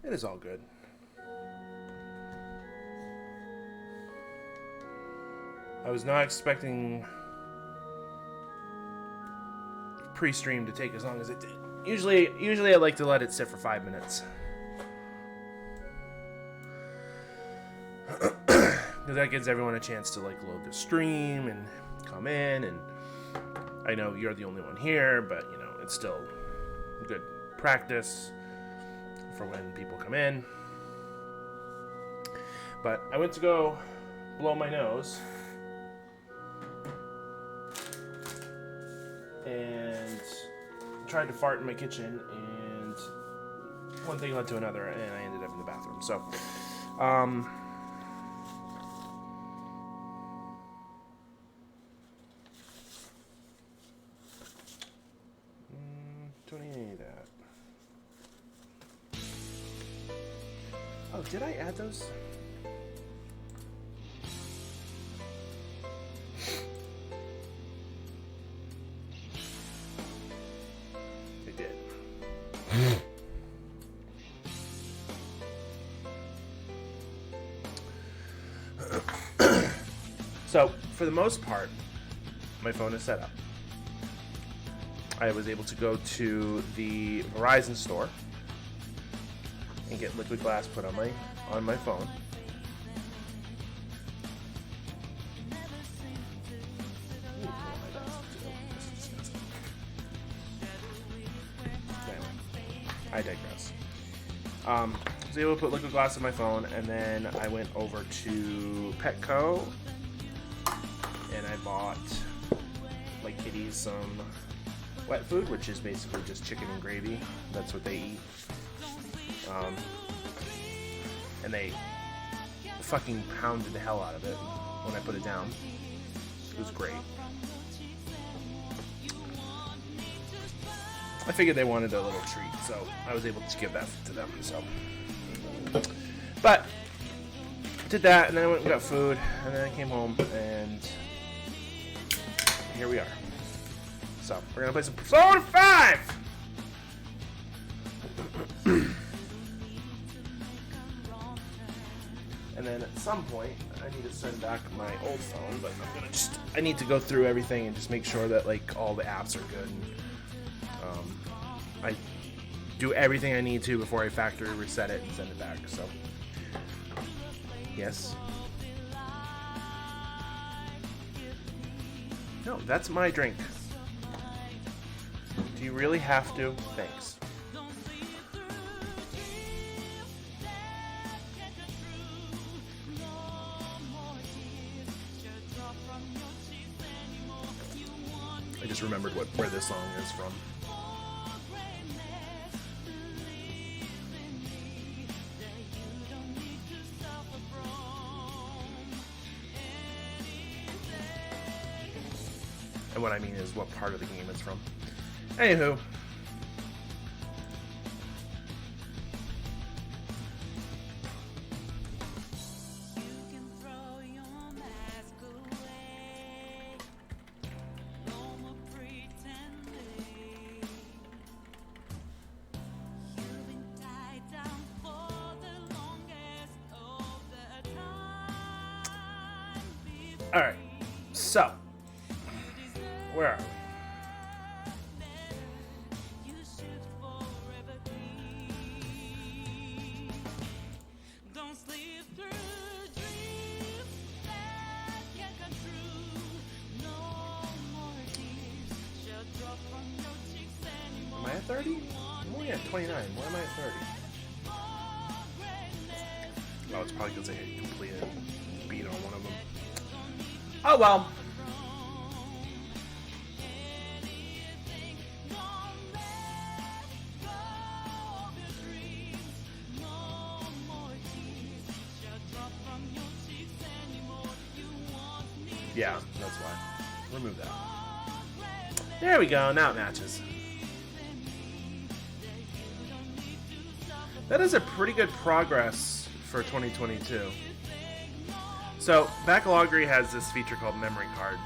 It is all good. I was not expecting pre-stream to take as long as it did. Usually I like to let it sit for 5 minutes. Because that gives everyone a chance to like load the stream and come in, and I know you're the only one here, but you know, it's still good practice for when people come in. But I went to go blow my nose, and tried to fart in my kitchen, and one thing led to another, and I ended up in the bathroom. So, 28 that. Oh, did I add those? I did. So, for the most part, my phone is set up. I was able to go to the Verizon store and get liquid glass put on my phone. I digress. I was able to put liquid glass on my phone, and then I went over to Petco and I bought my kitties some wet food, which is basically just chicken and gravy. That's what they eat. And they fucking pounded the hell out of it when I put it down. It was great. I figured they wanted a little treat, so I was able to give that to them. So, but did that, and then I went and got food, and then I came home, and here we are. So we're gonna play some Persona 5. And then at some point, I need to send back my old phone, but I need to go through everything and just make sure that like all the apps are good. And, I do everything I need to before I factory reset it and send it back. So, yes. No, that's my drink. Do you really have to? Thanks. I just remembered where this song is from. And what I mean is what part of the game it's from. Anywho. Alright, so, where are we? Am I at 30? I'm only at 29. Why am I at 30? Oh, it's probably because I hit complete and beat on one of them. Oh well. Yeah, that's why. Remove that. There we go, now it matches. That is a pretty good progress for 2022. So, Backloggery has this feature called Memory Card.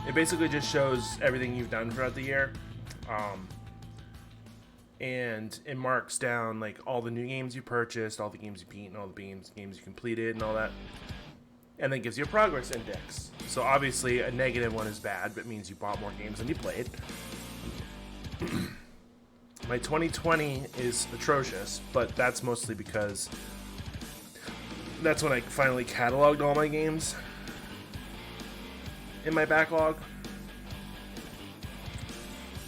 It basically just shows everything you've done throughout the year. and it marks down like all the new games you purchased, all the games you beat, and all the games you completed, and all that, and then gives you a progress index. So obviously a negative one is bad, but it means you bought more games than you played. My 2020 is atrocious, but that's mostly because that's when I finally cataloged all my games in my backlog.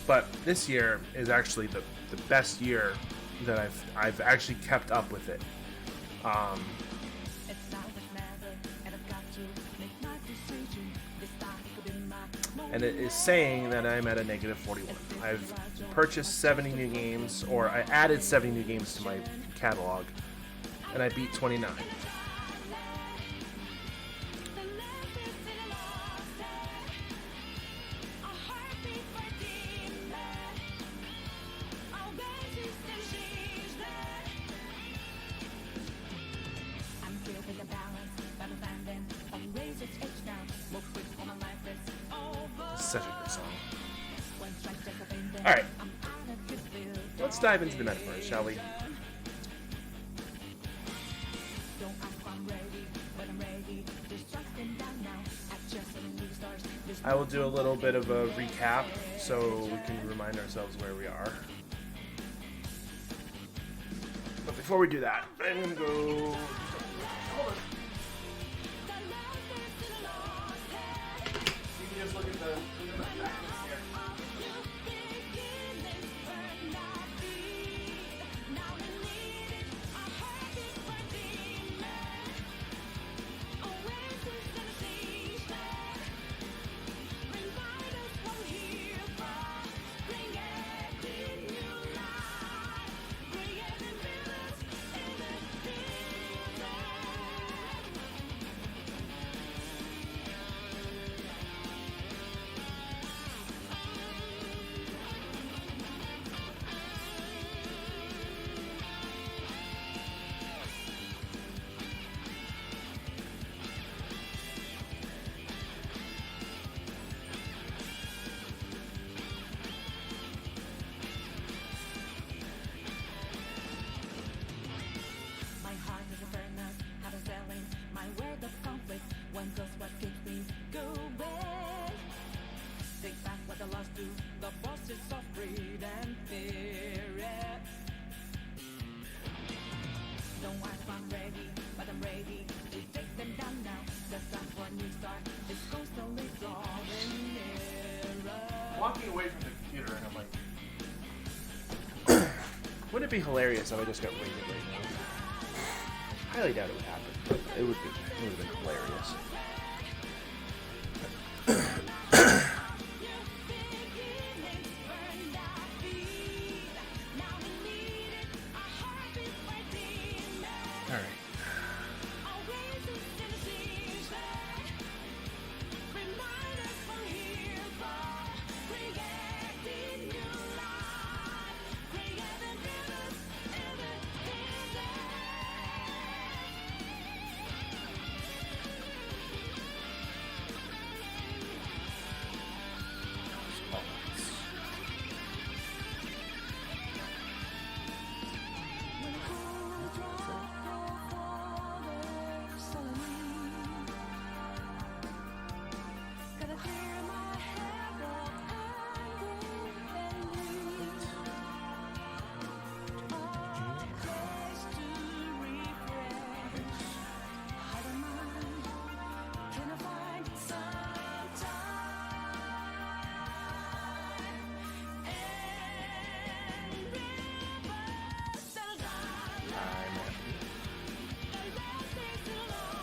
But this year is actually the best year that I've actually kept up with it. And it is saying that I'm at a negative 41. I've purchased 70 new games, or I added 70 new games to my catalog, and I beat 29. Such a good song. Alright. Let's dive into the metaphors, shall we? I will do a little bit of a recap so we can remind ourselves where we are. But before we do that, I'm going to go... Hold on. You can just look at the back here. Walking away from the computer and I'm like, wouldn't it be hilarious if I just got rated right now? Highly doubt it would happen, but it would have been hilarious.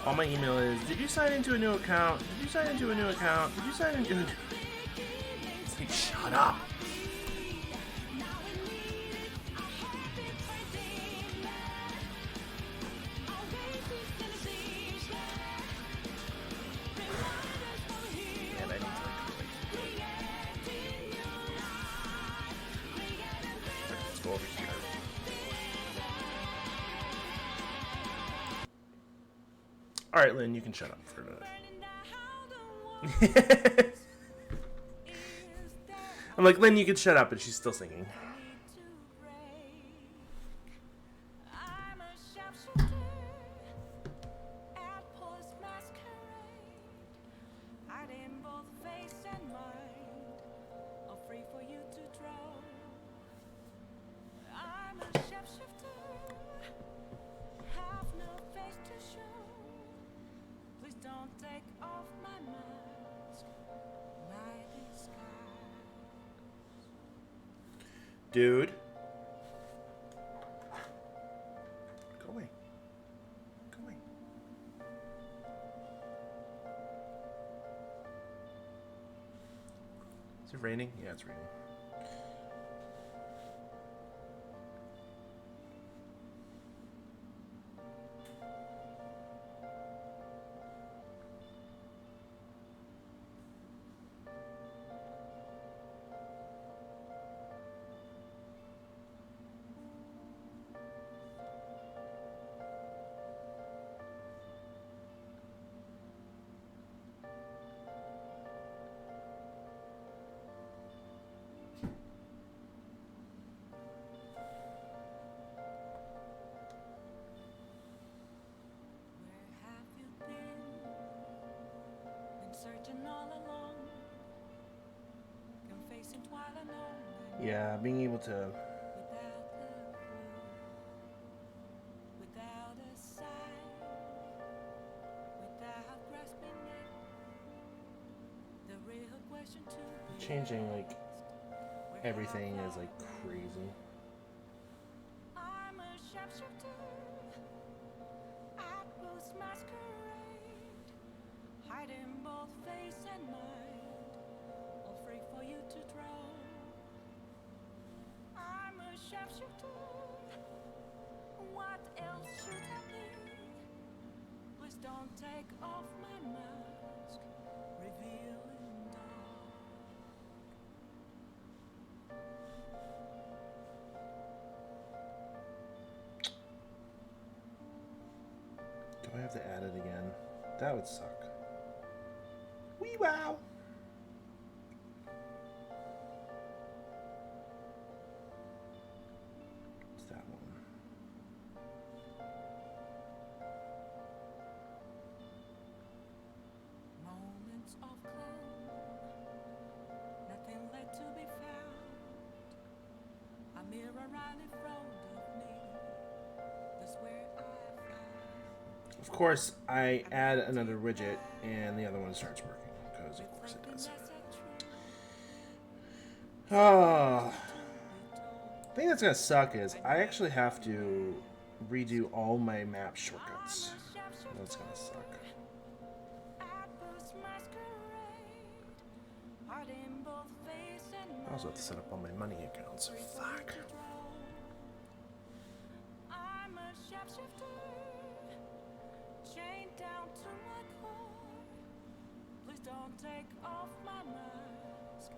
All my email is, did you sign into a new account? Did you sign into a new account? Did you sign into a new... Hey, shut up. Man, I need to let's go over here. All right, Lynn, you can shut up for a minute. I'm like, Lynn, you can shut up, and she's still singing. don't take off my mask, my disguise. Dude. Go away. Go away. Is it raining? Yeah, it's raining. Searching all along, confessing while alone. Yeah, being able to. Without a clue, without a sign, without grasping it, the real question to be Changing, like, asked, everything is, like, crazy. I'm a sharpshooter, I close masquerade, hiding both face and mind, all free for you to draw. I'm a sharpshooter, what else should I be? Please don't take off my mask, revealing dark. Do I have to add it again? That would suck. Wee wow! It's that one. Moments of calm, nothing left to be found. A mirror right in front of me, that's where I found. Of course, I add another widget and the other one starts working, because of course it does. Oh, the thing that's gonna suck is I actually have to redo all my map shortcuts. That's gonna suck. I also have to set up all my money accounts. Fuck. I'm a sharpshooter, chained down to my core. Please don't take off my mask,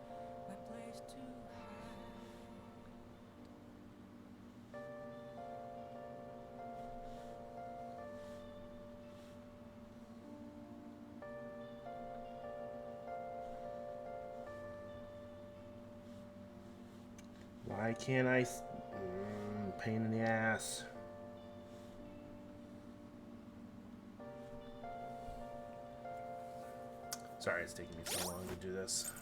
my place to hide. Why can't I? Pain in the ass. Sorry, it's taking me so long to do this.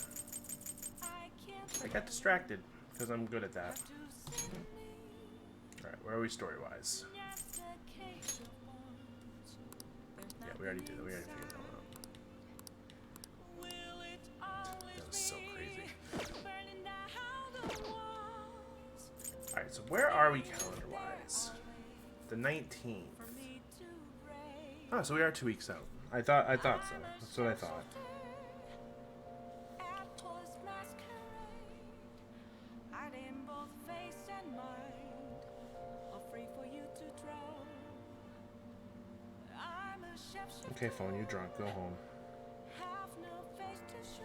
I got distracted because I'm good at that. Alright, where are we story-wise? Yeah, we already did that. We already figured that one out. That was so crazy. Alright, so where are we calendar-wise? The 19th. Oh, so we are 2 weeks out. I thought so. That's what I thought. Okay, phone, you're drunk. Go home. Have no face to show.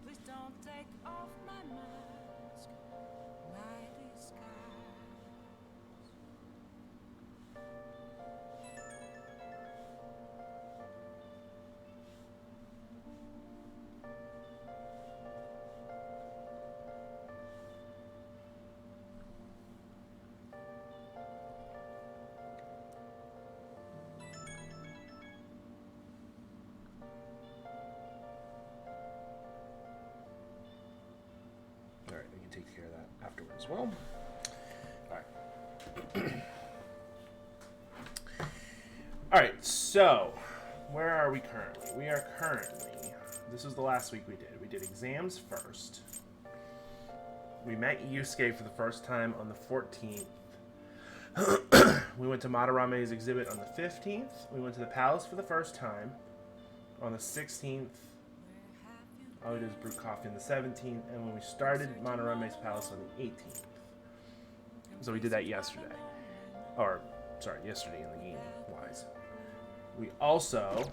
Please don't take off my mask, my disguise. Alright, we can take care of that afterwards as well. Alright. Alright, so where are we currently? We are currently... This was the last week we did. We did exams first. We met Yusuke for the first time on the 14th. We went to Matarame's exhibit on the 15th. We went to the palace for the first time on the 16th. All we did was brew coffee on the 17th. And when we started Matarame's palace on the 18th. So we did that yesterday. Or, sorry, yesterday in the game-wise. We also...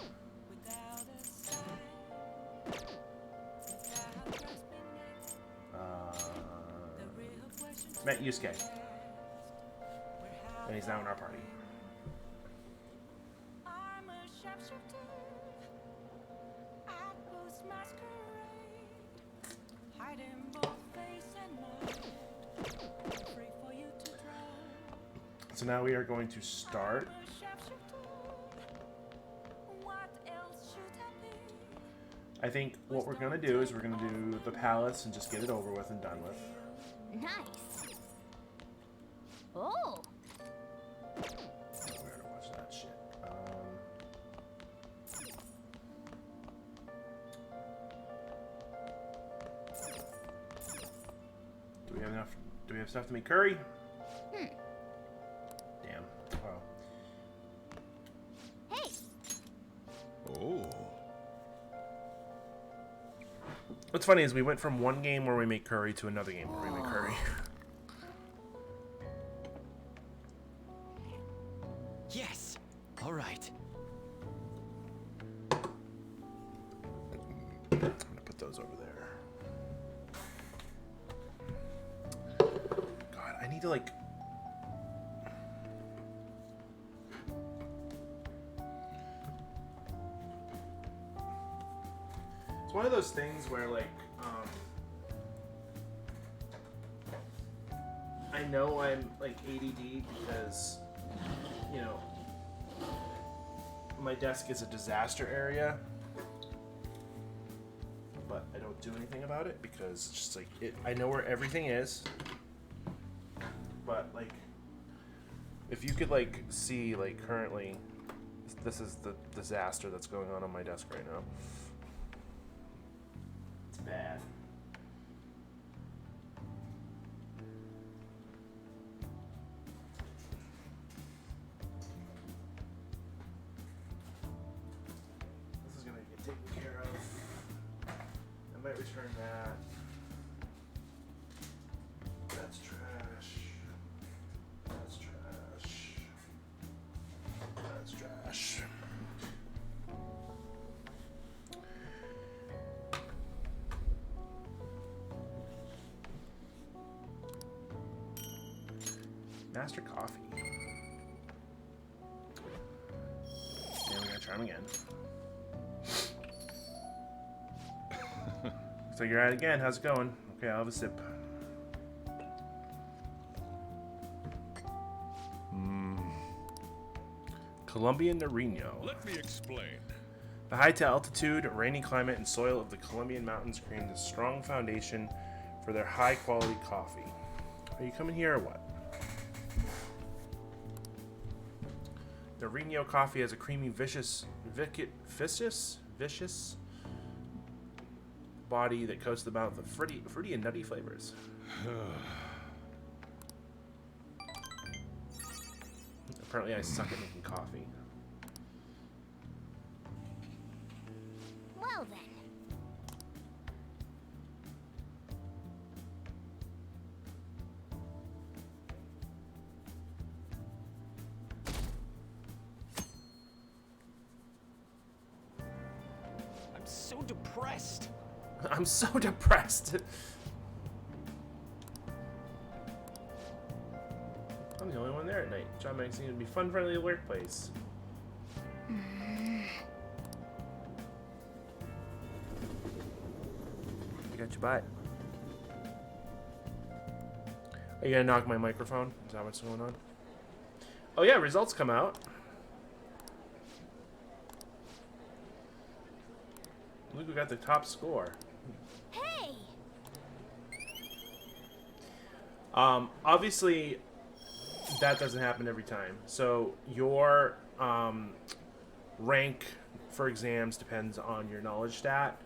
met Yusuke. And he's now in our party. I'm a sharpshooter. I boost masquerade. Hiding both face and mind. Free for you to draw. So now we are going to start. I'm a sharpshooter. What else should I be? I think what we're going to do is we're going to do the palace and just get it over with and done with. Nice. Oh. We already watched that shit. Do we have enough? Do we have stuff to make curry? Damn. Wow. Hey. Oh. What's funny is we went from one game where we make curry to another game where we make curry. Yes. All right. I'm gonna put those over there. God, I need to like. It's one of those things where like, I know I'm like ADD because, you know, my desk is a disaster area, but I don't do anything about it because it's just like I know where everything is, but like if you could like see like currently this is the disaster that's going on my desk right now. It's bad. Taken care of. I might return that. That's trash. That's trash. That's trash. Master coffee. And we gotta try them again. So you're at it again. How's it going? Okay, I'll have a sip. Colombian Nariño. Let me explain. The high altitude, rainy climate, and soil of the Colombian mountains create a strong foundation for their high quality coffee. Are you coming here or what? Nariño coffee has a creamy, vicious body that coats the mouth with fruity and nutty flavors. Apparently I suck at making coffee. Well then. I'm so depressed. I'm so depressed. I'm the only one there at night. John Magazine would be fun, friendly workplace. I got your butt. Are you gonna knock my microphone? Is that what's going on? Oh yeah, results come out. Look who got the top score. Hey. Obviously, that doesn't happen every time. So your rank for exams depends on your knowledge stat.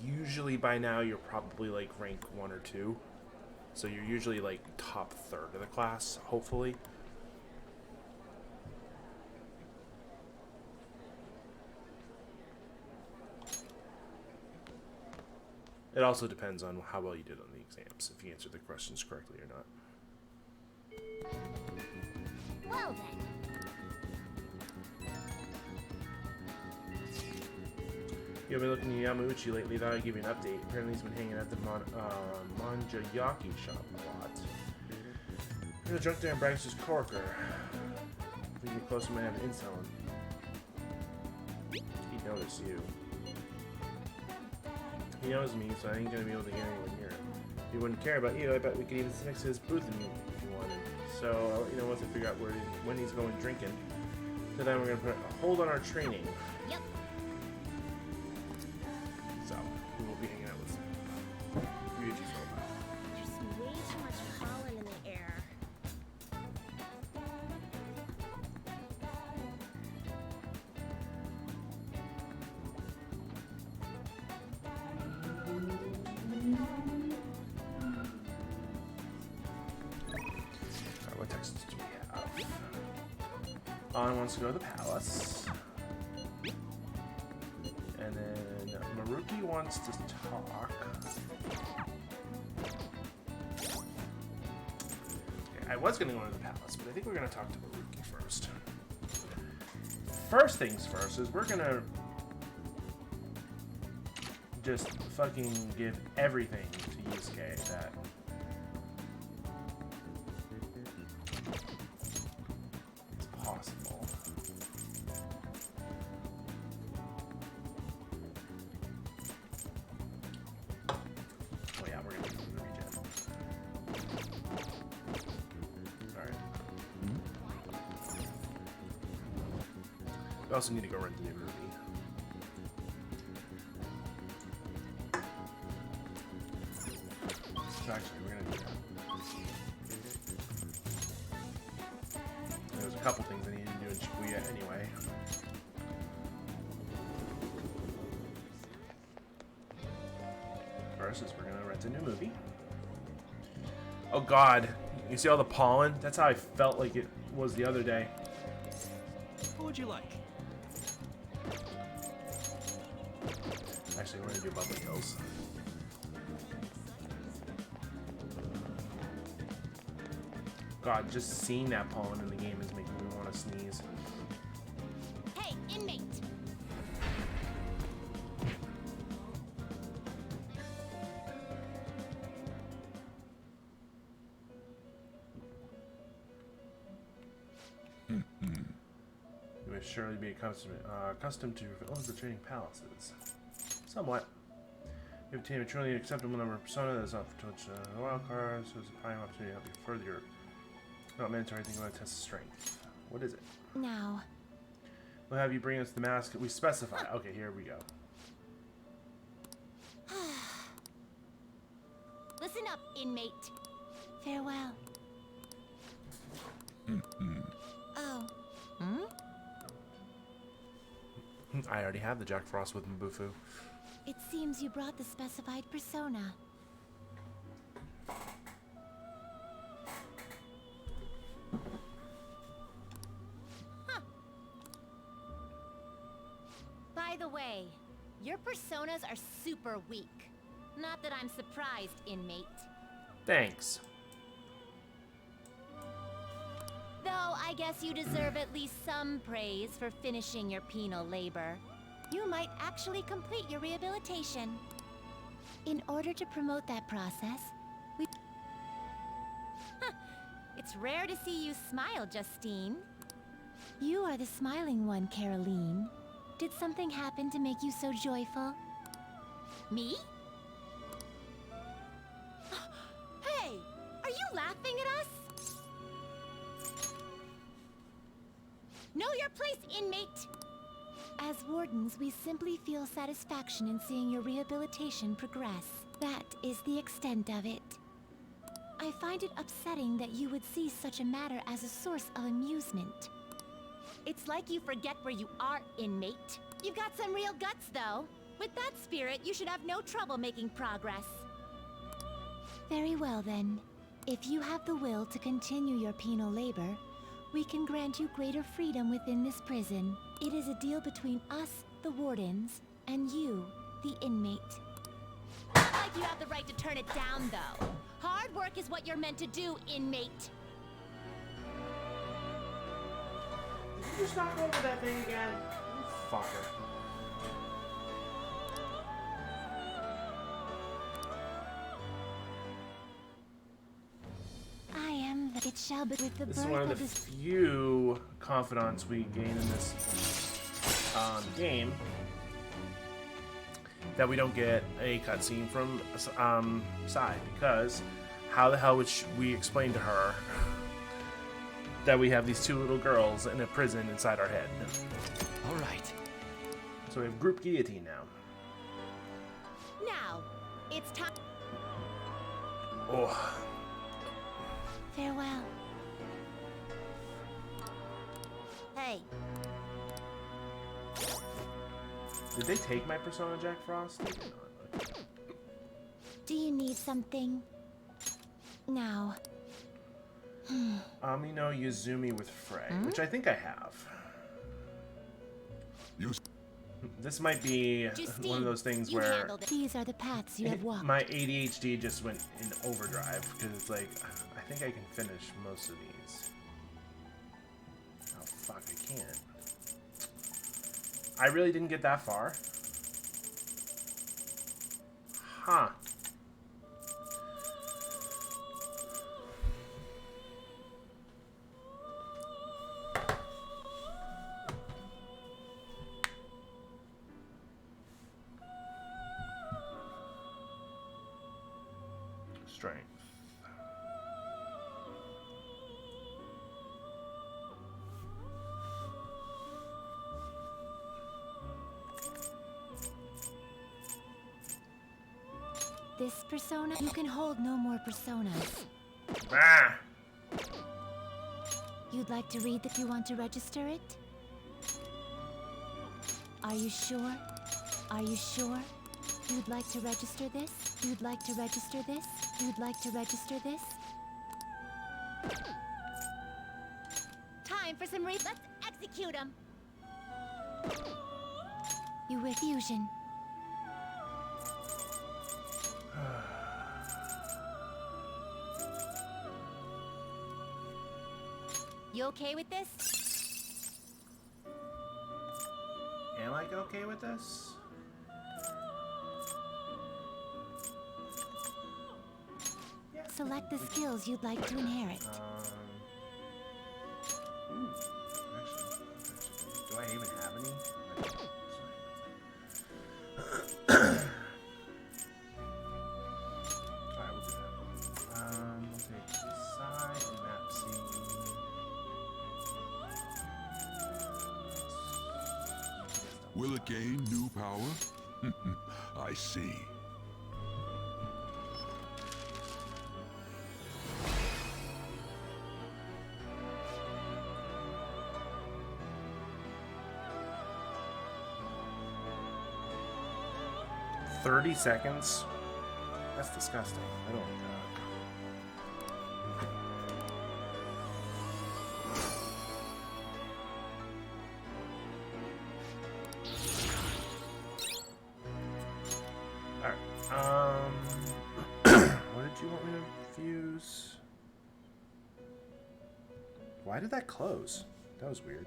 Usually by now you're probably like rank 1 or 2. So you're usually like top third of the class, hopefully. It also depends on how well you did on the exams, if you answered the questions correctly or not. Well then. You've been looking at Yamauchi lately, thought I'd give you an update. Apparently he's been hanging at the Manjayaki shop a lot. He's drunk there and brags his coworker. If we get close, we might have an intel on. He noticed you. He knows me, so I ain't gonna be able to get anyone near him. If he wouldn't care about you, I bet we could even sit next to his booth if you wanted. So I'll let you know once I figure out when he's going drinking. So then we're gonna put a hold on our training. Yep. So we will be hanging out with Ryuji for a while. There's way too much pollen in the air. Alright, what texts do we have? On wants to go to the palace. And then Maruki wants to talk. Okay, I was gonna go to the palace, but I think we're gonna talk to Maruki first. First things first is we're gonna just fucking give everything to Yusuke that is possible. Oh yeah, we're gonna do the regen. Alright. We also need to go rent the new movie. So actually, we're gonna do that. There's a couple things I need to do in Shibuya anyway. First is we're gonna rent a new movie. Oh god, you see all the pollen? That's how I felt like it was the other day. What would you like? Actually, we're gonna do Bubbly Hills. God, just seeing that pollen in the game is making me want to sneeze. Hey, inmate! You would surely be accustomed to the training palaces. Somewhat. You obtain a truly acceptable number of persona that is not for touch wild cards, so it's a prime opportunity to help you further your not mandatory anything about test strength. What is it? Now, We'll have you bring us the mask we specify. Okay, here we go. listen up, inmate. Farewell. Oh. Hmm? I already have the Jack Frost with Mbufu. It seems you brought the specified persona. By the way, your personas are super weak. Not that I'm surprised, inmate. Thanks. Though I guess you deserve at least some praise for finishing your penal labor. You might actually complete your rehabilitation. In order to promote that process, we... It's rare to see you smile, Justine. You are the smiling one, Caroline. Did something happen to make you so joyful? Me? Hey! Are you laughing at us? Know your place, inmate! As wardens, we simply feel satisfaction in seeing your rehabilitation progress. That is the extent of it. I find it upsetting that you would see such a matter as a source of amusement. It's like you forget where you are, inmate. You've got some real guts, though. With that spirit, you should have no trouble making progress. Very well, then. If you have the will to continue your penal labor, we can grant you greater freedom within this prison. It is a deal between us, the wardens, and you, the inmate. Like you have the right to turn it down, though. Hard work is what you're meant to do, inmate. Did you just knock over that thing again? You fucker. I am the... It shall be with the This is birth one of the of this... few confidants we gain in this game that we don't get a cutscene from Sai, because how the hell would we explain to her that we have these two little girls in a prison inside our head? All right. So we have group guillotine now. Now, it's time... Oh, Farewell. Hey, did they take my persona, Jack Frost? They did not. Okay. do you need something? Now. Amino Yuzumi with Frey, which I think I have. This might be Justine, one of those things you where handled it. These are the paths you have walked. my ADHD just went in overdrive, because it's like, I think I can finish most of these. Oh fuck, I can't. I really didn't get that far. Huh. Strength. This persona? You can hold no more personas. Ah! You'd like to read that you want to register it? Are you sure? Are you sure? You'd like to register this? You'd like to register this? You'd like to register this? Time for some Let's execute him! You wish fusion. You okay with this? Am I okay with this? Yeah. Select the skills you'd like to inherit. Ooh, actually, do I even have any? Alright, we'll do that. We'll take this side and map C. Will it gain new power? I see. $30 seconds? That's disgusting. I don't like that. Alright, what did you want me to fuse? Why did that close? That was weird.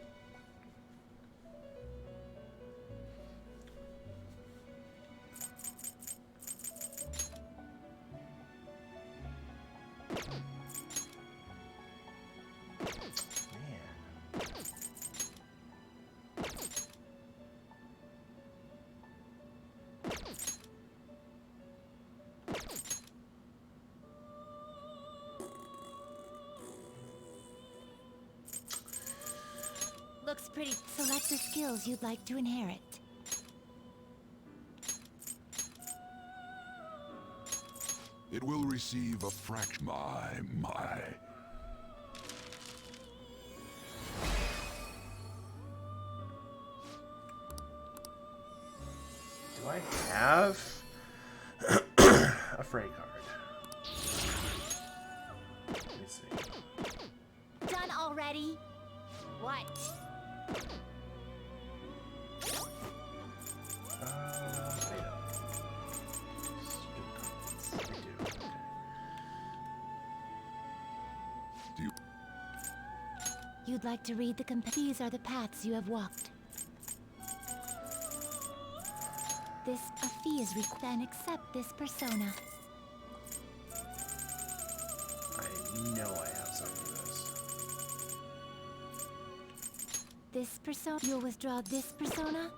Looks pretty. Select the skills you'd like to inherit. It will receive a fraction. My. have a Frey card. Let me see. Done already? What? Item. I do. Okay. Do you You'd like to read the these are the paths you have walked. This a fee is then accept this persona. I know I have some of this. This persona. You'll withdraw this persona.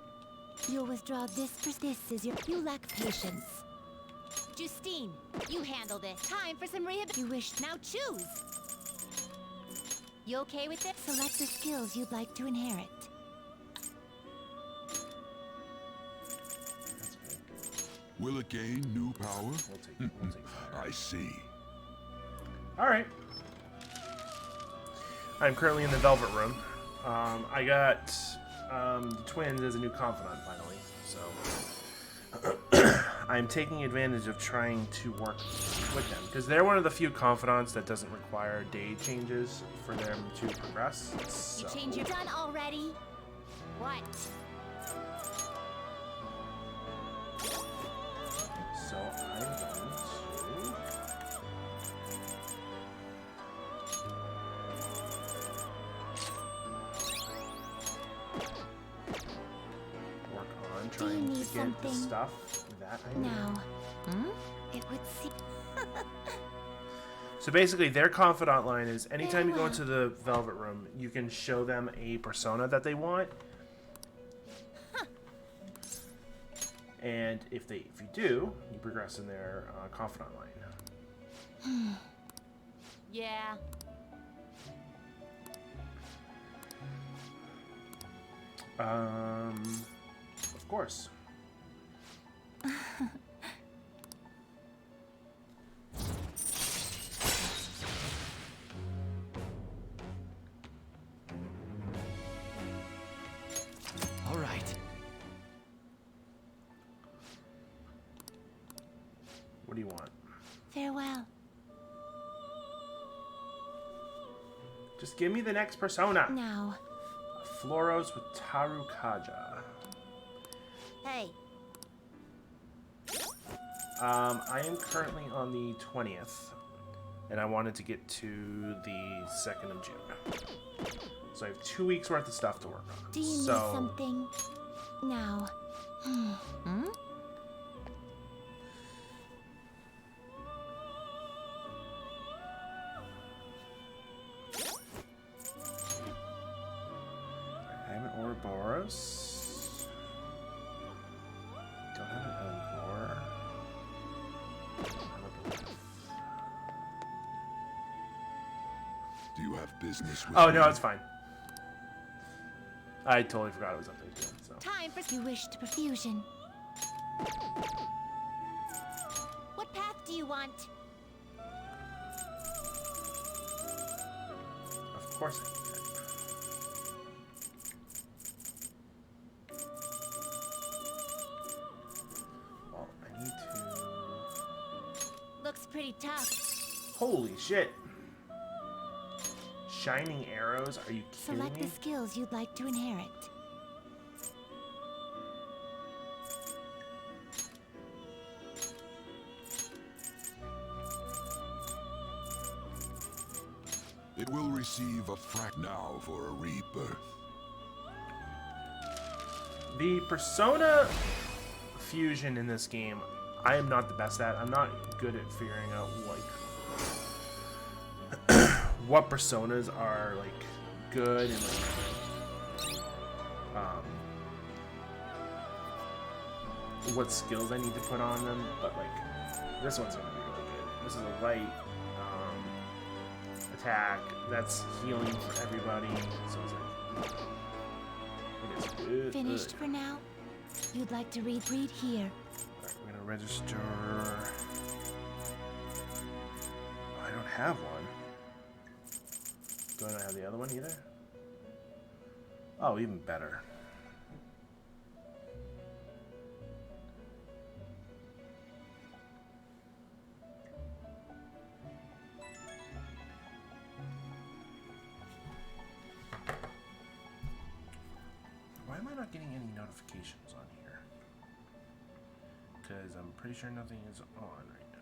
You'll withdraw this. This is your. You lack patience. Justine, you handle this. Time for some rehab. You wish. Now choose. You okay with it? Select the skills you'd like to inherit. That's big. will it gain new power? We'll take fire. I see. Alright. I'm currently in the Velvet Room. I got the twins as a new confidant finally, so I'm taking advantage of trying to work with them because they're one of the few confidants that doesn't require day changes for them to progress. So. You change your done already? What? So I'm going to work on Do you trying to need get the something stuff that I need. Now, it would seem. So basically, their confidant line is anytime you go Farewell. into the Velvet Room, you can show them a persona that they want. And if you do, you progress in their confidant line. Yeah. Of course. All right. What do you want? Farewell. Just give me the next persona. Now. Floros with Tarukaja. Hey. I am currently on the 20th, and I wanted to get to the 2nd of June. So I have 2 weeks worth of stuff to work on. Do you need something? Now. I have an Ouroboros. Don't have an Elmore. Don't have a Breath. Do you have business with Oh, me? no, it's fine. I totally forgot it was up there too. So. Time for you wish to perfusion. What path do you want? Of course I can. Well, I need to... Looks pretty tough. Holy shit! Shining arrows? Are you kidding Select me? the skills you'd like to inherit. It will receive a frac now for a rebirth. The Persona fusion in this game, I am not the best at. I'm not good at figuring out like what personas are like good and like what skills I need to put on them. But like this one's gonna be really good. This is a light attack that's healing for everybody. So it's like it is good. Finished for now? You'd like to read here. Alright, we're gonna register. I don't have one. Do I not have the other one either? Oh, even better. I not getting any notifications on here? Because I'm pretty sure nothing is on right now.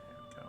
There we go.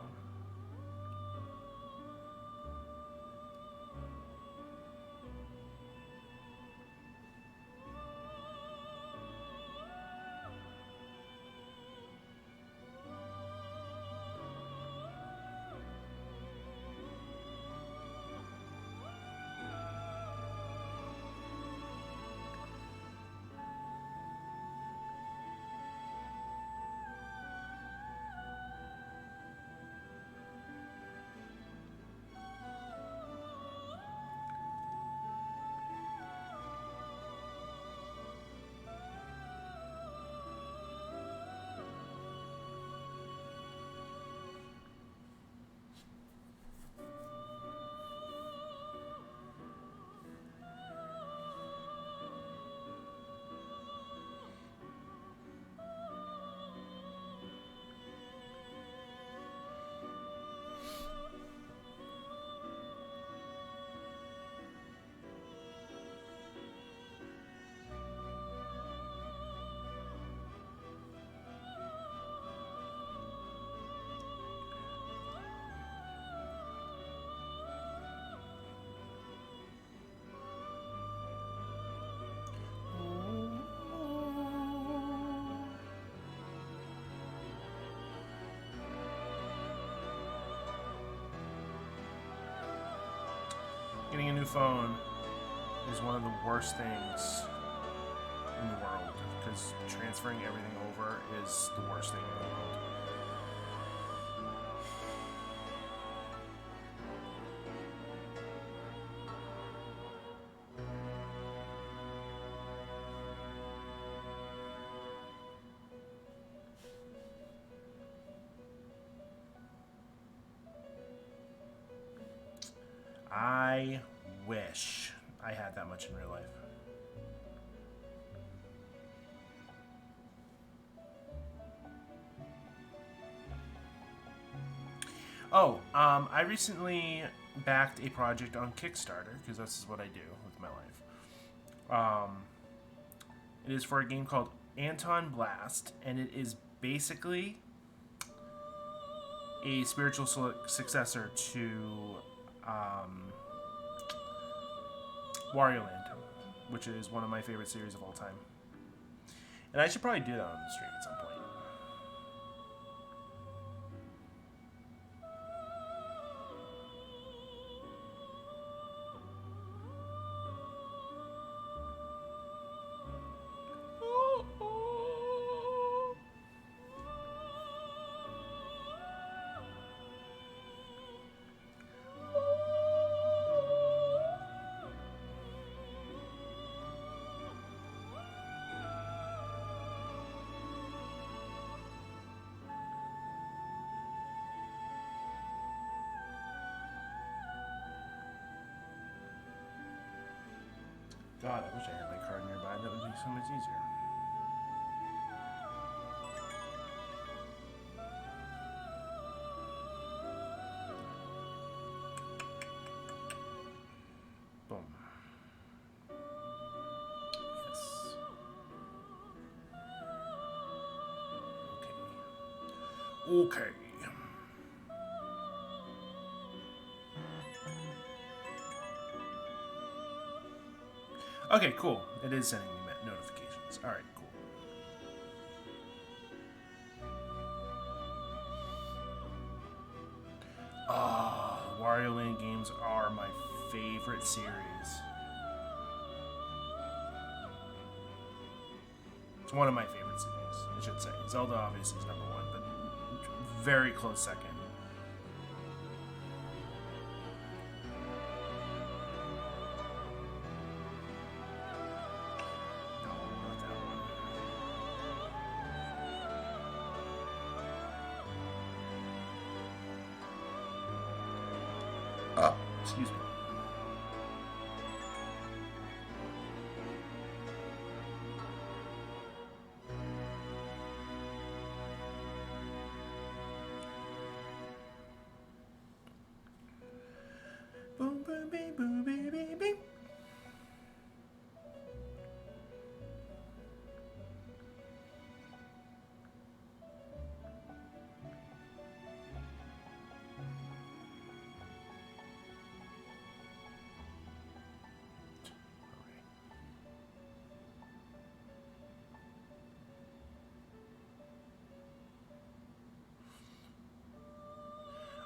Getting a new phone is one of the worst things in the world because transferring everything over is the worst thing in the world. I wish I had that much in real life. Oh, I recently backed a project on Kickstarter because this is what I do with my life. It is for a game called Anton Blast, and it is basically a spiritual successor to Wario Land, which is one of my favorite series of all time. And I should probably do that on the stream at some point. God, I wish I had my card nearby. That would be so much easier. Boom. Yes. Okay. Okay. Okay, cool. It is sending me notifications. All right, cool. Oh, the Wario Land games are my favorite series. It's one of my favorite series, I should say. Zelda obviously is number one, but very close second. Excuse me. Boom, boom, beep, boom, beep, beep, beep.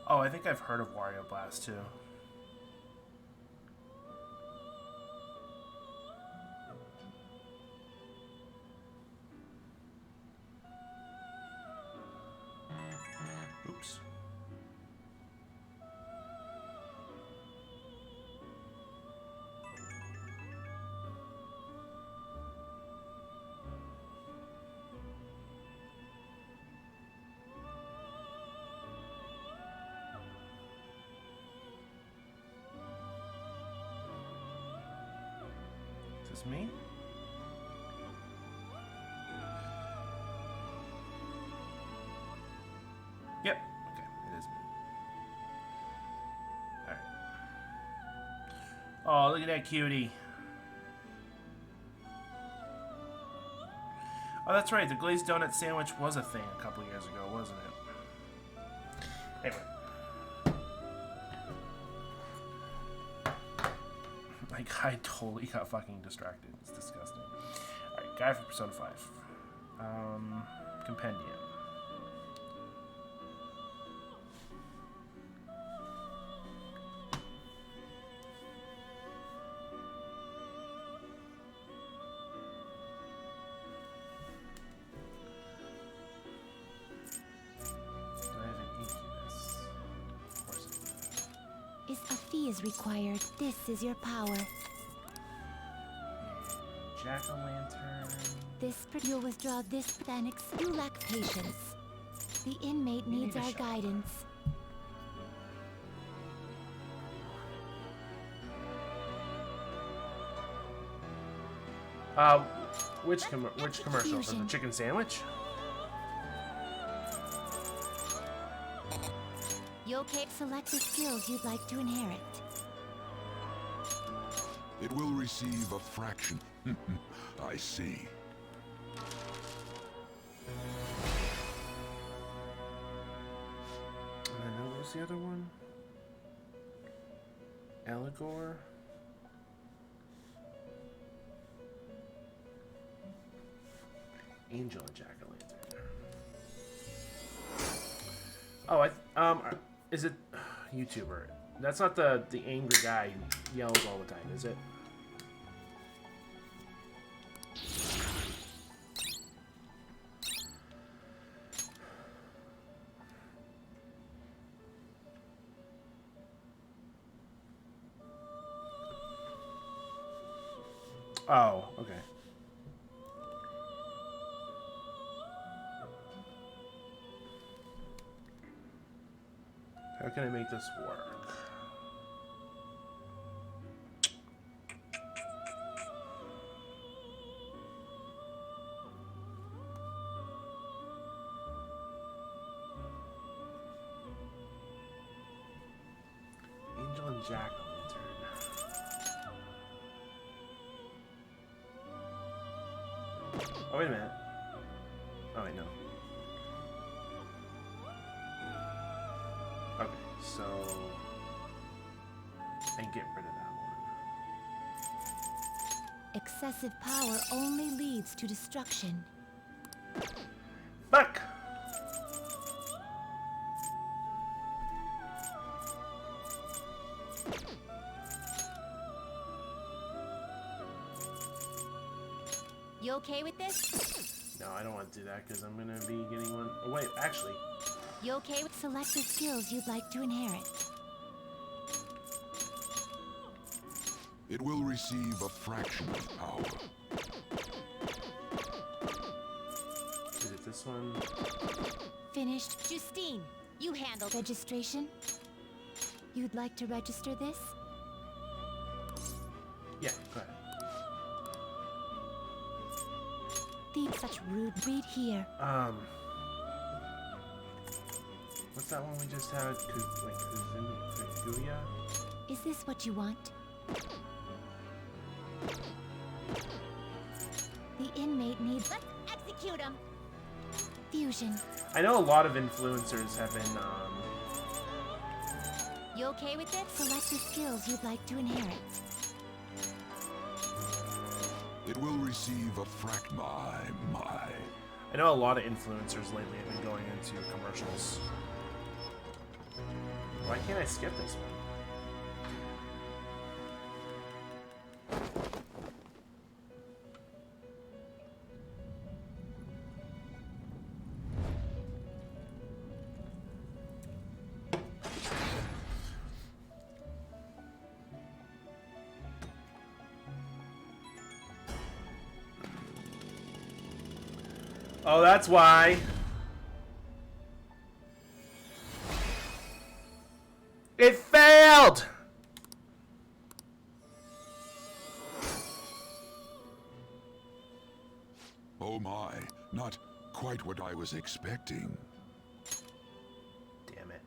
Oh, I think I've heard of Wario Blast too. Oops. Is this me? Yep. Okay, it is me. Alright. Oh, look at that cutie. Oh, that's right. The glazed donut sandwich was a thing a couple years ago, wasn't it? Anyway. Like, I totally got fucking distracted. It's disgusting. Alright, guy for Persona 5. Compendium. Is required. This is your power. Jack-o'-lantern. You'll withdraw this Phoenix. You lack patience. The inmate needs our guidance. Which commercial? For the chicken sandwich? You okay? Select the skills you'd like to inherit. It will receive a fraction. I see. And then what was the other one? Allegor? Angel and Jack-o'-lantern. Oh, is it YouTuber? That's not the angry guy who yells all the time, is it? Oh, okay. How can I make this work? Angel and Jack-o'-lantern. Oh, wait a minute. Oh, wait, no. Okay, so... and get rid of that one. Excessive power only leads to destruction. Fuck! You okay with this? No, I don't want to do that because I'm going to be getting one. Oh, wait, actually. You okay with select the skills you'd like to inherit? It will receive a fraction of power. Is it this one? Finished. Justine, you handle registration. You'd like to register this? Yeah, go ahead. Such rude. Read here. What's that one we just had? Kuzuya? Is this what you want? The inmate needs. Let's execute him! Fusion. I know a lot of influencers have been, You okay with it? Select the skills you'd like to inherit. It will receive a my. I know a lot of influencers lately have been going into commercials. Why can't I skip this one? Oh, that's why. It failed! Oh my, not quite what I was expecting. Damn it.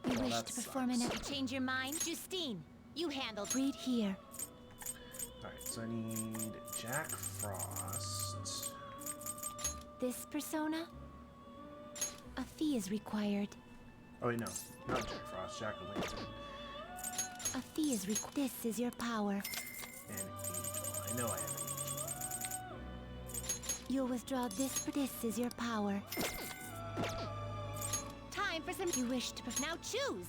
You Well, wish that to perform sucks. an change your mind? Justine, you handled. Read here. Alright, so I need Jack Frost. This persona? A fee is required. Oh wait, no. Not Jack Frost, Jack O'Lantern. A fee is required. This is your power. And Angel. I know I have an Angel. You'll withdraw this. This is your power. Time for some. You wish to. Now choose.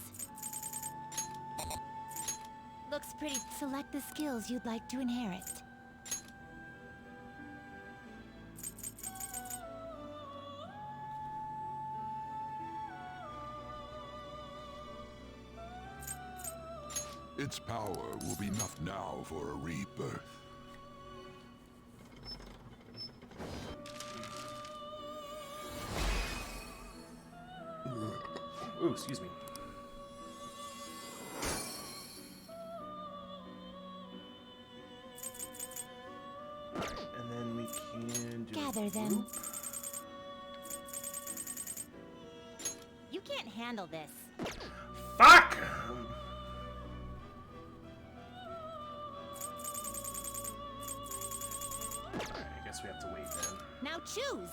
Looks pretty. Select the skills you'd like to inherit. Its power will be enough now for a rebirth. Ooh, excuse me. Alright, and then we can do Gather them. Group. You can't handle this. Fuck! Alright, I guess we have to wait then. Now choose.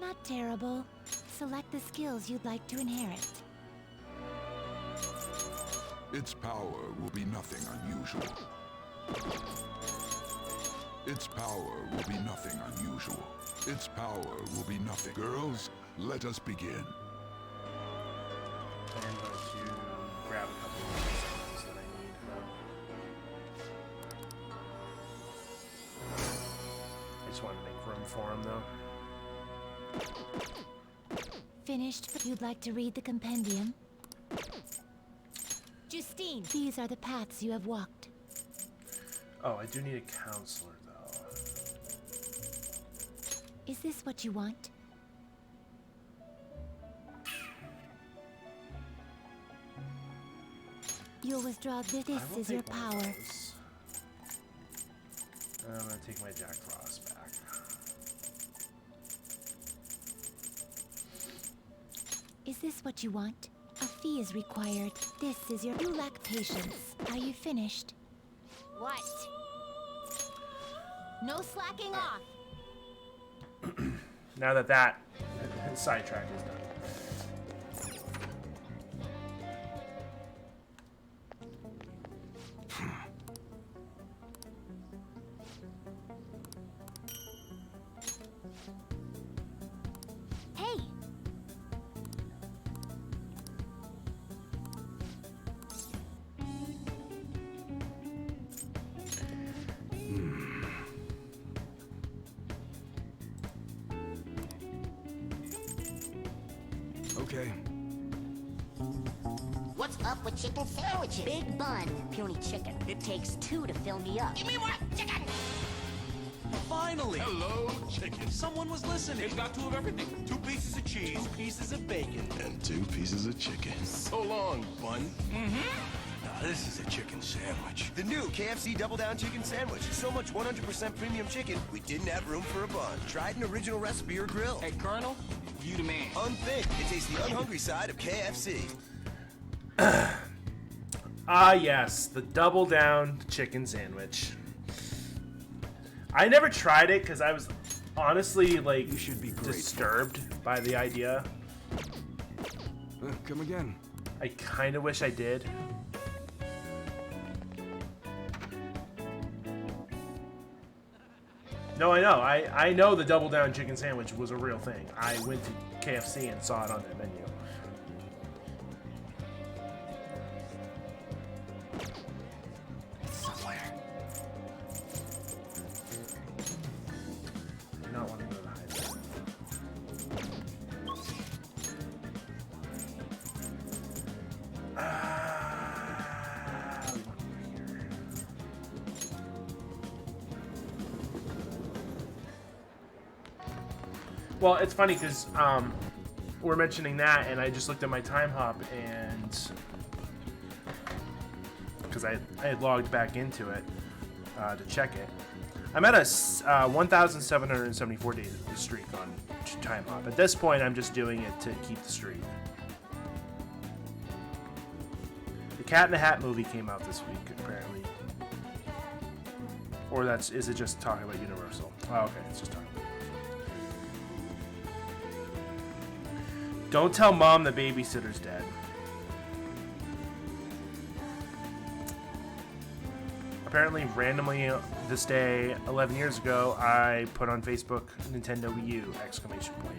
Not terrible. Select the skills you'd like to inherit. Its power will be nothing unusual. Its power will be nothing unusual. Its power will be nothing. Girls, let us begin. I'm going to grab a couple of things that I need. I just wanted to make room for him, though. Finished. You'd like to read the compendium? Justine, these are the paths you have walked. Oh, I do need a counselor, though. Is this what you want? You'll withdraw this. I This will is your take one of power. those. I'm going to take my Jack Frost back. Is this what you want? A fee is required. This is your. You lack patience. Are you finished? What? No slacking off. Now that that sidetrack is done. Hey! Okay. What's up with chicken sandwiches? Big bun, puny chicken. It takes two to fill me up. Give me more chicken! Finally! Hello, chicken. Someone was listening. It's got 2 of everything. 2 pieces of cheese. 2 pieces of bacon. And 2 pieces of chicken. So long, bun. Now this is a chicken sandwich. The new KFC Double Down Chicken Sandwich. So much 100% premium chicken, we didn't have room for a bun. Tried an original recipe or grill. Hey, Colonel, you the man. Unthink. It tastes the unhungry side of KFC. Ah, yes, the double down chicken sandwich. I never tried it because I was honestly like You should be grateful. disturbed by the idea. Come again. I kind of wish I did. No, I know. I know the double down chicken sandwich was a real thing. I went to KFC and saw it on their menu. Somewhere. Do not want to go to the high school. We want over here. Well, it's funny because we're mentioning that, and I just looked at my time hop, and because I had logged back into it to check it. I'm at a 1,774 day streak on time hop. At this point, I'm just doing it to keep the streak. The Cat in the Hat movie came out this week, apparently. Or is it just talking about Universal? Oh, okay, it's just talking about Universal. Don't tell Mom the babysitter's dead. Apparently, randomly this day, 11 years ago, I put on Facebook Nintendo Wii U! Exclamation point.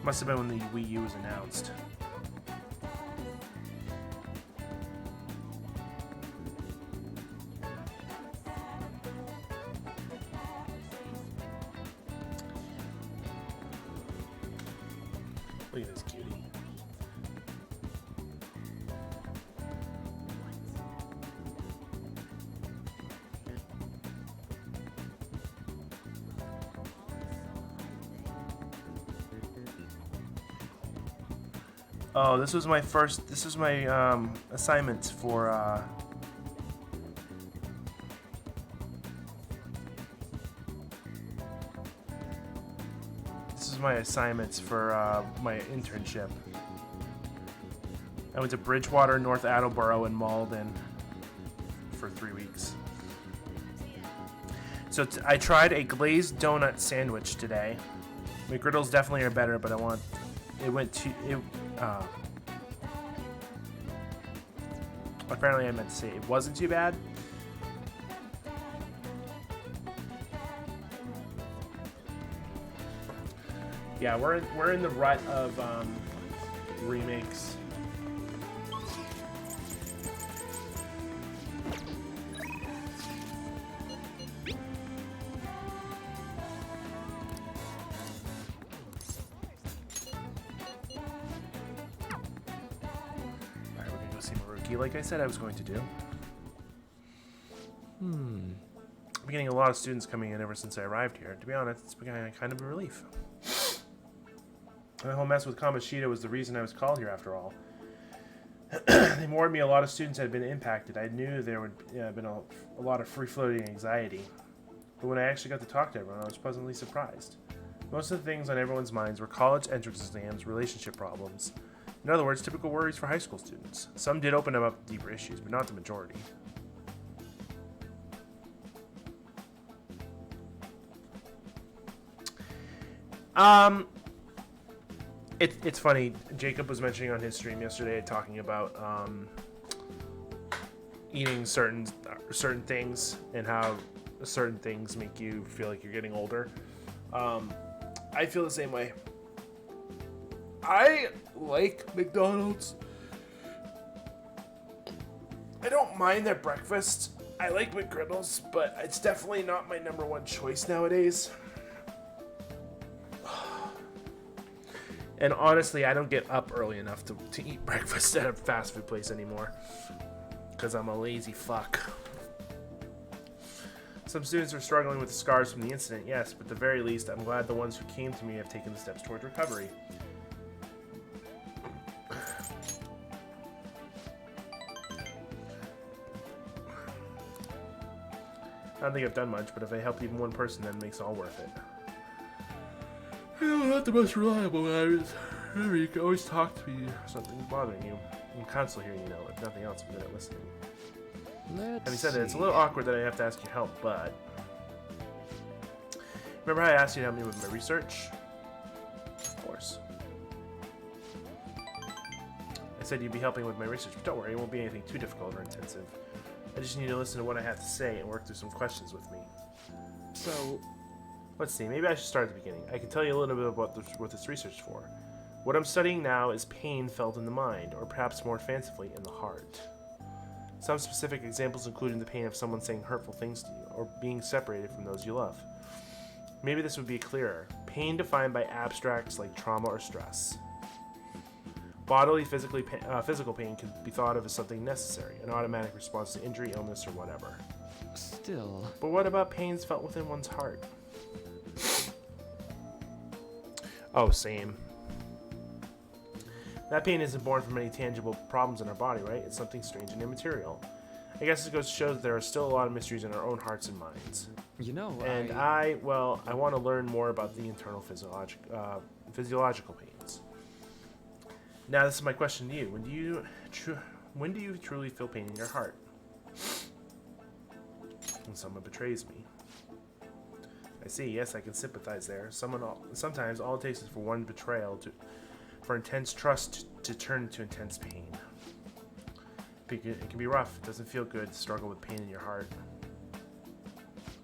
Must have been when the Wii U was announced. Look at this cutie. Oh, this was my assignment for my assignments for my internship. I went to Bridgewater, North Attleboro, and Malden for 3 weeks. So I tried a glazed donut sandwich today. McGriddles definitely are better, but apparently I meant to say it wasn't too bad. Yeah, we're in the rut of remakes. Alright, we're gonna go see Maruki, like I said I was going to do. I'm getting a lot of students coming in ever since I arrived here. To be honest, it's been kind of a relief. The whole mess with Kamoshida was the reason I was called here, after all. They warned me a lot of students had been impacted. I knew there would have been a lot of free-floating anxiety. But when I actually got to talk to everyone, I was pleasantly surprised. Most of the things on everyone's minds were college entrance exams, relationship problems. In other words, typical worries for high school students. Some did open up deeper issues, but not the majority. It's funny. Jacob was mentioning on his stream yesterday, talking about eating certain things and how certain things make you feel like you're getting older. I feel the same way. I like McDonald's. I don't mind their breakfast. I like McGriddles, but it's definitely not my #1 choice nowadays. And honestly, I don't get up early enough to eat breakfast at a fast food place anymore. Because I'm a lazy fuck. Some students are struggling with the scars from the incident, yes, but at the very least, I'm glad the ones who came to me have taken the steps toward recovery. I don't think I've done much, but if I help even one person, then it makes it all worth it. I know I'm not the most reliable guy. Remember, you can always talk to me if something's bothering you. I'm constantly here, you know. If nothing else, I'm good at listening. Having said that, it's a little awkward that I have to ask your help, but... Remember how I asked you to help me with my research? Of course. I said you'd be helping with my research, but don't worry, it won't be anything too difficult or intensive. I just need to listen to what I have to say and work through some questions with me. So... Let's see, maybe I should start at the beginning. I can tell you a little bit about what this research is for. What I'm studying now is pain felt in the mind, or perhaps more fancifully, in the heart. Some specific examples including the pain of someone saying hurtful things to you, or being separated from those you love. Maybe this would be clearer. Pain defined by abstracts like trauma or stress. Bodily, physical pain can be thought of as something necessary, an automatic response to injury, illness, or whatever. Still... But what about pains felt within one's heart? Oh, same. That pain isn't born from any tangible problems in our body, right? It's something strange and immaterial. I guess it goes to show that there are still a lot of mysteries in our own hearts and minds. You know, And I want to learn more about the internal physiological pains. Now, this is my question to you. When do you truly feel pain in your heart? When someone betrays me. I see, yes, I can sympathize there. Sometimes all it takes is for one betrayal for intense trust to turn into intense pain. It can be rough. It doesn't feel good to struggle with pain in your heart.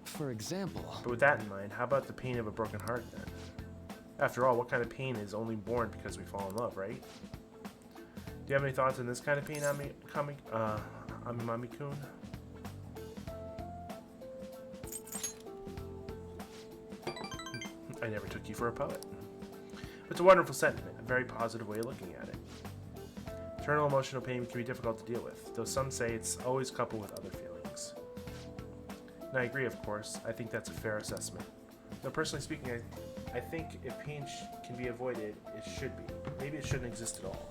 For example... But with that in mind, how about the pain of a broken heart then? After all, what kind of pain is only born because we fall in love, right? Do you have any thoughts on this kind of pain, Amimami-kun? I never took you for a poet. It's a wonderful sentiment, a very positive way of looking at it. Internal emotional pain can be difficult to deal with, though some say it's always coupled with other feelings. And I agree, of course. I think that's a fair assessment. Though personally speaking, I think if pain can be avoided, it should be. Maybe it shouldn't exist at all.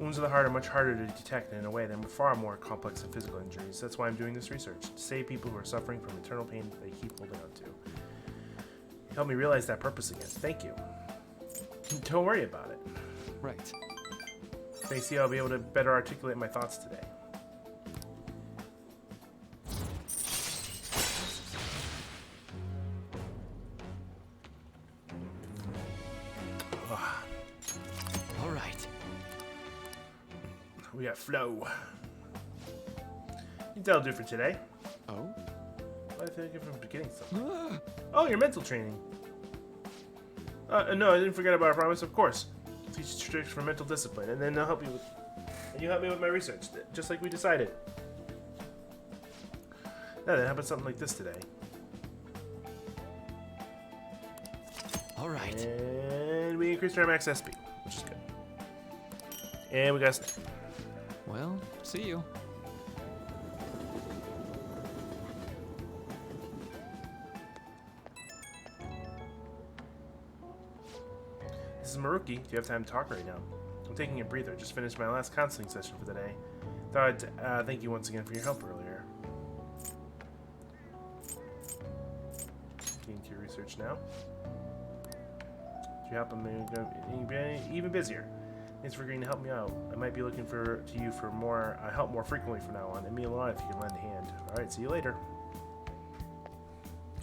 Wounds of the heart are much harder to detect, and in a way, they're far more complex than physical injuries. That's why I'm doing this research, to save people who are suffering from eternal pain that they keep holding on to. Help me realize that purpose again. Thank you. Don't worry about it. Right. May see I'll be able to better articulate my thoughts today. All right. We got flow. That'll do for today. Oh? I feel like I'm forgetting something. Oh, your mental training. No, I didn't forget about our promise, of course. Teach tricks for mental discipline, and then I'll help you with. And you help me with my research, just like we decided. Now then, how about something like this today? All right. And we increased our max SP, which is good. And we got a snack. Well, see you. This is Maruki. Do you have time to talk right now? I'm taking a breather. Just finished my last counseling session for the day. Thought I'd thank you once again for your help earlier. Getting to your research now. Do you happen to be even busier? Thanks for agreeing to help me out. I might be looking to you for more help more frequently from now on. It means a lot if you can lend a hand. All right, see you later.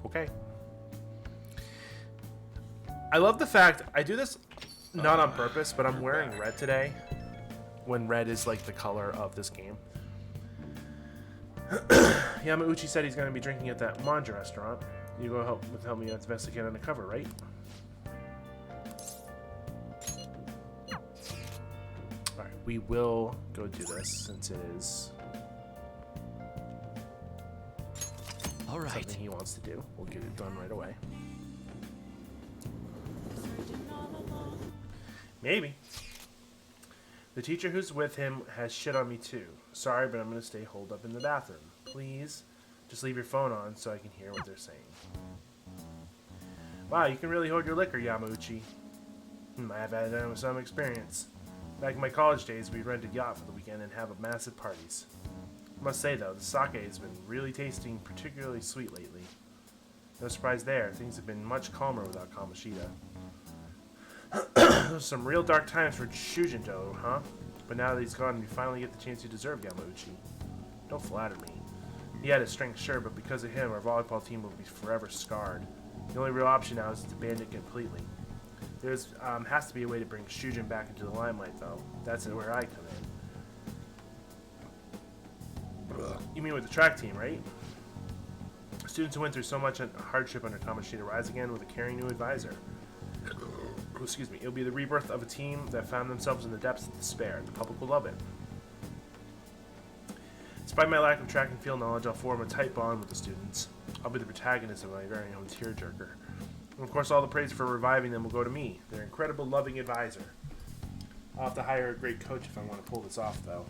Okay. I love the fact I do this not on purpose, but I'm wearing red today, when red is like the color of this game. Yamauchi said he's going to be drinking at that manja restaurant. You go help me as best I can undercover, right? All right, we will go do this since it is All right. something he wants to do. We'll get it done right away. Maybe. The teacher who's with him has shit on me too. Sorry, but I'm going to stay holed up in the bathroom. Please, just leave your phone on so I can hear what they're saying. Wow, you can really hold your liquor, Yamauchi. I have had some experience. Back in my college days, we rented a yacht for the weekend and have massive parties. I must say though, the sake has been really tasting particularly sweet lately. No surprise there, things have been much calmer without Kamoshida. Those are some real dark times for Shujinto, huh? But now that he's gone, you finally get the chance you deserve, Yamauchi. Don't flatter me. He had his strength, sure, but because of him, our volleyball team will be forever scarred. The only real option now is to ban it completely. There's has to be a way to bring Shujin back into the limelight, though. That's where I come in. You mean with the track team, right? Students who went through so much hardship under Kamoshida rise again with a caring new advisor. Excuse me. It'll be the rebirth of a team that found themselves in the depths of despair. The public will love it. Despite my lack of track and field knowledge, I'll form a tight bond with the students. I'll be the protagonist of my very own tearjerker. And of course, all the praise for reviving them will go to me, their incredible, loving advisor. I'll have to hire a great coach if I want to pull this off, though.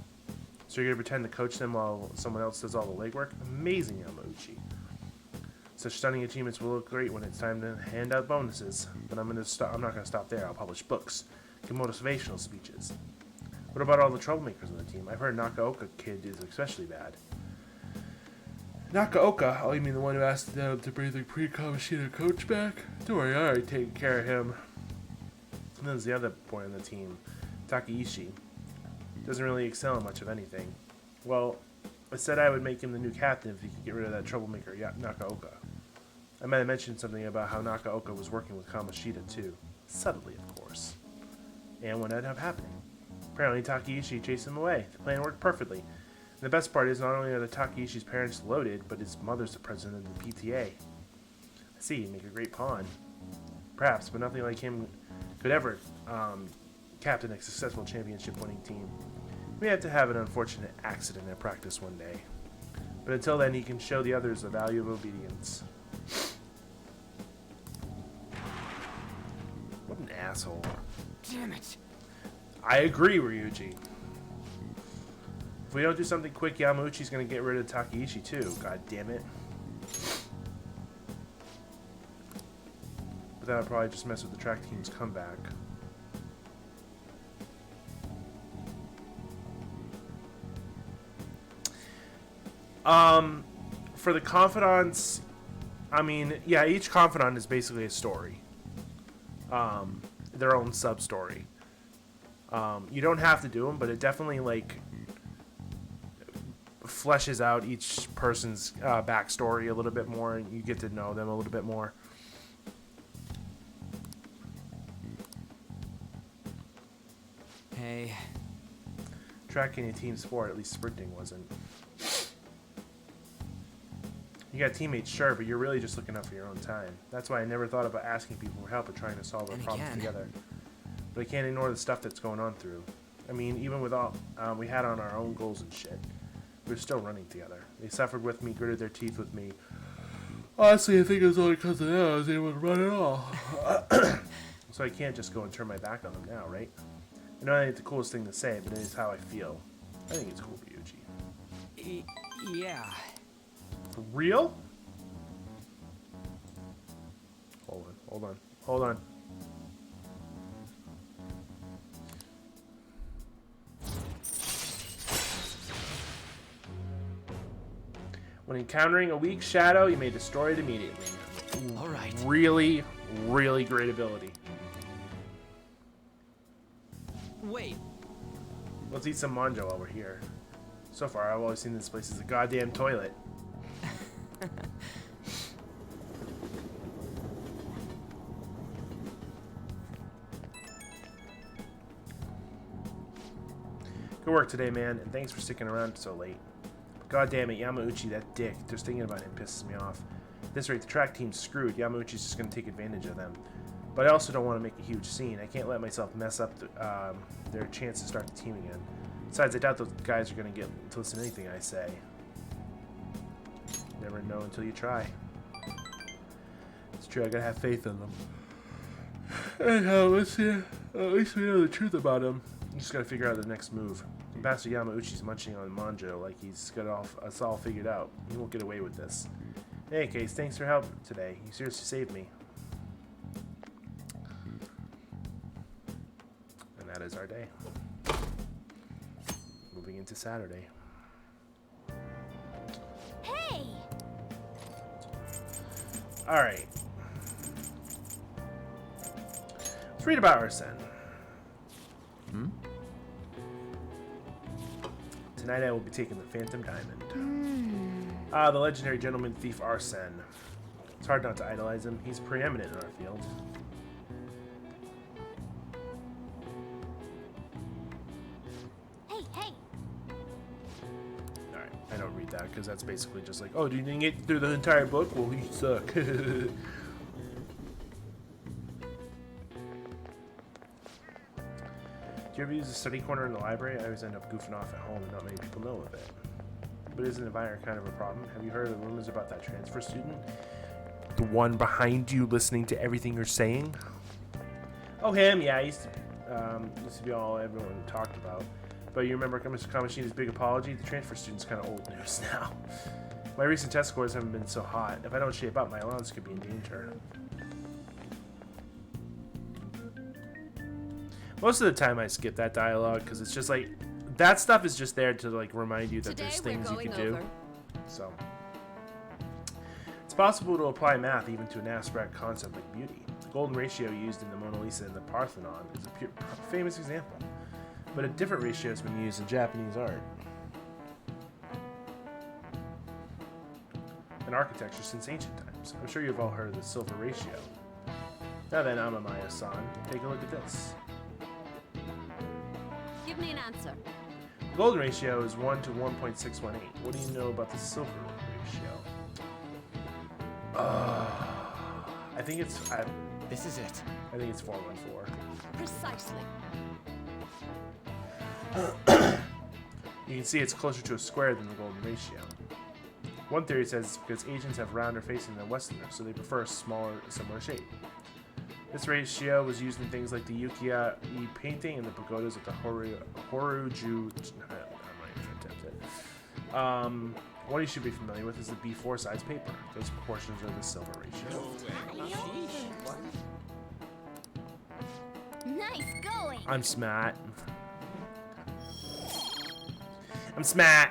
So you're going to pretend to coach them while someone else does all the legwork? Amazing, Yamauchi. Such stunning achievements will look great when it's time to hand out bonuses. But I'm not going to stop there. I'll publish books, give motivational speeches. What about all the troublemakers on the team? I've heard Nakaoka kid is especially bad. Nakaoka? Oh, you mean the one who asked them to bring the pre-Kamoshida coach back? Don't worry, I already taken care of him. And then there's the other boy on the team, Takeishi. Doesn't really excel in much of anything. Well, I said I would make him the new captain if he could get rid of that troublemaker, Nakaoka. I might have mentioned something about how Nakaoka was working with Kamoshida too. Subtly, of course. And what ended up happening? Apparently, Takeishi chased him away. The plan worked perfectly. And the best part is, not only are the Takeishi's parents loaded, but his mother's the president of the PTA. I see, he'd make a great pawn. Perhaps, but nothing like him could ever captain a successful championship-winning team. We have to have an unfortunate accident at practice one day. But until then, he can show the others the value of obedience. What an asshole. Damn it. I agree, Ryuji. If we don't do something quick, Yamauchi's gonna get rid of Takeishi too. God damn it. But that would probably just mess with the track team's comeback. For the confidants, I mean, yeah, each confidant is basically a story. Their own sub-story. You don't have to do them, but it definitely, like, fleshes out each person's backstory a little bit more, and you get to know them a little bit more. Hey. Track ain't a team sport, at least sprinting wasn't. You got teammates, sure, but you're really just looking out for your own time. That's why I never thought about asking people for help or trying to solve our And problems again. together. But I can't ignore the stuff that's going on through. I mean, even with all we had on our own goals and shit, we're still running together. They suffered with me, gritted their teeth with me. Honestly, I think it was only because of that I was able to run it all. So I can't just go and turn my back on them now, right? I know that ain't the coolest thing to say, but it is how I feel. I think it's cool, Ryuji. Yeah. For real? Hold on. When encountering a weak shadow, you may destroy it immediately. All right. Really, really great ability. Wait. Let's eat some manjo while we're here. So far, I've always seen this place as a goddamn toilet. Good work today, man, and thanks for sticking around so late. But God damn it, Yamauchi, that dick. Just thinking about him pisses me off. At this rate, the track team's screwed. Yamauchi's just going to take advantage of them. But I also don't want to make a huge scene. I can't let myself mess up their chance to start the team again. Besides, I doubt those guys are going to get to listen to anything I say. Never know until you try. It's true, I gotta have faith in them. Anyhow, let's see. At least we know the truth about him. You just gotta figure out the next move. Master Yamauchi's munching on manjo like he's got us all figured out. He won't get away with this. In any case, thanks for help today. You seriously saved me. And that is our day. Moving into Saturday. Hey! Alright. Let's read about Arsene. Tonight I will be taking the Phantom Diamond. The legendary gentleman thief Arsene. It's hard not to idolize him. He's preeminent in our field. Hey! Alright, I don't read that because that's basically just like, oh, you didn't get through the entire book? Well, you suck. Do you ever use a study corner in the library? I always end up goofing off at home and not many people know of it. But isn't the environment kind of a problem? Have you heard of the rumors about that transfer student? The one behind you listening to everything you're saying? Oh, him, yeah, he used to be all everyone talked about. But you remember Kamoshida's big apology? The transfer student's kind of old news now. My recent test scores haven't been so hot. If I don't shape up, my allowance could be in danger. Most of the time I skip that dialogue because it's just like, that stuff is just there to like remind you that there's things you can do. So, it's possible to apply math even to an abstract concept like beauty. The golden ratio used in the Mona Lisa and the Parthenon is a famous example. But a different ratio has been used in Japanese art and architecture since ancient times. I'm sure you've all heard of the silver ratio. Now then, Amamaya-san, take a look at this. Give me an answer. The golden ratio is 1 to 1.618. What do you know about the silver ratio? I think it's... This is it. I think it's 414. Precisely. You can see it's closer to a square than the golden ratio. One theory says it's because Asians have rounder faces than Westerners, so they prefer a smaller, similar shape. This ratio was used in things like the Ukiyo-e painting and the pagodas of the Horyuju. I'm not even attempt it. One you should be familiar with is the B4 size paper. Those proportions are the silver ratio. Nice going. I'm smart. I'm smart.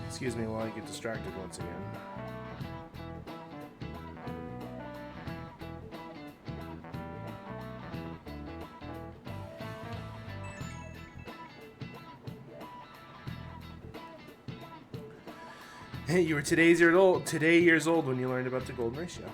Excuse me while I get distracted once again. Hey, you were today years old when you learned about the golden ratio.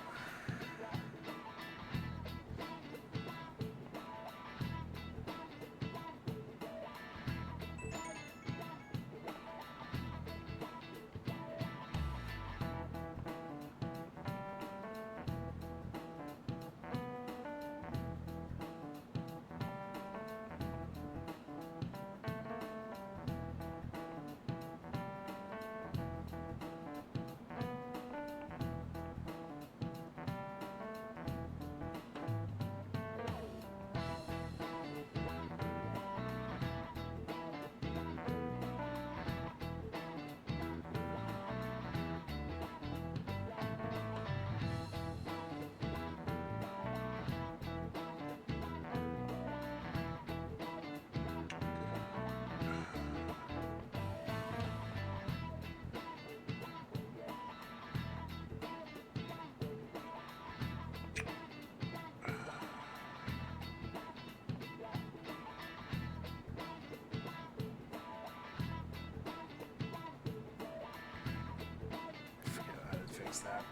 That.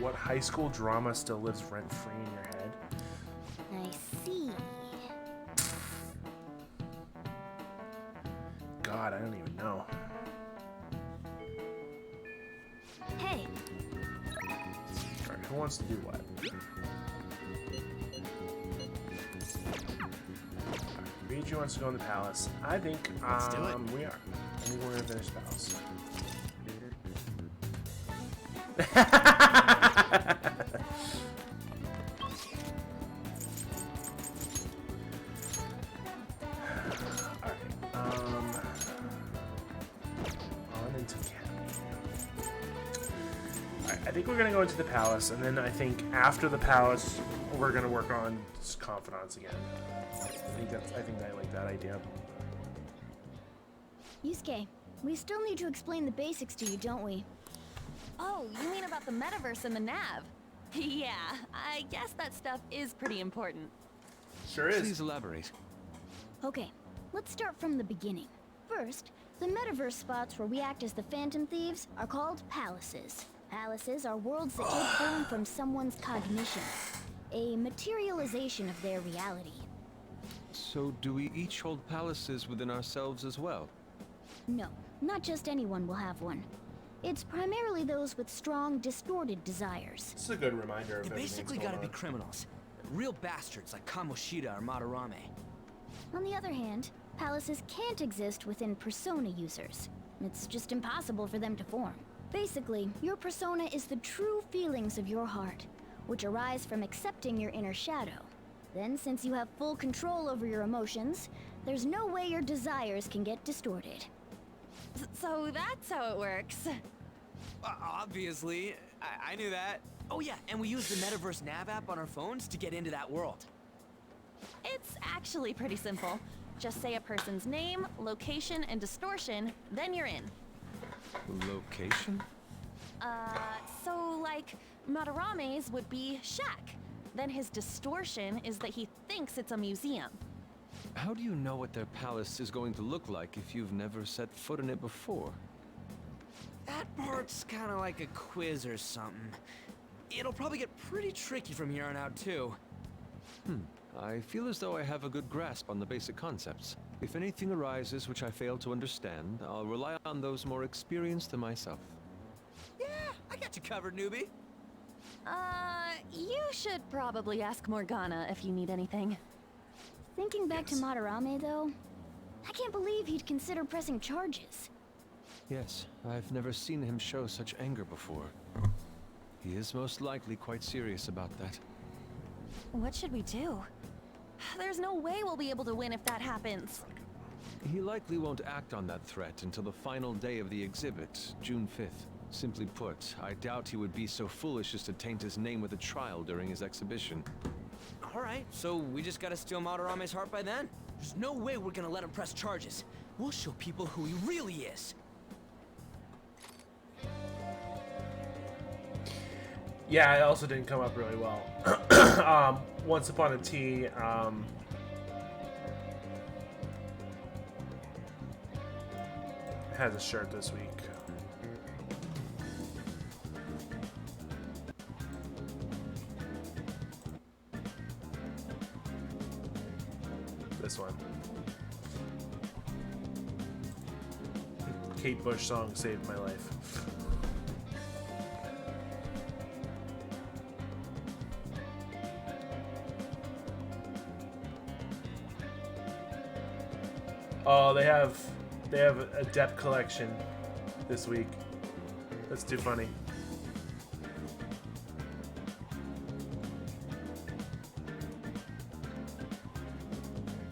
What high school drama still lives rent-free in your head? I see. God, I don't even know. Hey. Alright, who wants to do what? Riju wants to go in the palace. I think Let's do it. We are. I think we're gonna finish the palace. I think we're gonna go into the palace, and then I think after the palace, we're gonna work on confidants again. I think I like that idea. Yusuke, we still need to explain the basics to you, don't we? Oh, you mean about the metaverse and the nav? Yeah, I guess that stuff is pretty important. Sure is. Please elaborate. Okay, let's start from the beginning. First, the metaverse spots where we act as the Phantom Thieves are called palaces. Palaces are worlds that take form from someone's cognition, a materialization of their reality. So do we each hold palaces within ourselves as well? No, not just anyone will have one. It's primarily those with strong, distorted desires. This is a good reminder of They everything basically that's gotta going be on. criminals. Real bastards like Kamoshida or Madarame. On the other hand, palaces can't exist within persona users. It's just impossible for them to form. Basically, your persona is the true feelings of your heart, which arise from accepting your inner shadow. Then, since you have full control over your emotions, there's no way your desires can get distorted. So that's how it works. Obviously, I knew that. Oh yeah, and we use the Metaverse Nav app on our phones to get into that world. It's actually pretty simple. Just say a person's name, location, and distortion, then you're in. Location? So like, Madarame's would be shack. Then his distortion is that he thinks it's a museum. How do you know what their palace is going to look like if you've never set foot in it before? That part's kind of like a quiz or something. It'll probably get pretty tricky from here on out, too. I feel as though I have a good grasp on the basic concepts. If anything arises which I fail to understand, I'll rely on those more experienced than myself. Yeah, I got you covered, newbie. You should probably ask Morgana if you need anything. Thinking back to Madarame, though, I can't believe he'd consider pressing charges. Yes, I've never seen him show such anger before. He is most likely quite serious about that. What should we do? There's no way we'll be able to win if that happens. He likely won't act on that threat until the final day of the exhibit, June 5th. Simply put, I doubt he would be so foolish as to taint his name with a trial during his exhibition. All right, so we just gotta steal Madarame's heart by then. There's no way we're gonna let him press charges. We'll show people who he really is. Yeah, it also didn't come up really well. Once Upon a Tea, has a shirt this week. This one. Kate Bush song saved my life. Oh, they have a depth collection this week. That's too funny.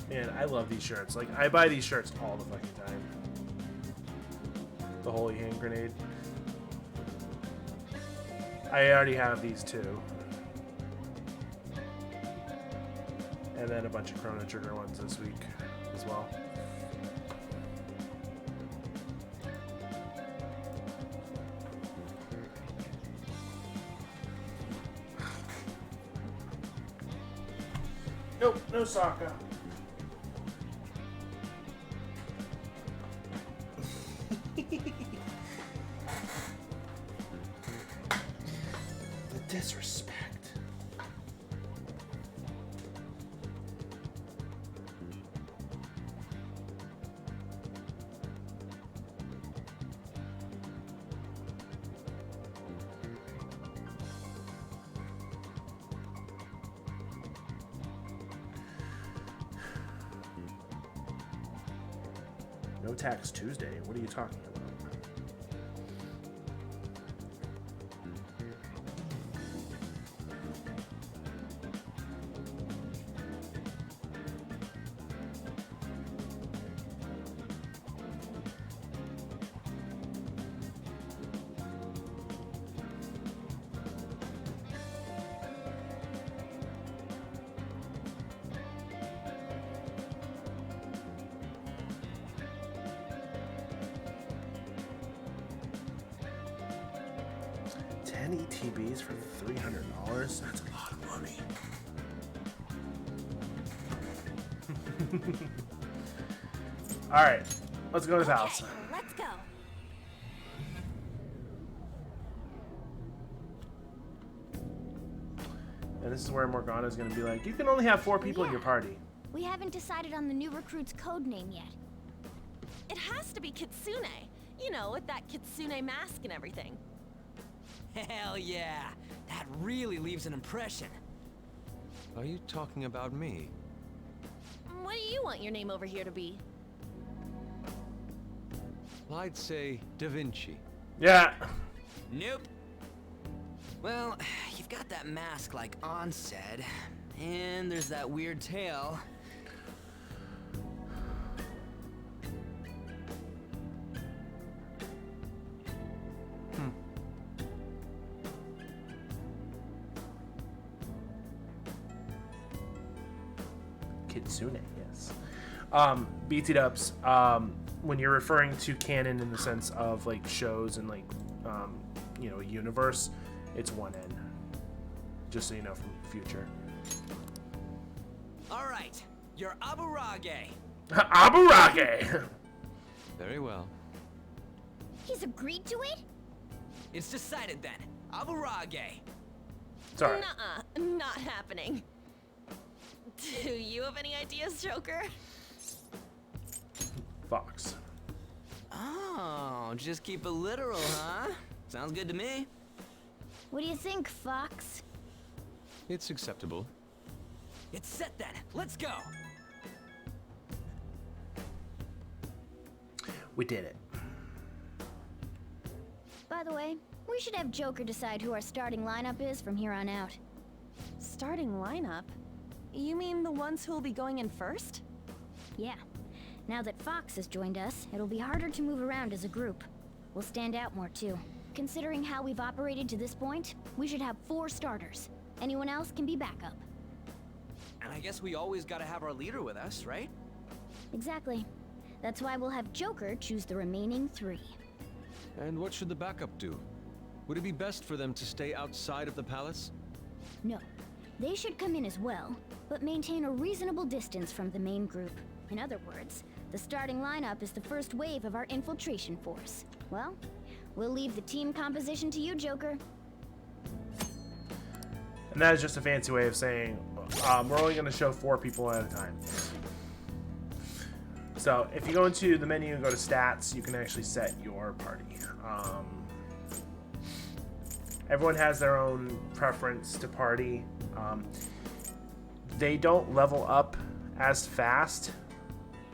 Man, I love these shirts. Like, I buy these shirts all the fucking time. The Holy Hand Grenade. I already have these two. And then a bunch of Chrono Trigger ones this week as well. Nope, no Sokka. The disrespect. No Tax Tuesday. What are you talking about? ETBs for $300. That's a lot of money. All right, let's go to the house. Let's go. And this is where Morgana's gonna be like, you can only have 4 people in your party. We haven't decided on the new recruit's code name yet. It has to be Kitsune. You know, with that Kitsune mask and everything. Hell yeah! That really leaves an impression. Are you talking about me? What do you want your name over here to be? Well, I'd say Da Vinci. Yeah. Nope. Well, you've got that mask like On said, and there's that weird tail. Kitsune, yes. BT Dubs, when you're referring to canon in the sense of like shows and like you know, a universe, it's one N. Just so you know from the future. All right, you're Aburage. Aburage. Very well. He's agreed to it? It's decided then. Aburage. Sorry. Nuh-uh, not happening. Do you have any ideas, Joker? Fox. Oh, just keep it literal, huh? Sounds good to me. What do you think, Fox? It's acceptable. It's set then. Let's go. We did it. By the way, we should have Joker decide who our starting lineup is from here on out. Starting lineup? You mean the ones who will be going in first? Yeah. Now that Fox has joined us, it'll be harder to move around as a group. We'll stand out more too. Considering how we've operated to this point, we should have 4 starters. Anyone else can be backup. And I guess we always gotta have our leader with us, right? Exactly. That's why we'll have Joker choose the remaining 3. And what should the backup do? Would it be best for them to stay outside of the palace? No. They should come in as well, but maintain a reasonable distance from the main group. In other words, the starting lineup is the first wave of our infiltration force. Well, we'll leave the team composition to you, Joker. And that is just a fancy way of saying we're only going to show 4 people at a time. So if you go into the menu and go to stats, you can actually set your party. Everyone has their own preference to party. They don't level up as fast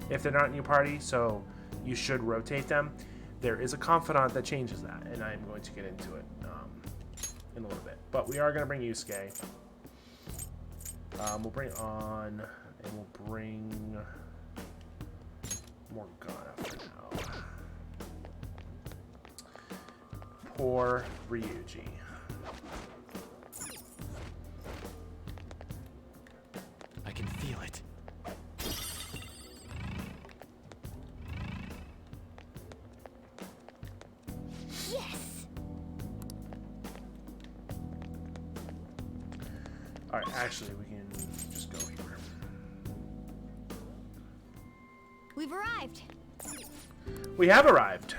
if they're not in your party, so you should rotate them. There is a confidant that changes that, and I'm going to get into it in a little bit. But we are going to bring Yusuke. We'll bring on, and we'll bring Morgana for now. Poor Ryuji. I can feel it. Yes! Alright, actually, we can just go here. We've arrived! We have arrived!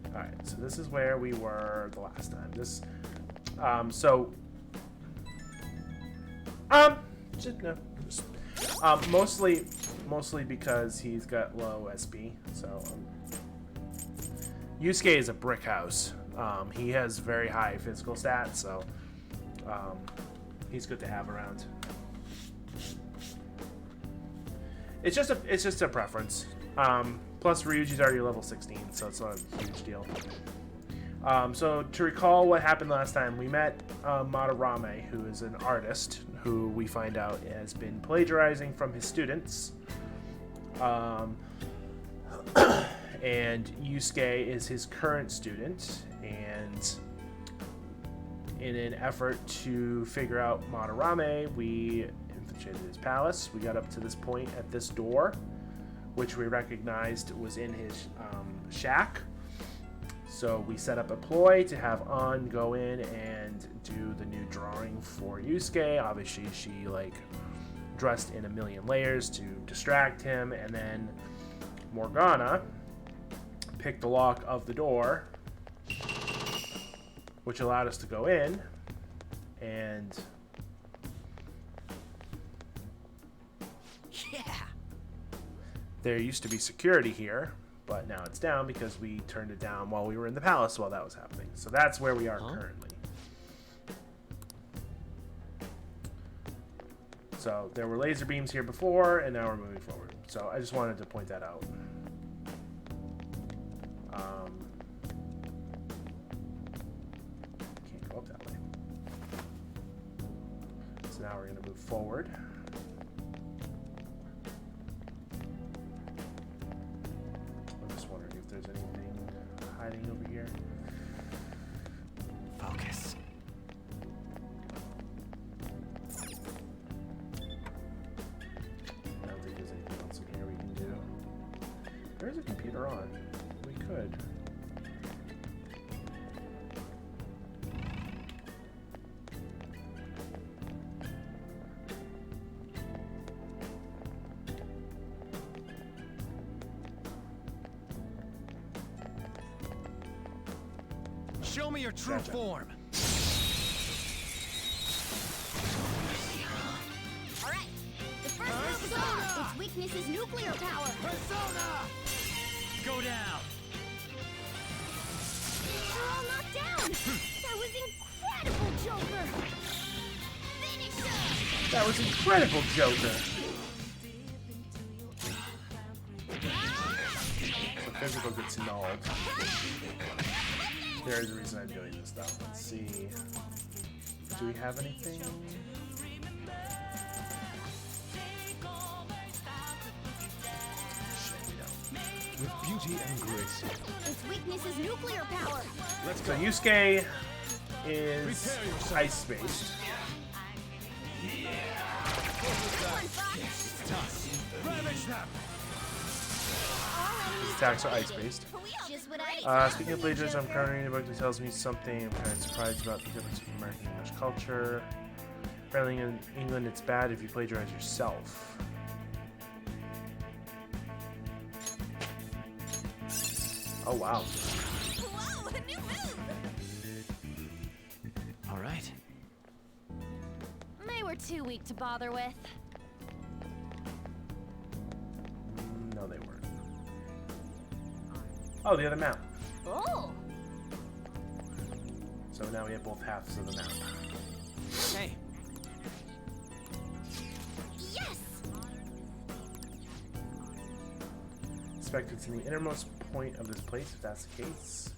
Alright, so this is where we were the last time. This, mostly because he's got low SP, so, Yusuke is a brick house. He has very high physical stats, so, he's good to have around. It's just a preference. Plus Ryuji's already level 16, so it's not a huge deal. So to recall what happened last time, we met Madarame, who is an artist who we find out has been plagiarizing from his students. And Yusuke is his current student, and in an effort to figure out Madarame, we infiltrated his palace. We got up to this point at this door, which we recognized was in his shack. So we set up a ploy to have An go in and do the new drawing for Yusuke. Obviously, she dressed in a million layers to distract him, and then Morgana picked the lock of the door, which allowed us to go in, and Yeah! there used to be security here, but now it's down because we turned it down while we were in the palace while that was happening. So that's where we are currently. So there were laser beams here before, and now we're moving forward. So I just wanted to point that out. Can't go up that way. So now we're going to move forward. I'm just wondering if there's anything hiding over here. Focus. I don't think there's anything else in here we can do. There's a computer on. We could. Show me your true Gotcha. form. Alright, the first move is on! Its weakness is nuclear power! Persona! Go down. They're all knocked down! That was incredible, Joker! Finish That was incredible, Joker. So physical gets nulled. There's a reason I'm doing this though. Let's see. Do we have anything? Shit, we don't. With beauty and grace. Its weakness is nuclear power! Let's So go. Yusuke is ice-based. It's time. Ravage them! These attacks are ice-based. Just what I Speaking of plagiarism, I'm currently reading a book that tells me something I'm kind of surprised about the difference between American and English culture. Apparently in England it's bad if you plagiarize yourself. Oh wow. Whoa, a new move! All right. They were too weak to bother with. No, they weren't. Oh, the other map. Oh. So now we have both halves of the map. Hey, Yes. Suspect it's in the innermost point of this place, if that's the case.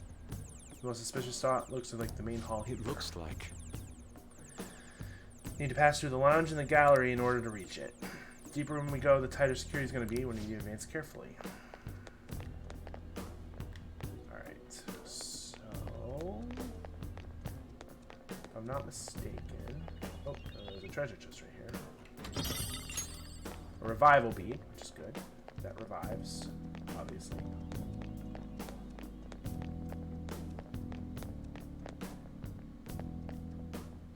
The most suspicious spot looks like the main hall here. It looks like. Need to pass through the lounge and the gallery in order to reach it. The deeper when we go, the tighter security is going to be when you advance carefully. Alright, so... if I'm not mistaken... oh, there's a treasure chest right here. A revival bead, which is good. That revives, obviously.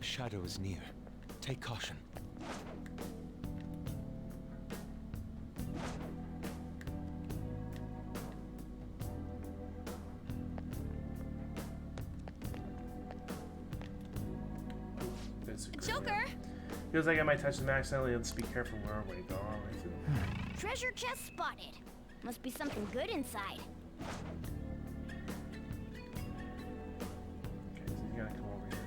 A shadow is near. Take caution. There's a Joker! feels like I might touch them accidentally. Let's be careful where we go. All right, through. Treasure chest spotted. Must be something good inside. Okay, so you gotta come over here.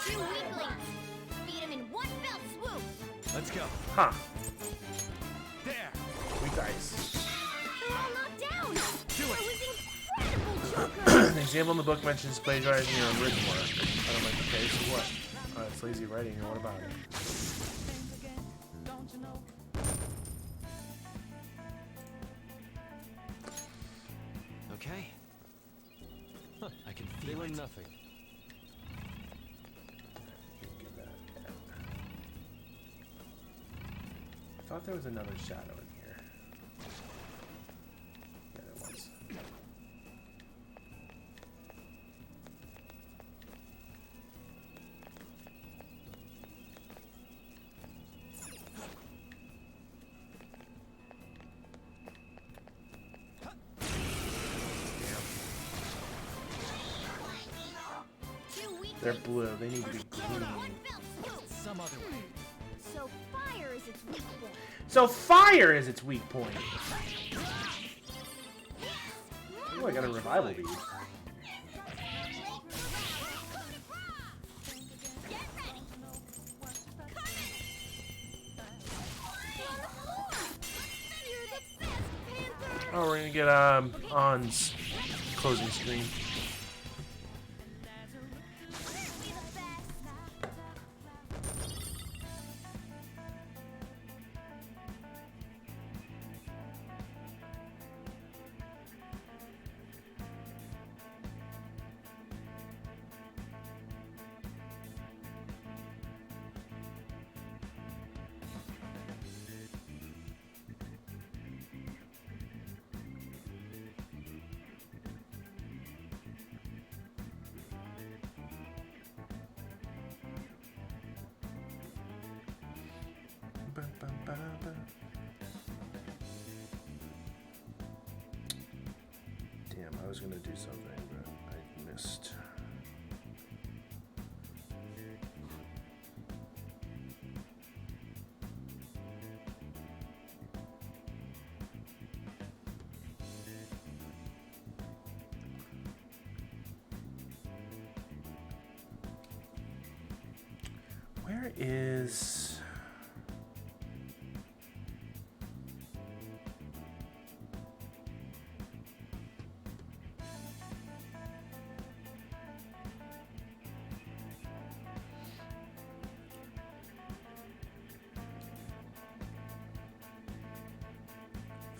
Two weaklings. Beat him in one fell swoop. Let's go. Huh. There. Weak ice. They're all knocked down. Do That it. was incredible, Joker. An example in the book mentions plagiarizing your own written work. And I'm like, okay, so what? It's lazy writing, and what about it? Okay. Huh, I can feel nothing. Give that a tap. I thought there was another shadow in here. Yeah, there was. They're blue. They need to be green. Some other way. So fire is its weak point. So fire is its weak point. Oh, I got a revival bead. Oh, we're gonna get On's closing screen. Damn, I was gonna do something, but I missed. Where is...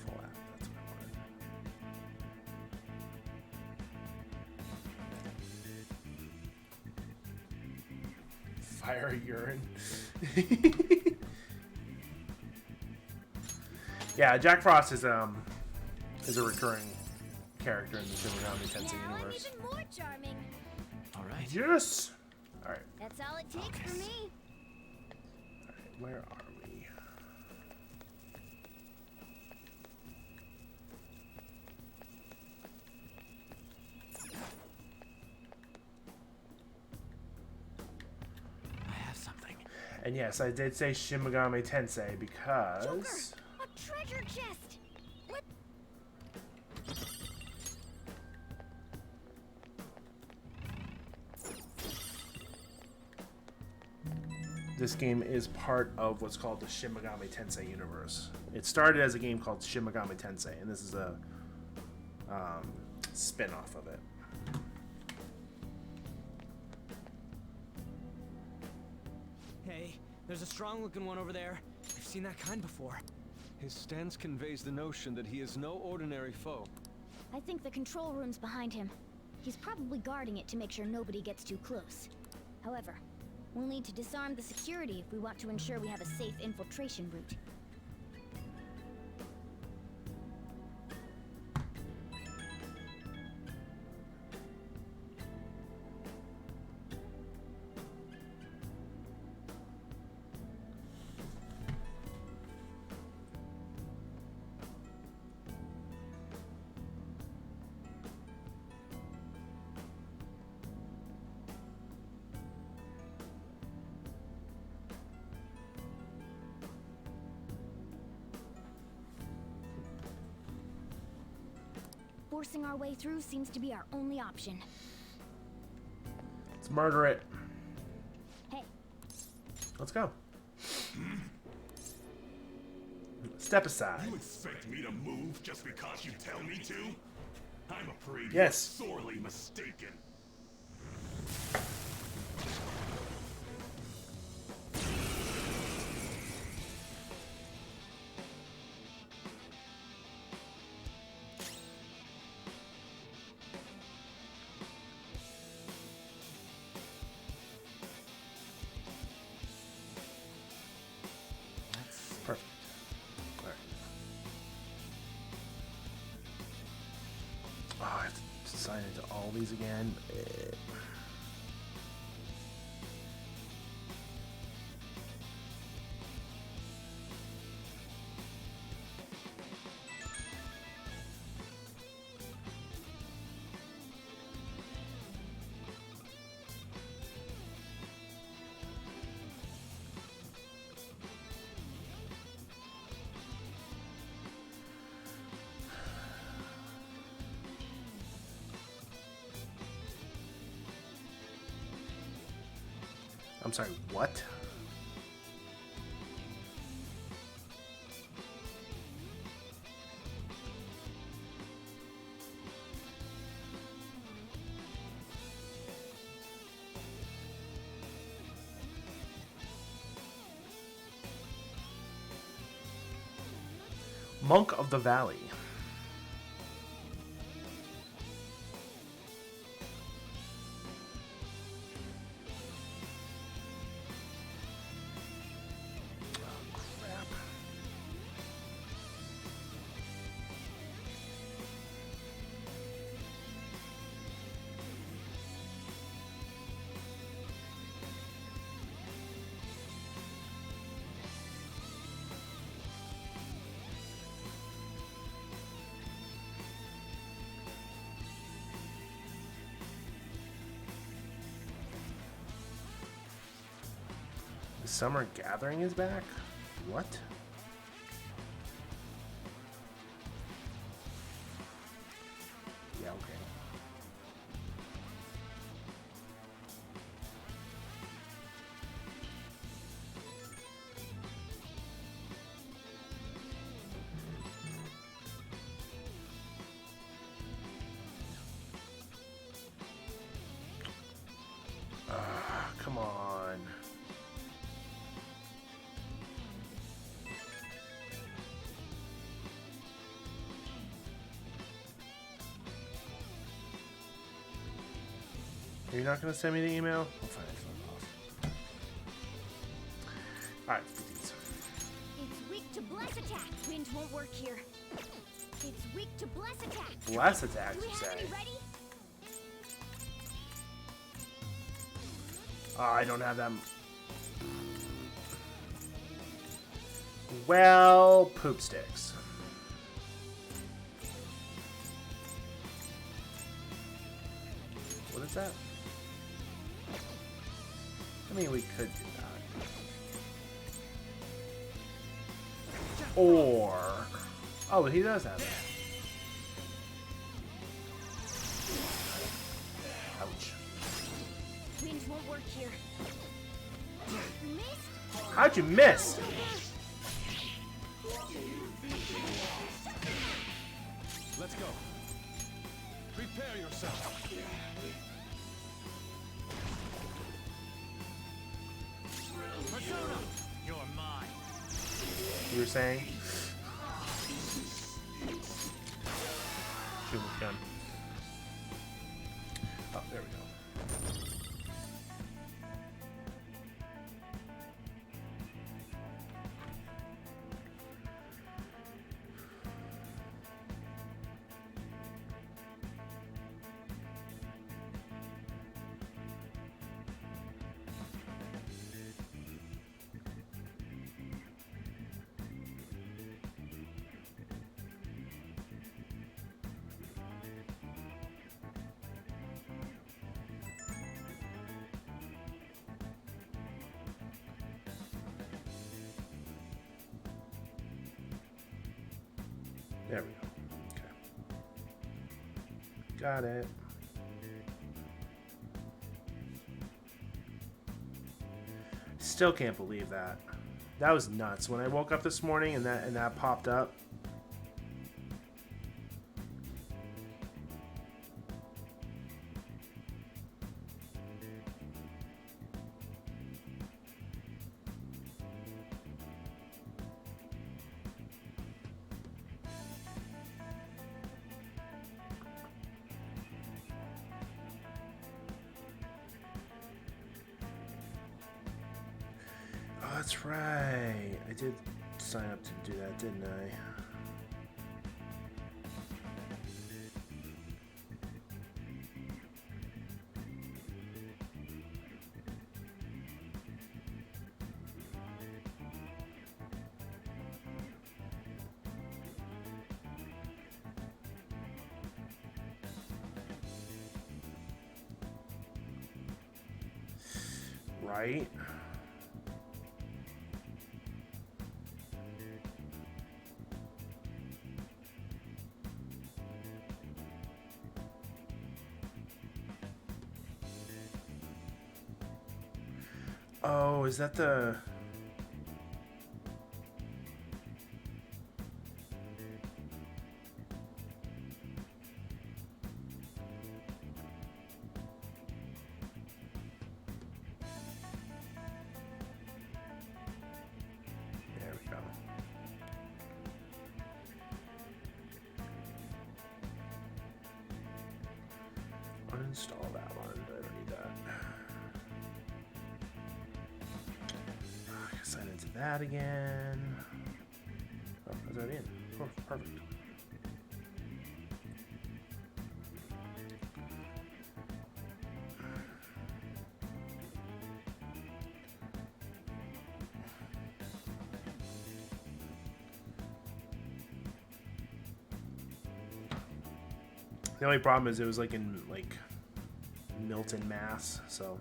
full app, that's what I wanted. Fire urine. Yeah, Jack Frost is a recurring character in the Shin Megami Tensei universe. Even more charming. All right. Yes. All right. That's all it takes for me. All right. Where are we? I have something. And yes, I did say Shin Megami Tensei because Joker, a treasure chest. Let this game is part of what's called the Shin Megami Tensei universe. It started as a game called Shin Megami Tensei, and this is a spin-off of it. Hey, there's a strong-looking one over there. I've seen that kind before. His stance conveys the notion that he is no ordinary foe. I think the control room's behind him. He's probably guarding it to make sure nobody gets too close. However, we'll need to disarm the security if we want to ensure we have a safe infiltration route. Forcing our way through seems to be our only option. Let's murder it. Hey. Let's go. Step aside. You expect me to move just because you tell me to? I'm afraid Yes. you're sorely mistaken. Perfect. All right. Oh, I have to sign into all these again. I'm sorry, what? Monk of the Valley. Summer Gathering is back? What? Yeah, okay. Come on. You're not gonna send me the email? I'll find it. Alright, let's do these. It's weak to bless attacks. Wind won't work here. It's weak to bless attacks. Bless attacks, Do we you have say? any ready? I don't have them. Well, poop sticks. What is that? I mean, we could do that. Or... Oh, he does have it. Ouch. Wind won't work here. Missed? How'd you miss? Let's go. Prepare yourself. Persona, you're mine. You were saying? Shoot with gun. Oh, there we go. There we go. Okay. Got it. Still can't believe that. That was nuts. When I woke up this morning and that popped up. Oh, that's right. I did sign up to do that, didn't I? Right? Oh, is that the... There we go. Uninstall that one. I don't need that. Sign into that again. Oh, is that in? Oh, perfect. The only problem is it was like in like Milton, Mass, so.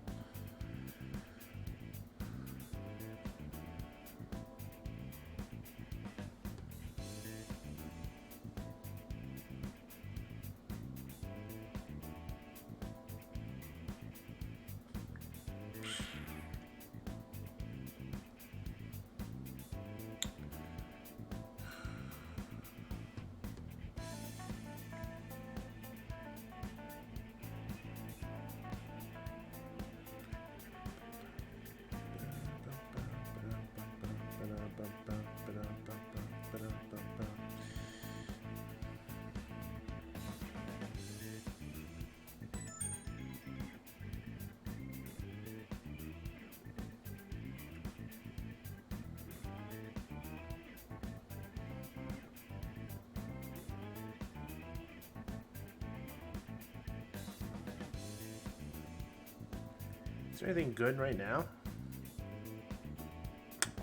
Is there anything good right now?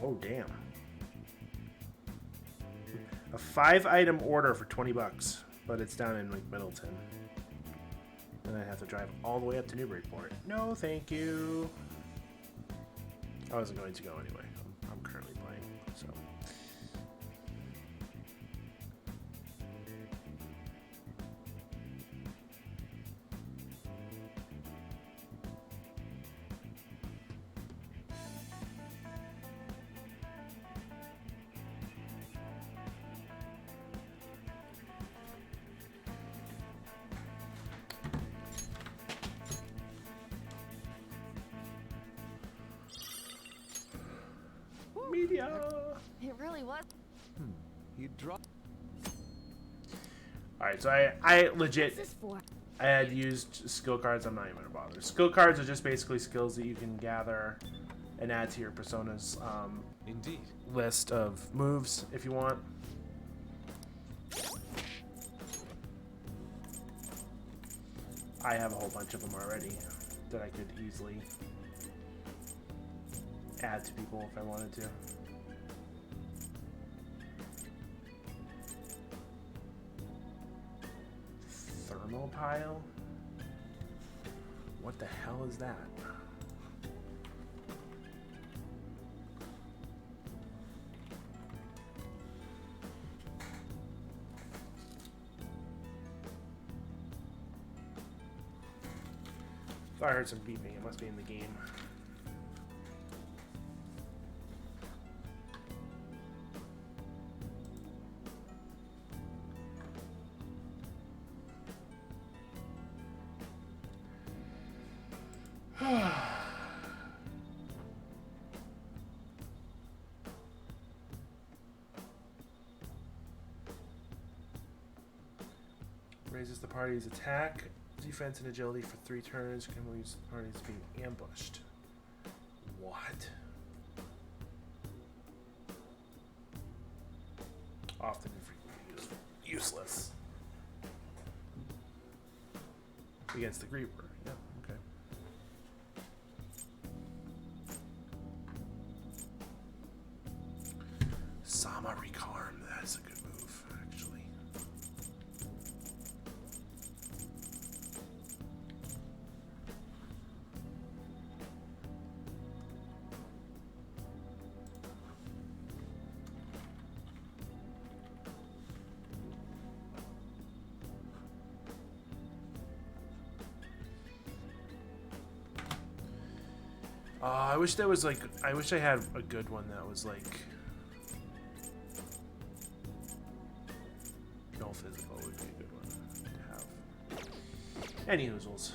Oh, damn. A 5-item order for 20 bucks, but it's down in like Middleton. And I have to drive all the way up to Newburyport. No, thank you. I wasn't going to go anyway. I'm currently playing, so. Media. It really was. He dropped. Alright, so I legit, What's this for? I had used skill cards. I'm not even gonna bother. Skill cards are just basically skills that you can gather and add to your persona's Indeed. list of moves if you want. I have a whole bunch of them already that I could easily add to people if I wanted to. Thermal pile? What the hell is that? Thought I heard some beeping. It must be in the game. Raises the party's attack, defense, and agility for 3 turns. Can lose the party's being ambushed. What? Often and frequently useless. Against the Griever. Yeah, okay. Sama Recarm, that's a good move, actually. I wish there was like, I wish I had a good one that was like, no physical would be a good one to have. Any hoozles.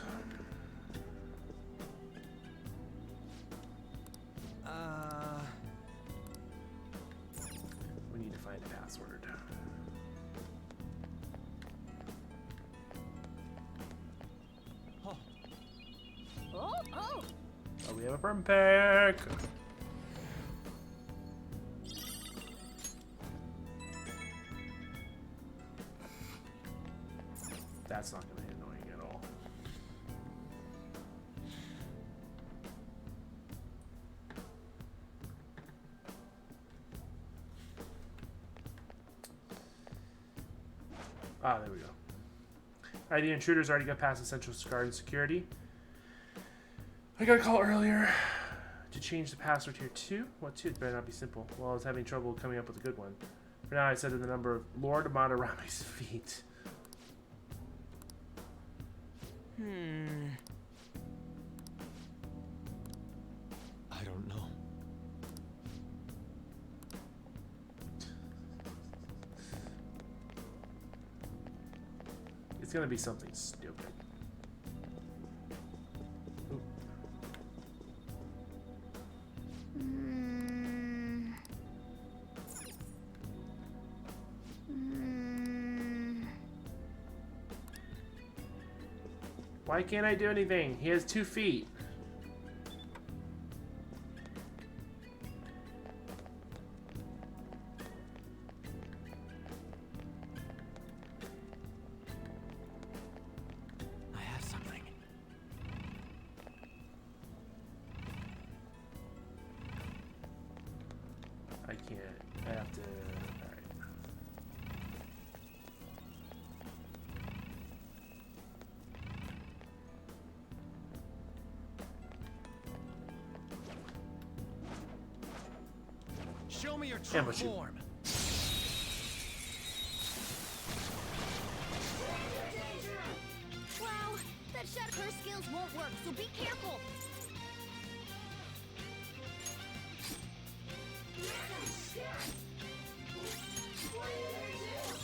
We need to find a password. Oh, we have a perm pack. That's not going to be annoying at all. Ah, there we go. Alright, the intruder's already got past essential guard and security. I got a call earlier to change the password here. 2? What 2? It better not be simple. Well, I was having trouble coming up with a good one. For now, I set in the number of Lord Madarami's feet. I don't know. It's gonna be something stupid. Ooh. Why can't I do anything? He has 2 feet. I have something. me your true Ambush you. form. Wow, that shot her skills won't work, so be careful.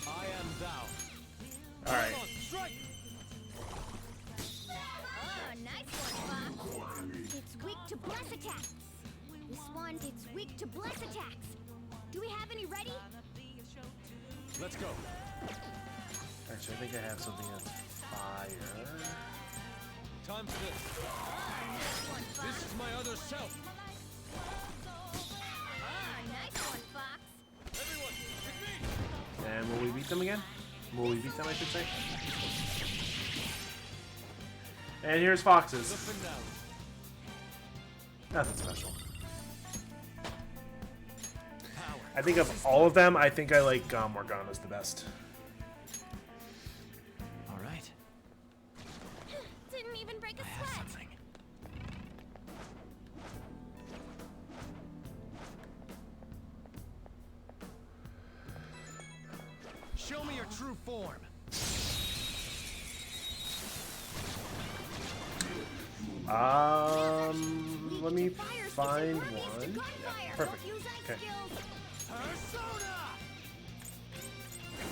I am thou. All right. Strike! Oh, nice one, Fox. It's weak to bless attacks. This one, it's weak to bless attacks. Do we have any ready? Let's go. Actually, I think I have something that's fire. Time for this. Nice one, Fox. This is my other self. Nice one, Fox. Everyone, with me. And will we beat them again? Will we beat them, I should say? And here's Fox's. The finale. Nothing special. I think of all of them, I think I like Morgana's the best. All right. Didn't even break a I have sweat. something. Show me your true form. Let me find one. Yeah, perfect. Okay. Persona!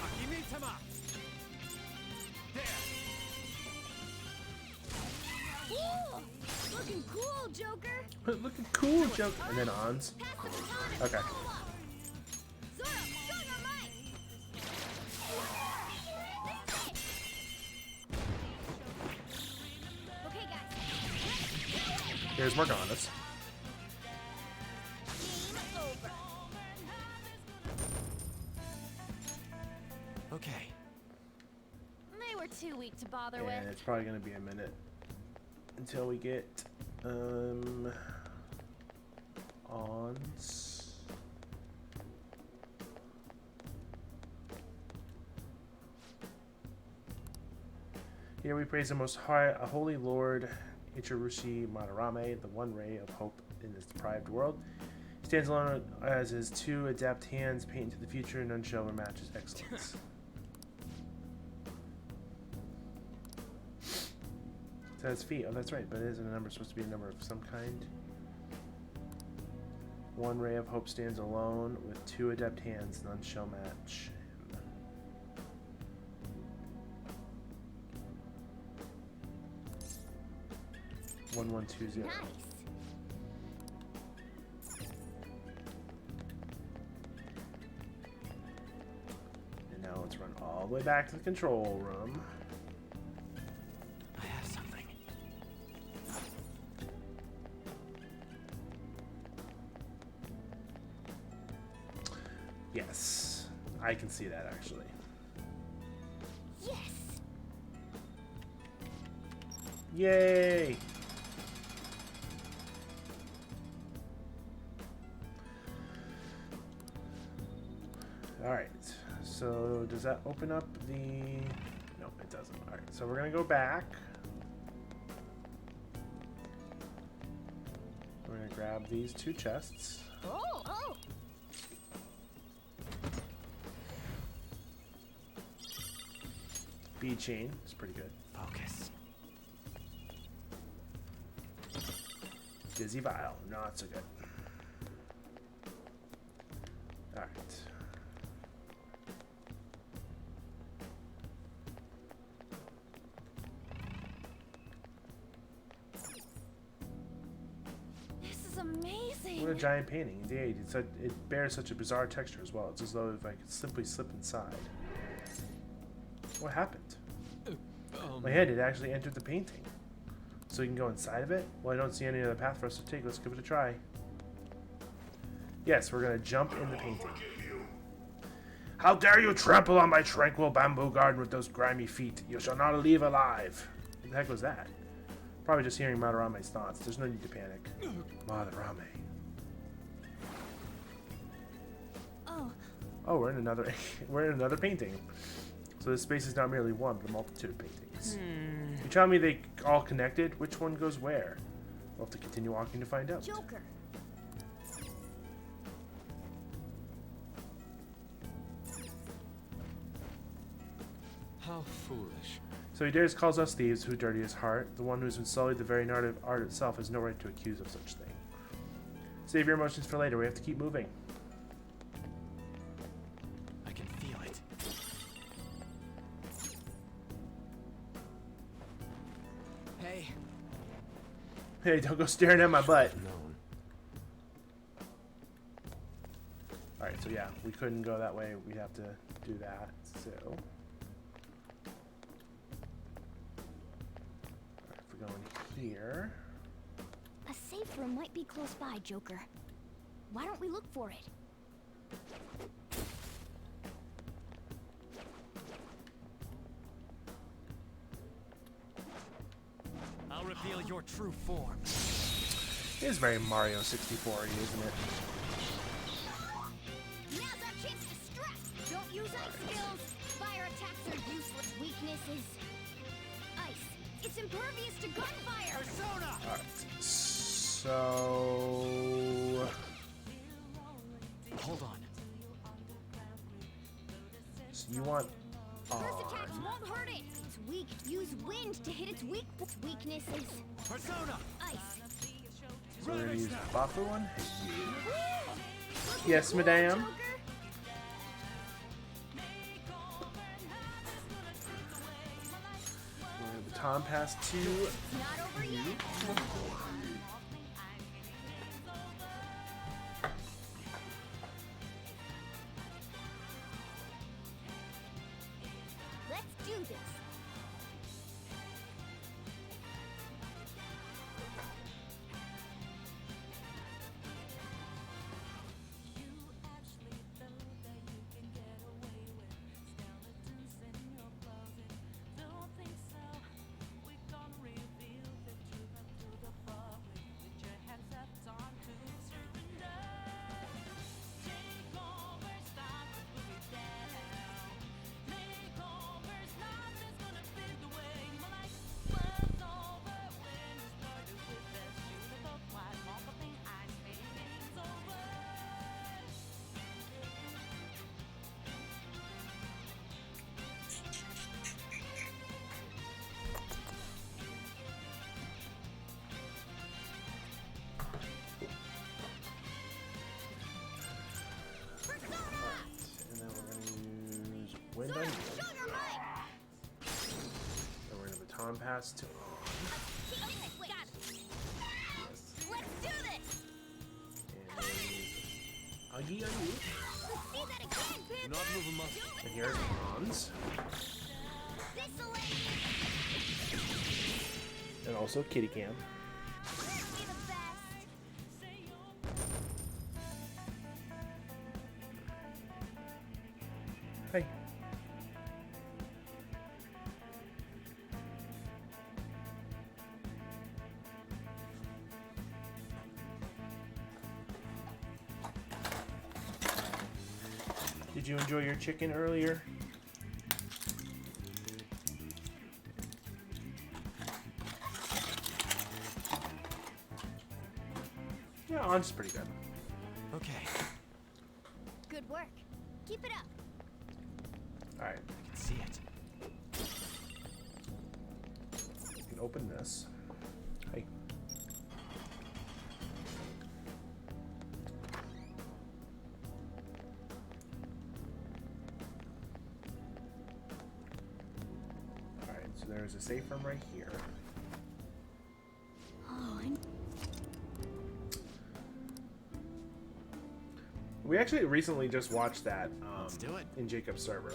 Akimitama! There! Ooh, looking cool, Joker. Looking cool, Joke. And then Ons. Pass the baton and Okay. follow up. Zoro, show your might. Okay, guys. Here's Morgana's. Game over. Okay. They were too weak to bother And with. it's probably going to be a minute until we get Ons. Here we praise the most high, holy Lord Ichirushi Madarame, the one ray of hope in this deprived world. He stands alone as his two adept hands paint into the future, none shall match his excellence. It says feet. Oh, that's right, but isn't a number supposed to be a number of some kind? One ray of hope stands alone with two adept hands, none shall match him. 1120. Nice. And now let's run all the way back to the control room. I have something. Yes, I can see that actually. Yes. Yay! Alright, so does that open up the... No, it doesn't. Alright, so we're gonna go back. We're gonna grab these two chests. Oh, oh. Bead chain is pretty good. Focus. Dizzy vial, not so good. Alright. This is amazing. What a giant painting. Indeed, it bears such a bizarre texture as well. It's as though if I could simply slip inside. What happened? My head had actually entered the painting. So you can go inside of it? Well, I don't see any other path for us to take. Let's give it a try. Yes, we're going to jump in the painting. How dare you trample on my tranquil bamboo garden with those grimy feet? You shall not leave alive. What the heck was that? Probably just hearing Madarame's thoughts. There's no need to panic. Madarame. Oh, Oh, we're in another painting. So this space is not merely one, but a multitude of paintings. You tell me they all connected? Which one goes where? We'll have to continue walking to find out. Joker. How foolish. So he dares calls us thieves who dirty his heart. The one who's been sullied the very narrative art itself has no right to accuse of such thing. Save your emotions for later. We have to keep moving. I can feel it. Hey. Hey, don't go staring at my butt. Known. Alright, so yeah, we couldn't go that way. We'd have to do that. So, alright, if we're going here. A safe room might be close by, Joker. Why don't we look for it? I'll reveal your true form. It is very Mario 64-y, isn't it? Now's our chance to strike! Don't use ice skills! Fire attacks are useless. Weakness is... ice. It's impervious to gunfire! Persona! Alright, so... Hold on. So you want First on. attack won't hurt it! It's weak. Use wind to hit its weakness is... Persona! ice. So we're gonna use Bafu one? Yes, madame. Joker? We're gonna baton pass to Not over yet. Let's do this. and then we're gonna use wind on you. And we're gonna baton pass to Let's do this! and then Uggy on you. Let's see that again, Pip! Not move a muscle. And here's Bronze. This'll And also Kitty Cam. be the best. Hey. Did you enjoy your chicken earlier? Yeah, On's pretty good. Okay. Good work. Keep it up. Alright, I can see it. you can open this. Hey. Alright, so there's a safe room right here. Oh, We actually recently just watched that Let's do it. in Jacob's server.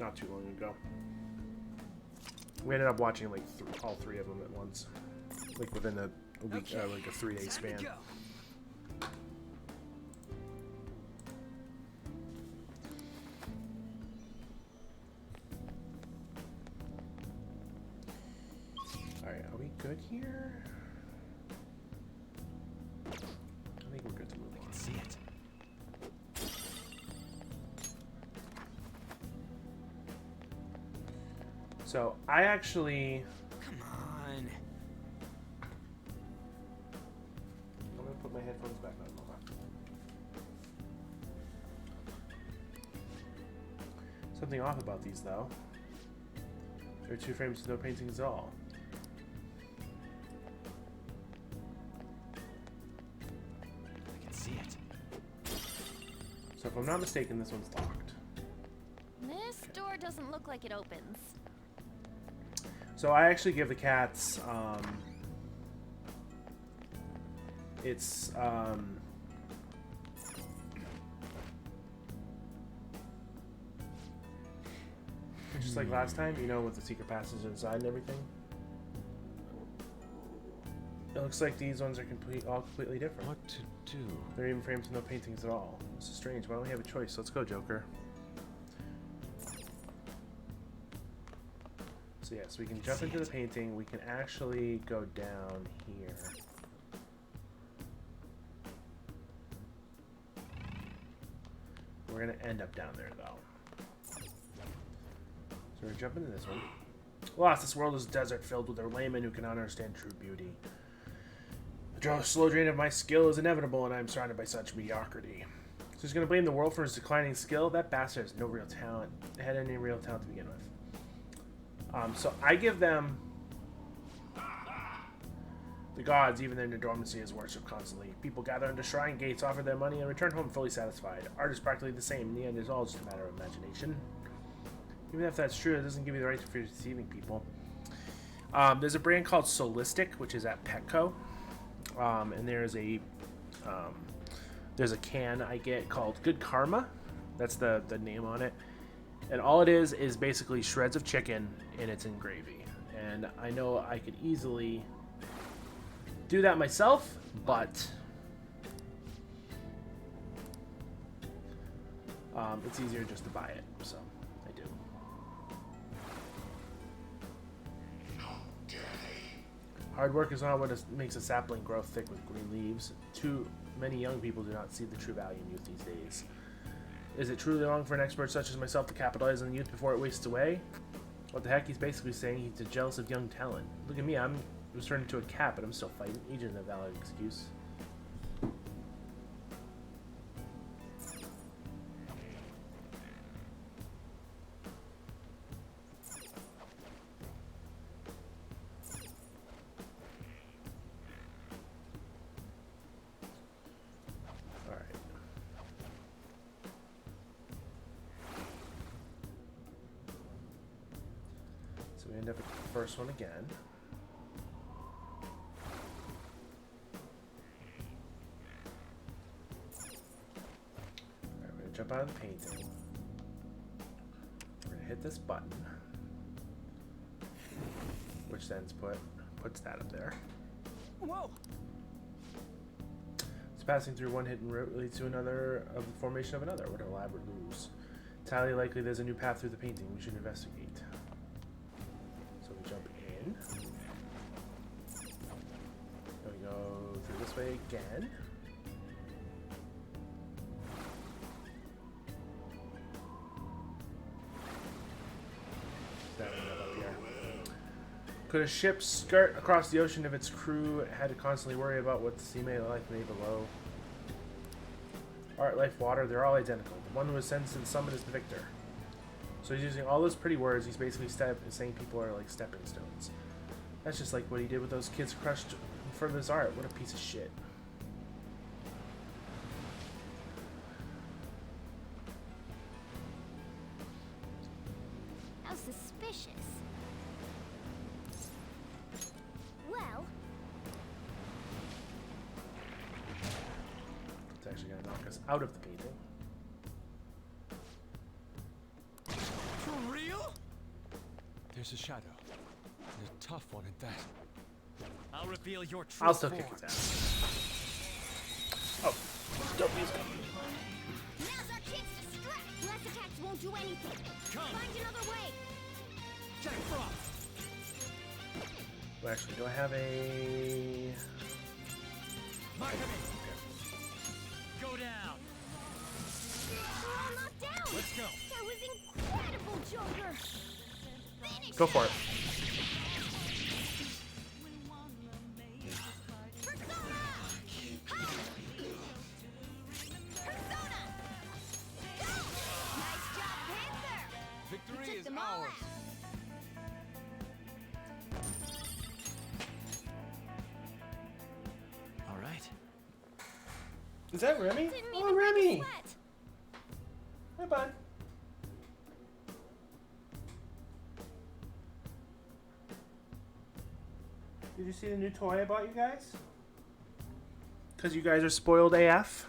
Not too long ago. We ended up watching like all three of them at once. Like within a week, like a 3-day span. Alright, are we good here? I think we're good to move I on. can see it. So I actually, Come on. I'm gonna put my headphones back on. Hold on. Something off about these, though. There are 2 frames with no paintings at all. I can see it. So if I'm not mistaken, this one's locked. This door doesn't look like it opens. So I actually give the cats, it's, just like last time, you know, with the secret passage inside and everything. It looks like these ones are all completely different. What to do? They're even frames with no paintings at all. This is strange. Why don't we have a choice? Let's go, Joker. So yes, we can jump into the painting. We can actually go down here. We're gonna end up down there though. So we're jumping into this one. Alas, this world is a desert filled with a layman who cannot understand true beauty. The slow drain of my skill is inevitable, and I am surrounded by such mediocrity. So he's going to blame the world for his declining skill? That bastard has no real talent. Had any real talent to begin with. So I give them... The gods, even in their dormancy, is worshipped constantly. People gather into shrine gates, offer their money, and return home fully satisfied. Art is practically the same. In the end, it's all just a matter of imagination. Even if that's true, it doesn't give you the right to deceiving people. There's a brand called Solistic, which is at Petco. And there's a can I get called Good Karma. That's the name on it. And all it is basically shreds of chicken and it's in gravy. And I know I could easily do that myself, but it's easier just to buy it, so I do. Hard work is not what makes a sapling grow thick with green leaves. Too many young people do not see the true value in youth these days. Is it truly wrong for an expert such as myself to capitalize on youth before it wastes away? What the heck? He's basically saying he's jealous of young talent. Look at me, I was turned into a cat, but I'm still fighting. Age isn't a valid excuse. We end up at the first one again. Alright, we're gonna jump out of the painting. We're gonna hit this button, which then puts that up there. Whoa! It's passing through one hidden route leads to another of the formation of another. What an elaborate ruse. It's highly likely there's a new path through the painting. We should investigate. Jump in. Then we go through this way again. That one up here. Could a ship skirt across the ocean if its crew had to constantly worry about what the sea life lay below? Art, life, water, they're all identical. The one who was sentenced and summoned is the victor. So he's using all those pretty words. He's basically saying people are like stepping stones. That's just like what he did with those kids crushed for this art. What a piece of shit. How suspicious. Well, It's actually going to knock us out of the painting. For real? There's a shadow. And a tough one at that. I'll reveal your true I'll still form. kick his ass. Oh, don't use it. now's our chance to strike. Less attacks won't do anything. Come. Find another way. Jack Frost. Well, actually, do I have a... Mark him in. Go down. We're all knocked down. Let's go. That was incredible, Joker. Finish Go for it. Persona! Ha! Persona! Go! Nice job, Panther! victory took is them all ours. out. All right. Is that Remy? Didn't Oh, even break a Remy. sweat. Hi, bud. Did you see the new toy I bought you guys? Because you guys are spoiled AF.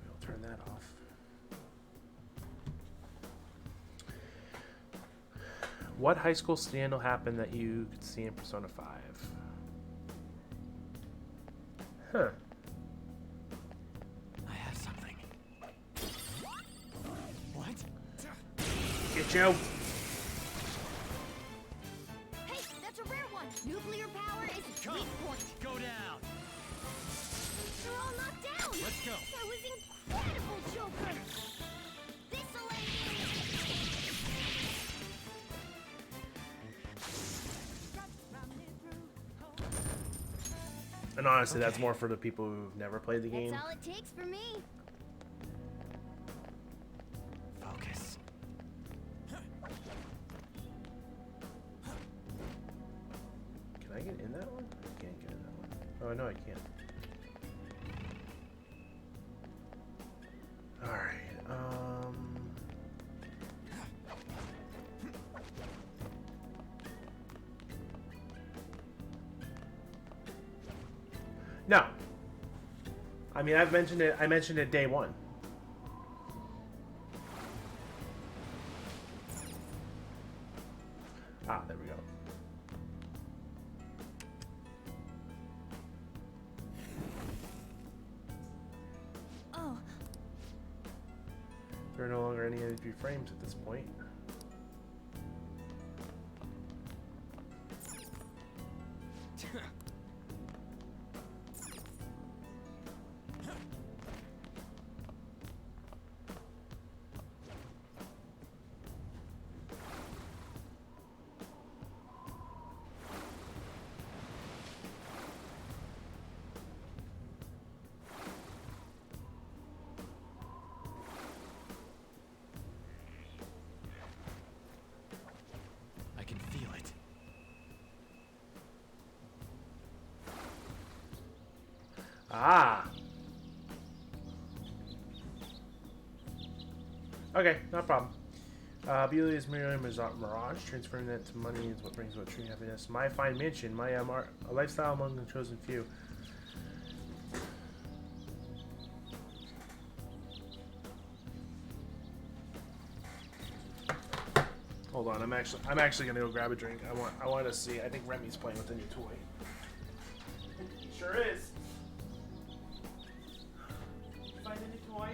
We'll turn that off. What high school scandal happened that you could see in Persona 5? Huh. I have something. What? Get you. Hey, that's a rare one. Nuclear power is its weak point. Go down. They're all knocked down. Let's go. That was incredible, Joker. This'll end And honestly, that's more for the people who've never played the game. That's all it takes for me. Focus. Can I get in that one? I can't get in that one. Oh, no, I can't. Alright, No. I mean, I mentioned it day one. Ah, there we go. Oh, There are no longer any empty frames at this point. I can feel it. Ah. Okay, no problem. Beauty is merely a mirage. Transferring that to money is what brings about true happiness. My fine mansion, my a lifestyle among the chosen few. Hold on, I'm actually gonna go grab a drink. I want to see. I think Remy's playing with a new toy. He sure is. Did you find a new toy?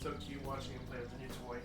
So cute watching him play with the new toy.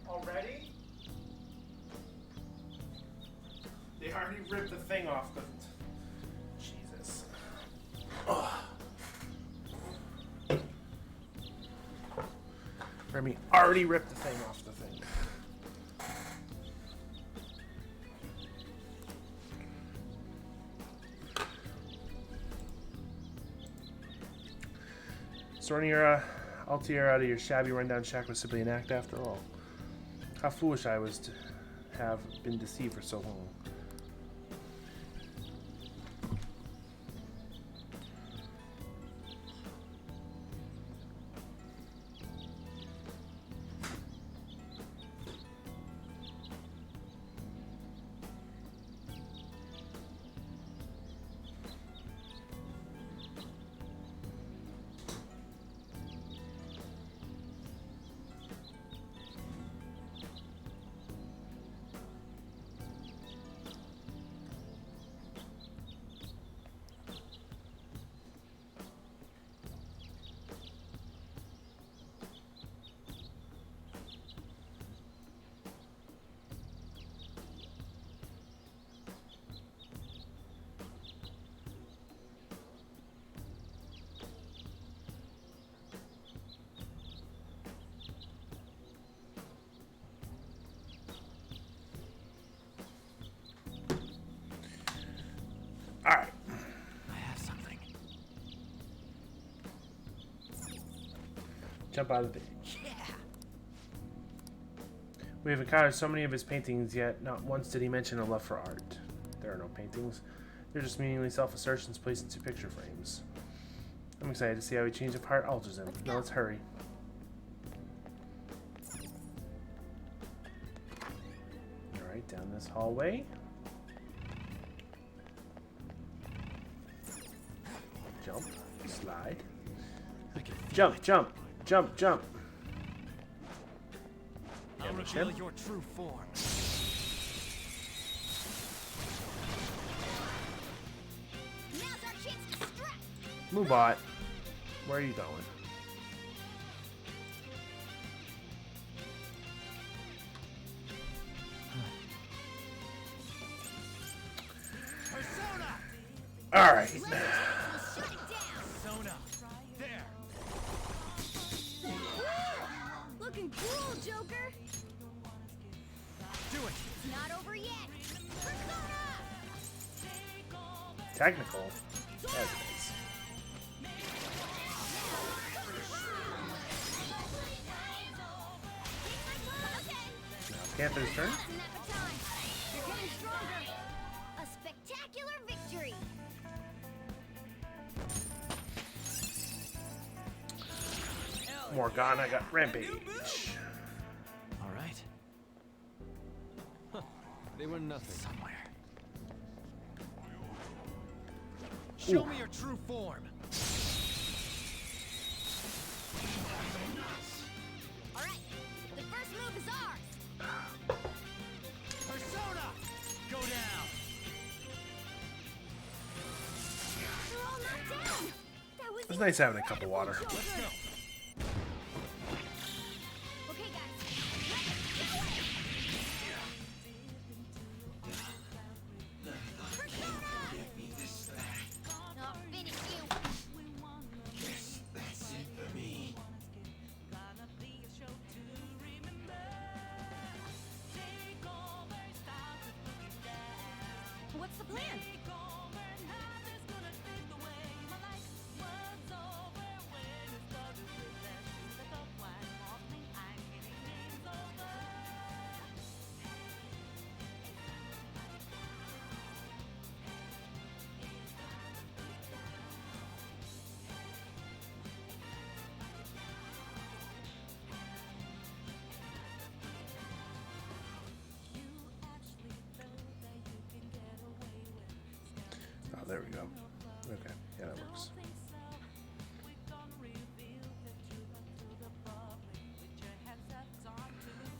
Already? They already ripped the thing off the... Jesus. Ugh. Remy already ripped the thing off the thing. Sorting your Altair out of your shabby rundown shack was simply an act after all. How foolish I was to have been deceived for so long. Alright. I have something. Jump out of the... Yeah. We have encountered so many of his paintings, yet not once did he mention a love for art. There are no paintings. They're just meaningless self-assertions placed into picture frames. I'm excited to see how a change of heart alters him. Now let's hurry. Alright, down this hallway. Jump, slide. Jump, jump, jump, jump. I'll reveal your true form. Now's our chance to strike. Moobot, where are you going? All right. Persona. There. Looking cool, Joker. Do it. It's not over yet. Persona. Technical. That is nice. Now Panther's turn. You're getting stronger. A spectacular victory. Morgana got Rampage. All right. They were nothing. Somewhere. Show me your true form. All right, the first move is ours. Persona! Go down! They're all knocked down. That was It's nice having a cup of water. incredible, Let's Joker. go. Okay, guys, let's do it. Persona! I'll finish you. What's the plan? Oh, there we go. Okay, yeah, that works.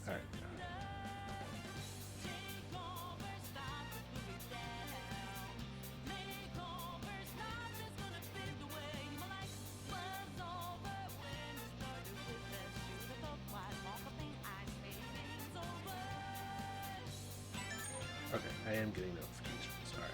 All right. Okay, I am getting notifications. All right.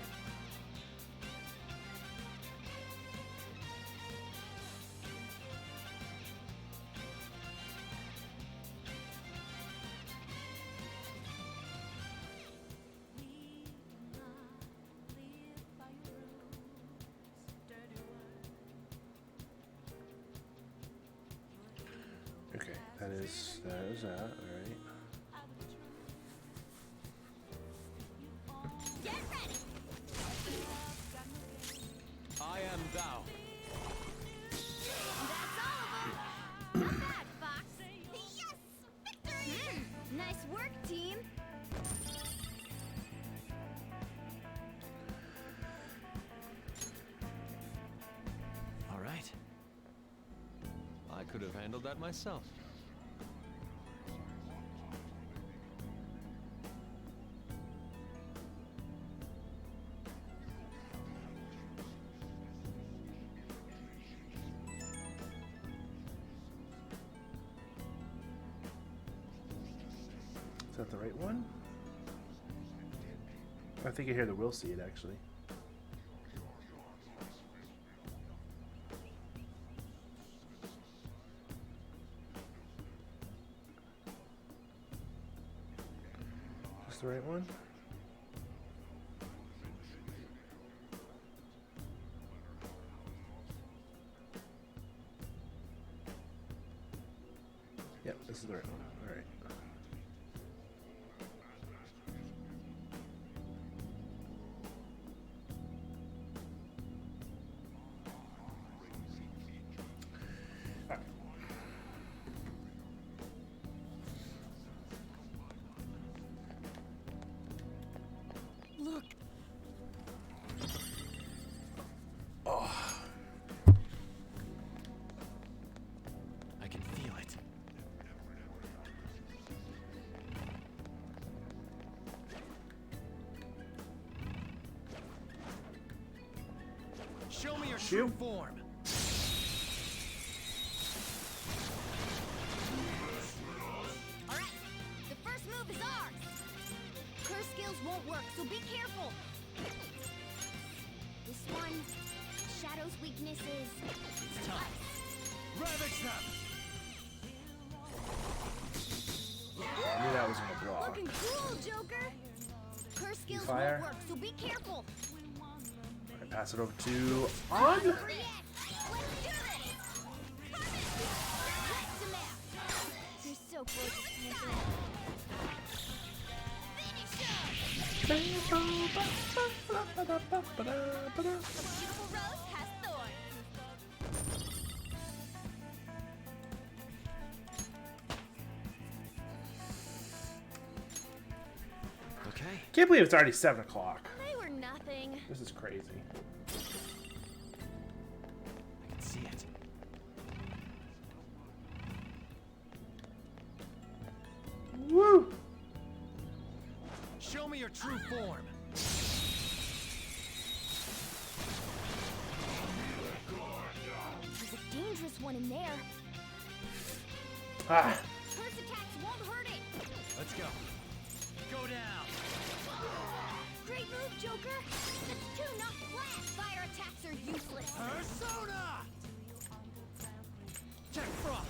Okay, that is that. All right. Get ready. I am thou. That's all of them. Not bad, Fox. Yes! Victory! Nice work, team. All right. I could have handled that myself. Is that the right one? I think I hear the will see it actually. Is the right one? Yep, this is the right one. All right. Look, I can feel it. Show me your true Shoot. form. All right, the first move is ours. Curse skills won't work, so be careful. This one, Shadow's weakness is It's time. Ravage them. I knew that was gonna block. looking cool, Joker. Curse skills Fire. won't work, so be careful. I pass it over to On. Over yet. Let's do this. Light them out. You're so gorgeous, Panther. Finish him. beautiful rose has thorns. Okay. Can't believe it's already 7 o'clock. They were nothing. This is crazy. me your true form. There's a dangerous one in there. Ah. Curse attacks won't hurt it. Let's go. Go down. Great move, Joker. That's two knocked flat. Fire attacks are useless. Persona! Check Frost.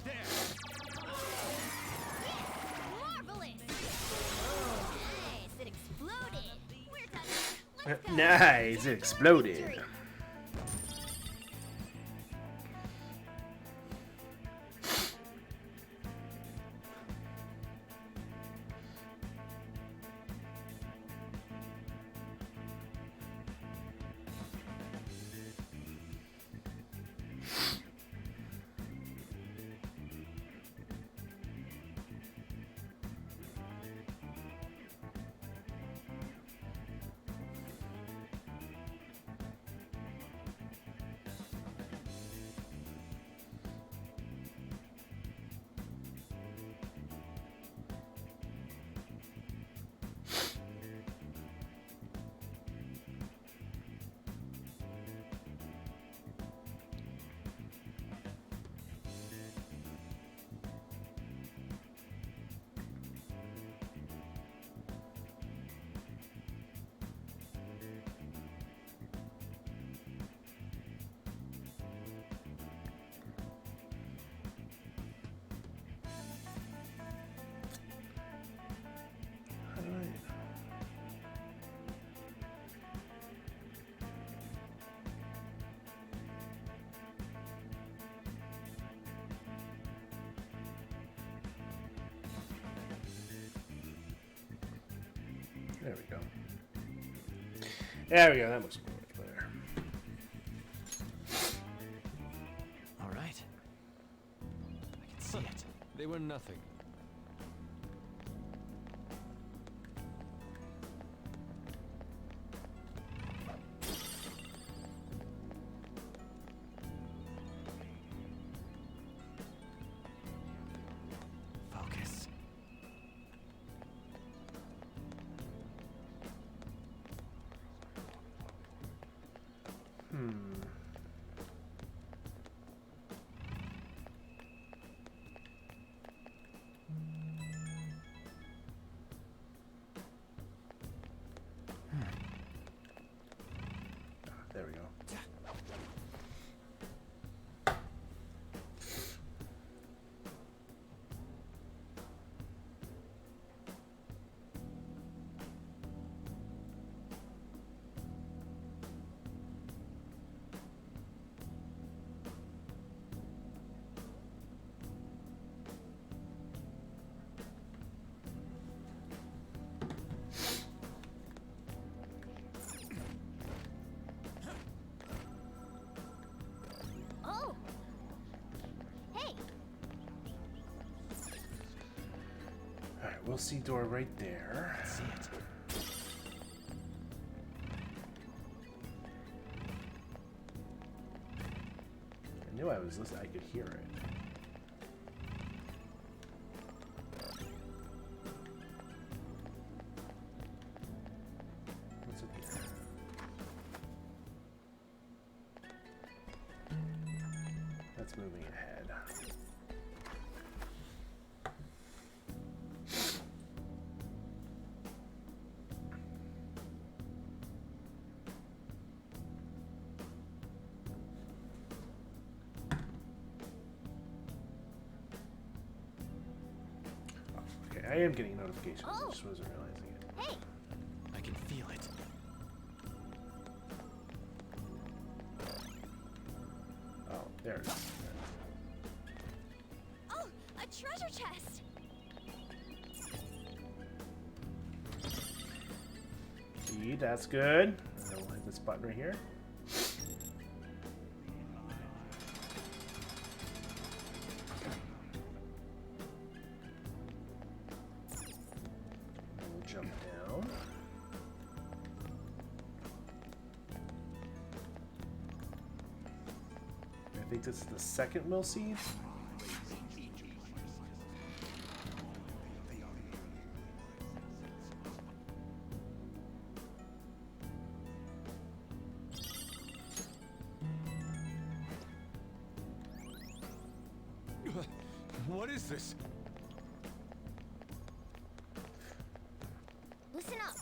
There. Marvelous. Nice. It exploded. We're done. Let's go. Nice, it exploded. Victory. There we go. There we go. That looks much better. All right. I can see it. They were nothing. Focus. There we go. Oh. Hey. All right, we'll see door right there. See it. I knew I was listening. I could hear it. What's it here? That's moving ahead. Okay, I am getting notifications. I just wasn't realizing it. Hey. I can feel it. Oh, there it is. Oh, a treasure chest! See, that's good. And then we'll hit this button right here. And we'll jump down. I think this is the second we'll see. What is this? Listen up.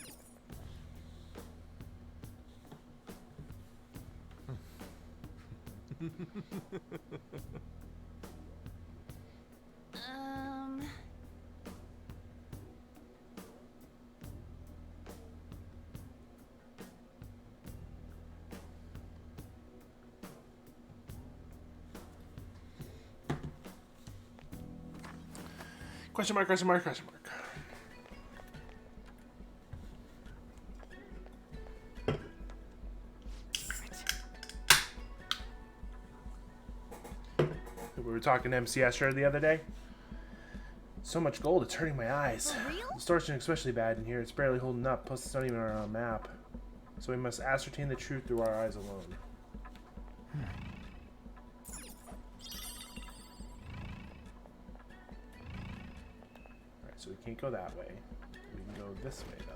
Question mark, question mark, question mark. We were talking to MC Escher the other day. So much gold, it's hurting my eyes. For real? Distortion especially bad in here. It's barely holding up. Plus, it's not even on our map. So we must ascertain the truth through our eyes alone. Alright, so we can't go that way. We can go this way, though.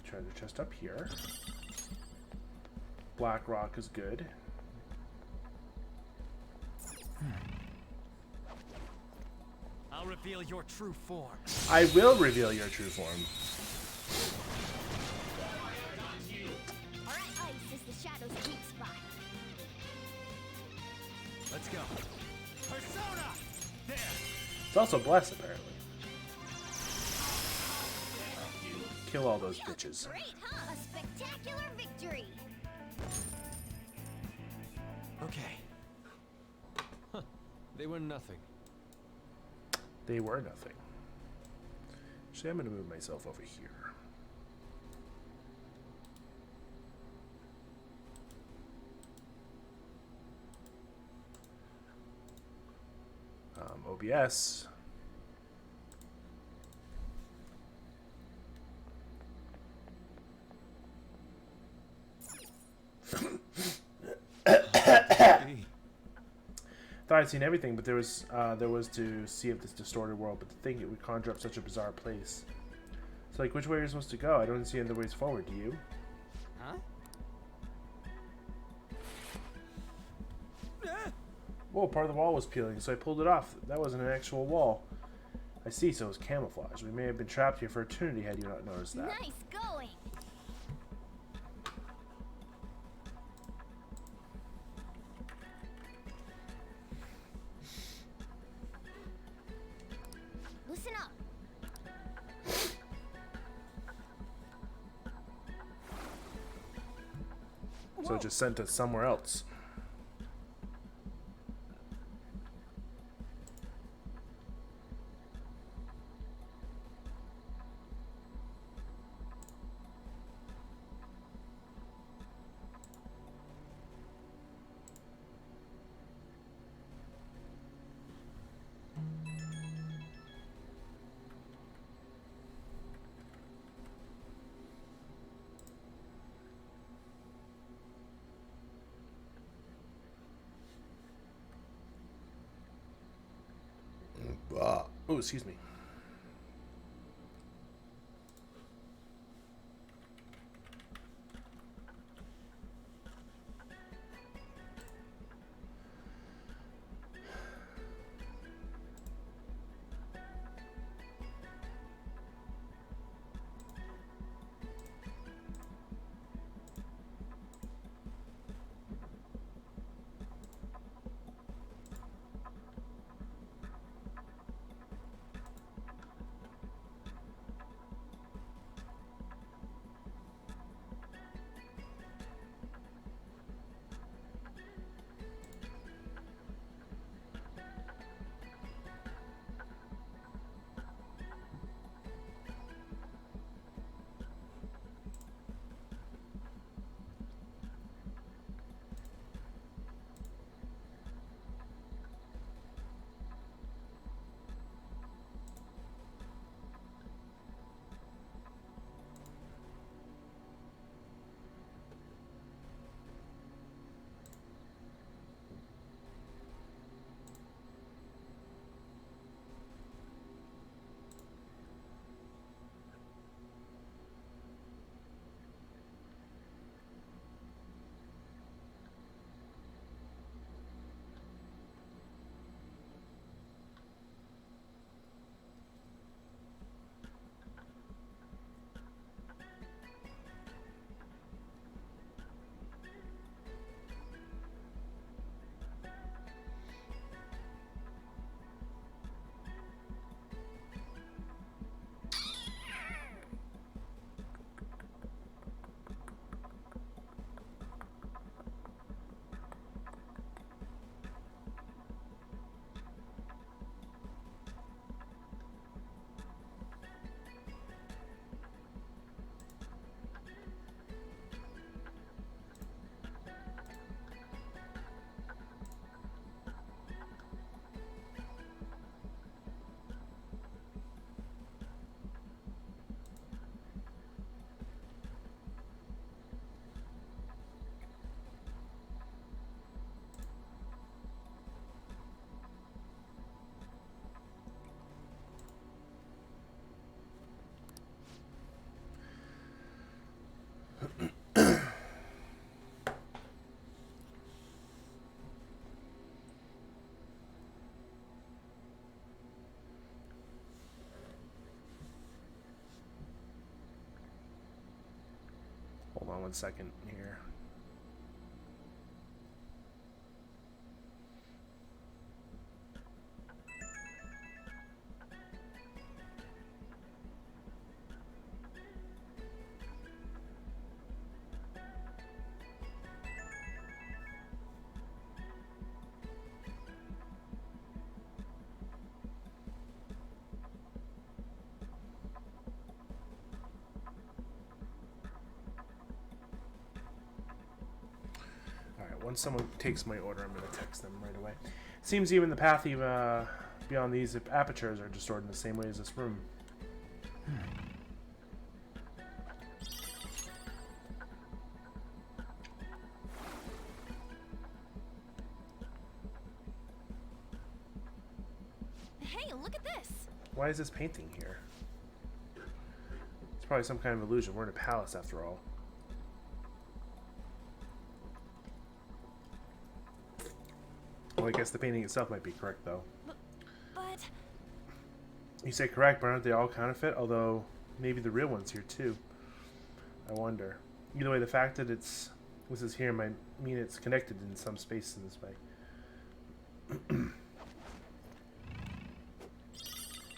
Treasure chest up here. Black rock is good. I'll reveal your true form. I will reveal your true form. Alright, ice is the shadow's weak spot. Let's go. Persona! There! It's also blessed, apparently. Kill all those bitches. Great, huh? A spectacular victory. Okay. Huh. They were nothing. They were nothing. Actually, I'm going to move myself over here. OBS. Thought I'd seen everything, but there was to see if this distorted world, but to think it would conjure up such a bizarre place. So, like, which way are you supposed to go? I don't see any other ways forward, do you? Huh? Whoa, part of the wall was peeling, so I pulled it off. That wasn't an actual wall. I see, so it was camouflage. We may have been trapped here for eternity had you not noticed that. Nice going. Listen up. So it just sent us somewhere else. Oh, excuse me. 1 second here. Once someone takes my order, I'm going to text them right away. Seems even the path beyond these apertures are distorted in the same way as this room. Hey, look at this! Why is this painting here? It's probably some kind of illusion. We're in a palace after all. Well, I guess the painting itself might be correct, though. But... You say correct, but aren't they all counterfeit? Although, maybe the real one's here, too. I wonder. Either way, the fact that this is here might mean it's connected in some space in this way.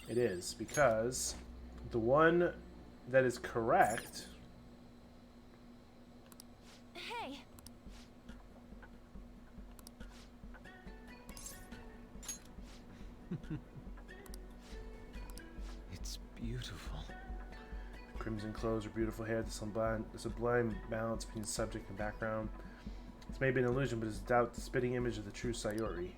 It is, because the one that is correct... Hey! It's beautiful. Crimson clothes or beautiful hair, the sublime balance between subject and background. It's maybe an illusion, but it's doubt the spitting image of the true Sayori.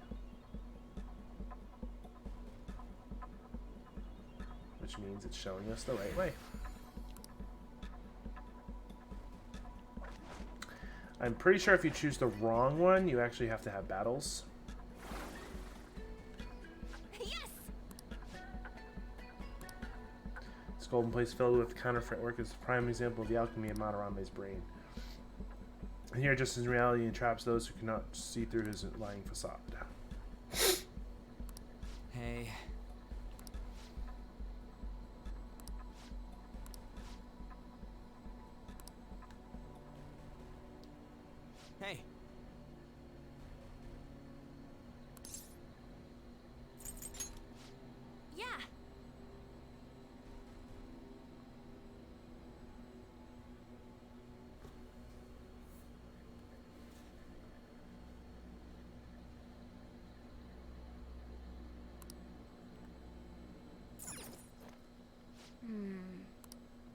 Which means it's showing us the right way. I'm pretty sure if you choose the wrong one, you actually have to have battles. This golden place filled with counterfeit work is a prime example of the alchemy of Madarame's brain. And here, just as in reality, he entraps those who cannot see through his lying facade. Hey. Hey. Yeah.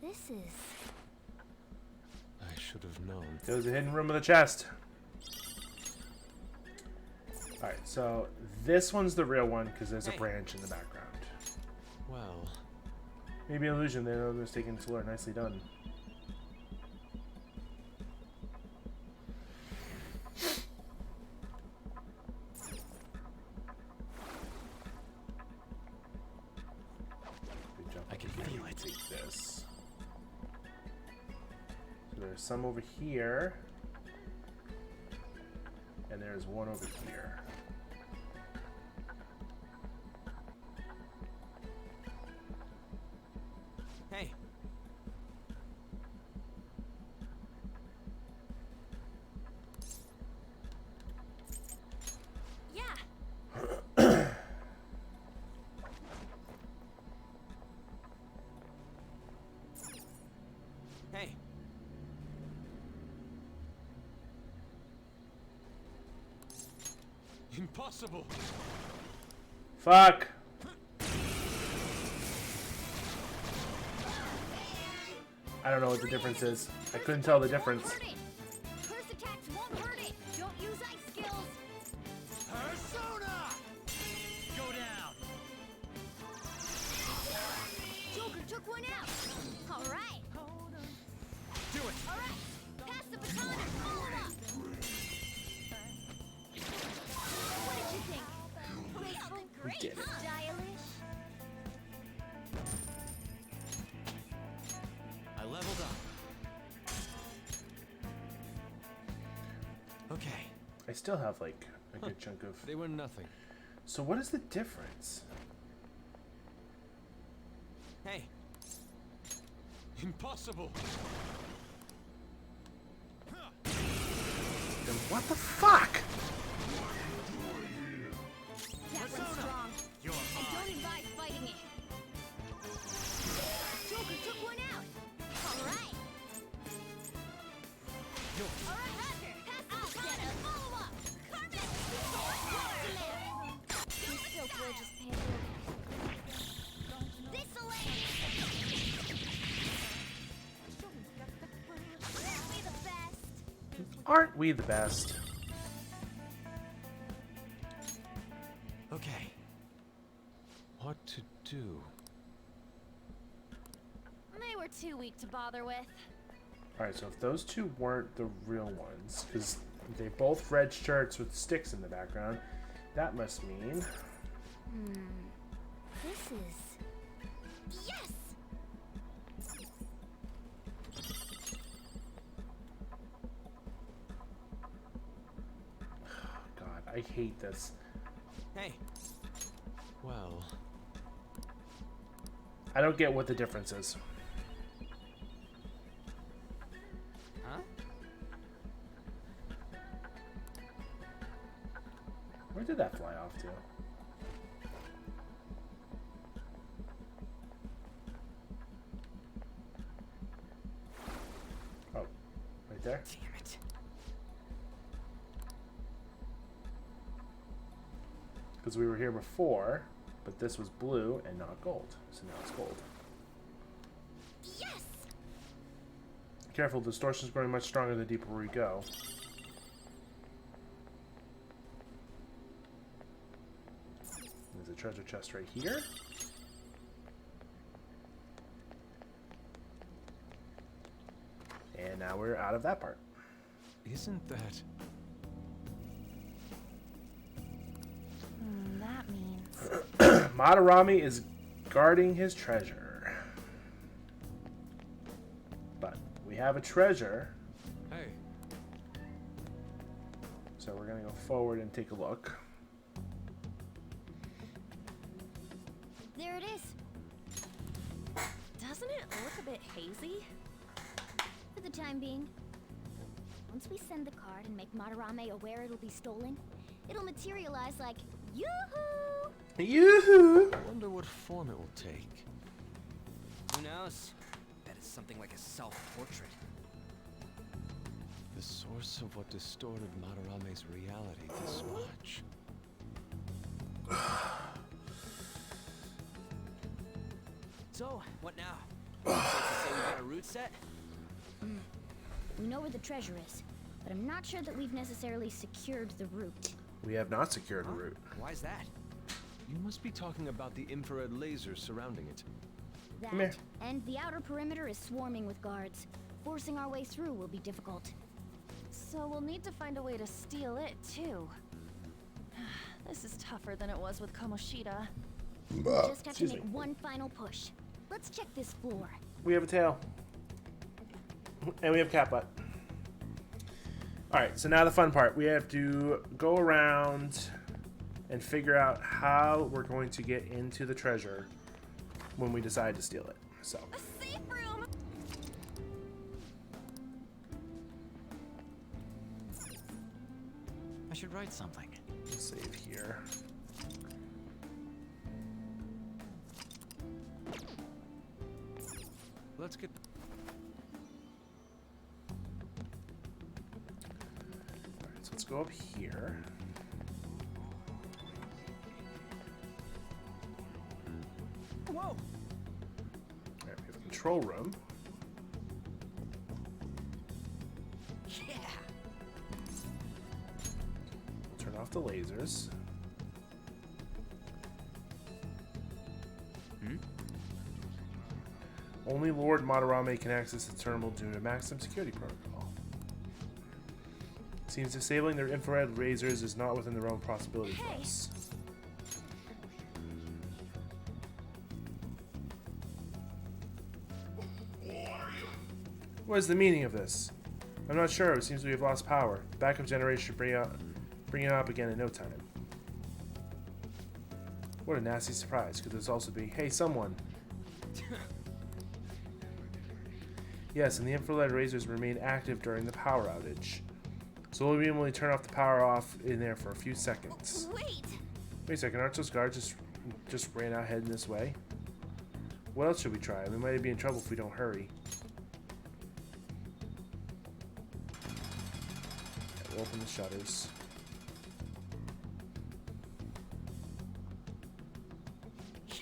This is... I should have known. There's a hidden room with a chest. Alright, so this one's the real one because there's a branch in the background. Well... Maybe an illusion, they're no mistaken to learn. Nicely done. I can feel it. Take this. So there's some over here. And there's one over here. Hey. Yeah. Hey. Impossible. Fuck. I don't know what the difference is. I couldn't tell the difference. First attacks won't hurt it. Don't use ice skills. Persona! Go down! Joker took one out. All right. Do it! All right. Pass the baton and follow up. What did you think? Graceful, We did it. stylish. I leveled up. Okay. I still have like a good chunk of... They were nothing. So what is the difference? Hey. Impossible. What the fuck? That one's strong. I don't advise fighting it. Joker took one out. All right. All right, Roger. Pass the shadow. Follow up. Carmen. You're so gorgeous, Panther. This'll aid. Aren't we the best? Aren't we the best? Okay. What to do? They were too weak to bother with. Alright, so if those two weren't the real ones, because they both red shirts with sticks in the background, that must mean... This is... Yes! God, I hate this. Hey, Well, I don't get what the difference is. huh? Where did that fly off to? Oh, right there? Damn it. Because we were here before, but this was blue and not gold. So now it's gold. Yes! Careful, the distortion is growing much stronger the deeper we go. There's a treasure chest right here. And now we're out of that part. isn't that... That means... Madarame is guarding his treasure. But we have a treasure, Hey, so we're gonna go forward and take a look. There it is. Doesn't it look a bit hazy? For the time being. Once we send the card and make Madarame aware it'll be stolen, it'll materialize like, yoo-hoo! Yoo-hoo! I wonder what form it will take. Who knows? Bet it's something like a self-portrait. The source of what distorted Madarame's reality this much. So, what now? Safe to say we got a route set? We know where the treasure is, but I'm not sure that we've necessarily secured the route. We have not secured a route. Why's that? You must be talking about the infrared lasers surrounding it. Come here. That, and the outer perimeter is swarming with guards. Forcing our way through will be difficult. So we'll need to find a way to steal it, too. This is tougher than it was with Kamoshida. Just have to Excuse make me. one final push. Let's check this floor. We have a tail. And we have cat butt. Alright, so now the fun part. We have to go around and figure out how we're going to get into the treasure when we decide to steal it. So, A safe room! I should write something. let's save here. Let's get... Alright, so let's go up here. Whoa! Alright, we have a control room. Yeah! We'll turn off the lasers. Only Lord Madarame can access the terminal due to maximum security protocol. Seems disabling their infrared lasers is not within the realm of possibility for Hey. us. What is the meaning of this? I'm not sure. It seems we have lost power. Backup generation should bring it up again in no time. What a nasty surprise. Could this also be, hey, someone? Yes, and the infrared lasers remain active during the power outage. So we'll be able to turn off the power off in there for a few seconds. Wait! Wait a second, aren't those guards just ran out heading this way? What else should we try? We might be in trouble if we don't hurry. Okay, we'll open the shutters.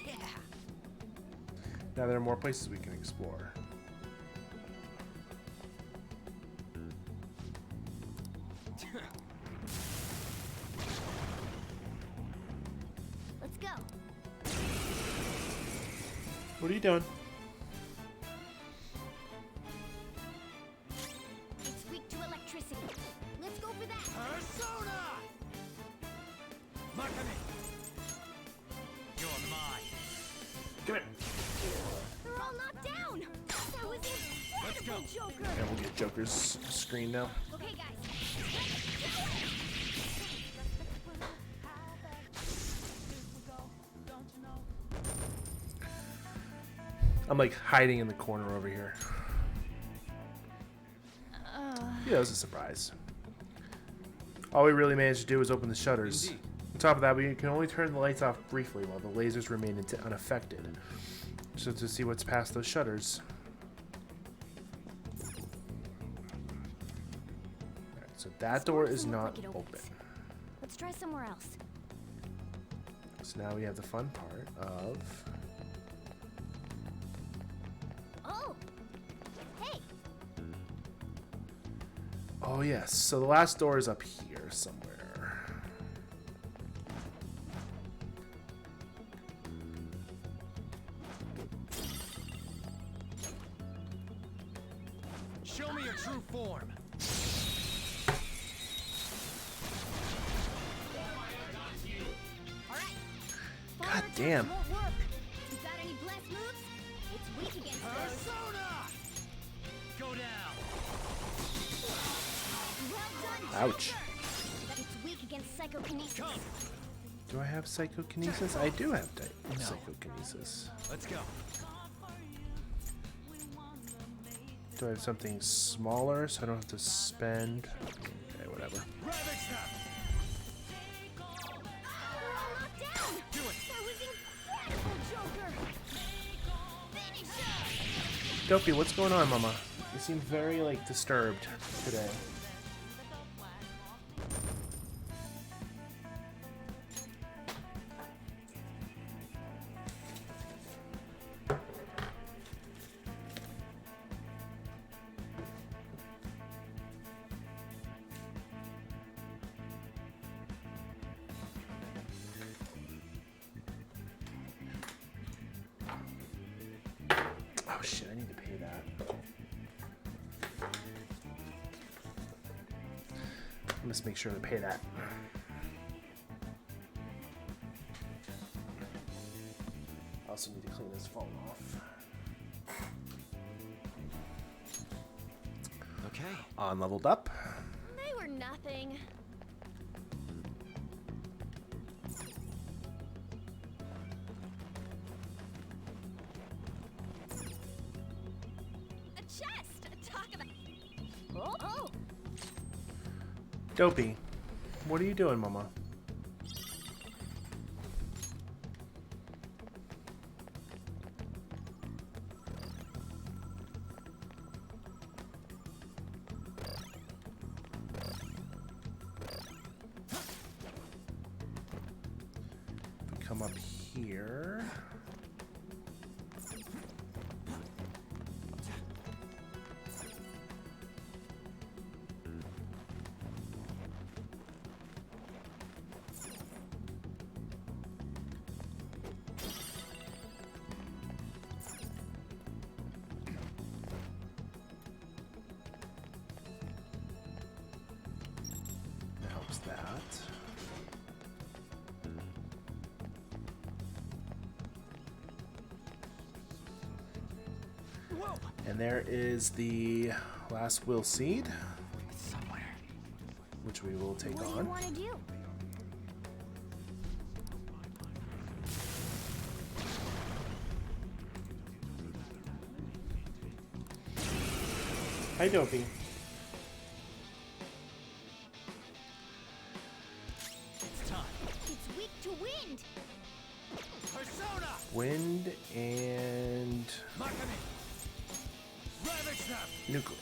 Yeah. Now there are more places we can explore. Let's go. What are you doing? It's weak to electricity. Let's go for that. Persona! Mark me. You're mine. Come here. They're all knocked down. That was Let's go. incredible, Joker. And we'll get Joker's screen now. Okay, guys. I'm like hiding in the corner over here. Yeah, it was a surprise. All we really managed to do was open the shutters. Indeed. On top of that, we can only turn the lights off briefly while the lasers remain unaffected. So to see what's past those shutters. Alright, so that door is not open. Let's try somewhere else. So now we have the fun part of... Oh! Hey! Oh yes, so the last door is up here somewhere. Show me your true form. God damn. Won't work. You got any blast moves? It's weak against those. Persona! Go down. Well done, Ouch. Joker. It's weak against psychokinesis. Come. Do I have psychokinesis? I do have psychokinesis. Let's go. Do I have something smaller so I don't have to spend? Okay, whatever. Ravage snap. We're all knocked down. Do it. That was incredible, Joker. Finish him. Dopey, what's going on, Mama? You seem very, like, disturbed today. Oh shit, I need to pay that. I must make sure to pay that. I also need to clean this phone off. Okay. On leveled up. They were nothing. A chest! Talk about... Oh! Dopey, what are you doing, Mama? We come up here. That helps that. Whoa. And there is the last will seed, Somewhere. which we will take What do you on. want to do? Hi, Dopey. Wind and nuclear.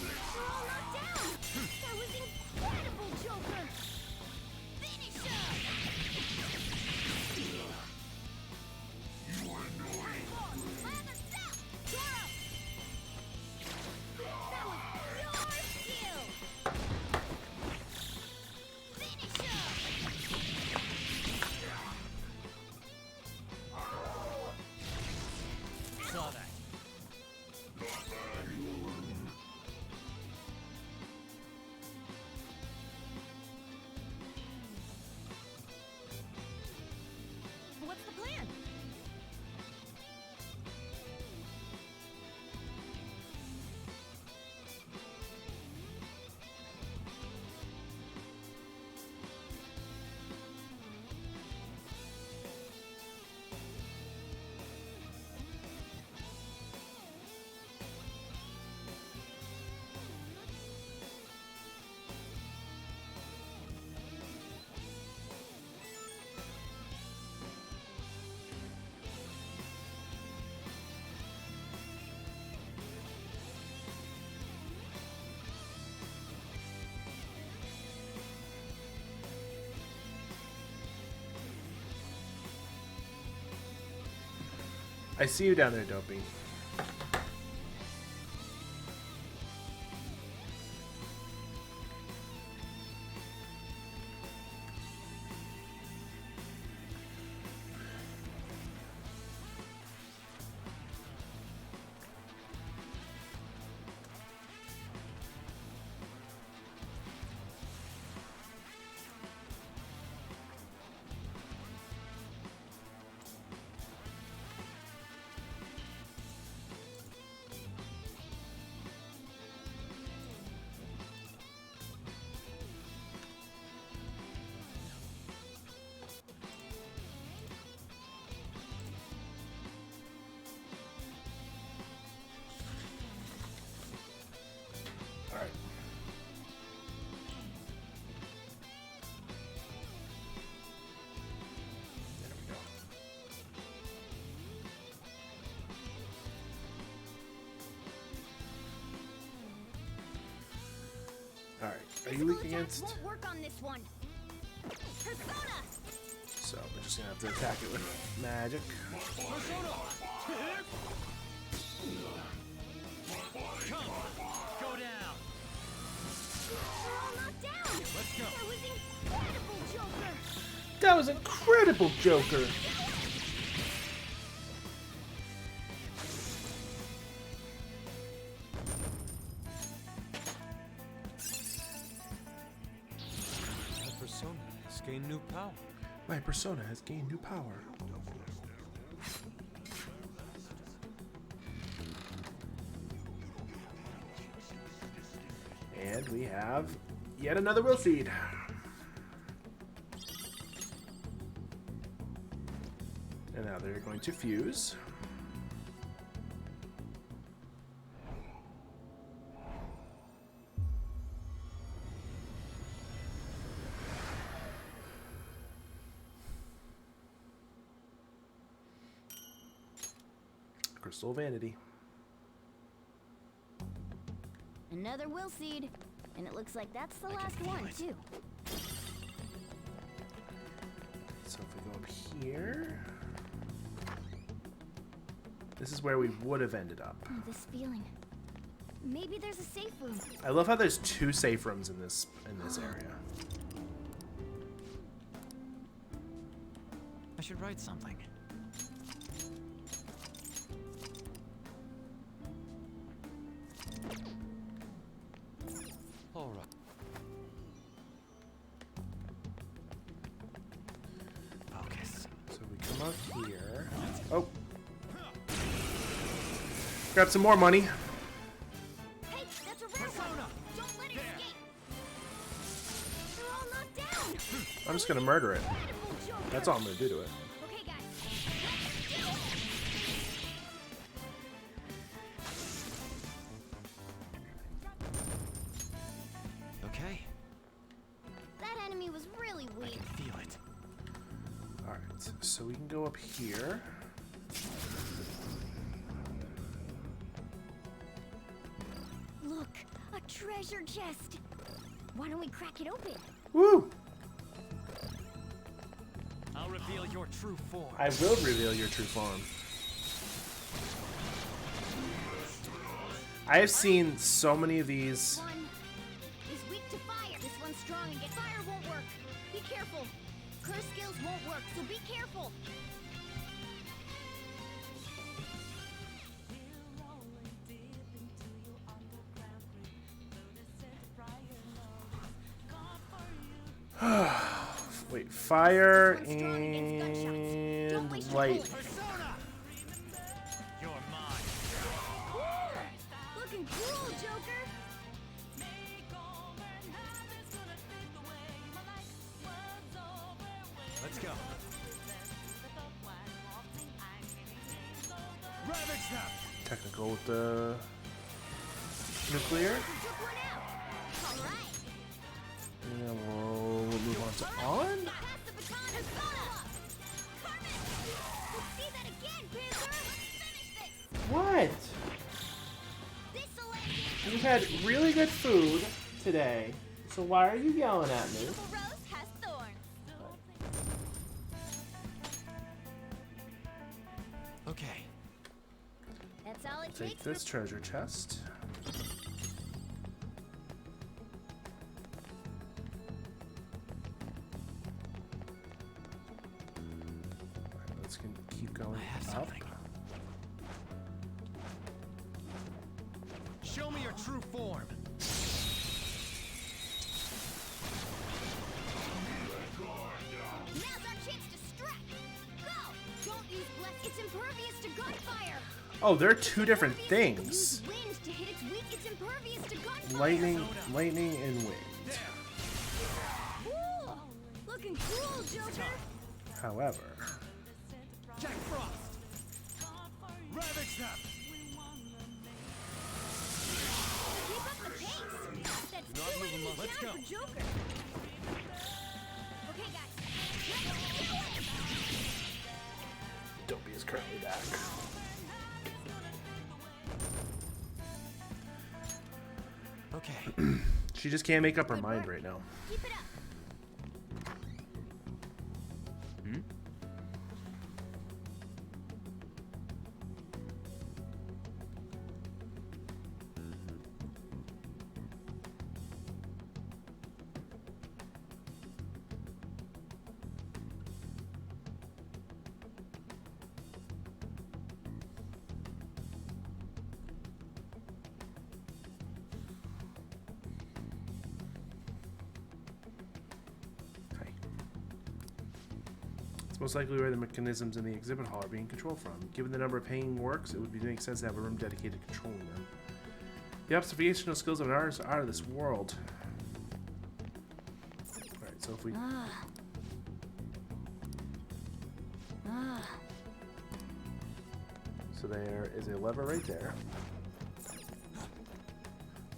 They're all knocked down! That was incredible, Joker! Finish him! Lather, stop! Toro! That was your skill! Finish him! Saw that. What's the plan? I see you down there, Dopey. Alright. There we go. Alright. Are you weak against? Won't work on this one. Persona! So we're just gonna have to attack it with magic. Come, go down. They're all knocked down! Let's go. That was incredible, Joker! That was incredible, Joker! My persona has gained new power. My persona has gained new power. And we have yet another will seed. And now they're going to fuse. Crystal Vanity. Another will seed. And it looks like that's the last one, too. So if we go up here, this is where we would have ended up. Oh, this feeling. Maybe there's a safe room. I love how there's two safe rooms in this area. I should write something. All right. Focus. So we come up here. Oh. Grab some more money. Hey, that's a rare one. Don't let it escape. They're all knocked down. I'm just gonna murder it. Incredible, Joker. That's all I'm gonna do to it. Okay, guys. Okay. That enemy was really I weak. can feel it. Alright, up here. Look, a treasure chest. Why don't we crack it open? Woo! I'll reveal your true form. I will reveal your true form. I have seen so many of these. One is weak to fire. This one's strong and fire won't work. Be careful. Curse skills won't work, so be careful. Wait, fire and light. You're mine. Looking cool, Joker. Let's go. Ravage them. Technical with the nuclear. Took one out. All right. And we'll move on to on. Pass the baton to Sona. Carmen, let's see that again, Panther. Let's finish this. What? This'll end it. We've had really good food today, so why are you yelling at me? Beautiful rose has thorns. Okay. That's all it Take takes. this treasure chest. Alright, let's keep going I have up. something. Show me your true form. Now's our chance to strike. Go. Don't use bless. It's impervious to gunfire. Oh, there are two different things. Use wind to hit its weak. It's impervious to gunfire. Lightning and wind. Cool. Looking cool, Joker. However, Jack Frost. Ravage them. Keep up the pace. That's Not too moving many much. Let's down go. for Joker. Okay, guys. Dopey is currently back. Okay. She just can't make up her mind right now. Keep it up. Hi. It's most likely where the mechanisms in the exhibit hall are being controlled from. Given the number of hanging works, it would make sense to have a room dedicated to controlling them. The observational skills of an artist are out of this world. Alright, so if we... So there is a lever right there.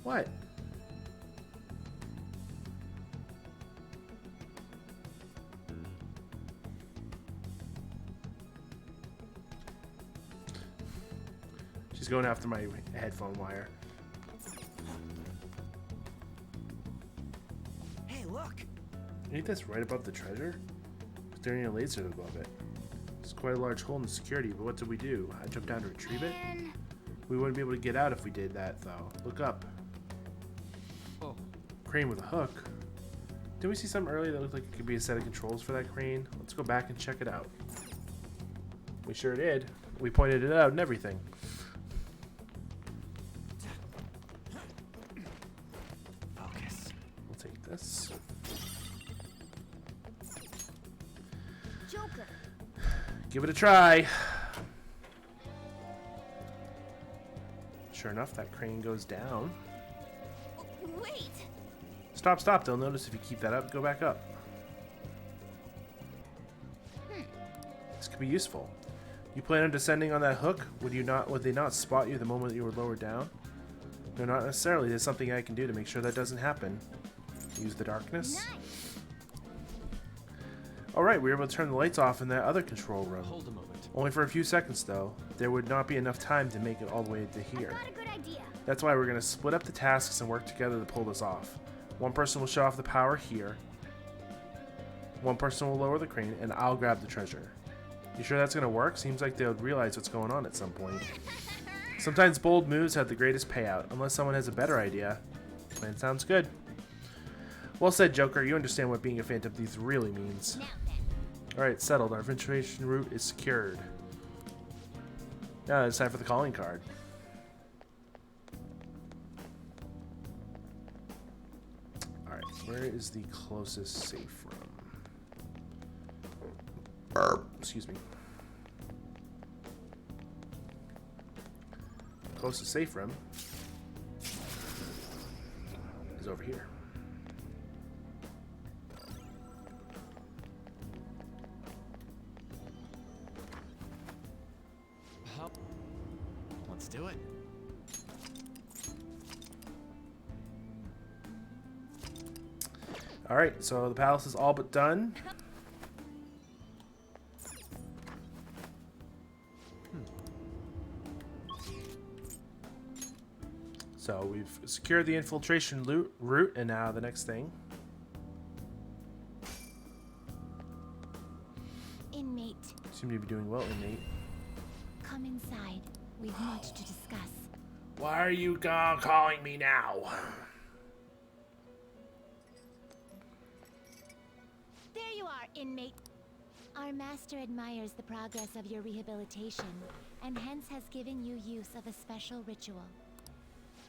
What? She's going after my headphone wire. Hey, look! Ain't this right above the treasure? Staring at a laser above it. It's quite a large hole in the security, but what did we do? I jumped down to retrieve it? Man. We wouldn't be able to get out if we did that, though. Look up. Oh, Crane with a hook. Didn't we see something earlier that looked like it could be a set of controls for that crane? Let's go back and check it out. We sure did. We pointed it out and everything. Focus. We'll take this. Joker. Give it a try. Sure enough, that crane goes down. Wait. Stop, stop. They'll notice if you keep that up. Go back up. This could be useful. You plan on descending on that hook? Would they not spot you the moment you were lowered down? No, not necessarily. There's something I can do to make sure that doesn't happen. Use the darkness. Nice. Alright, we were able to turn the lights off in that other control room. Hold a moment. Only for a few seconds, though. There would not be enough time to make it all the way to here. Got a good idea. That's why we're going to split up the tasks and work together to pull this off. One person will shut off the power here. One person will lower the crane, and I'll grab the treasure. You sure that's going to work? Seems like they would realize what's going on at some point. Sometimes bold moves have the greatest payout, unless someone has a better idea. Plan sounds good. Well said, Joker. You understand what being a Phantom Thief really means. Alright, settled. Our infiltration route is secured. Now it's time for the calling card. Alright, where is the closest safe room? Excuse me. Closest safe room is over here. Let's do it. All right, so the palace is all but done. So we've secured the infiltration route, and now the next thing. Inmate, Seem to be doing well, inmate. come inside. We've much to discuss. Why are you calling me now? There you are, inmate. Our master admires the progress of your rehabilitation, and hence has given you use of a special ritual.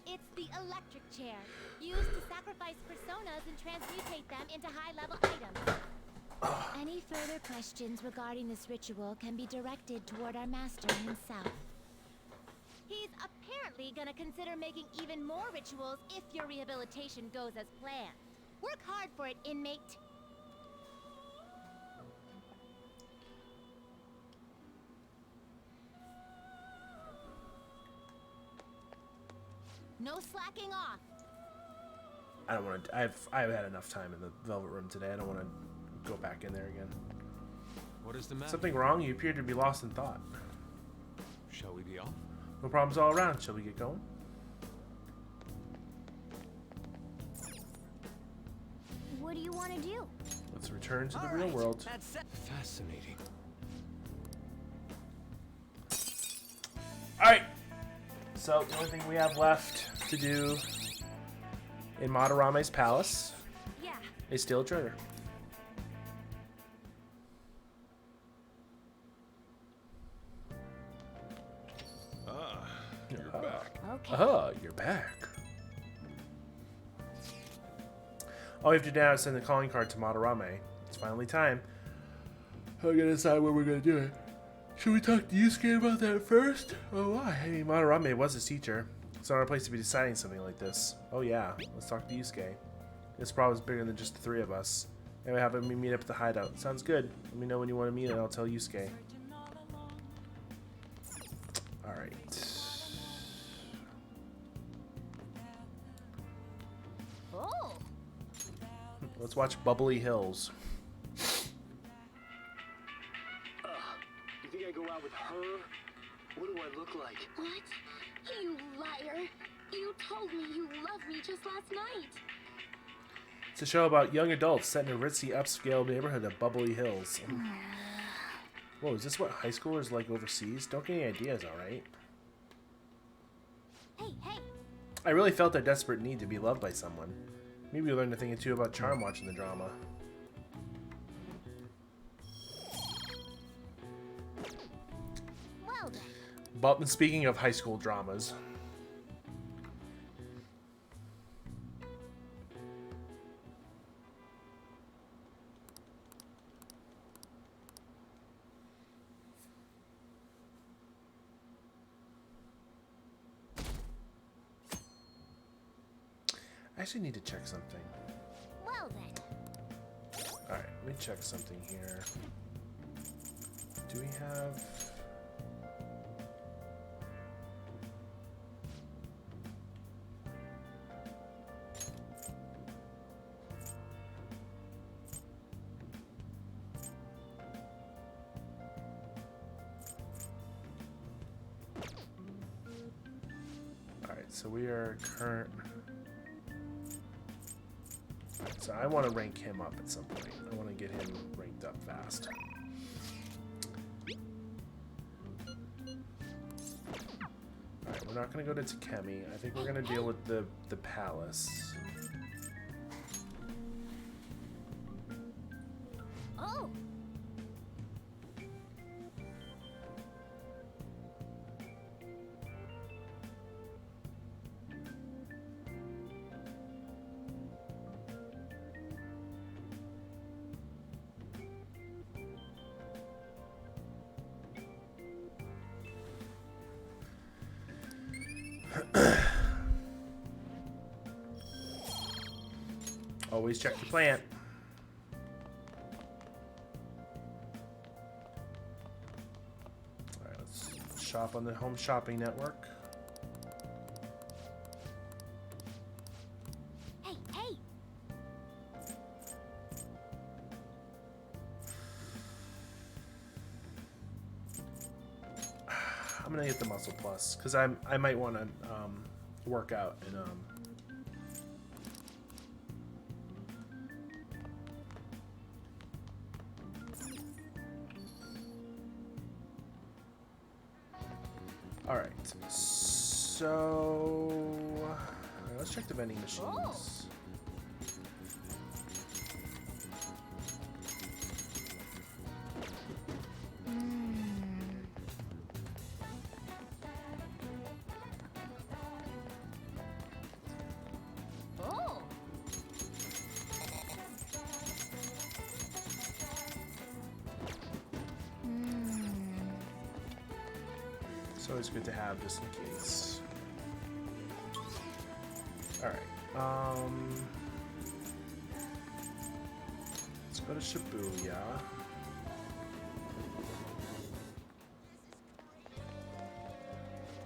It's the electric chair, used to sacrifice personas and transmutate them into high-level items. Any further questions regarding this ritual can be directed toward our master himself. He's apparently gonna consider making even more rituals if your rehabilitation goes as planned. Work hard for it, inmate. No slacking off. I don't want to. I've had enough time in the Velvet Room today. I don't want to go back in there again. What is the matter? Something wrong? You appear to be lost in thought. Shall we be off? No problems all around. Shall we get going? What do you want to do? Let's return to the real world. That's it. Fascinating. All right. So the only thing we have left to do in Madarame's palace is steal a treasure. You're back. Okay. You're back. All we have to do now is send the calling card to Madarame. It's finally time. How are we gonna decide where we're gonna do it? Should we talk to Yusuke about that first? Oh, why? Hey, Madarame was his teacher. It's not our place to be deciding something like this. Oh yeah, let's talk to Yusuke. This problem is bigger than just the three of us. Anyway, how about we meet up at the hideout? Sounds good. Let me know when you want to meet and I'll tell Yusuke. Alright. Oh. Let's watch Bubbly Hills. You think I go out with her? What do I look like? What? You liar. You told me you loved me just last night. It's a show about young adults set in a ritzy, upscale neighborhood of Bubbly Hills. Whoa, is this what high schoolers like overseas? Don't get any ideas, alright? Hey. I really felt their desperate need to be loved by someone. Maybe we learned a thing or two about charm watching the drama. Well then. But speaking of high school dramas, I actually need to check something. Well then. Alright, let me check something here. Do we have... so we are current. So I want to rank him up at some point. I want to get him ranked up fast. Alright, we're not going to go to Takemi. I think we're going to deal with the palace. Oh! Always check the plant. Alright, let's shop on the home shopping network. Hey, hey! I'm gonna get the muscle plus because I might want to work out and all right, so let's check the vending machines. Oh! It's always good to have just in case. Alright, let's go to Shibuya.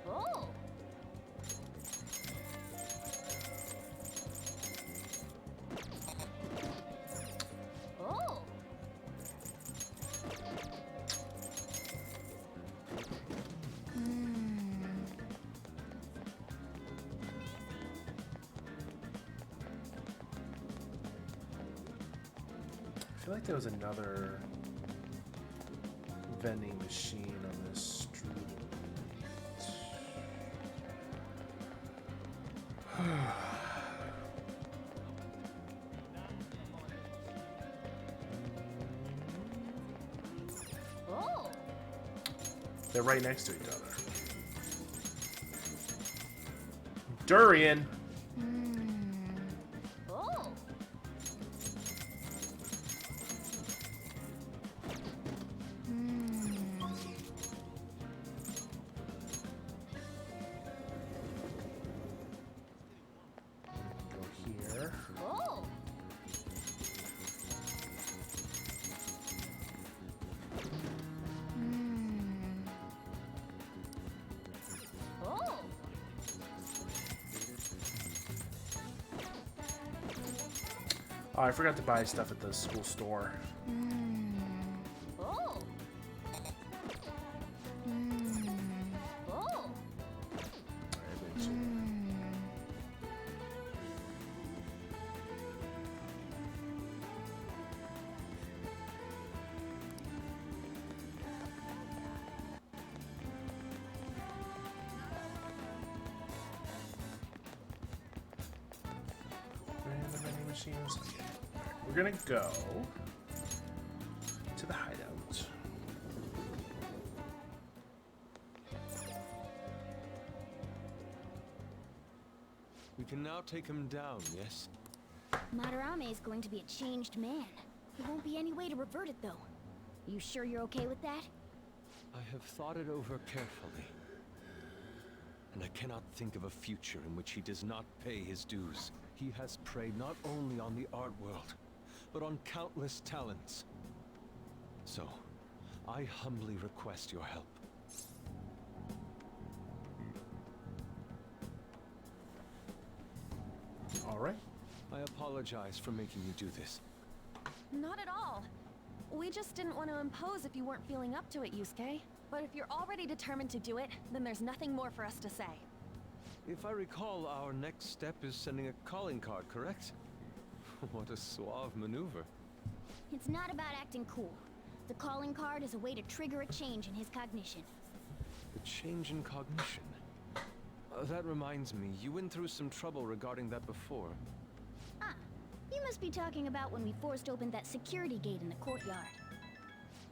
Oh! Oh! I feel like there was another vending machine on this street. Oh! They're right next to each other. Durian! Oh! Go here. Oh! Oh! Oh, I forgot to buy stuff at the school store. Oh! Oh! Random vending machines. We're gonna go to the hideout. We can now take him down, yes? Madarame is going to be a changed man. There won't be any way to revert it, though. You sure you're okay with that? I have thought it over carefully. And I cannot think of a future in which he does not pay his dues. He has preyed not only on the art world, but on countless talents. So, I humbly request your help. All right. I apologize for making you do this. Not at all. We just didn't want to impose if you weren't feeling up to it, Yusuke. But if you're already determined to do it, then there's nothing more for us to say. If I recall, our next step is sending a calling card, correct? What a suave maneuver. It's not about acting cool. The calling card is a way to trigger a change in his cognition. A change in cognition. That reminds me, you went through some trouble regarding that before. Ah, you must be talking about when we forced open that security gate in the courtyard.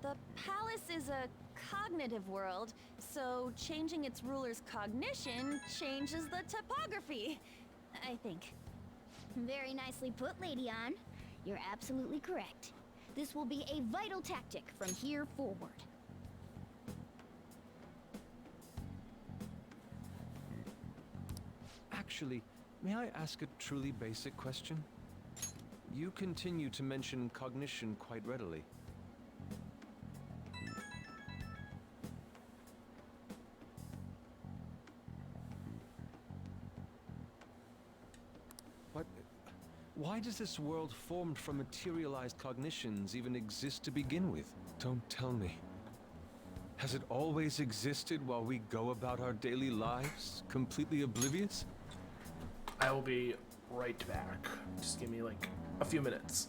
The palace is a cognitive world, so changing its ruler's cognition changes the topography, I think. Very nicely put, Lady Ann. You're absolutely correct. This will be a vital tactic from here forward. Actually, may I ask a truly basic question? You continue to mention cognition quite readily. But why does this world formed from materialized cognitions even exist to begin with? Don't tell me. Has it always existed while we go about our daily lives, completely oblivious? I will be right back. Just give me like a few minutes.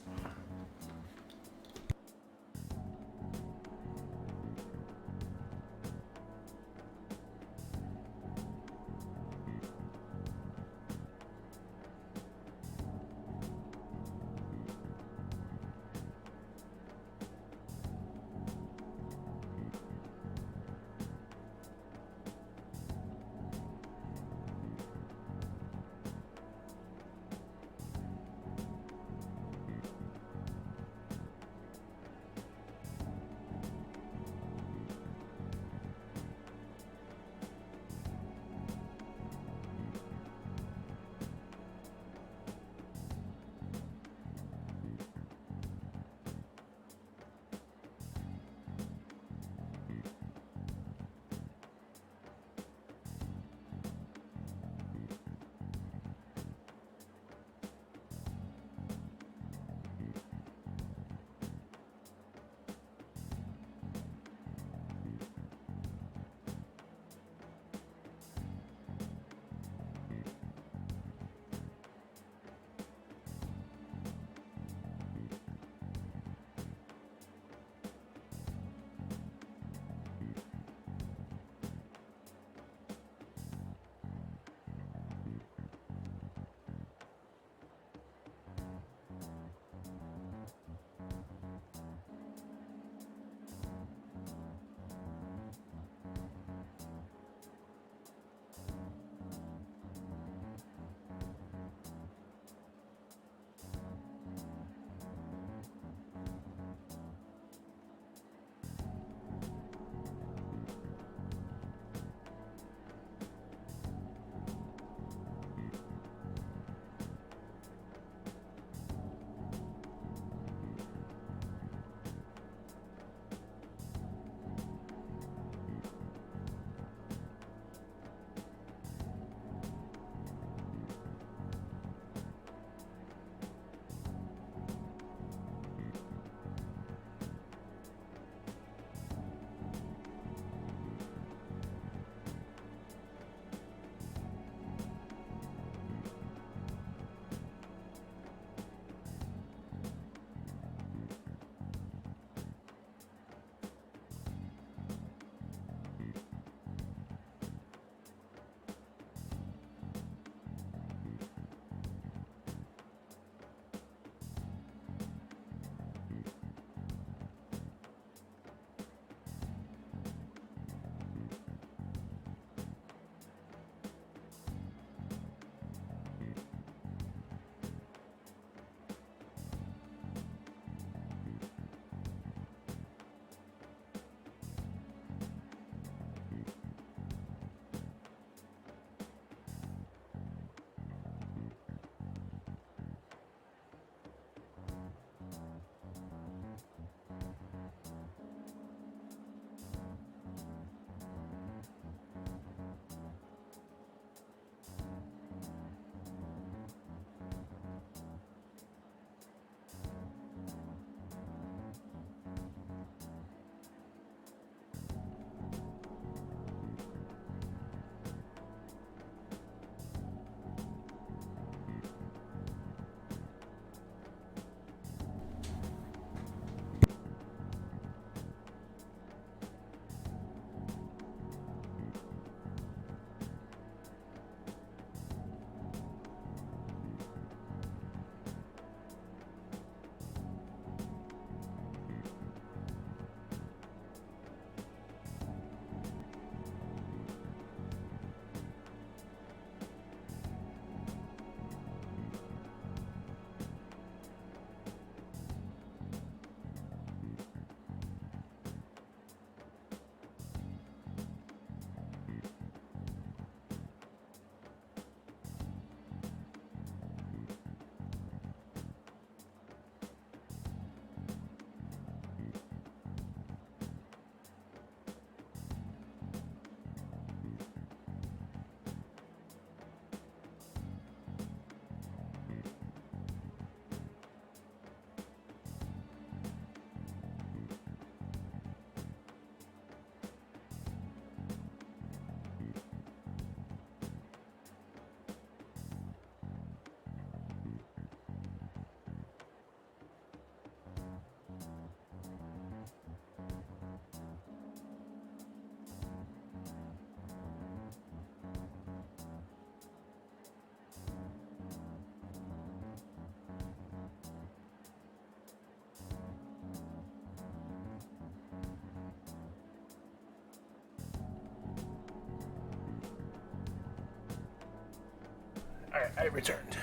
Alright, I returned.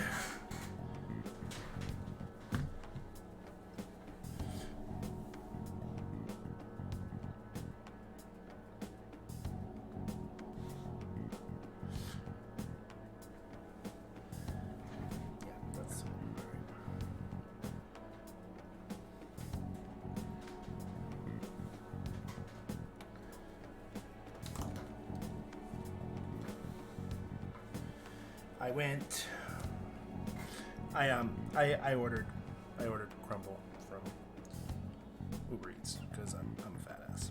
Yeah, that's I went. I ordered crumble from Uber Eats because I'm a fat ass.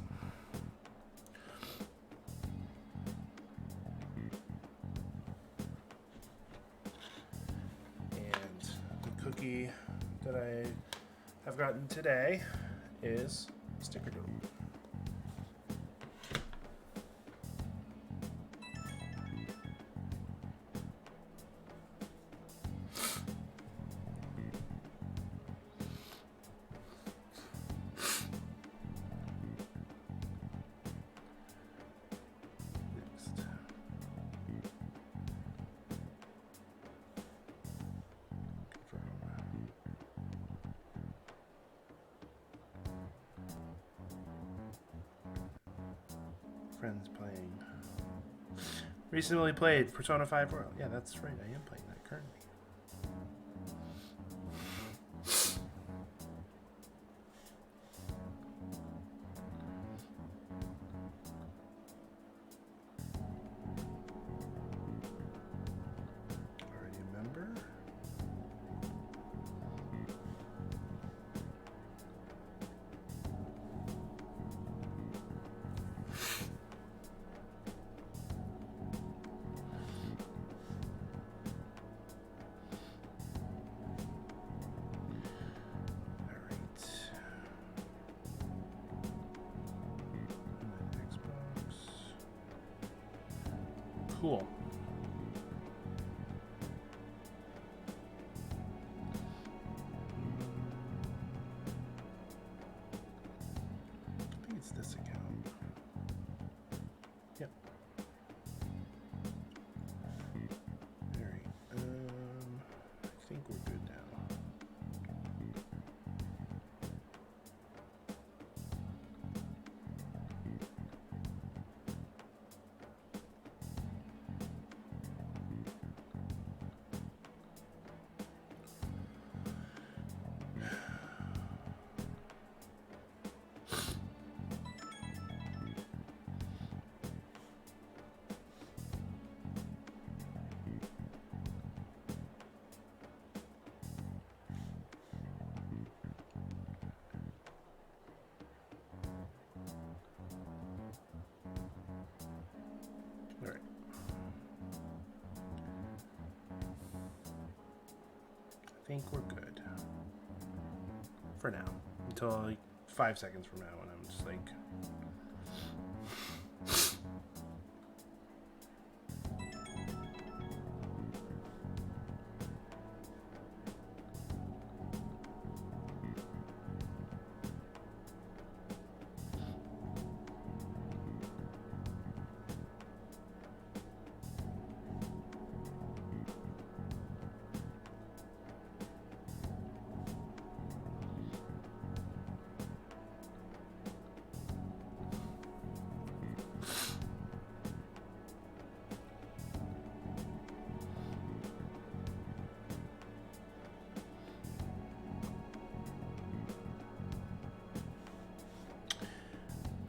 And the cookie that I have gotten today is Snickerdoodle. Friends playing. Recently played Persona 5 Royal. Yeah, that's right. I am playing that currently. Already a member? Cool. I think it's this account. Yep. Alright. I think we're good now. Alright. I think we're good. For now. Until like 5 seconds from now when I'm just like...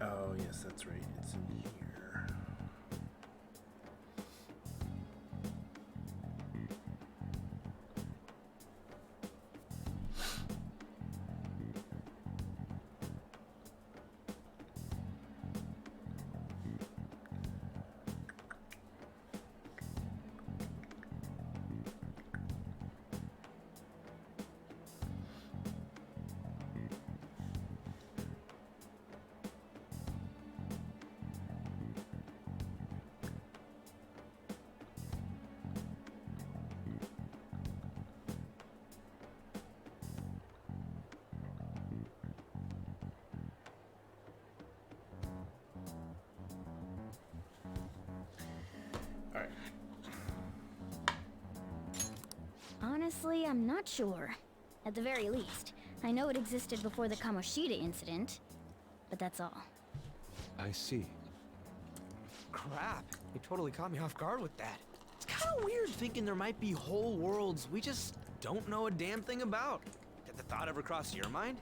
Oh, yes, that's right. It's in here. Honestly, I'm not sure. At the very least, I know it existed before the Kamoshida incident, but that's all. I see. Crap, you totally caught me off guard with that. It's kind of weird thinking there might be whole worlds we just don't know a damn thing about. Did the thought ever cross your mind?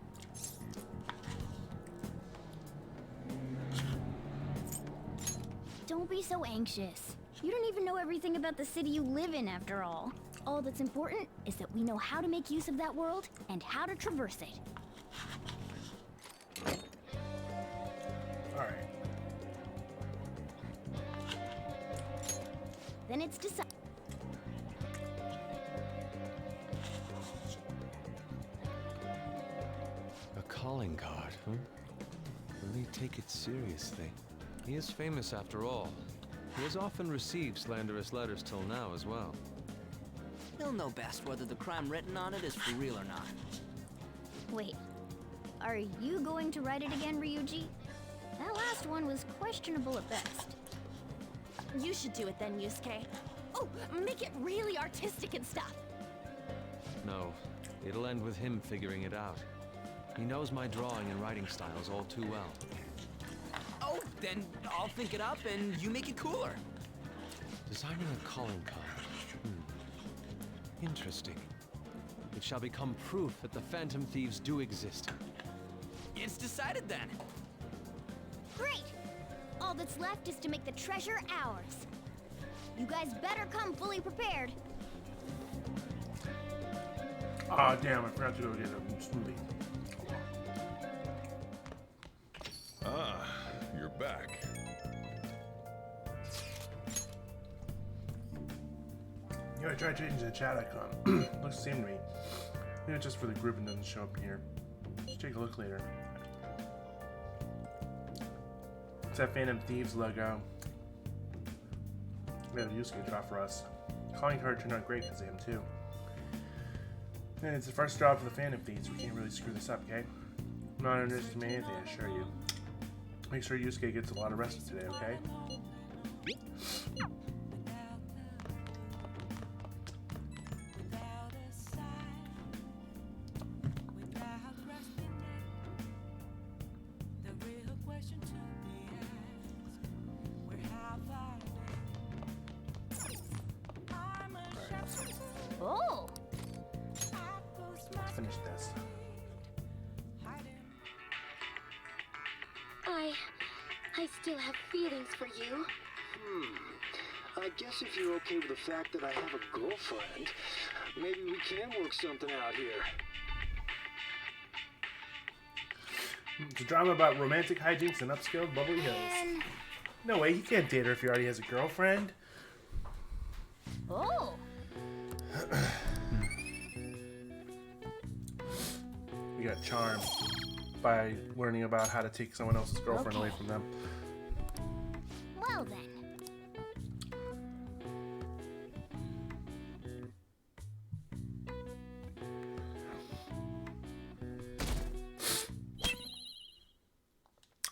Don't be so anxious. You don't even know everything about the city you live in, after all. All that's important is that we know how to make use of that world and how to traverse it. Alright. Then it's decided. A calling card, huh? Really take it seriously. He is famous after all. He has often received slanderous letters till now as well. He'll know best whether the crime written on it is for real or not. Wait, are you going to write it again, Ryuji? That last one was questionable at best. You should do it then, Yusuke. Oh, make it really artistic and stuff. No, it'll end with him figuring it out. He knows my drawing and writing styles all too well. Oh, then I'll think it up and you make it cooler. Designing a calling card. Interesting. It shall become proof that the Phantom Thieves do exist. It's decided then. Great! All that's left is to make the treasure ours. You guys better come fully prepared. Ah, damn, I forgot to go get a smoothie. Ah, you're back. You know, I tried changing the chat icon. Looks the same to me. Maybe it's just for the group and doesn't show up here. Just take a look later. It's that Phantom Thieves logo. We have Yusuke draw for us. Calling card turned out great because of him too. And it's the first job for the Phantom Thieves. We can't really screw this up, okay? I'm not underestimating anything, I assure you. Make sure Yusuke gets a lot of rest today, okay? Oh! Let's finish this. I still have feelings for you. I guess if you're okay with the fact that I have a girlfriend, maybe we can work something out here. It's a drama about romantic hijinks in upscale Bubbly Hills. No way, he can't date her if he already has a girlfriend. Oh! We got charmed by learning about how to take someone else's girlfriend away from them. Well then.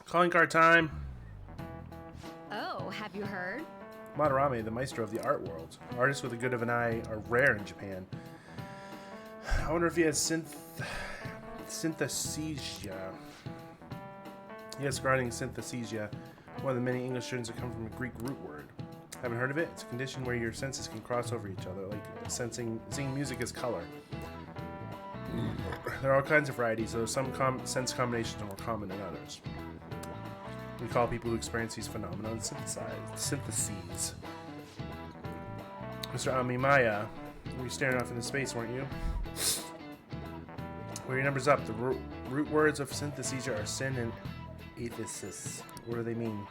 Calling card time. Oh, have you heard? Madarame, the maestro of the art world. Artists with a good of an eye are rare in Japan. I wonder if he has synthesthesia. Yes, regarding synthesthesia, one of the many English terms that come from a Greek root word. Haven't heard of it? It's a condition where your senses can cross over each other, like seeing music as color. There are all kinds of varieties, though some sense combinations are more common than others. We call people who experience these phenomena syntheses. Mr. Amimaya, you were staring off into space, weren't you? Well, your number's up. The root words of synthesesia are sin and athesis. What do they mean?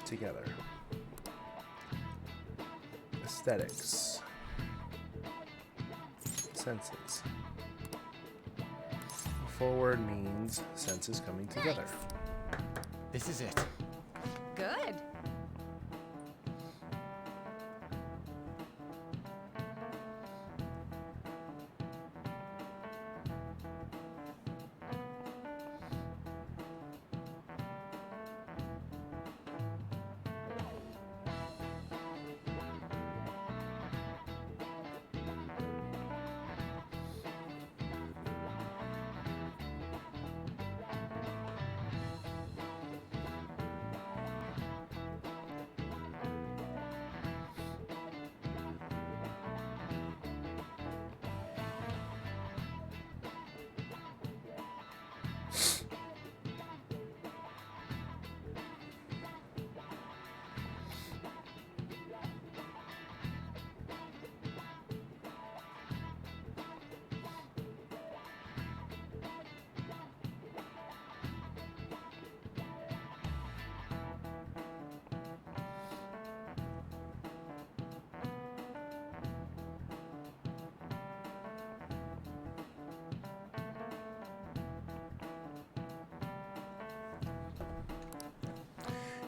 Together. Aesthetics. Senses. Forward means senses coming together. This is it. Good.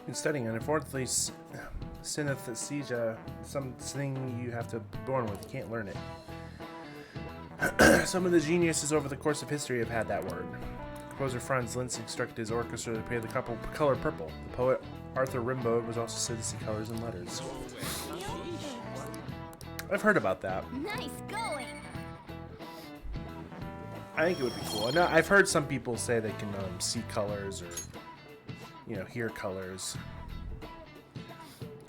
In studying, and unfortunately, synesthesia, something you have to be born with. You can't learn it. Some of the geniuses over the course of history have had that word. Composer Franz Liszt instructed his orchestra to play the color purple. The poet Arthur Rimbaud was also said to see colors in letters. I've heard about that. Nice going. I think it would be cool. Now, I've heard some people say they can see colors or, hear colors.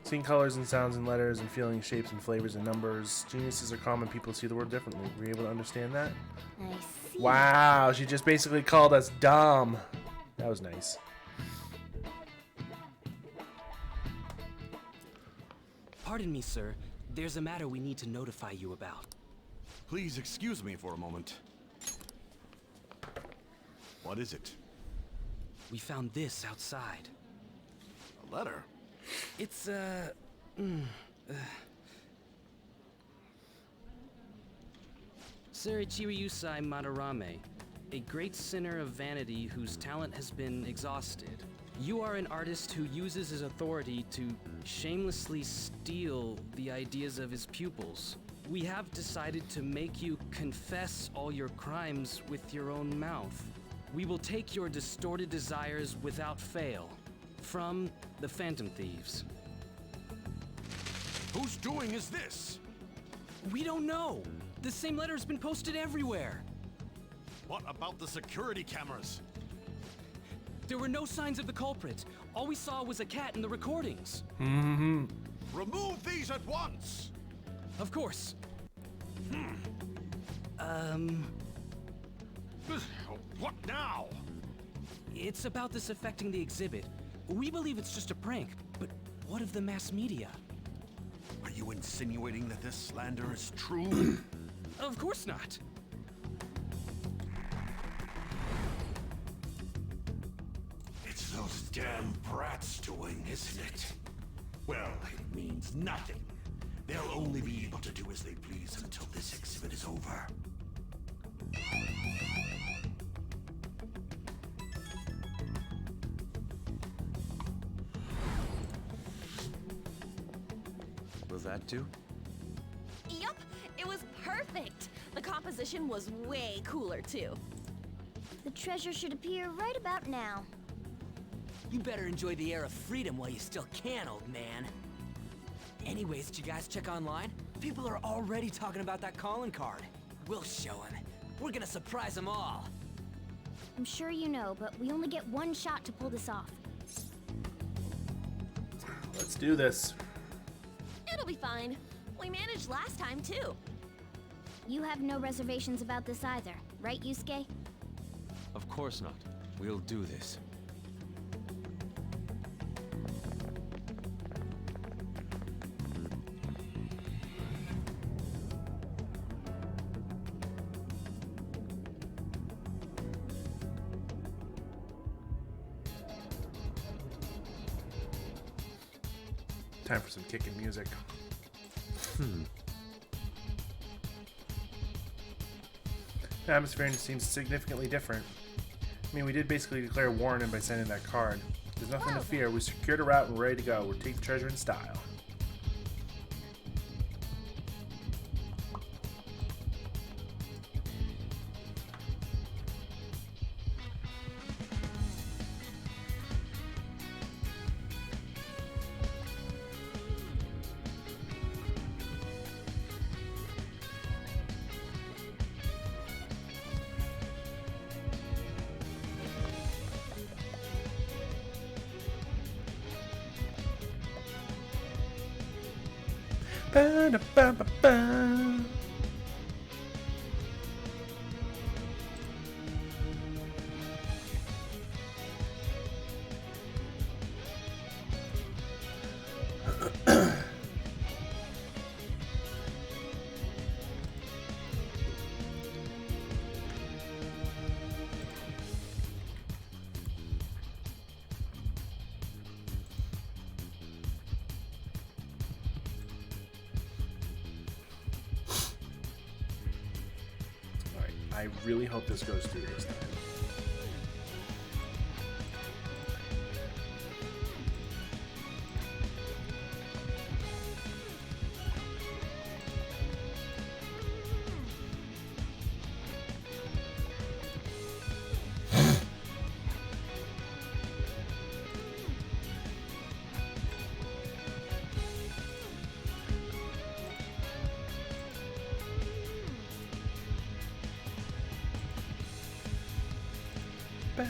Seeing colors and sounds and letters and feeling shapes and flavors and numbers. Geniuses are common. People see the world differently. Were you able to understand that? I see. Wow, she just basically called us dumb. That was nice. Pardon me, sir. There's a matter we need to notify you about. Please excuse me for a moment. What is it? We found this outside. A letter? It's, Sir Ichiriyusai Madarame, a great sinner of vanity whose talent has been exhausted. You are an artist who uses his authority to shamelessly steal the ideas of his pupils. We have decided to make you confess all your crimes with your own mouth. We will take your distorted desires without fail. From the Phantom Thieves. Whose doing is this? We don't know. The same letter's been posted everywhere. What about the security cameras? There were no signs of the culprit. All we saw was a cat in the recordings. Mm-hmm. Remove these at once! Of course. What now? It's about this affecting the exhibit. We believe it's just a prank, but what of the mass media? Are you insinuating that this slander is true? Of course not. It's those damn brats doing, isn't it? Well, it means nothing. They'll only be able to do as they please until this exhibit is over. Was that too? Yup, it was perfect. The composition was way cooler too. The treasure should appear right about now. You better enjoy the air of freedom while you still can, old man. Anyways, did you guys check online? People are already talking about that calling card. We'll show him. We're gonna surprise them all. I'm sure you know, but we only get one shot to pull this off. Let's do this. It'll be fine. We managed last time too. You have no reservations about this either, right, Yusuke? Of course not. We'll do this. Time for some kicking music. The atmosphere seems significantly different. I mean, we did basically declare war on him by sending that card. There's nothing to fear. We secured a route and we're ready to go. We'll take the treasure in style. Ba-da-ba-ba-ba. I really hope this goes through this time. Dun,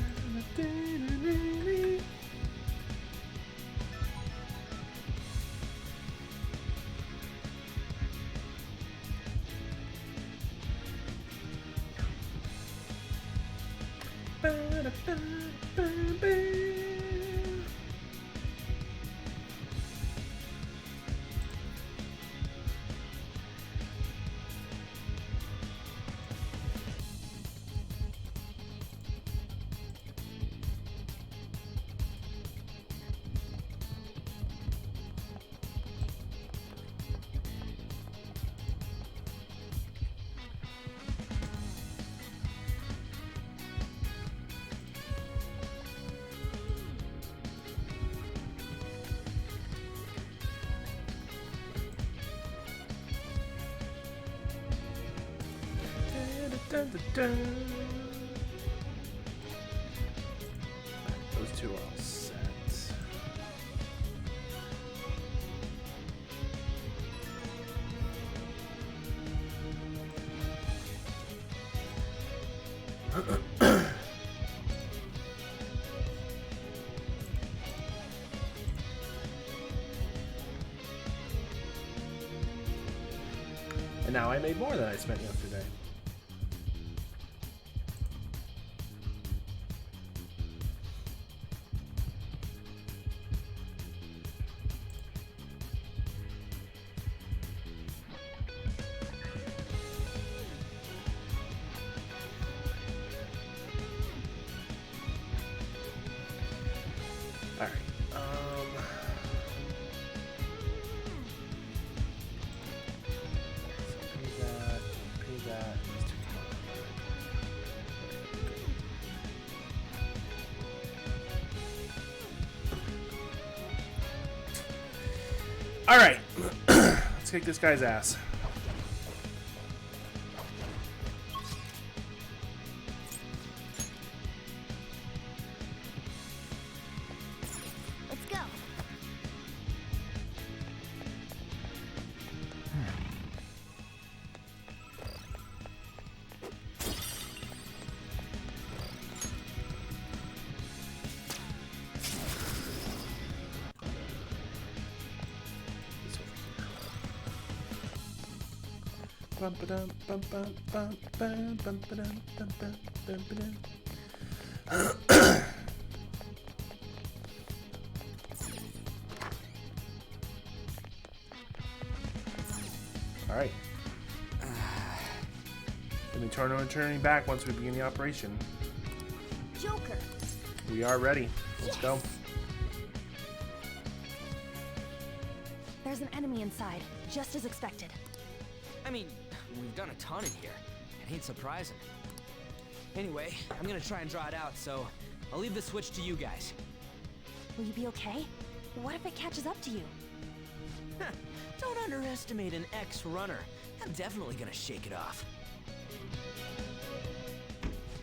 dun, dun. Those two are all set. And now I made more than I spent yesterday. Alright, pay that, let's take Alright, let's kick this guy's ass. Let's go. Bum ba-dum, bum bum bum bum bum ba-dum, bum bum bum ba-dum. All right. Then we turn on turning back once we begin the operation. Joker. We are ready. Let's go. There's an enemy inside, just as expected. I mean, we've done a ton in here. It ain't surprising. Anyway, I'm gonna try and draw it out, so I'll leave the switch to you guys. Will you be okay? What if it catches up to you? Don't underestimate an ex-runner. I'm definitely gonna shake it off.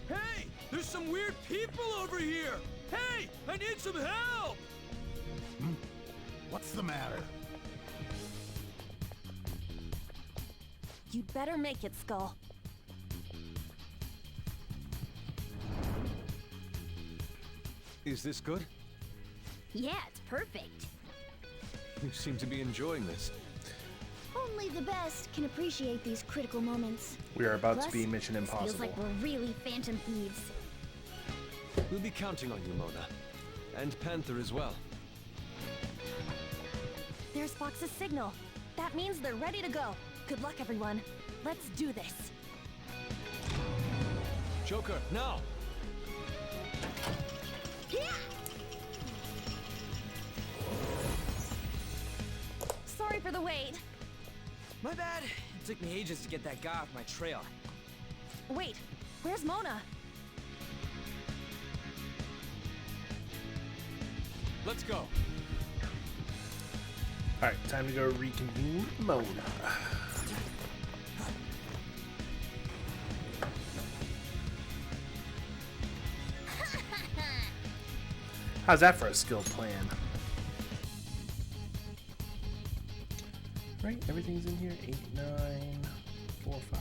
Hey! There's some weird people over here! Hey! I need some help! What's the matter? You'd better make it, Skull. Is this good? Yeah, it's perfect. You seem to be enjoying this. Only the best can appreciate these critical moments. We are about Plus, to be Mission this Impossible. feels like we're really Phantom Thieves. We'll be counting on you, Mona. And Panther as well. There's Fox's signal. That means they're ready to go. Good luck, everyone. Let's do this. Joker, now! Sorry for the wait. My bad. It took me ages to get that guy off my trail. Wait, where's Mona? Let's go. All right, time to go reconvene Mona. How's that for a skill plan? Right, everything's in here. 8, 9, 4, 5.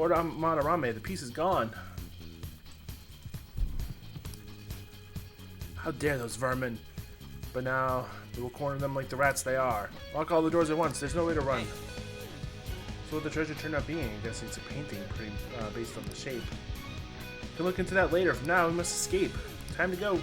Lord Madarame, the piece is gone. How dare those vermin? But now, we will corner them like the rats they are. Lock all the doors at once. There's no way to run. So what the treasure turned out being? I guess it's a painting based on the shape. We can look into that later. For now, we must escape. Time to go.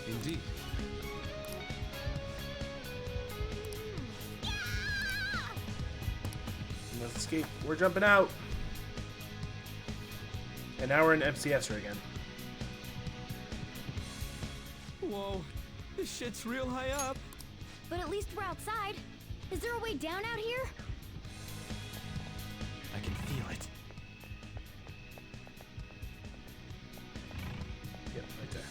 Indeed. We must escape. We're jumping out. And now we're in MCS again. Whoa, this shit's real high up. But at least we're outside. Is there a way down out here? I can feel it. Yep, right there.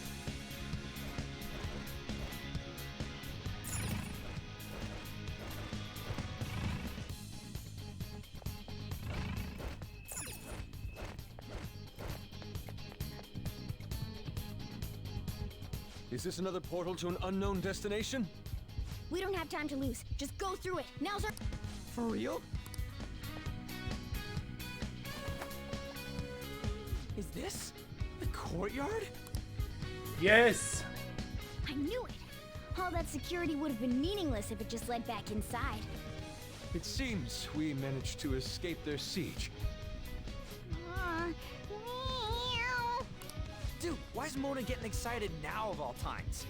Is this another portal to an unknown destination? We don't have time to lose. Just go through it. Now's our... For real? Is this the courtyard? Yes! I knew it. All that security would have been meaningless if it just led back inside. It seems we managed to escape their siege. Dude, why is Mona getting excited now of all times?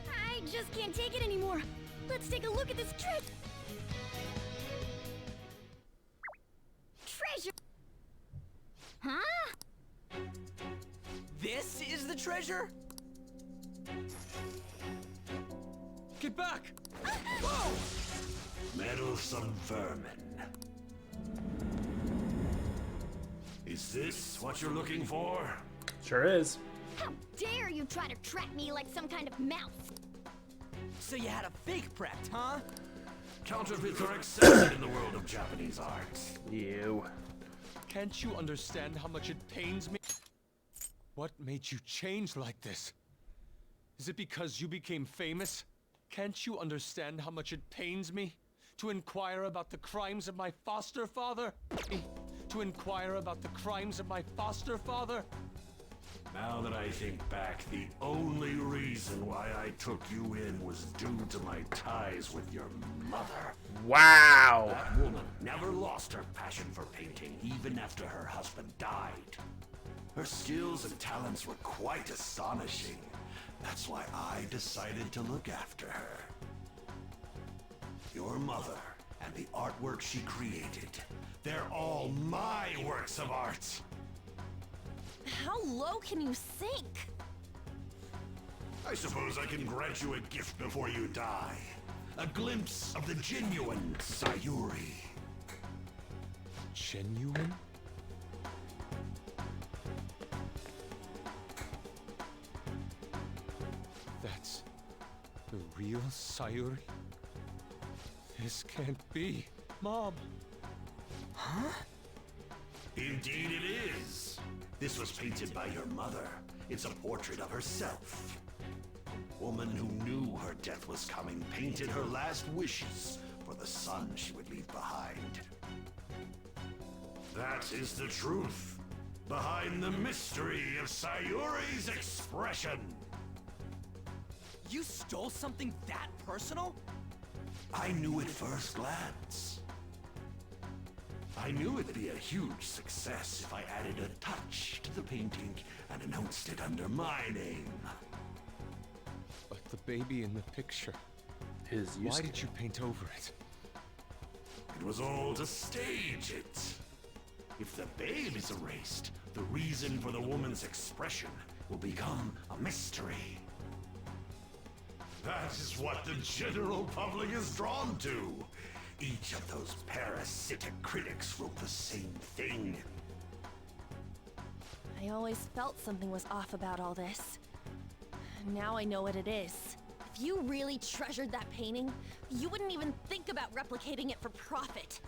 I just can't take it anymore. Let's take a look at this treasure. Huh? This is the treasure? Get back! Whoa! Meddlesome vermin. Is this what you're looking for? Sure is. How dare you try to trap me like some kind of mouse? So you had a fake prepped, huh? Counterfeits are accepted in the world of Japanese art. You. Can't you understand how much it pains me? What made you change like this? Is it because you became famous? Can't you understand how much it pains me to inquire about the crimes of my foster father? To inquire about the crimes of my foster father? Now that I think back, the only reason why I took you in was due to my ties with your mother. Wow! That woman never lost her passion for painting, even after her husband died. Her skills and talents were quite astonishing. That's why I decided to look after her. Your mother and the artwork she created, they're all my works of art. How low can you sink? I suppose I can grant you a gift before you die. A glimpse of the genuine Sayuri. Genuine? That's the real Sayuri? This can't be. Mom! Huh? Indeed it is. This was painted by your mother. It's a portrait of herself. A woman who knew her death was coming painted her last wishes for the son she would leave behind. That is the truth behind the mystery of Sayuri's expression. You stole something that personal? I knew at first glance. I knew it'd be a huge success if I added a touch to the painting and announced it under my name. But the baby in the picture. Why did you paint over it? It was all to stage it. If the babe is erased, the reason for the woman's expression will become a mystery. That is what the general public is drawn to. Each of those parasitic critics wrote the same thing. I always felt something was off about all this. Now I know what it is. If you really treasured that painting, you wouldn't even think about replicating it for profit.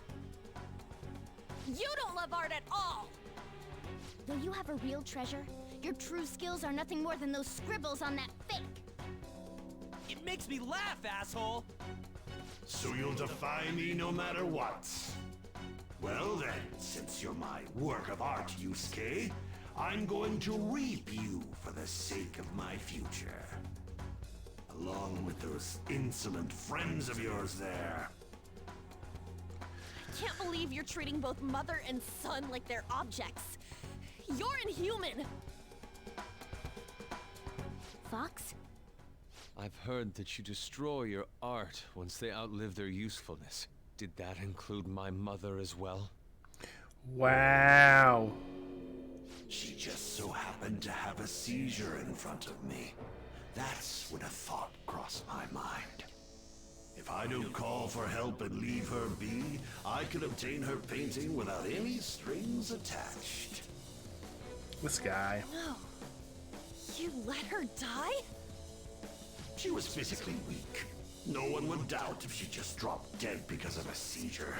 You don't love art at all! Though you have a real treasure, your true skills are nothing more than those scribbles on that fake. It makes me laugh, asshole! So you'll defy me no matter what. Well then, since you're my work of art, Yusuke, I'm going to reap you for the sake of my future. Along with those insolent friends of yours there. I can't believe you're treating both mother and son like they're objects. You're inhuman! Fox? I've heard that you destroy your art once they outlive their usefulness. Did that include my mother as well? Wow. She just so happened to have a seizure in front of me. That's when a thought crossed my mind. If I don't call for help and leave her be, I could obtain her painting without any strings attached. This guy. No. You let her die? She was physically weak. No one would doubt if she just dropped dead because of a seizure.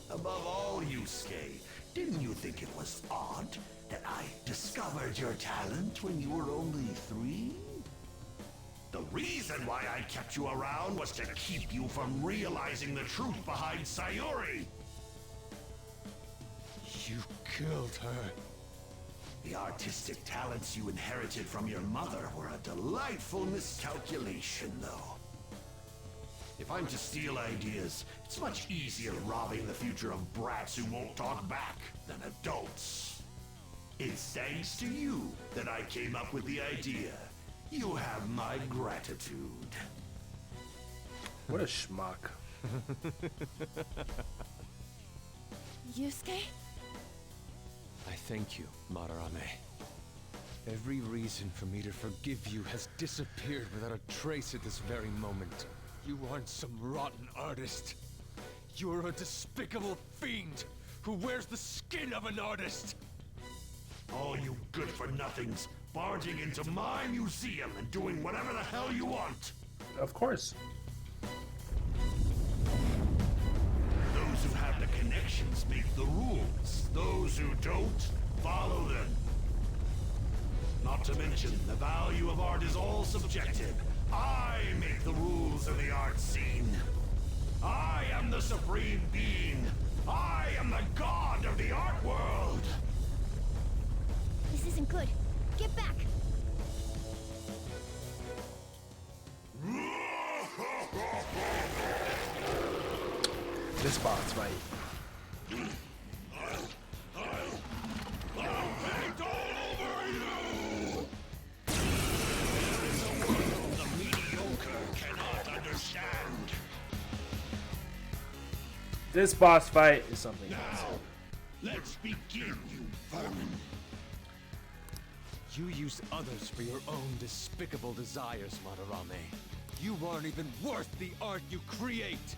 Above all, Yusuke, didn't you think it was odd that I discovered your talent when you were only 3? The reason why I kept you around was to keep you from realizing the truth behind Sayuri. You killed her. The artistic talents you inherited from your mother were a delightful miscalculation, though. If I'm to steal ideas, it's much easier robbing the future of brats who won't talk back than adults. It's thanks to you that I came up with the idea. You have my gratitude. What a schmuck. Yusuke? I thank you, Madarame. Every reason for me to forgive you has disappeared without a trace at this very moment. You aren't some rotten artist. You're a despicable fiend who wears the skin of an artist. All you good-for-nothings barging into my museum and doing whatever the hell you want. Of course. Those who have the connections make the rules. Those who don't, follow them. Not to mention, the value of art is all subjective. I make the rules of the art scene. I am the supreme being. I am the god of the art world. This isn't good. Get back! This boss fight. The mediocre cannot understand. This boss fight is something else. Now, let's begin, you vermin. You use others for your own despicable desires, Madarame. You aren't even worth the art you create!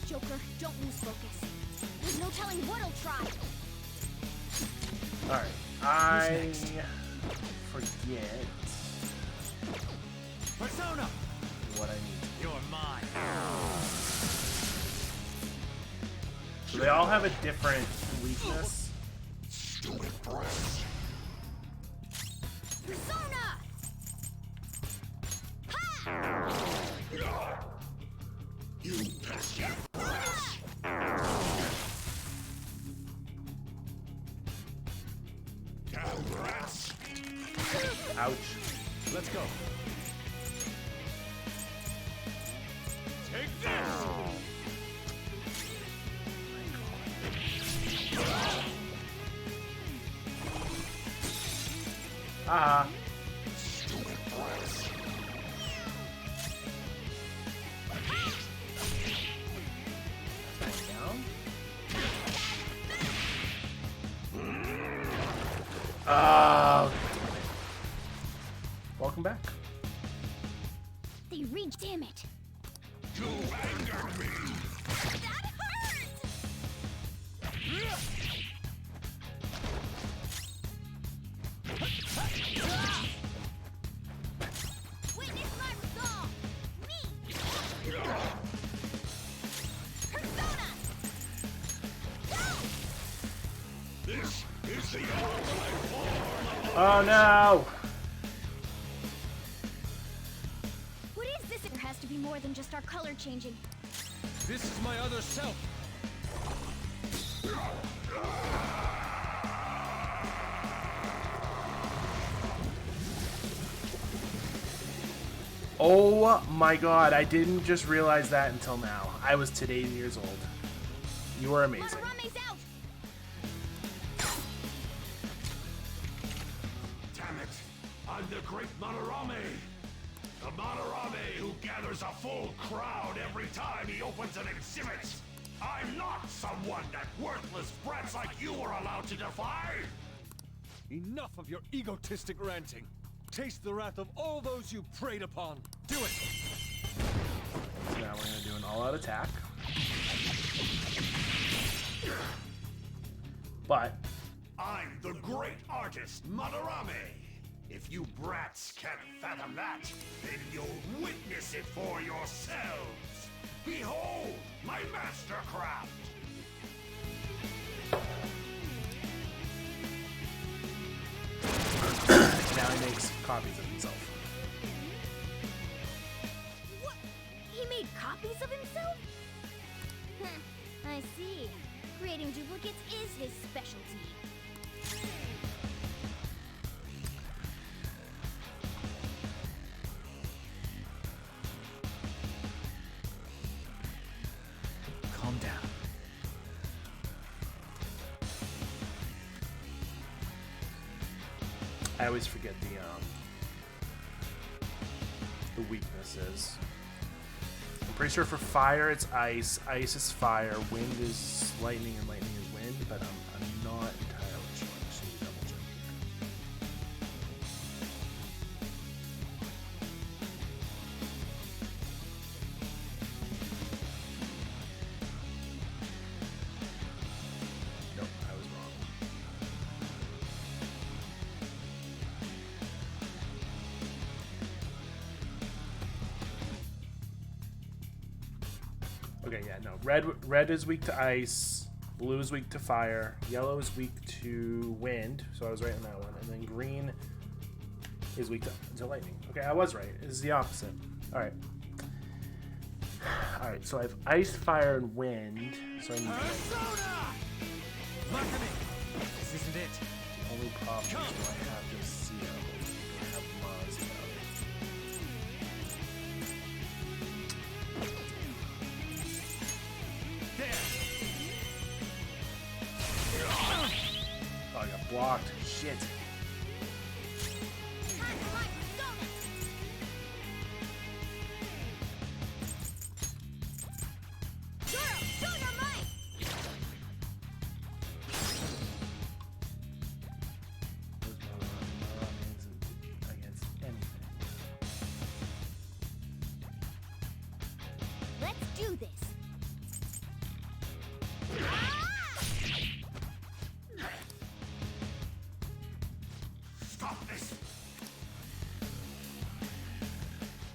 Joker, don't lose focus. There's no telling what he'll try. Alright, I forget Persona! what I need. You're mine. So they all have a different weakness. Stupid brass. Persona! You pesky brass. Down, brats. Ouch. Let's go. Take this! Ah. Stupid brass. Down. Oh, damn it. Welcome back. They reach, damn it. You angered me. That hurt! Witness my resolve! Me! Persona! Go! This is Oh no! What is this? There has to be more than just our color changing. This is my other self. Oh my god, I didn't just realize that until now. I was today years old. You are amazing. Madarame's out! Damn it! I'm the great Madarame! The Madarame who gathers a full crowd every time he opens an exhibit! I'm not someone that worthless brats like you are allowed to defy! Enough of your egotistic ranting. Taste the wrath of all those you preyed upon. Do it! So now we're gonna do an all-out attack. But I'm the great artist, Madarame! If you brats can't fathom that, then you'll witness it for yourselves! Behold, my mastercraft! now he makes copies of himself. What? He made copies of himself? I see. Creating duplicates is his specialty. Calm down. I always forget the weaknesses. I'm pretty sure for fire it's ice, ice is fire, wind is lightning, and lightning is wind, but I'm not entirely sure. I just need to double check here. Nope, I was wrong. Okay, yeah, no. Red is weak to ice, blue is weak to fire, yellow is weak to wind, so I was right on that one, and then green is weak to lightning. Okay, I was right. This is the opposite. Alright. Alright, so I have ice, fire, and wind, so I need Look at me. This isn't it. the only problem is do I have this CO? Do I have Maz though? Oh, I got blocked. Shit. Against anything. Let's do this. Stop this!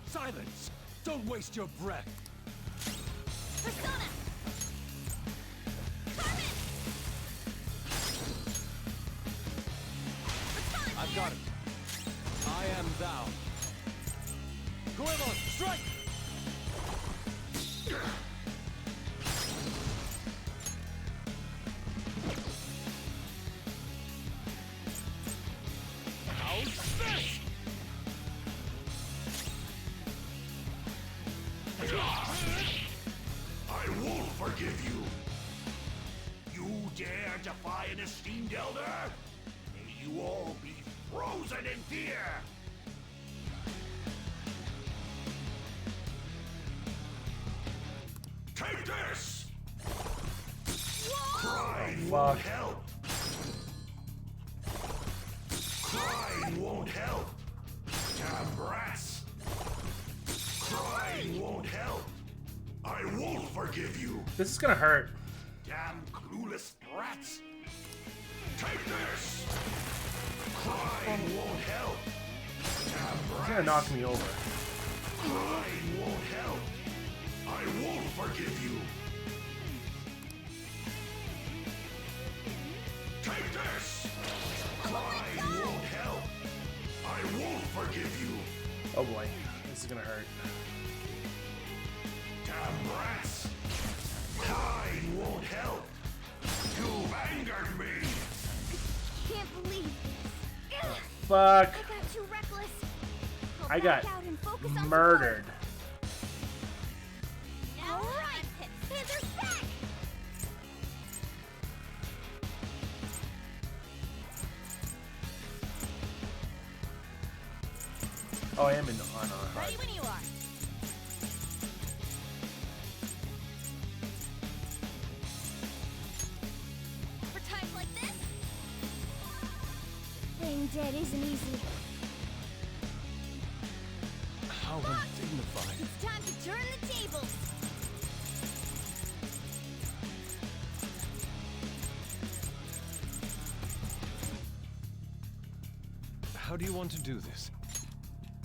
Silence! Don't waste your breath. Persona! I've got it. I am thou. Goemon, strike! How's this? I won't forgive you! You dare defy an esteemed elder? May you all be frozen in fear! Take this! Crying won't help! Crying won't help! Damn brats! Crying won't help! I won't forgive you! This is gonna hurt. Damn clueless brats! Take this! Crying won't help! Damn He's brats! gonna knock me over. Crying won't help! I won't forgive you! Take this! fuck? I got too reckless. I'll I got back out and focus on murdered. All right, Panther's back. Oh, I am on hard. Ready when you are. For times like this, Playing dead isn't easy. How undignified. It's time to turn the tables. How do you want to do this?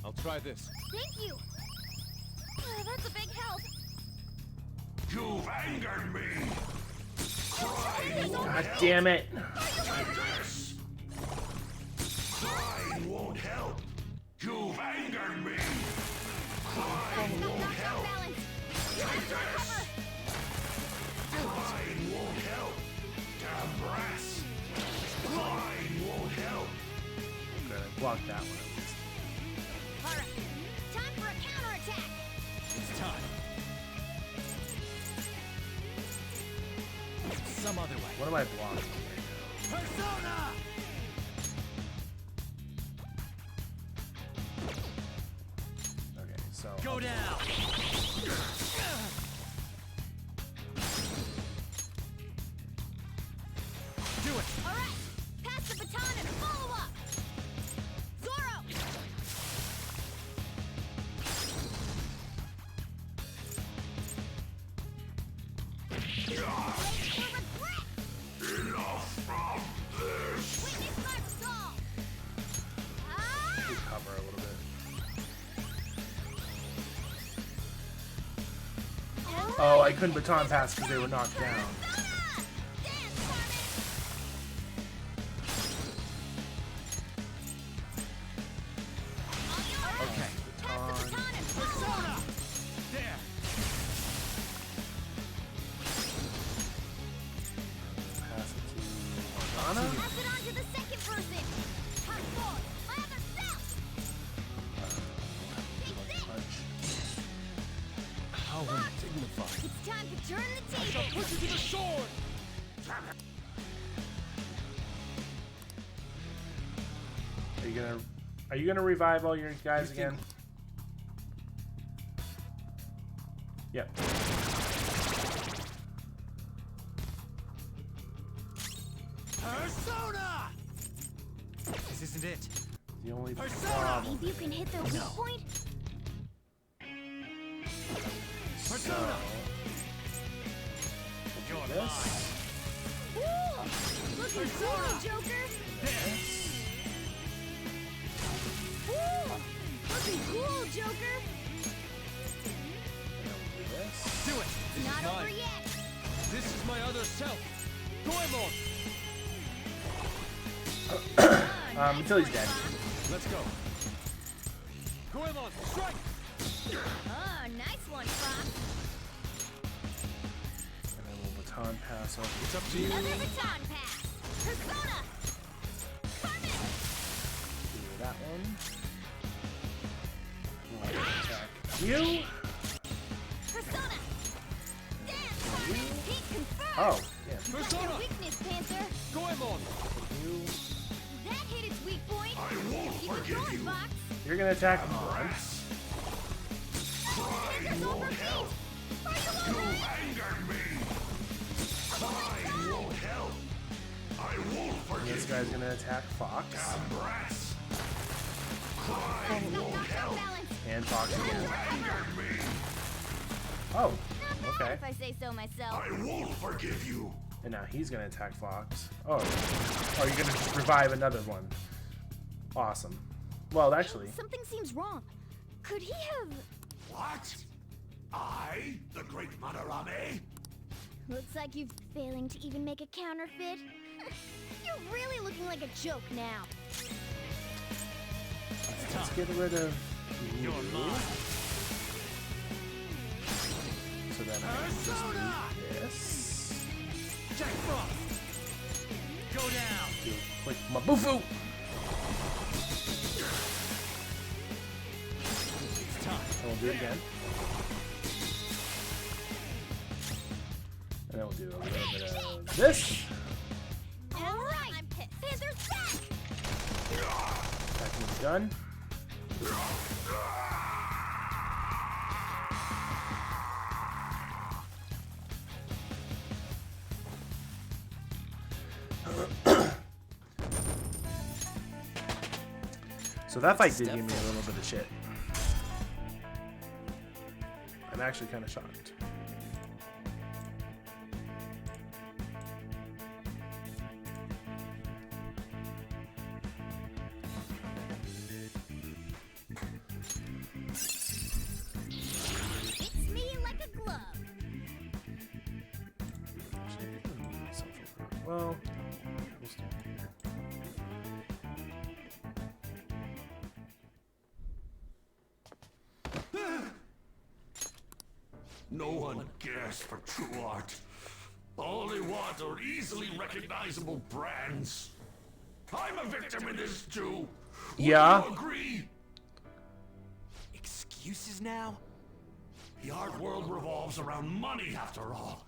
I'll try this. Thank you. that's a big help. You've angered me. God damn it. Crying won't help. You've angered me. Crying won't help. Take this. Crying won't help. Damn brass. Crying won't help. Okay, block that one. Alright, time for a counterattack. It's time. Some other way. What am I blocking right now? Persona! Okay, so Go down! Do it! Alright, pass the baton and follow up. Zoro! Enough of this. Witness my resolve. cover a little bit. Oh, I couldn't baton pass because they were knocked down. Okay, baton. Persona! There! Pass it to Morgana. Pass it on to the second person. Hard forward. My other self. How undignified. It's time to turn the table. Push you to the sword! Are you gonna revive all your guys again? Yep. Persona! This isn't it. The only Persona! problem. Maybe you can hit their weak point? Persona! You're this. Looking cool, Joker! Ooh, looking cool, Joker! Do it! This Not is over mine. yet! This is my other self. Goemon! Until he's dead. Let's go. Goemon, strike! Oh, nice one, Fox! And then we'll baton pass off. It's up to you. Another baton pass! Persona! Carmen! Do that one. We'll attack you. Persona! Damn, heat confirmed! Oh, yeah. You got your weakness, Panther! Goemon! You. That hit its weak point! I won't Keep it forgive going, you. Fox! You're gonna attack him once. Crying won't help. You angered me. Crying won't help. I won't And forgive this guy's you. gonna attack Fox. Damn brats. Crying won't help. And Fox You again. angered me. Oh, Not bad okay. if I say so myself. I won't forgive you. And now he's gonna attack Fox. Oh, you're gonna just revive another one. Awesome. Well, actually, Something seems wrong. Could he have... What? I, the great Madarame? Looks like you're failing to even make a counterfeit. You're really looking like a joke now. let's get rid of you. So then I can just do this. Jack Frost! Go down! Do a quick Mabufu! And we'll do it again. And then we'll do a little bit of this. Alright, I'm pissed. Panzer's back! Attacking the gun. So that fight did give me a little bit of shit. I'm actually kind of shocked. Fits me like a glove. Well, we'll start here. No one cares for true art. All they want are easily recognizable brands. I'm a victim in this too. Yeah. Would you agree? Excuses now? The art world revolves around money after all.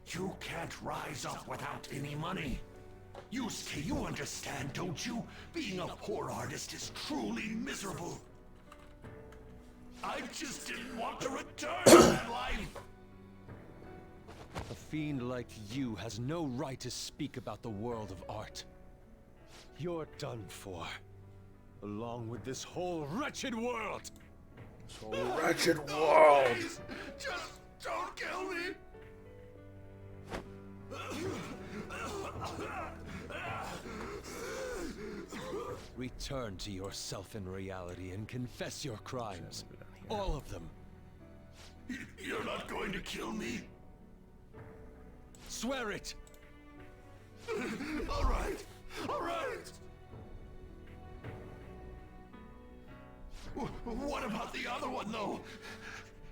You can't rise up without any money. Yusuke, you understand, don't you? Being a poor artist is truly miserable. I just didn't want to return to that life. A fiend like you has no right to speak about the world of art. You're done for. Along with this whole wretched world. This whole wretched world. Please, just don't kill me. Return to yourself in reality and confess your crimes. All of them. You're not going to kill me? Swear it! All right. All right. What about the other one, though?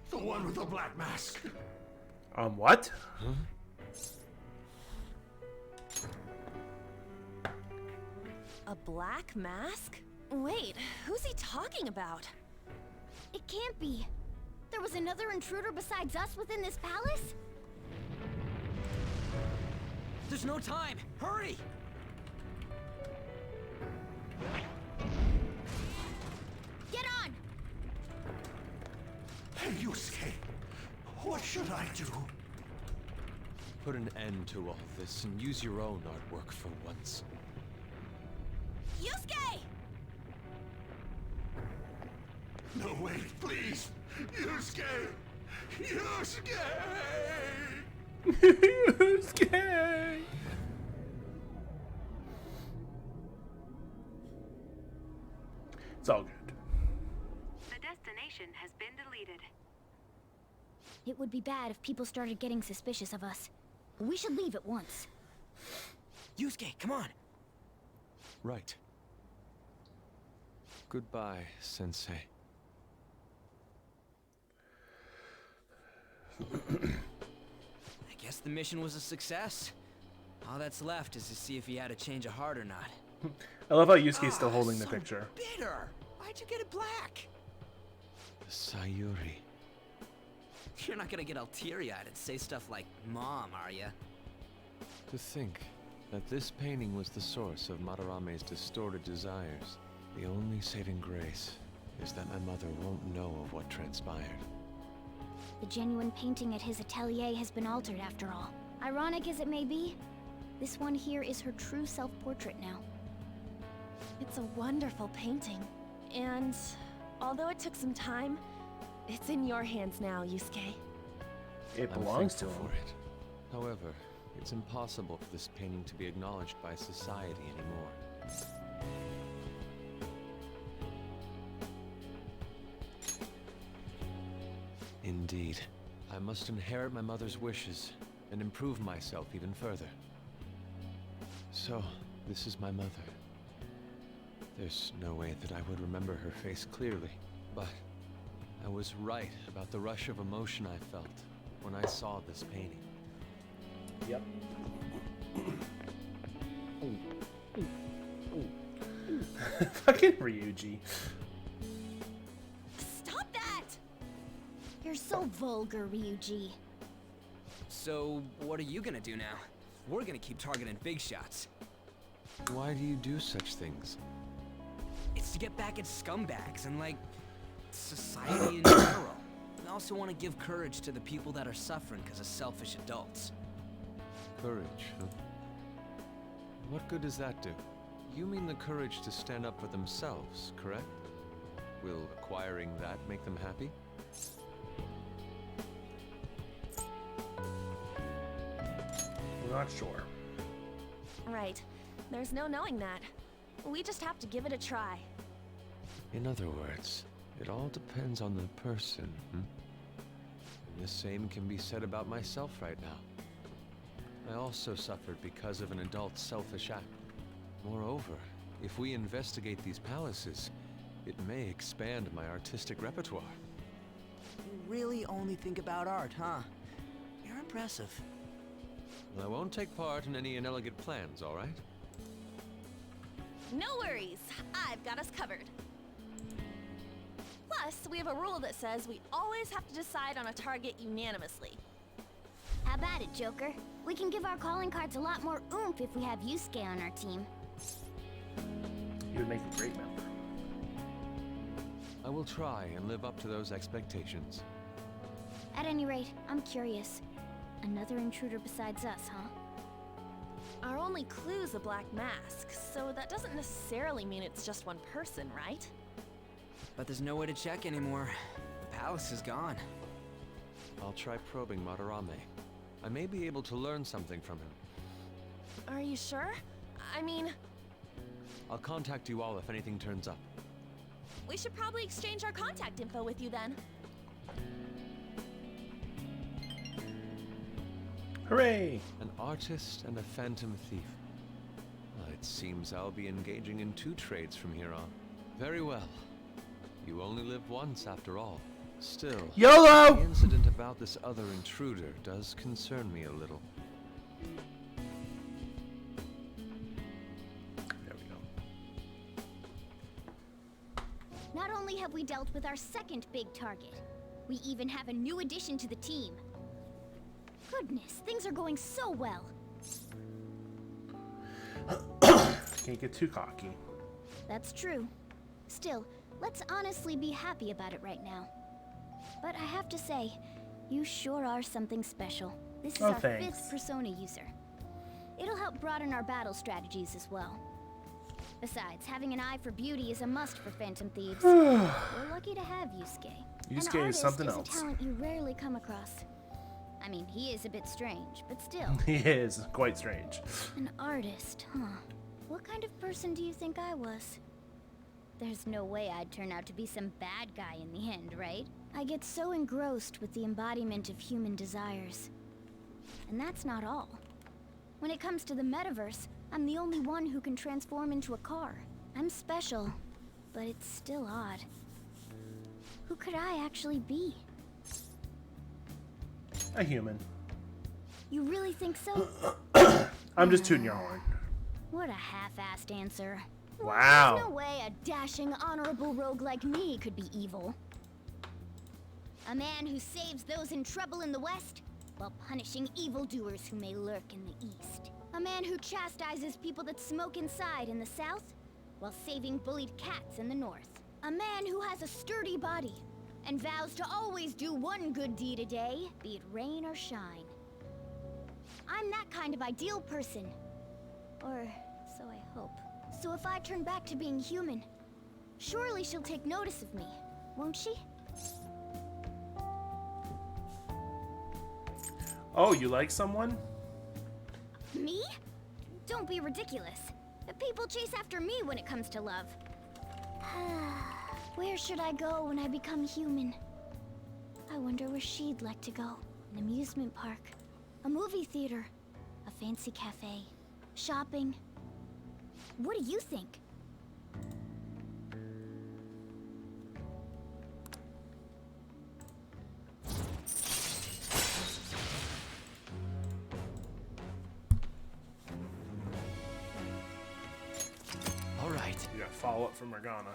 The one with the black mask. What? Huh? A black mask? Wait, who's he talking about? It can't be. There was another intruder besides us within this palace? There's no time! Hurry! Get on! Hey, Yusuke, what should I do? Put an end to all this and use your own artwork for once. Yusuke! No, wait, please. Yusuke! Yusuke! Yusuke! It's all good. The destination has been deleted. It would be bad if people started getting suspicious of us. We should leave at once. Yusuke, come on! Right. Goodbye, Sensei. I guess the mission was a success. All that's left is to see if he had a change of heart or not. I love how Yusuke's still holding the picture. Bitter! Why'd you get it black? Sayuri. You're not gonna get all teary-eyed and say stuff like, Mom, are ya? To think that this painting was the source of Madarame's distorted desires. The only saving grace is that my mother won't know of what transpired. The genuine painting at his atelier has been altered after all. Ironic as it may be, this one here is her true self-portrait now. It's a wonderful painting. And although it took some time, it's in your hands now, Yusuke. It I'm belongs to thankful him. for it. However, it's impossible for this painting to be acknowledged by society anymore. Indeed. I must inherit my mother's wishes and improve myself even further. So, this is my mother. There's no way that I would remember her face clearly, but I was right about the rush of emotion I felt when I saw this painting. Yep. Fucking Ryuji. Stop that! You're so vulgar, Ryuji. So, what are you gonna do now? We're gonna keep targeting big shots. Why do you do such things? It's to get back at scumbags and, like, society in general. We also want to give courage to the people that are suffering because of selfish adults. Courage, huh? What good does that do? You mean the courage to stand up for themselves, correct? Will acquiring that make them happy? We're not sure. Right. There's no knowing that. We just have to give it a try. In other words, it all depends on the person, hmm? And the same can be said about myself right now. I also suffered because of an adult's selfish act. Moreover, if we investigate these palaces, it may expand my artistic repertoire. You really only think about art, huh? You're impressive. I won't take part in any inelegant plans, all right? No worries. I've got us covered. Plus, we have a rule that says we always have to decide on a target unanimously. How about it, Joker? We can give our calling cards a lot more oomph if we have Yusuke on our team. You would make a great member. I will try and live up to those expectations. At any rate, I'm curious. Another intruder besides us, huh? Our only clue's a black mask, so that doesn't necessarily mean it's just one person, right? But there's no way to check anymore. The palace is gone. I'll try probing Madarame. I may be able to learn something from him. Are you sure? I mean, I'll contact you all if anything turns up. we should probably exchange our contact info with you then. Hooray! An artist and a phantom thief. Well, it seems I'll be engaging in 2 trades from here on. Very well. You only live once after all. Still, YOLO! the incident about this other intruder does concern me a little. There we go. Not only have we dealt with our second big target, we even have a new addition to the team. Goodness, things are going so well. Can't get too cocky. That's true. Still, let's honestly be happy about it right now. But I have to say, you sure are something special. This is our thanks. 5th Persona user. It'll help broaden our battle strategies as well. Besides, having an eye for beauty is a must for Phantom Thieves. We're lucky to have Yusuke. Yusuke An is artist something is else. a talent you rarely come across. I mean, he is a bit strange, but still. He is quite strange. An artist, huh? What kind of person do you think I was? There's no way I'd turn out to be some bad guy in the end, right? I get so engrossed with the embodiment of human desires. And that's not all. When it comes to the metaverse, I'm the only one who can transform into a car. I'm special, but it's still odd. Who could I actually be? A human. You really think so? I'm just tooting your horn. What a half-assed answer. Wow. There's no way a dashing, honorable rogue like me could be evil. A man who saves those in trouble in the West, while punishing evildoers who may lurk in the East. A man who chastises people that smoke inside in the South, while saving bullied cats in the North. A man who has a sturdy body, and vows to always do one good deed a day, be it rain or shine. I'm that kind of ideal person. Or so I hope. So if I turn back to being human, surely she'll take notice of me, won't she? Oh, you like someone? Me? Don't be ridiculous. People chase after me when it comes to love. Where should I go when I become human? I wonder where she'd like to go. An amusement park, a movie theater, a fancy cafe, shopping. What do you think? All right, right. We got follow-up from Morgana.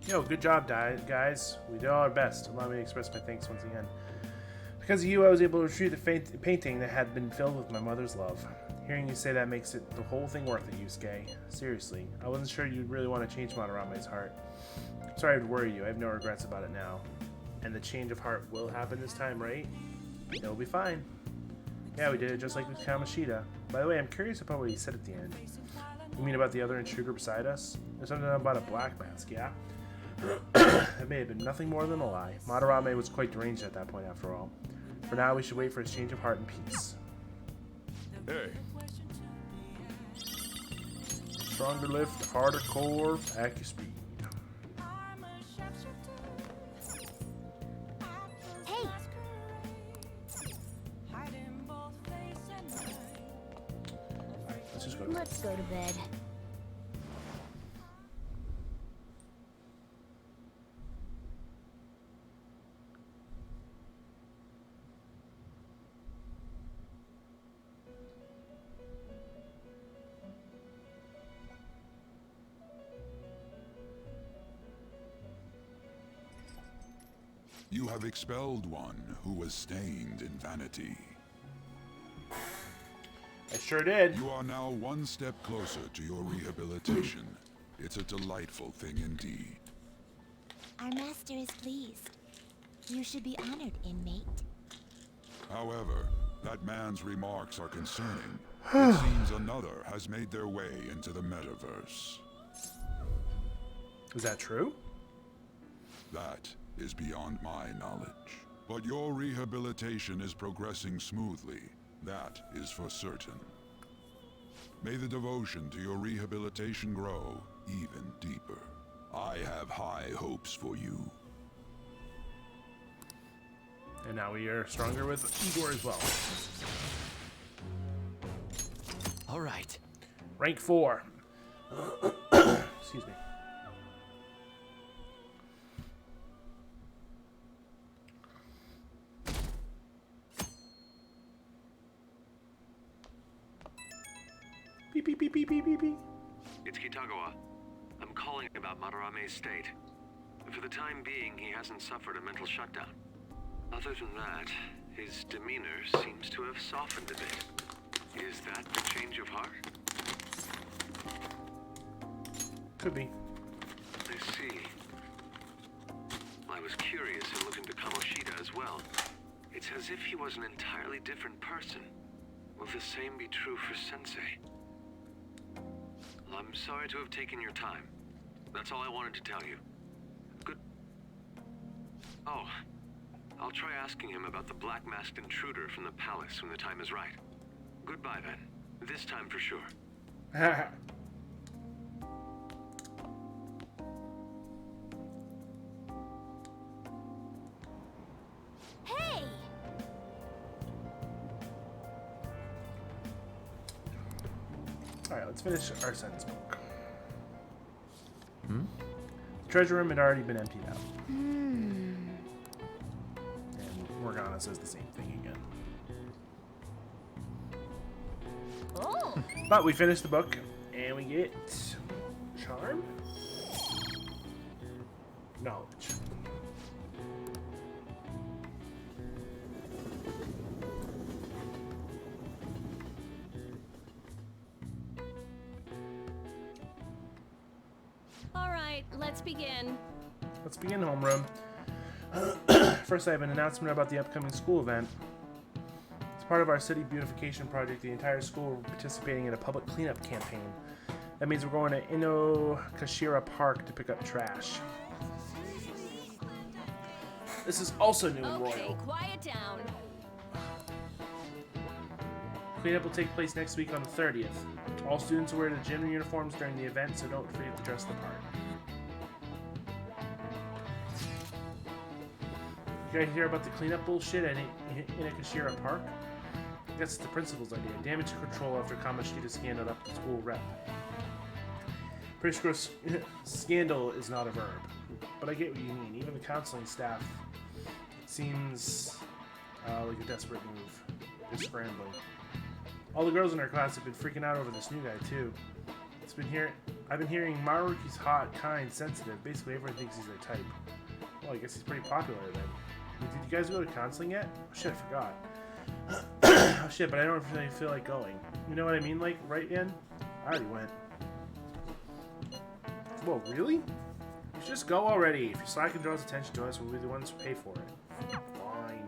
Yo, good job, guys. We did all our best. Allow me to express my thanks once again. Because of you, I was able to retrieve the painting that had been filled with my mother's love. Hearing you say that makes it the whole thing worth it, Yusuke. Seriously, I wasn't sure you'd really want to change Madarame's heart. Sorry to worry you. I have no regrets about it now. And the change of heart will happen this time, right? It'll be fine. Yeah, we did it just like with Kamoshida. By the way, I'm curious about what he said at the end. You mean about the other intruder beside us? There's something about a black mask, yeah? That may have been nothing more than a lie. Madarame was quite deranged at that point, after all. For now, we should wait for his change of heart in peace. Hey. Stronger lift, harder core, at your speed. Hey! Let's go to bed. You have expelled one who was stained in vanity. I sure did. You are now one step closer to your rehabilitation. It's a delightful thing indeed. Our master is pleased. You should be honored, inmate. However, that man's remarks are concerning. It seems another has made their way into the metaverse. Is that true? That is beyond my knowledge. But your rehabilitation is progressing smoothly. That is for certain. May the devotion to your rehabilitation grow even deeper. I have high hopes for you. And now we are stronger with Igor as well. All right. Rank 4. Excuse me. Beep, beep, beep, beep, beep, beep, beep. It's Kitagawa. I'm calling about Madarame's state. For the time being, he hasn't suffered a mental shutdown. Other than that, his demeanor seems to have softened a bit. Is that the change of heart? Could be. I see. I was curious and looked into Kamoshida as well. It's as if he was an entirely different person. Will the same be true for Sensei? I'm sorry to have taken your time. That's all I wanted to tell you. Good. Oh, I'll try asking him about the black-masked intruder from the palace when the time is right. Goodbye then. This time for sure. Hey! Alright, let's finish our sentence book. The treasure room had already been emptied out. And Morgana says the same thing again. Oh! But we finished the book, and we get charm? Knowledge. All right, let's begin. Let's begin, homeroom. First, I have an announcement about the upcoming school event. As part of our city beautification project, the entire school will be participating in a public cleanup campaign. That means we're going to Inokashira Park to pick up trash. This is also new and Okay, royal. quiet down. Cleanup will take place next week on the 30th. All students will wear the gym uniforms during the event, so don't forget to dress the part. You guys hear about the cleanup bullshit at Inokashira Park? I guess it's the principal's idea. Damage control after Kamoshida scandaled up the school rep. Pretty sure scandal is not a verb. but I get what you mean. Even the counseling staff seems like a desperate move. They're scrambling. All the girls in our class have been freaking out over this new guy too. I've been hearing Maruki's hot, kind, sensitive. Basically, everyone thinks he's their type. Well, I guess he's pretty popular then. Did you guys go to counseling yet? Oh shit, I forgot. Oh shit, but I don't really feel like going. You know what I mean? Like, right, Ian? I already went. Whoa, really? You should just go already. If your slacking draws attention to us, we'll be the ones who pay for it. Fine.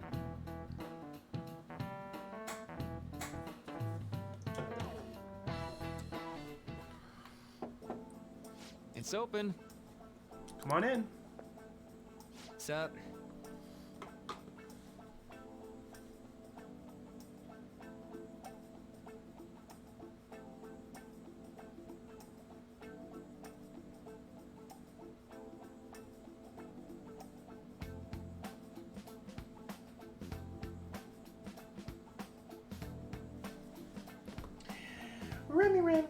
It's open. Come on in. What's up? Remy Ram.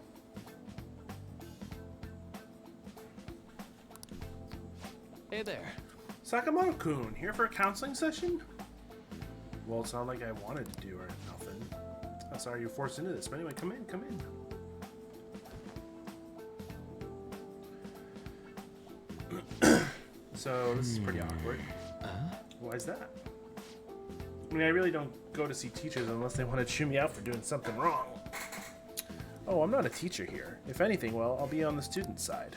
Hey there. Sakamoto-kun, here for a counseling session? Well, it's not like I wanted to do or nothing. I'm sorry you're forced into this, but anyway, come in, come in. So, this is pretty awkward. Why is that? I mean, I really don't go to see teachers unless they want to chew me out for doing something wrong. Oh, I'm not a teacher here. If anything, well, I'll be on the student side.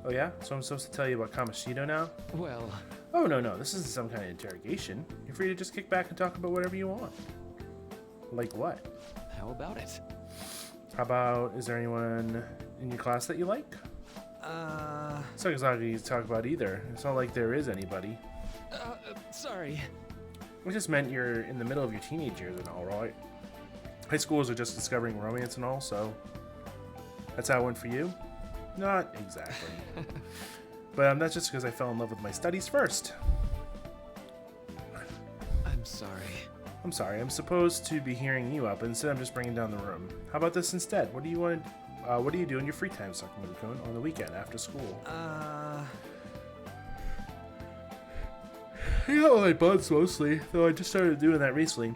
Oh yeah? So I'm supposed to tell you about Kamashido now? Well... Oh, no, this isn't some kind of interrogation. You're free to just kick back and talk about whatever you want. Like what? How about it? How about, is there anyone in your class that you like? It's not exactly easy to talk about either. It's not like there is anybody. Sorry. We just meant you're in the middle of your teenage years and all, right? High schoolers are just discovering romance and all, so... That's how it went for you? Not exactly. But that's just because I fell in love with my studies first. I'm sorry. I'm sorry, I'm supposed to be hearing you up, instead I'm just bringing down the room. How about this instead? What do you do in your free time, Sakamoto-kun, on the weekend after school? I got my buds mostly, though I just started doing that recently.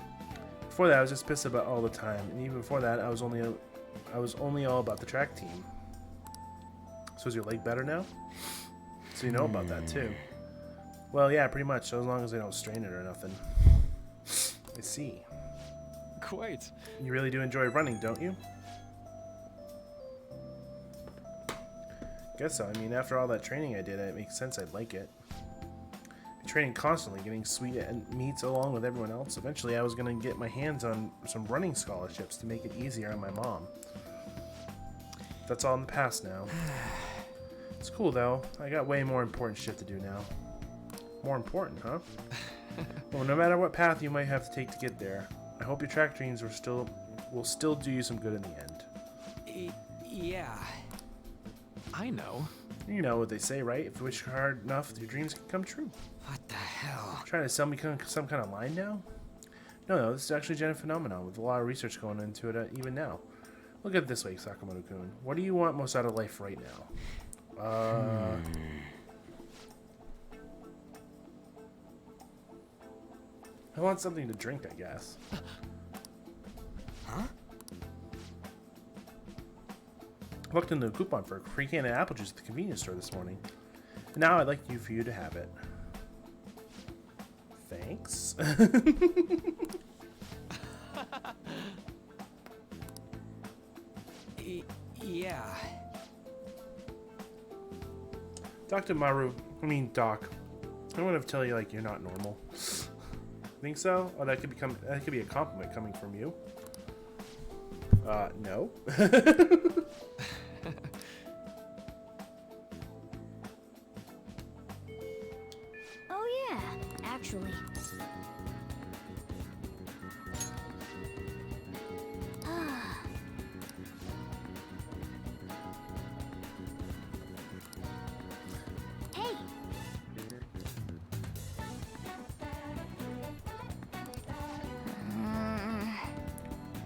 Before that, I was just pissed about all the time, and even before that, I was only all about the track team. So is your leg better now? So you know about that too. Well, yeah, pretty much. So as long as I don't strain it or nothing. I see. Quite. You really do enjoy running, don't you? Guess so. I mean, after all that training I did, it makes sense I'd like it. Training constantly, getting sweet meats along with everyone else. Eventually, I was going to get my hands on some running scholarships to make it easier on my mom. That's all in the past now. It's cool, though. I got way more important shit to do now. More important, huh? Well, no matter what path you might have to take to get there, I hope your track dreams will still do you some good in the end. Yeah. I know. You know what they say, right? If you wish hard enough, your dreams can come true. What the hell? Trying to sell me some kind of line now? No, this is actually a genetic phenomenon with a lot of research going into it even now. Look at it this way, Sakamoto-kun. What do you want most out of life right now? I want something to drink, I guess. Huh? I looked into a coupon for a free can of apple juice at the convenience store this morning. And now I'd like for you to have it. Thanks. Yeah. Doc, I don't want to tell you like you're not normal. Think so? Oh, that could be a compliment coming from you. No. Oh yeah, actually. Hey.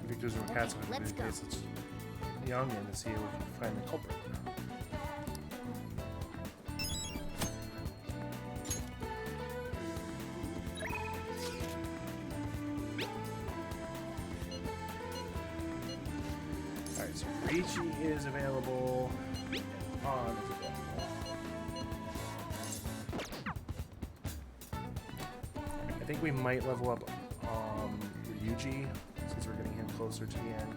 Victor's and cats are Let's go. young and to see if we can find the culprit. Alright, so Ryuji is available. On is available. I think we might level up Ryuji since we're getting him closer to the end.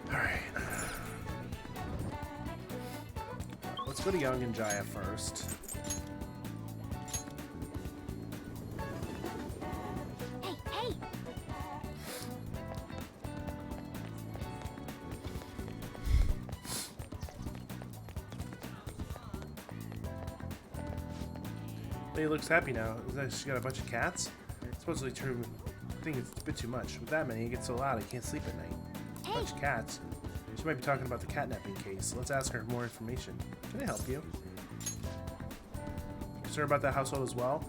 Alright. Let's go to Young and Jaya first. Hey, hey! He looks happy now. She's got a bunch of cats. It's supposedly true. I think it's a bit too much. With that many, it gets so loud I can't sleep at night. A bunch of cats. She might be talking about the catnapping case. Let's ask her more information. Can I help you? Concerned about that household as well?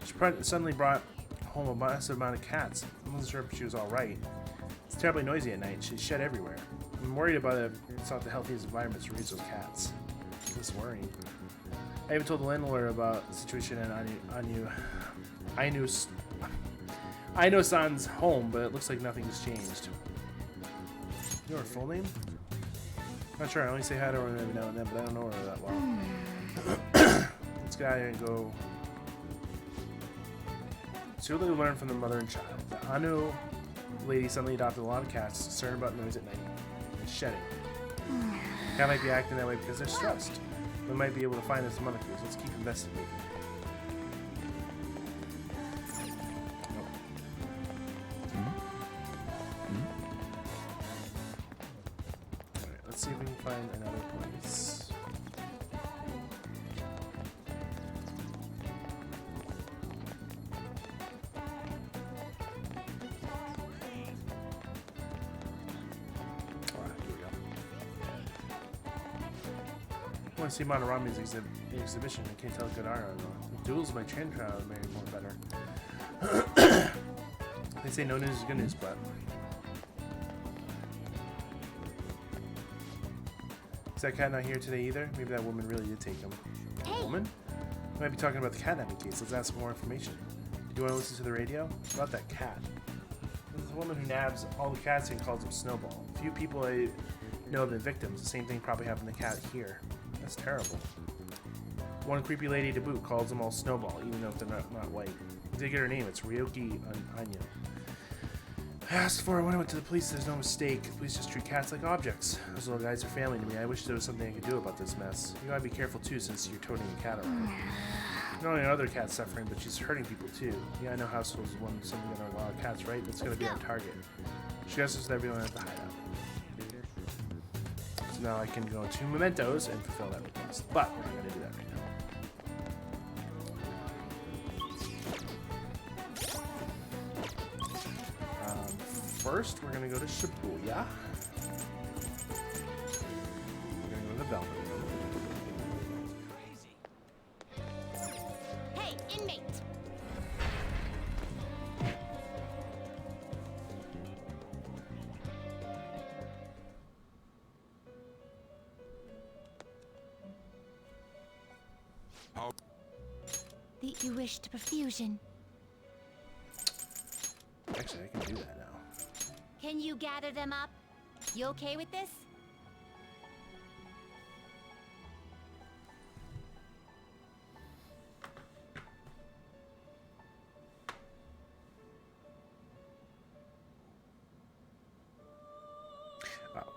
She suddenly brought home a massive amount of cats. I wasn't sure if she was alright. It's terribly noisy at night. She's shed everywhere. I'm worried about it. It's not the healthiest environment to raise those cats. It's worrying. I even told the landlord about the situation at Aino-san's home, but it looks like nothing's changed. You know her full name? Not sure. I only say hi to her every now and then, but I don't know her that well. Let's get out of here and go. See what they learned from the mother and child. The Anu lady suddenly adopted a lot of cats, concerned about noise at night, and shedding. Cat might be acting that way because they're stressed. We might be able to find some other clues. Let's keep investigating. Alright, let's see if we can find another place. Alright, here we go. I want to see Monorame's exhibition. I can't tell good art or not. The duels by train trial may be more better. They say no news is good news, but is that cat not here today either? Maybe that woman really did take him. Hey. Woman? We might be talking about the catnapping case. Let's ask for more information. Do you want to listen to the radio? About that cat. There's a woman who nabs all the cats and calls them Snowball. A few people I know have been victims. The same thing probably happened to cat here. That's terrible. One creepy lady to boot calls them all Snowball, even though they're not white. You did get her name. It's Ryoki Anya. I asked for it when I went to the police. There's no mistake. The police just treat cats like objects. Those little guys are family to me. I wish there was something I could do about this mess. You gotta be careful too, since you're toting a cat around. Not only are other cats suffering, but she's hurting people too. Yeah, I know households is one something that are a lot of cats, right? That's gonna be our target. She guesses with everyone at the hideout. So now I can go to Mementos and fulfill that request. But we're not gonna do that right now. First, we're gonna go to Shibuya. We're gonna go to the Velvet Room. Hey, inmate! How? You wished perfusion. Actually, I can do that now. Can you gather them up? You okay with this? Oh.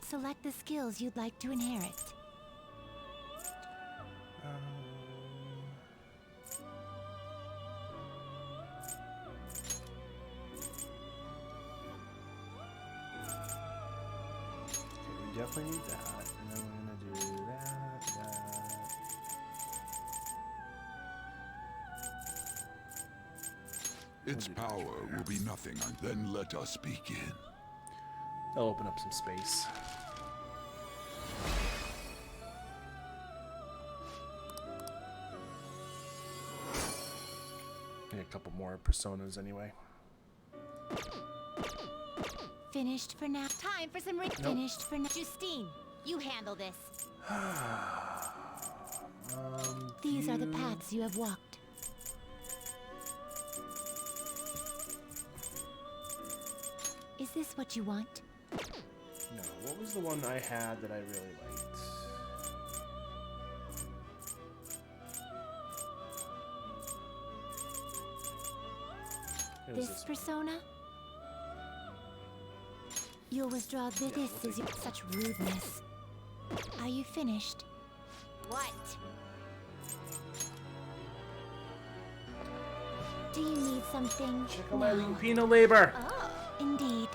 Select the skills you'd like to inherit. Okay, we definitely need that. And then we're gonna do that. Its power will be nothing. Then let us begin. That'll open up some space. Need a couple more personas anyway. Finished for now. Time for some finished for now. Justine, you handle this. These are the paths you have walked. Is this what you want? No. What was the one I had that I really liked? This persona? You'll withdraw this. Yeah, This is such rudeness. Are you finished? What? Do you need something? Check out my penal labor. Oh, indeed.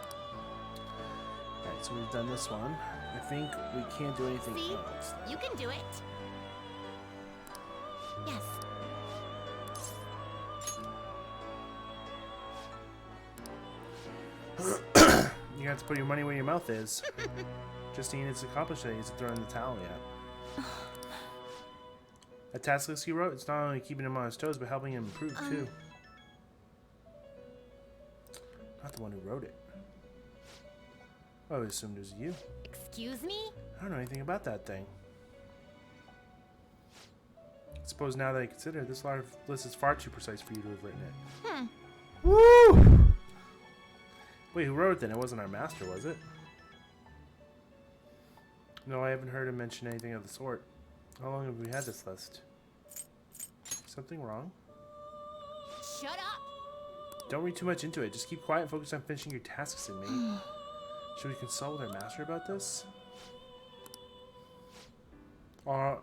Alright, so we've done this one. I think we can't do anything See? else. You can do it. Yes. You have to put your money where your mouth is. Justine has accomplished it. He hasn't thrown in the towel yet. A task list he wrote, it's not only keeping him on his toes, but helping him improve, too. Not the one who wrote it. I always assumed it was you. Excuse me? I don't know anything about that thing. I suppose now that I consider it, this list is far too precise for you to have written it. Woo! Wait, who wrote it then? It wasn't our master, was it? No, I haven't heard him mention anything of the sort. How long have we had this list? Something wrong? Shut up! Don't read too much into it. Just keep quiet and focus on finishing your tasks, inmate. Should we consult with our master about this? All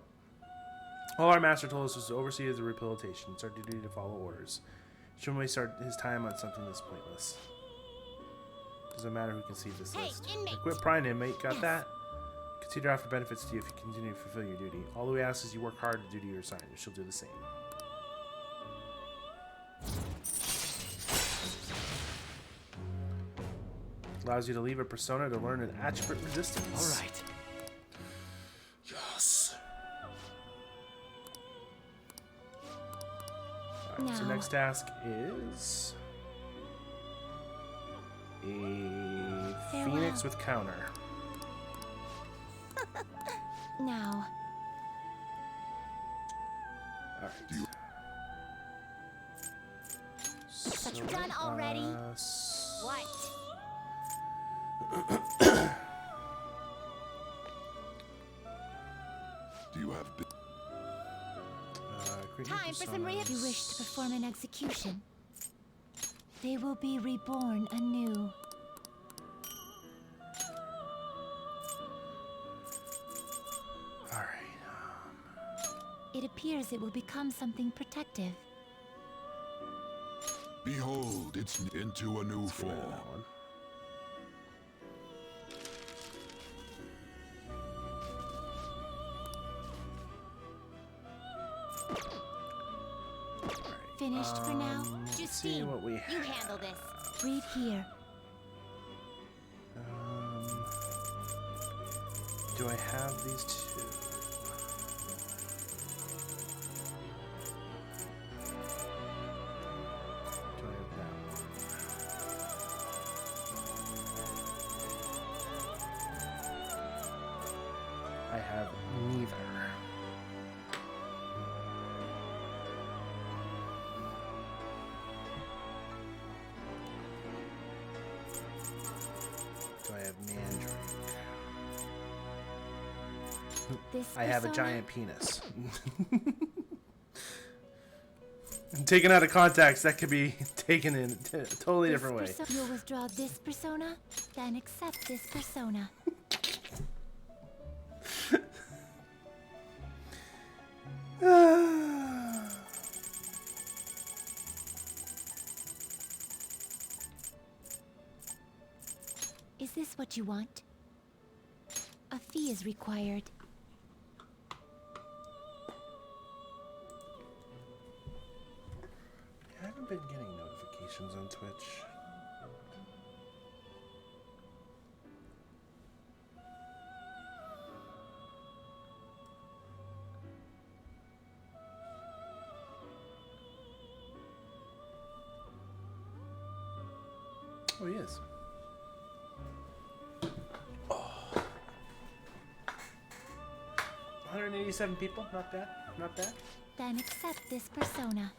our master told us was to oversee the rehabilitation. It's our duty to follow orders. Shouldn't waste his time on something this pointless. Doesn't matter who can see this list. Inmate. Quit prying, inmate. Got that? Consider after benefits to you if you continue to fulfill your duty. All we ask is you work hard to do your assignment. She'll do the same. Allows you to leave a persona to learn an attribute resistance. All right. Yes. Alright, so next task is a phoenix with counter. Now. Alright. But you're done already? What? Do you have Time for some If you wish to perform an execution, they will be reborn anew. Alright. It appears it will become something protective. Behold, it's into a new form. Finished for now? Let's see what we have. You handle this. Read here. Do I have these two? Do I have that one? I have neither. Do I have Mandrake? I have a giant penis. Taken out of context, that could be taken in a totally different way. You'll withdraw this persona, then accept this persona. Is this what you want? A fee is required. I haven't been getting notifications on Twitch. Oh, he is. 187 people, not bad, not bad. Then accept this persona.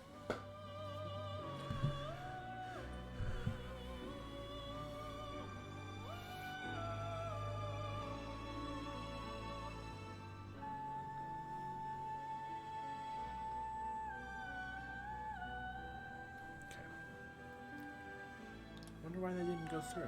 Wonder why they didn't go through.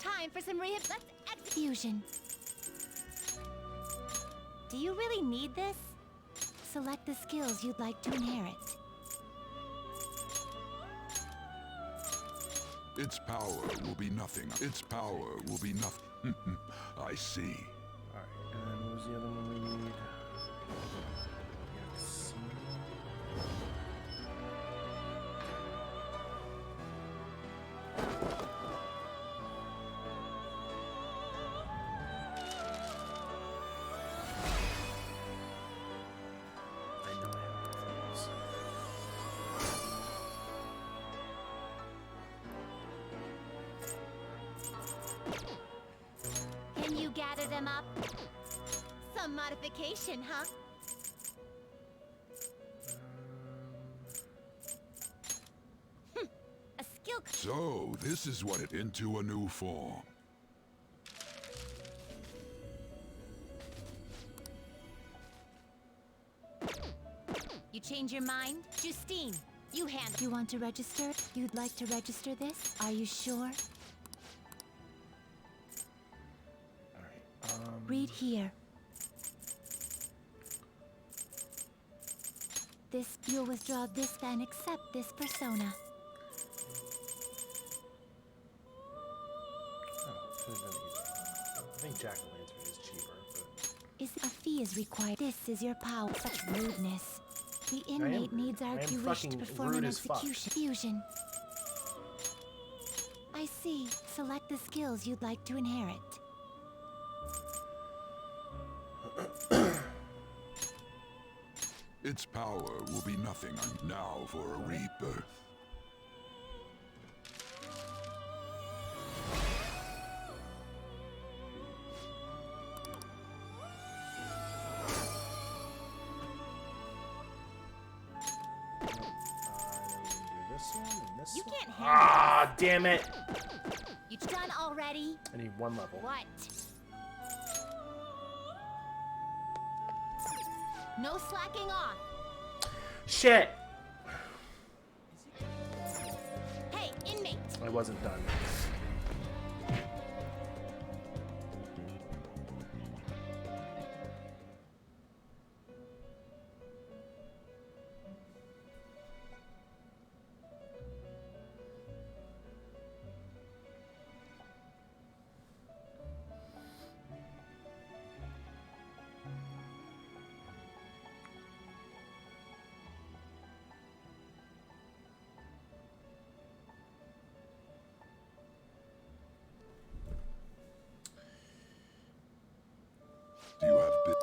Time for some rehab. Let's execution. Do you really need this? Select the skills you'd like to inherit. Its power will be nothing. Its power will be nothing. I see. Alright, and then what was the other one we need? Yes. Can you gather them up? Some modification, huh? A skill. So, this is what it into a new form. You change your mind? Justine, you handle. You want to register? You'd like to register this? Are you sure? Read here. This, you'll withdraw this, then accept this persona. I think Jack-o'-lantern is cheaper, but... A fee is required. This is your power. Such rudeness. The inmate needs our you wish to perform an execution. Fusion. I see. Select the skills you'd like to inherit. Its power will be nothing now for a rebirth. You can't handle Ah, damn it! You done already? I need one level. What? No slacking off. Shit! Hey, inmate. I wasn't done. Do you have bit?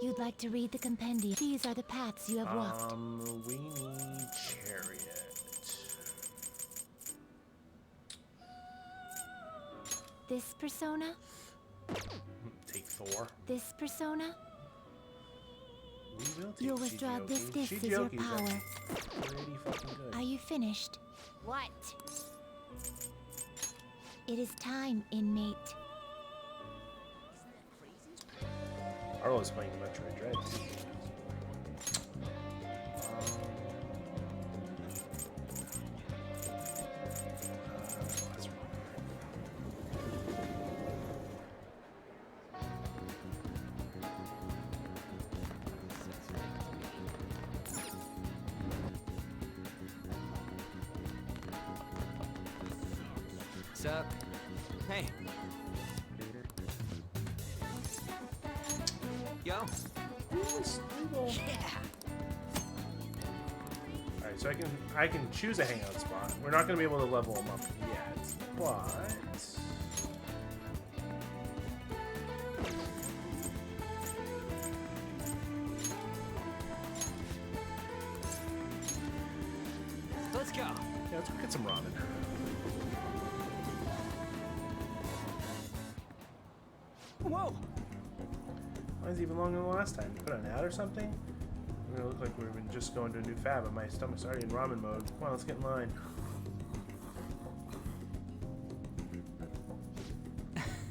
You'd like to read the compendium. These are the paths you have walked. We need chariot. This persona? Take Thor. This persona? We will take You'll withdraw Shigeoki. this. This is your Shigeoki's power. actually pretty fucking good. Are you finished? What? It is time, inmate. Arlo's playing Metroid Dread too. Sup? Hey. Yo. Yeah. Alright, so I can choose a hangout spot. We're not gonna be able to level them up yet, but Let's go. yeah, let's go get some ramen. Whoa! Mine's even longer than the last time. You put an ad or something? We're gonna look like we've been just going to a new fab, but my stomach's already in ramen mode. Come on, let's get in line.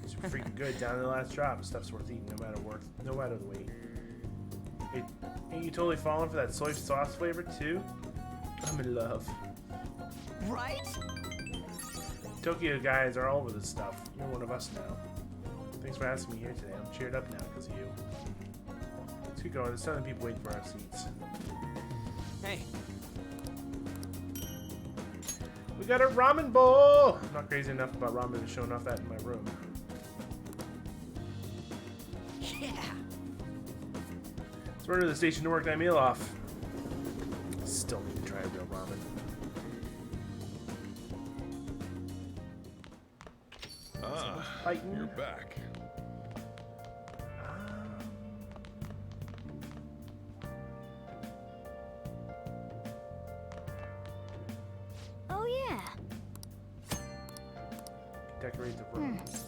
It's freaking good. Down to the last drop. Stuff's worth eating, no matter the weight. Hey, ain't you totally falling for that soy sauce flavor too? I'm in love. Right? Tokyo guys are all over this stuff. You're one of us now. Thanks for asking me here today. I'm cheered up now because of you. Let's keep going. There's so many people waiting for our seats. Hey. We got a ramen bowl! I'm not crazy enough about ramen to showing off that in my room. Yeah. Let's run to the station to work that meal off. Still need to try real ramen. You're back. Oh yeah. Decorate the room. Nice.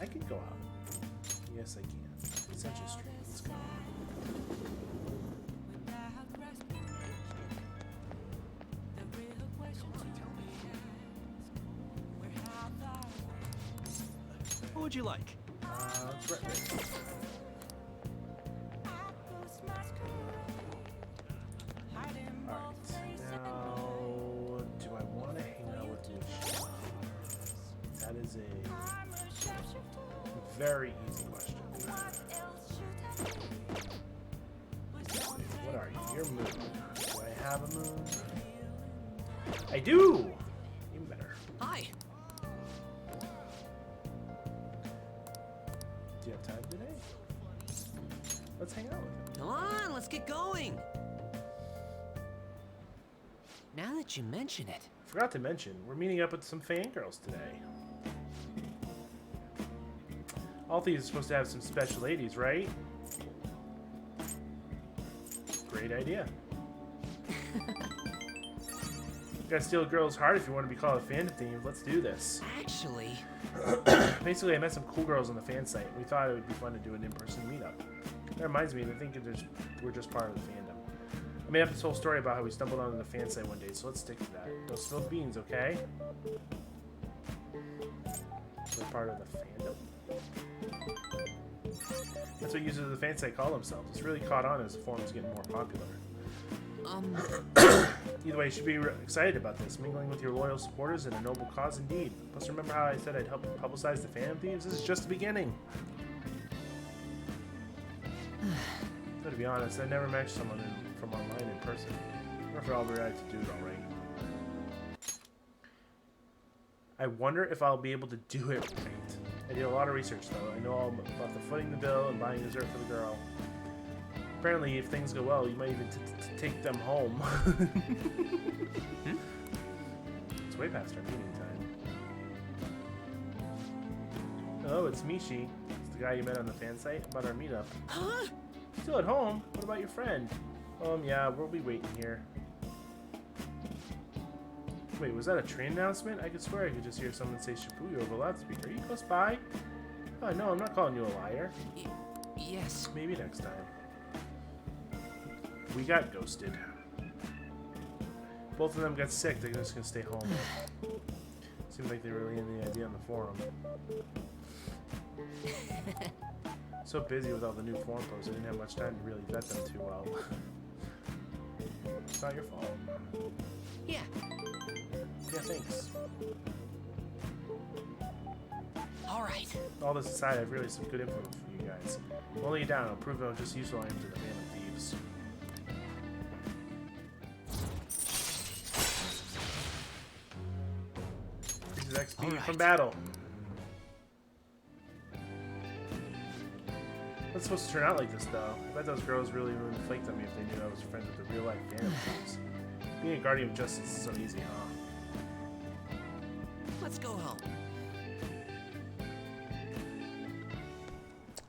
I can go out. Yes, I can. Such a street. Let's go. What would you like? Let's rent it. Alright, now, do I want to hang out with Lucia? That is a very easy question. What are you? Your moon. Do I have a moon? I do! Even better. Hi. Do you have time today? Let's hang out with him. Come on, let's get going. Now that you mention it. Forgot to mention, we're meeting up with some fangirls today. All these are supposed to have some special ladies, right? Great idea. Gotta steal a girl's heart if you want to be called a fandom theme. Let's do this. Actually... Basically, I met some cool girls on the fan site. We thought it would be fun to do an in-person meetup. That reminds me, I think we're just part of the fandom. I made up this whole story about how we stumbled onto the fan site one day, so let's stick to that. Don't spill the beans, okay? We're part of the fandom. That's what users of the fan site call themselves. It's really caught on as the forum's getting more popular. Either way, you should be excited about this. Mingling with your loyal supporters in a noble cause indeed. Plus, remember how I said I'd help publicize the fandom themes? This is just the beginning. But to be honest, I never met someone from online in person. Or if I'll be right to do it alright. I wonder if I'll be able to do it right. I did a lot of research though. I know all about the footing the bill and buying dessert for the girl. Apparently, if things go well, you might even take them home. It's way past our meeting time. Hello, it's Mishi. It's the guy you met on the fan site about our meetup. Huh? Still at home? What about your friend? Yeah, we'll be waiting here. Wait, was that a train announcement? I could swear I could just hear someone say Shibuya over loudspeaker. Are you close by? Oh, no, I'm not calling you a liar. Yes. Maybe next time. We got ghosted. Both of them got sick. They're just gonna stay home. Seemed like they were really into the idea on the forum. So busy with all the new forum posts, I didn't have much time to really vet them too well. It's not your fault. Yeah. Yeah, thanks. All right. All this aside, I've really some good info for you guys. Rolling it down, I'll prove how just useful I am to the man of thieves. This is XP from battle. It's supposed to turn out like this, though. I bet those girls really wouldn't flake on me if they knew I was friends with the real-life man of thieves. Being a guardian of justice is so easy, huh? Let's go home.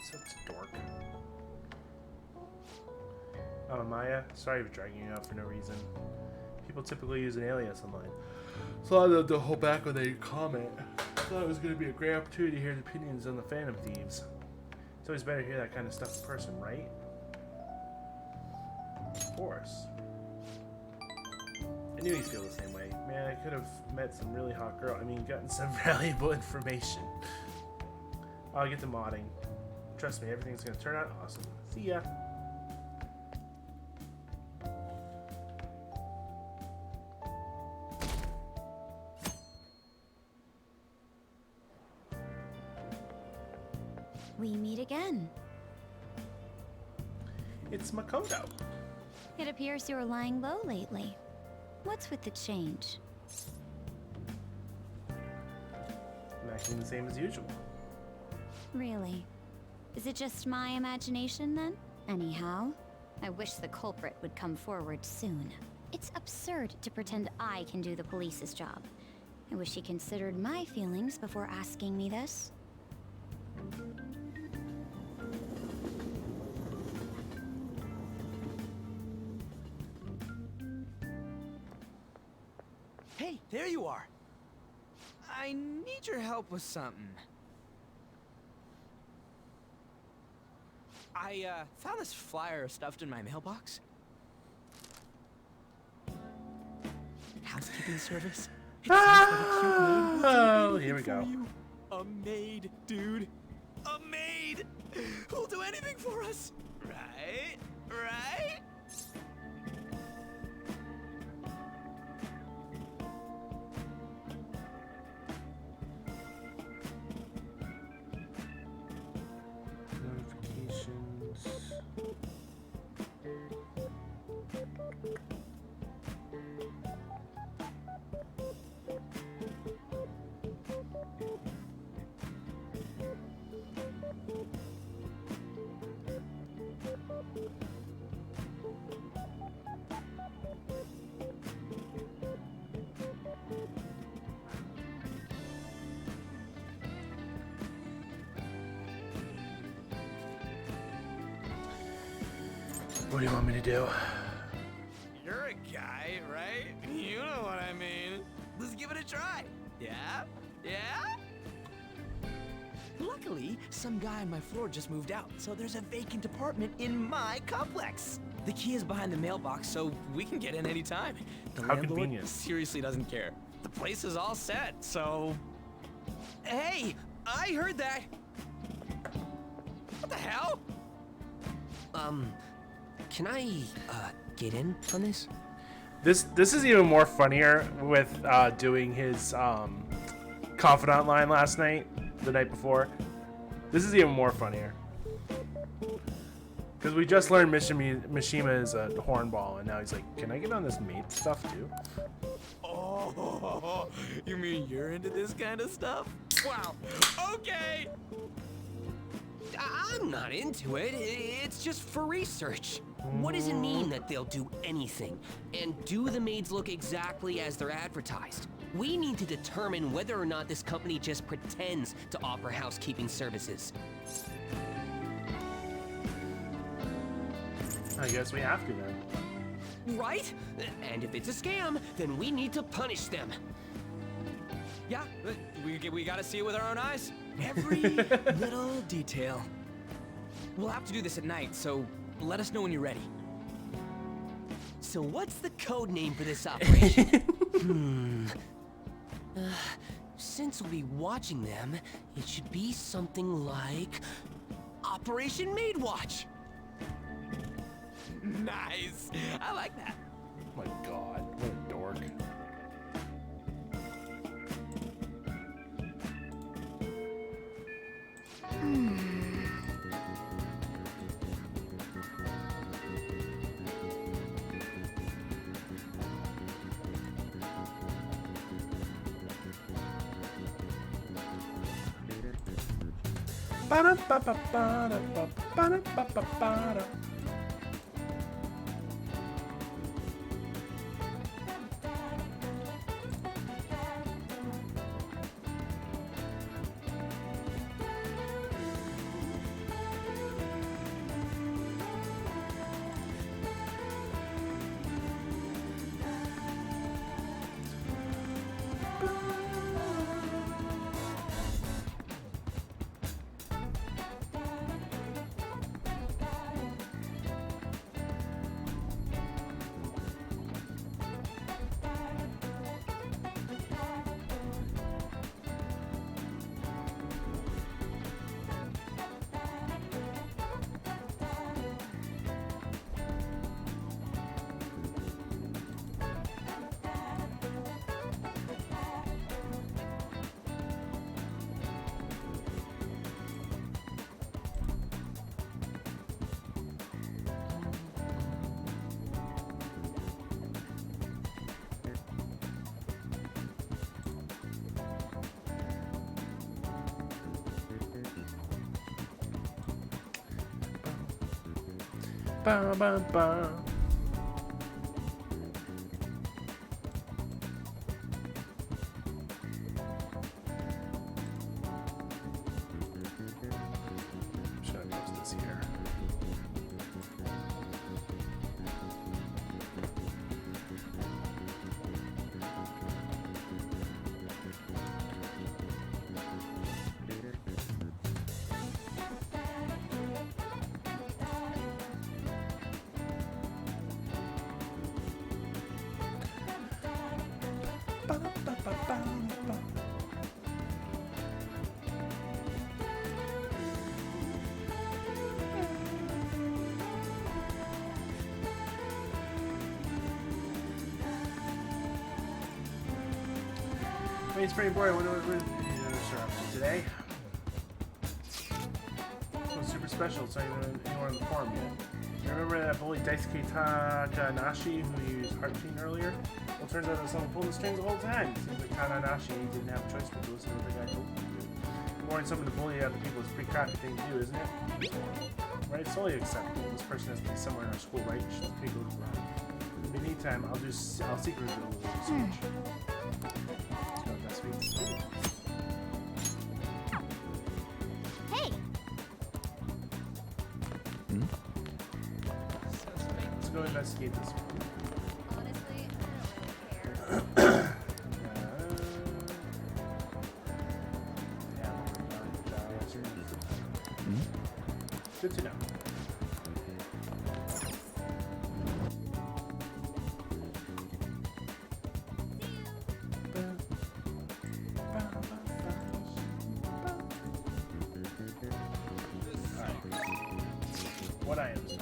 Such a dork. Maya, sorry for dragging you out for no reason. People typically use an alias online, so I love to hold back when they comment. I thought it was going to be a great opportunity to hear the opinions on the Phantom Thieves. It's always better to hear that kind of stuff in person, right? Of course. I knew he'd feel the same way. Man, I could have met some really hot girl. I mean, gotten some valuable information. I'll get to modding. Trust me, everything's gonna turn out awesome. See ya. We meet again. It's Makoto. It appears you're lying low lately. What's with the change? I'm acting the same as usual. Really? Is it just my imagination then? Anyhow, I wish the culprit would come forward soon. It's absurd to pretend I can do the police's job. I wish he considered my feelings before asking me this. Hey, there you are. I need your help with something. I found this flyer stuffed in my mailbox. Housekeeping service. It seems like a cute maid. Oh, here we go. You. A maid, dude. A maid. Who'll do anything for us? Right? Right? Notifications. What do you want me to do? You're a guy, right? You know what I mean. Let's give it a try. Yeah? Yeah? Luckily, some guy on my floor just moved out, so there's a vacant apartment in my complex. The key is behind the mailbox, so we can get in anytime. The How landlord convenient. seriously doesn't care. The place is all set, so... Hey, I heard that. What the hell? Can I, get in on this? This is even more funnier with doing his confidant line last night, the night before. This is even more funnier. Because we just learned Mishima is a hornball, and now he's like, can I get on this maid stuff too? Oh, you mean you're into this kind of stuff? Wow, okay! I'm not into it. It's just for research. What does it mean that they'll do anything? And do the maids look exactly as they're advertised? We need to determine whether or not this company just pretends to offer housekeeping services. I guess we have to then. Right? And if it's a scam, then we need to punish them. Yeah, we gotta see it with our own eyes. Every little detail. We'll have to do this at night, so let us know when you're ready. So what's the code name for this operation? Since we'll be watching them, it should be something like Operation Maid Watch. Nice. I like that. my god, what a dork. Ba-da-ba-ba-ba-da-ba-ba-da-ba-ba-da. Ba, ba, ba. Should I post this here? I mean, it's pretty boring. I wonder what we're up to today. It's super special. It's not even anywhere on the forum yet. You remember that bully Daisuke Takanashi who used Heart Chain earlier? Well, it turns out that someone pulled the strings the whole time. Seems like Takanashi didn't have a choice but to listen to what the guy told him to do. Warning someone to bully other people is a pretty crappy thing to do, isn't it? Right? It's totally acceptable. This person has to be somewhere in our school, right? She's pretty good around. In the meantime, I'll secretly do a little research. Hey! Let's go investigate this one. Honestly, I don't really care. Good to know. What I am saying.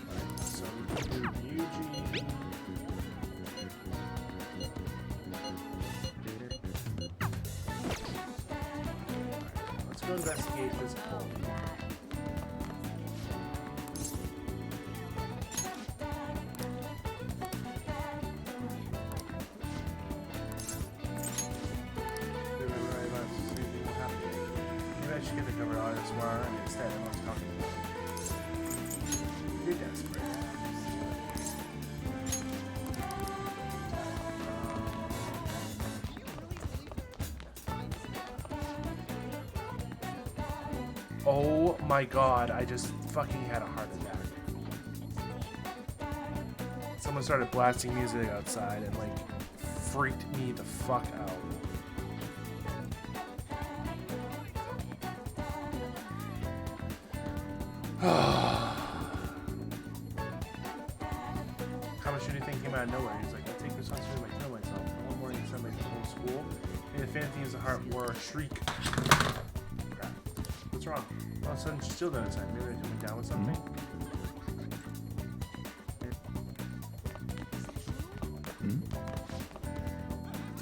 Alright, so we can do Eugene. Let's go investigate this poll. I should get the cover artist tomorrow, and instead everyone's talking about it. You're desperate. Oh my god, I just fucking had a heart attack. Someone started blasting music outside and like freaked me the fuck out. How much do you think came out of nowhere? He's like, I take responsibility to kill myself. One morning, he sent my whole school. And if anything is a heart war a shriek. Crap. What's wrong? All of a sudden, she's still doing this. Maybe they're coming down with something?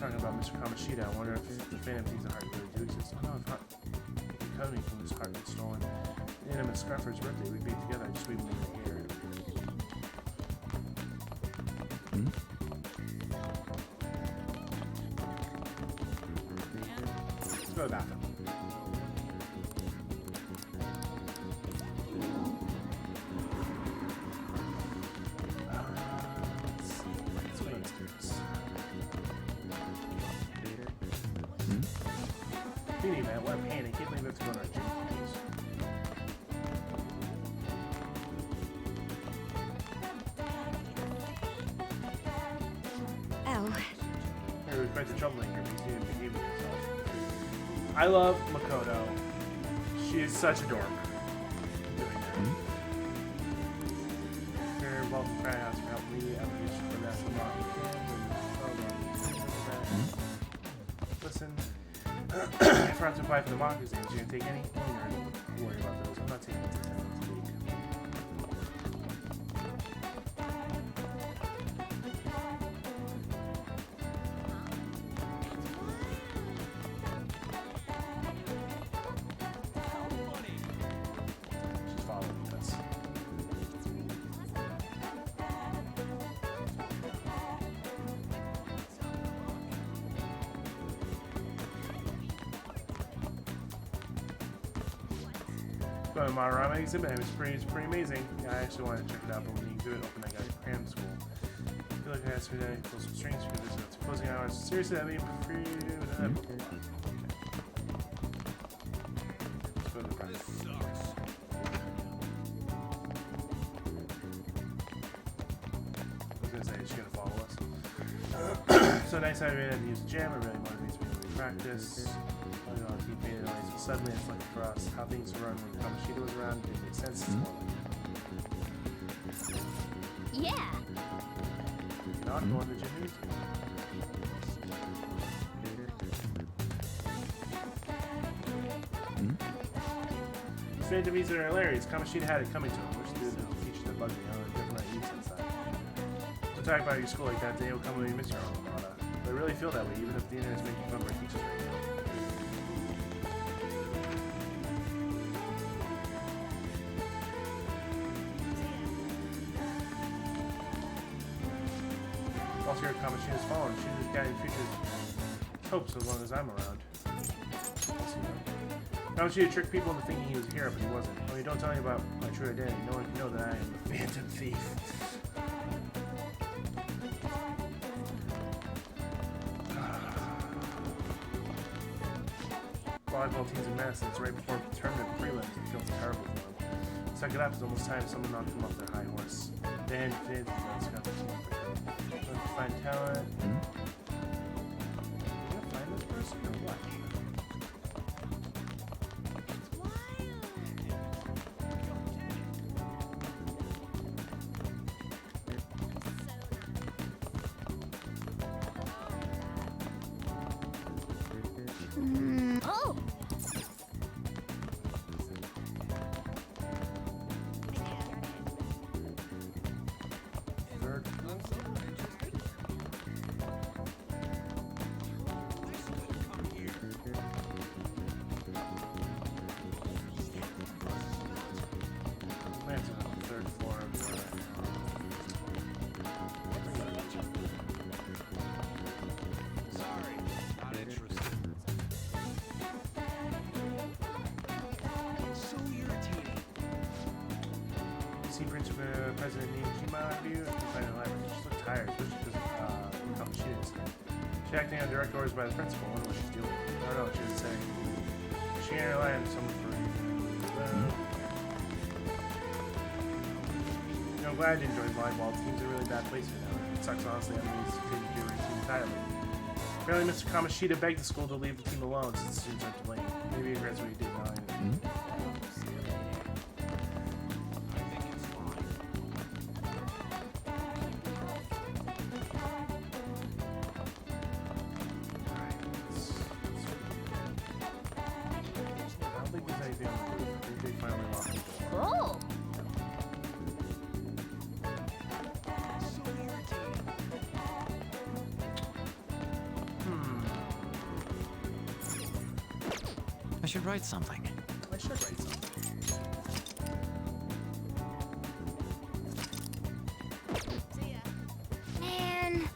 talking about Mr. Kamoshida. I wonder if the Phantom Thieves' heart really do exist. Oh no, if the Academy King's heart was stolen. And him and Scarf for his birthday, we'd be together. I just wait him in the air. Let's go to the bathroom. Let's go downstairs. Beanie man, what a pain. I can't believe we have to go to our gym. We fight the troublemaker, he's doing the game with himself. I love Makoto. She is such a dork. Doing that. Here, welcome Cry House for helping me. I'm used for that Listen, I forgot to apply for the mock exams. You gonna take any? Don't worry about those. I'm not taking the exam this week. Go to the Madarame exhibit, and it's pretty amazing. Yeah, I actually wanted to check it out, but when the exhibit opened, I got crammed school. I feel like I asked for that, pull some strings for this, it's closing hours. Seriously, I mean, free. Okay. Let's go to the back. I was gonna say, is she gonna follow us? So nice I really had to use the gym, it really motivates me to practice. Suddenly it's like for us, how things run when Kamoshida was around didn't make sense. It's more like, yeah. Not going to the gym. Phantom Thieves are hilarious. Kamoshida had it coming to him. Wish the teacher that bugged me on a different use inside. Don't talk about your school like that, day will come when you miss your alma mater. But I really feel that way, even if the internet's making fun of our teachers right now. Also, your Kamoshida's phone. She's this guy in the future's hope so long as I'm around. Kamoshida tricked people into thinking he was a hero, but he wasn't. Only don't tell me about my true identity. No one can know that I am the Phantom Thief. Volleyball team's a mess, and it's right before tournament prelims. It feels terrible for them. Suck it up, it's almost time someone knocked them off their high horse. Then, got the team. Find talent. Can I find this person or what? Oh! President Nishima view and find life. She just looked tired, especially because of Kamoshida incident. She's acting on direct orders by the principal. I wonder what she's doing. I don't know what she was saying. She ain't relying on someone for you know, I'm glad you enjoyed volleyball. The team's a really bad place right now. It sucks, honestly. I mean, he's taking care of his team entirely. Apparently, Mr. Kamoshida begged the school to leave the team alone since the students aren't to blame. Maybe he regrets what he did now. Oh! I should write something. I should write something. Man.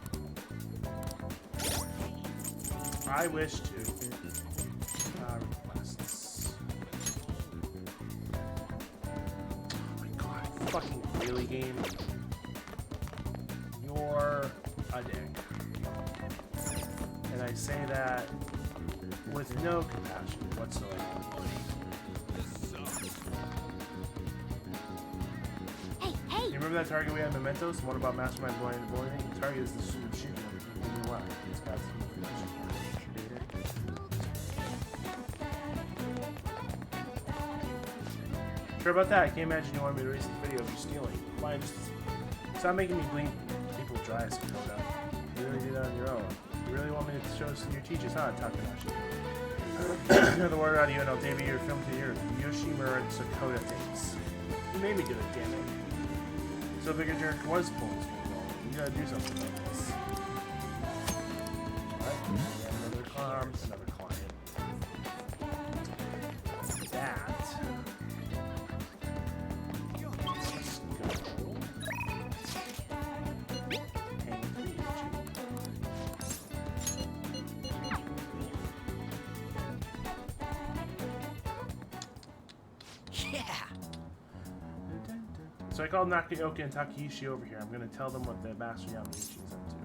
I wish to. Requests. Oh my god, fucking really game. You're a dick. And I say that with no compassion whatsoever. Hey! You remember that target we had in Mementos? The one about Mastermind blowing and bullying? The target is the student shooting him. You know what? It's got some information. Sure about that. I can't imagine you wanted me to release the video of you stealing. Why just stop making me bleed people dry, Sakota. You really do that on your own. You really want me to show us your teachers, huh, Takanashi? The word out of you and I'll debut your film to your Yoshimura Sakota tapes. You made me do it, damn it. So big a jerk was pulling this one. You gotta do something about this. Alright, another client. That. So I called Nakaoka and Takeshi over here. I'm gonna tell them what the Master Yamauchi is up to.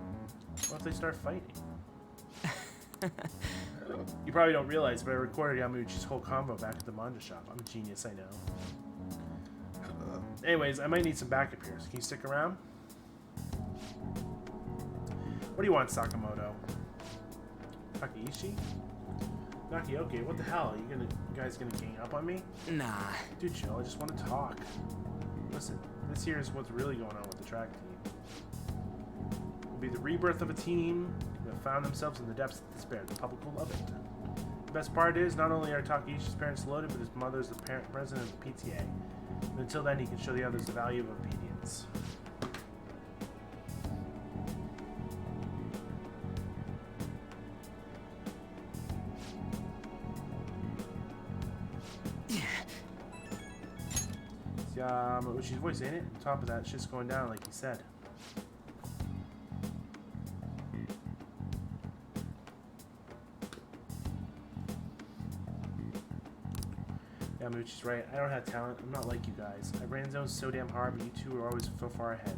What if they start fighting? You probably don't realize, but I recorded Yamauchi's whole convo back at the manga shop. I'm a genius, I know. Anyways, I might need some backup here. So can you stick around? What do you want, Sakamoto? Takeshi? Nakaoka, what the hell? You guys gonna gang up on me? Nah. Dude, chill. I just want to talk. Listen, this here is what's really going on with the track team. It will be the rebirth of a team that found themselves in the depths of despair. The public will love it. The best part is, not only are Takeshi's parents loaded, but his mother is the president of the PTA. And until then, he can show the others the value of obedience. Yamauchi's voice, ain't it? On top of that, shit's going down like he said. Yamauchi's right. I don't have talent. I'm not like you guys. I ran zones so damn hard, but you two are always so far ahead.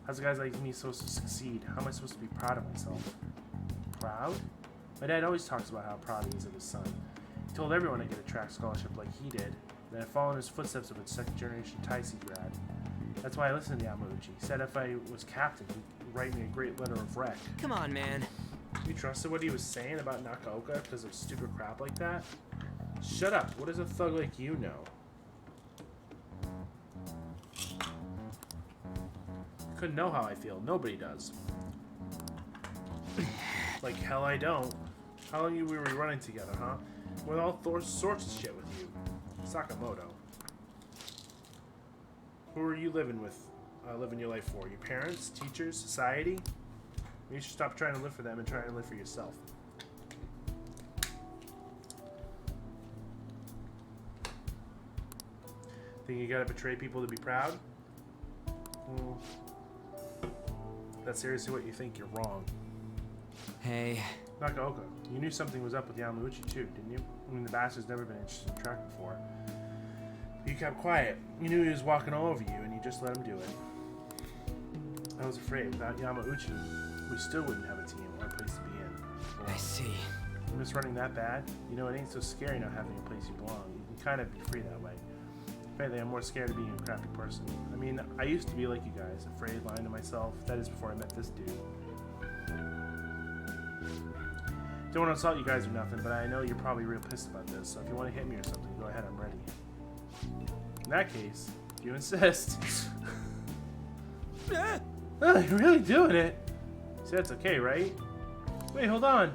How's a guy like me supposed to succeed? How am I supposed to be proud of myself? Proud? My dad always talks about how proud he is of his son. He told everyone to get a track scholarship like he did. Then I followed in his footsteps of a second-generation Taisei grad. That's why I listened to Yamauchi. He said if I was captain, he'd write me a great letter of rec. Come on, man. You trusted what he was saying about Nakaoka because of stupid crap like that? Shut up. What does a thug like you know? Couldn't know how I feel. Nobody does. Like hell I don't. How long we were running together, huh? With all sorts of shit with you. Sakamoto. Who are you living your life for? Your parents? Teachers? Society? You should stop trying to live for them and try to live for yourself. Think you gotta betray people to be proud? Well, that's seriously what you think, you're wrong. Hey. Nakaoka, you knew something was up with Yamauchi too, didn't you? I mean, the bastard's never been interested in track before. You kept quiet. You knew he was walking all over you, and you just let him do it. I was afraid. Without Yamauchi, we still wouldn't have a team or a place to be in. Well, I see. When it's running that bad, you know, it ain't so scary not having a place you belong. You can kind of be free that way. Frankly, I'm more scared of being a crappy person. I mean, I used to be like you guys, afraid, lying to myself. That is before I met this dude. Don't want to assault you guys or nothing, but I know you're probably real pissed about this, so if you want to hit me or something, go ahead, I'm ready. In that case, if you insist. Oh, you're really doing it. See, that's okay, right? Wait, hold on.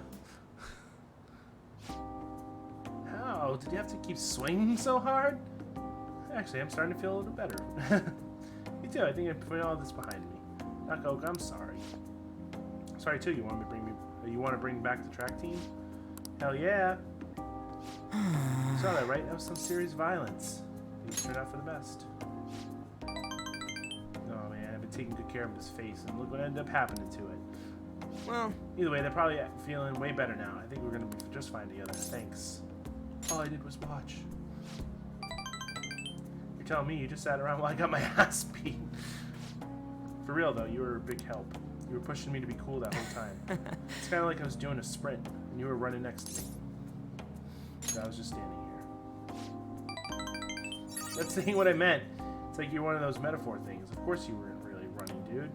How? Did you have to keep swinging so hard? Actually, I'm starting to feel a little better. Me too, I think I put all this behind me. Nakaoka, I'm sorry. Sorry too, you want to bring back the track team? Hell yeah. You saw that, right? That was some serious violence. Things turned out for the best. Oh man, I've been taking good care of his face, and look what ended up happening to it. Well, either way, they're probably feeling way better now. I think we're gonna be just fine together. Thanks. All I did was watch. You're telling me you just sat around while I got my ass beat. For real though, you were a big help. You were pushing me to be cool that whole time. It's kind of like I was doing a sprint, and you were running next to me. And I was just standing here. That's saying what I meant. It's like you're one of those metaphor things. Of course you weren't really running, dude.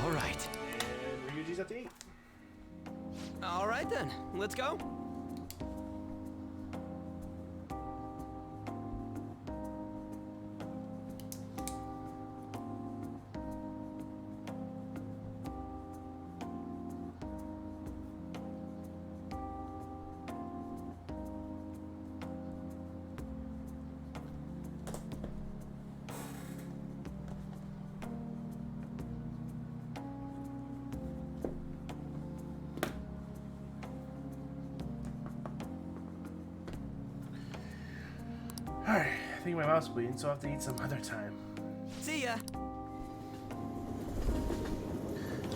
All right. And Ryuji's at the 8. All right then, let's go. Alright, I think my mouth's bleeding, so I'll have to eat some other time. See ya.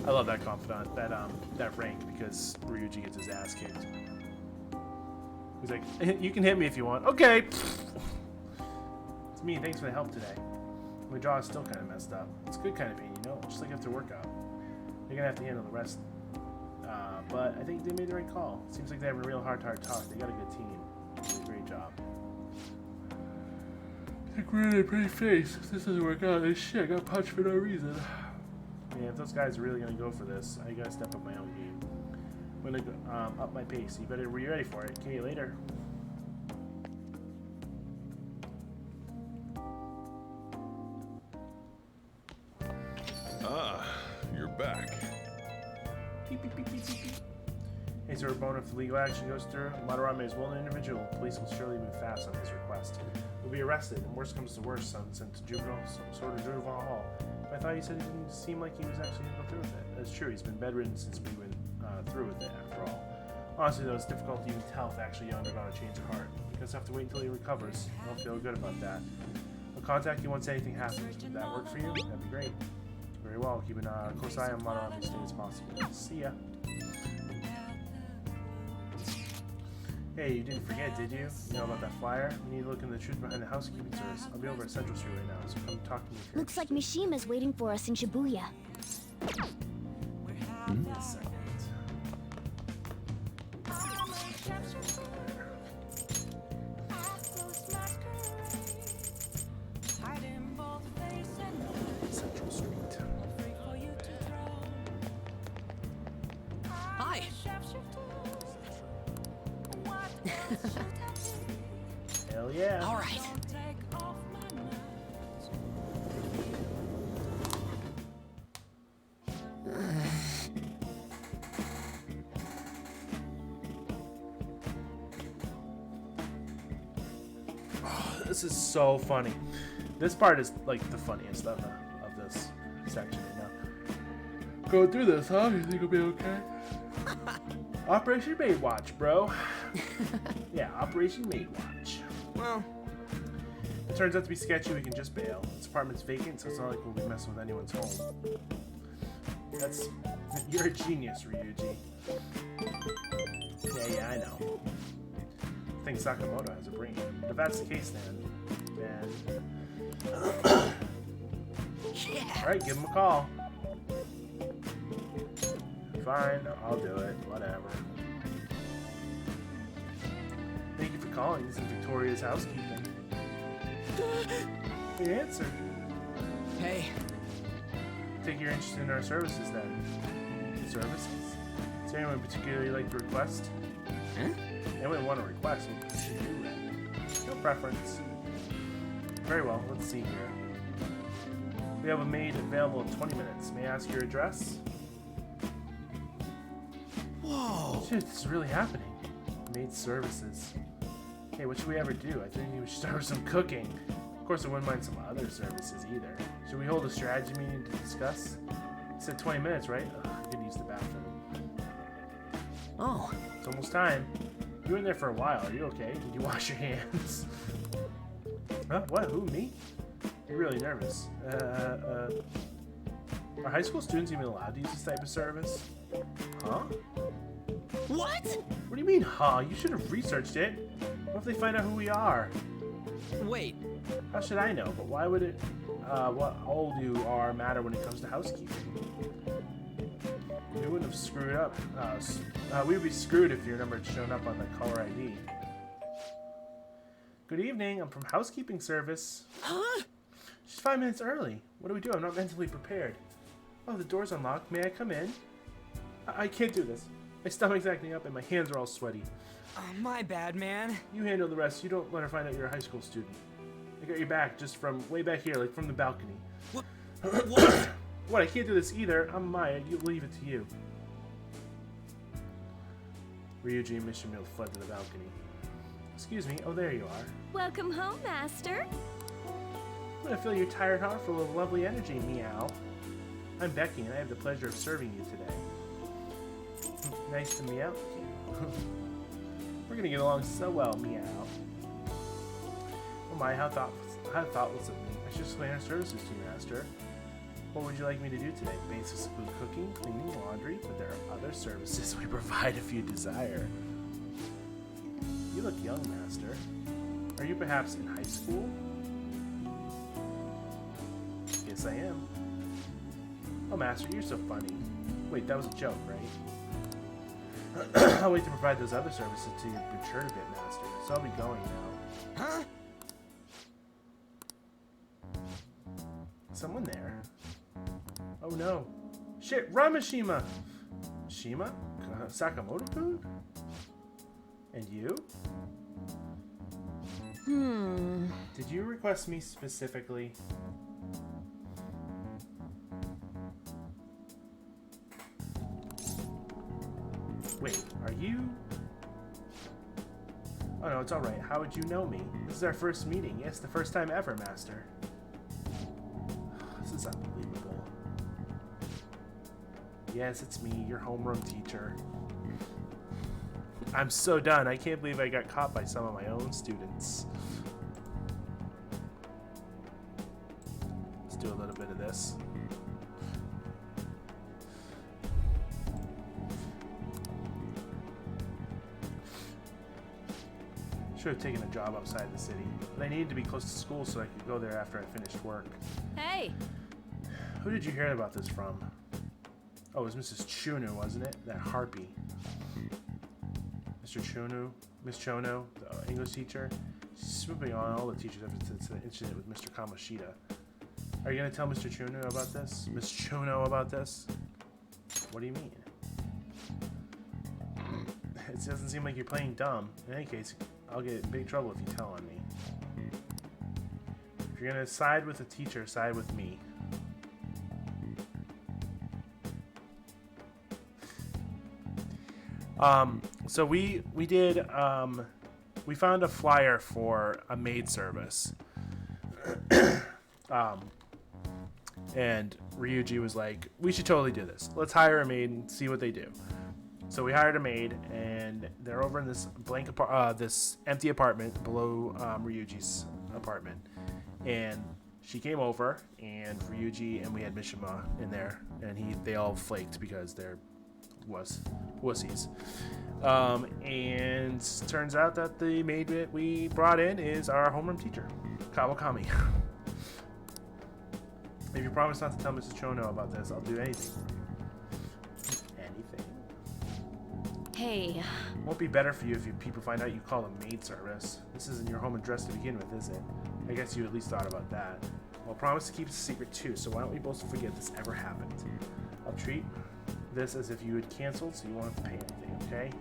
I love that confidant, that rank, because Ryuji gets his ass kicked. He's like, you can hit me if you want. Okay! It's me, thanks for the help today. My jaw is still kind of messed up. It's good kind of pain, you know, just like after workout. You're gonna have to handle the rest. But I think they made the right call. Seems like they have a real heart-to-heart talk. They got a good team. They did a great job. Like we're in a pretty face. If this doesn't work out, then shit, I got punched for no reason. Yeah, if those guys are really gonna go for this, I gotta step up my own game. I'm gonna go, up my pace. You better be ready for it. Okay, later. Ah, you're back. Beep, beep, beep, beep, beep, beep. Hey, Sir Bone, if the legal action goes through, Madarame is a well-known individual. Police will surely move fast on his request. He'll be arrested, and worst comes to worst, son, sent to juvenile, some sort of juvenile hall. But I thought you said he didn't seem like he was actually going to go through with it. That's true, he's been bedridden since we went through with it, after all. Honestly, though, it's difficult to even tell if actually he undergone a change of heart. You just have to wait until he recovers. I don't feel good about that. I'll contact you once anything happens. Would that work for you? That'd be great. Very well. Keep a close eye on Madarame as soon as possible. See ya. Hey, you didn't forget, did you? You know about that flyer? We need to look into the truth behind the housekeeping service. I'll be over at Central Street right now, so come talk to me if you're Looks like Mishima's waiting for us in Shibuya. Central Street. Hi. Hell yeah. All right. Oh, this is so funny. This part is like the funniest of this section right now. Go through this, huh? You think it'll be okay? Operation Maid Watch, bro. Yeah, Operation Maid Watch. Well, it turns out to be sketchy. We can just bail. This apartment's vacant, so it's not like we'll be messing with anyone's home. You're a genius, Ryuji. Yeah, I know. I think Sakamoto has a brain. But if that's the case, then yeah. Alright, give him a call. Fine, I'll do it. Whatever. Thank you for calling. This is Victoria's housekeeping. The answer. Hey. Take your interest in our services then. Services? Is there anyone particularly you'd like to request? Huh? Anyone want to request? We should do that. No preference. Very well, let's see here. We have a maid available in 20 minutes. May I ask your address? Whoa! Shit, this is really happening. Maid services. Hey, what should we ever do? I think we should start with some cooking. Of course, I wouldn't mind some other services either. Should we hold a strategy meeting to discuss? You said 20 minutes, right? Ugh, I could use the bathroom. Oh. It's almost time. You were in there for a while. Are you okay? Did you wash your hands? Huh? What? Who? Me? You're really nervous. Are high school students even allowed to use this type of service? Huh? What? What do you mean, huh? You should have researched it. What if they find out who we are? Wait. How should I know? But why would it, what old you are matter when it comes to housekeeping? We wouldn't have screwed up. We would be screwed if your number had shown up on the caller ID. Good evening. I'm from housekeeping service. Huh? She's 5 minutes early. What do we do? I'm not mentally prepared. Oh, the door's unlocked. May I come in? I can't do this. My stomach's acting up and my hands are all sweaty. Oh, my bad, man. You handle the rest. You don't let her find out you're a high school student. I got your back just from way back here, like from the balcony. What? What? What? I can't do this either. I'm Maya. You leave it to you. Ryuji and Mission Meal fled to the balcony. Excuse me. Oh, there you are. Welcome home, Master. I'm gonna fill your tired heart full of lovely energy, meow. I'm Becky, and I have the pleasure of serving you today. Nice to meow. We're gonna get along so well, meow. Oh my, how thoughtless of me. I should explain our services to you, Master. What would you like me to do today? Basics include cooking, cleaning, laundry, but there are other services we provide if you desire. You look young, Master. Are you perhaps in high school? Yes, I am. Oh, Master, you're so funny. Wait, that was a joke, right? I'll wait to provide those other services till you've matured a bit, Master. So I'll be going now. Huh? Someone there. Oh no. Shit, Ramashima! Shima? Sakamoto-kun? And you? Did you request me specifically? Wait, are you? Oh no, it's alright. How would you know me? This is our first meeting. Yes, the first time ever, Master. This is unbelievable. Yes, it's me, your homeroom teacher. I'm so done. I can't believe I got caught by some of my own students. Let's do a little bit of this. Should have taken a job outside the city, but I needed to be close to school so I could go there after I finished work. Hey! Who did you hear about this from? Oh, it was Mrs. Chunu, wasn't it? That harpy. Mr. Chunu, Miss Chono, the English teacher. She's swooping on all the teachers ever since the incident with Mr. Kamoshida. Are you going to tell Mr. Chunu about this? Miss Chono about this? What do you mean? It doesn't seem like you're playing dumb. In any case, I'll get in big trouble if you tell on me. If you're going to side with the teacher, side with me. So we did, we found a flyer for a maid service. And Ryuji was like, we should totally do this. Let's hire a maid and see what they do. So we hired a maid, and they're over in this this empty apartment below Ryuji's apartment. And she came over, and Ryuji and we had Mishima in there, and they all flaked because they're wussies. And turns out that the maid that we brought in is our homeroom teacher, Kawakami. If you promise not to tell Mrs. Chono about this, I'll do anything for you. Anything. Hey. Won't be better for you if people find out you call a maid service. This isn't your home address to begin with, is it? I guess you at least thought about that. Well, promise to keep it a secret too, so why don't we both forget this ever happened? I'll treat this as if you had canceled, so you won't have to pay anything, okay?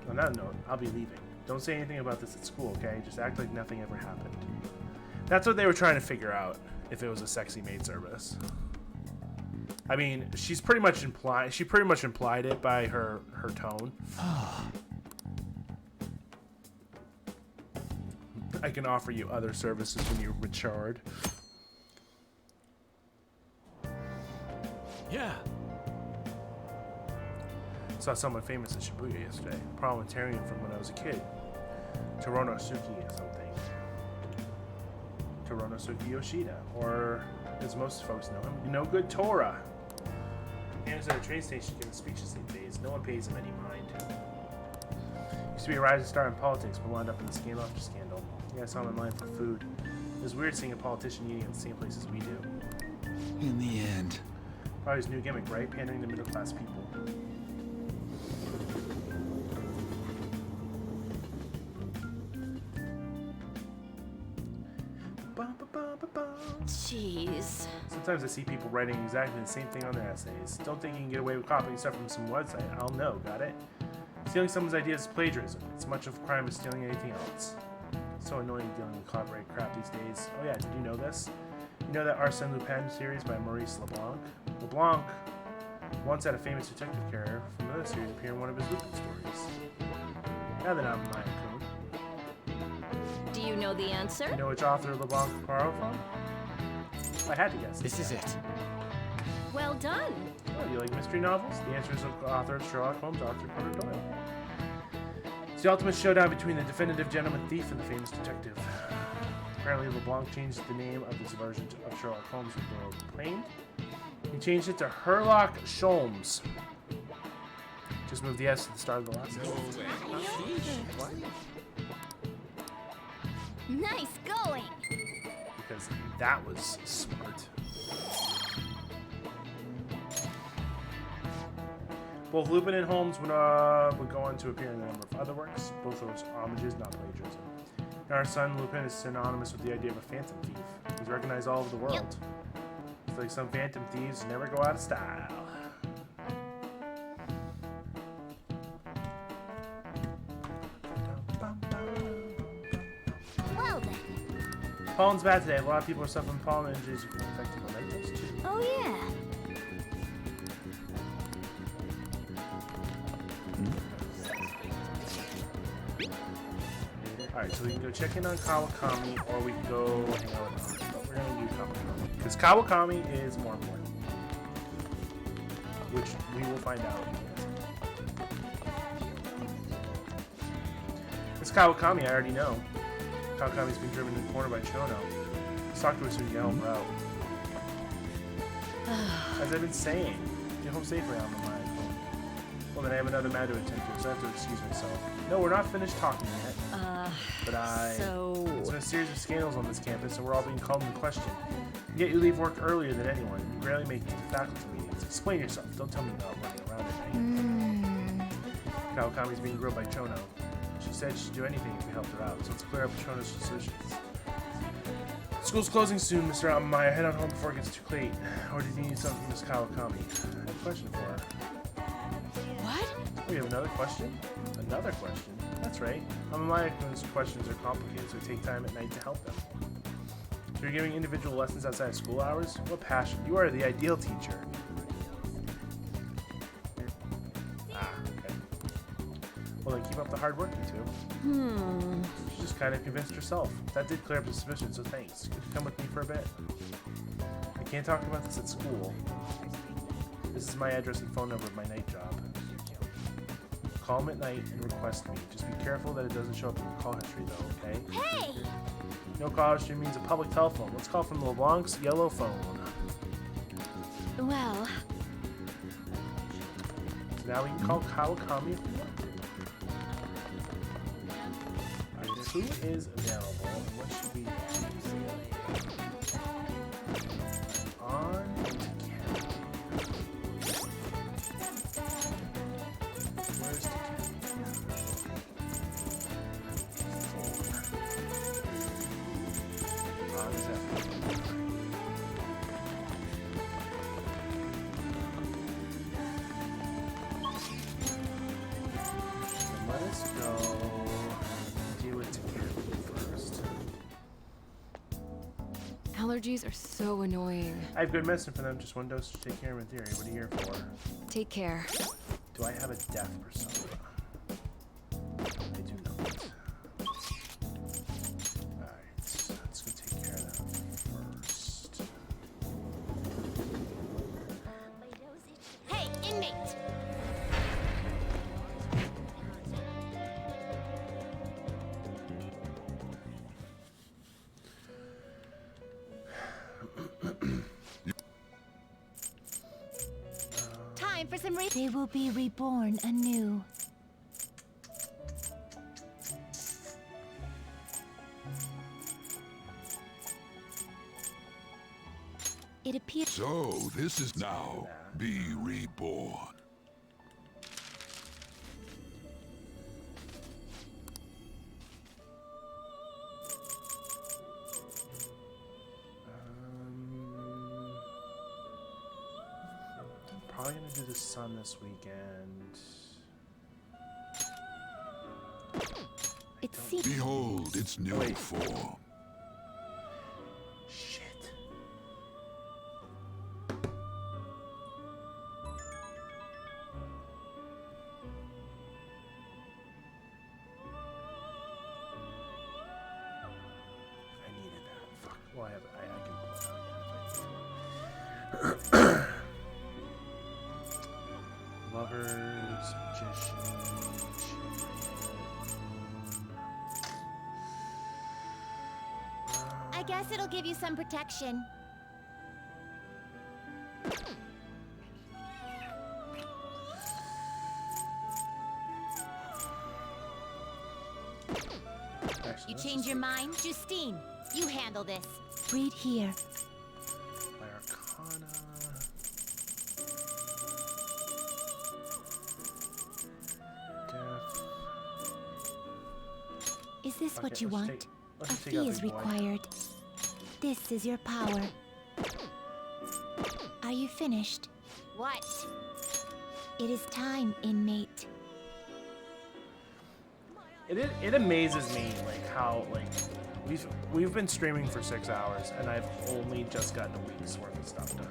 On that note, I'll be leaving. Don't say anything about this at school, okay? Just act like nothing ever happened. That's what they were trying to figure out. if it was a sexy maid service. I mean, she pretty much implied it by her tone. I can offer you other services when you're matured. Yeah. Saw someone famous in Shibuya yesterday. Parliamentarian from when I was a kid. Toronosuke something. Toronosuke Yoshida. Or, as most folks know him, No Good Tora. He was at a train station giving speeches these days. No one pays him any mind. Used to be a rising star in politics, but wound up in the scandal after scandal. Yeah, I saw him in line for food. It was weird seeing a politician eating at the same place as we do. In the end. Probably his new gimmick, right? Pandering to middle-class people. Jeez. Sometimes I see people writing exactly the same thing on their essays. Don't think you can get away with copying stuff from some website. I'll know, got it? Stealing someone's ideas is plagiarism. It's much of a crime as stealing anything else. It's so annoying dealing with copyright crap these days. Oh yeah, did you know this? You know that Arsène Lupin series by Maurice LeBlanc? LeBlanc once had a famous detective character from another series appear in one of his Lupin stories. Now that I'm my own. Do you know the answer? You know which author LeBlanc borrowed from? I had to guess. This is it. Well done. Oh, do you like mystery novels? The answer is the author of Sherlock Holmes, Arthur Conan Doyle. It's the ultimate showdown between the definitive gentleman thief and the famous detective. Apparently, LeBlanc changed the name of his version of Sherlock Holmes when Doyle complained. He changed it to Herlock Sholmes. Just moved the S to the start of the last name. Nice going! Because that was smart. Both Lupin and Holmes would go on to appear in a number of other works, both of those homages, not plagiarism. And our son Lupin is synonymous with the idea of a phantom thief. He's recognized all over the world. Yep. It's like some phantom thieves never go out of style. Well then. Pollen's bad today. A lot of people are suffering pollen injuries affecting the lentils too. Oh yeah. Alright, so we can go check in on Kawakami, or we can go hang out with Nami. But we're going to do Kawakami. Because Kawakami is more important. Which we will find out. This Kawakami, I already know. Kawakami's been driven in the corner by Chono. Let's talk to her so we can help her out. As I've been saying, get home safely on the mind. Well, then I have another matter to attend to, so I have to excuse myself. No, we're not finished talking yet. But There's been a series of scandals on this campus, and we're all being called into question. Yet you leave work earlier than anyone. You rarely make it to faculty meetings. Explain yourself. Don't tell me about running around at night. Kawakami's being grilled by Chono. She said she'd do anything if we helped her out, so let's clear up Chono's suspicions. School's closing soon, Mr. Amaya. Head on home before it gets too late. Or did you need something from Miss Kawakami? I have a question for her. What? Oh, you have another question? Another question? That's right. Amaya's questions are complicated, so we take time at night to help them. So you're giving individual lessons outside of school hours? What passion. You are the ideal teacher. Okay. Well, then keep up the hard work, you two. She just kind of convinced herself. That did clear up the suspicion, so thanks. Could you come with me for a bit? I can't talk about this at school. This is my address and phone number of my night job. Call him at night and request me. Just be careful that it doesn't show up in the call history, though, okay? Hey! No call history means a public telephone. Let's call from LeBlanc's yellow phone. Well... So now we can call Kawakami if we want to. Alright, who is available and what should we do? On where's the let us go deal with Takeru first. Allergies are so annoying. I have good medicine for them, just one dose to take care of in theory. What are you here for? Take care. Do I have a death persona? I do not. Alright, let's go take care of that first. Hey, inmate! Time for some they will be reborn anew. It appears. So, this is now be reborn. Probably gonna do the sun this weekend. Behold its new form. Shit. I needed that. Fuck. Well, I can pull it out again. Lovers, magician, I guess it'll give you some protection. You change your mind? Justine, you handle this. Read here. My Arcana. Death. Is this Okay, what you let's want? take- A let's take fee out is Big Boy. required. This is your power. Are you finished? What? It is time, inmate. It amazes me like how like we've been streaming for 6 hours and I've only just gotten a week's worth of stuff done.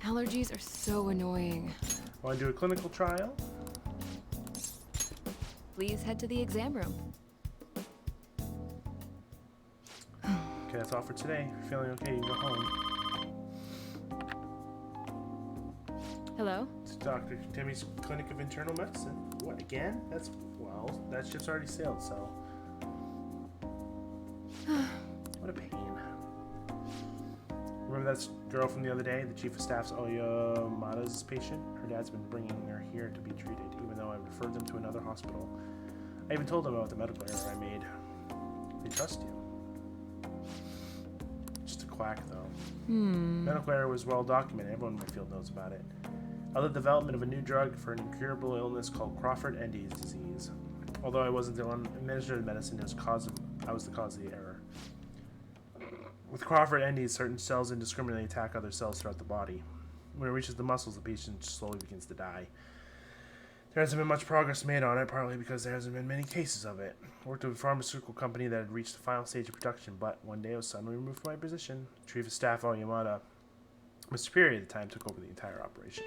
Allergies are so annoying. Want to do a clinical trial? Please head to the exam room. Okay, that's all for today. If you're feeling okay, you can go home. Hello? It's Dr. Timmy's Clinic of Internal Medicine. What, again? Well, that ship's already sailed, so. What a pain. Remember that girl from the other day, the Chief of Staff's Oyamada's patient? Her dad's been bringing her here to be treated, even though I referred them to another hospital. I even told them about the medical error I made. They trust you. Just a quack, though. Medical error was well documented. Everyone in my field knows about it. Other development of a new drug for an incurable illness called Crawford-Endy's disease. Although I wasn't the one administered medicine, I was the cause of the error. With Crawford-Endy's, certain cells indiscriminately attack other cells throughout the body. When it reaches the muscles, the patient slowly begins to die. There hasn't been much progress made on it, partly because there hasn't been many cases of it. I worked with a pharmaceutical company that had reached the final stage of production, but one day I was suddenly removed from my position. Chief of Staff Oyamada, my superior at the time, took over the entire operation.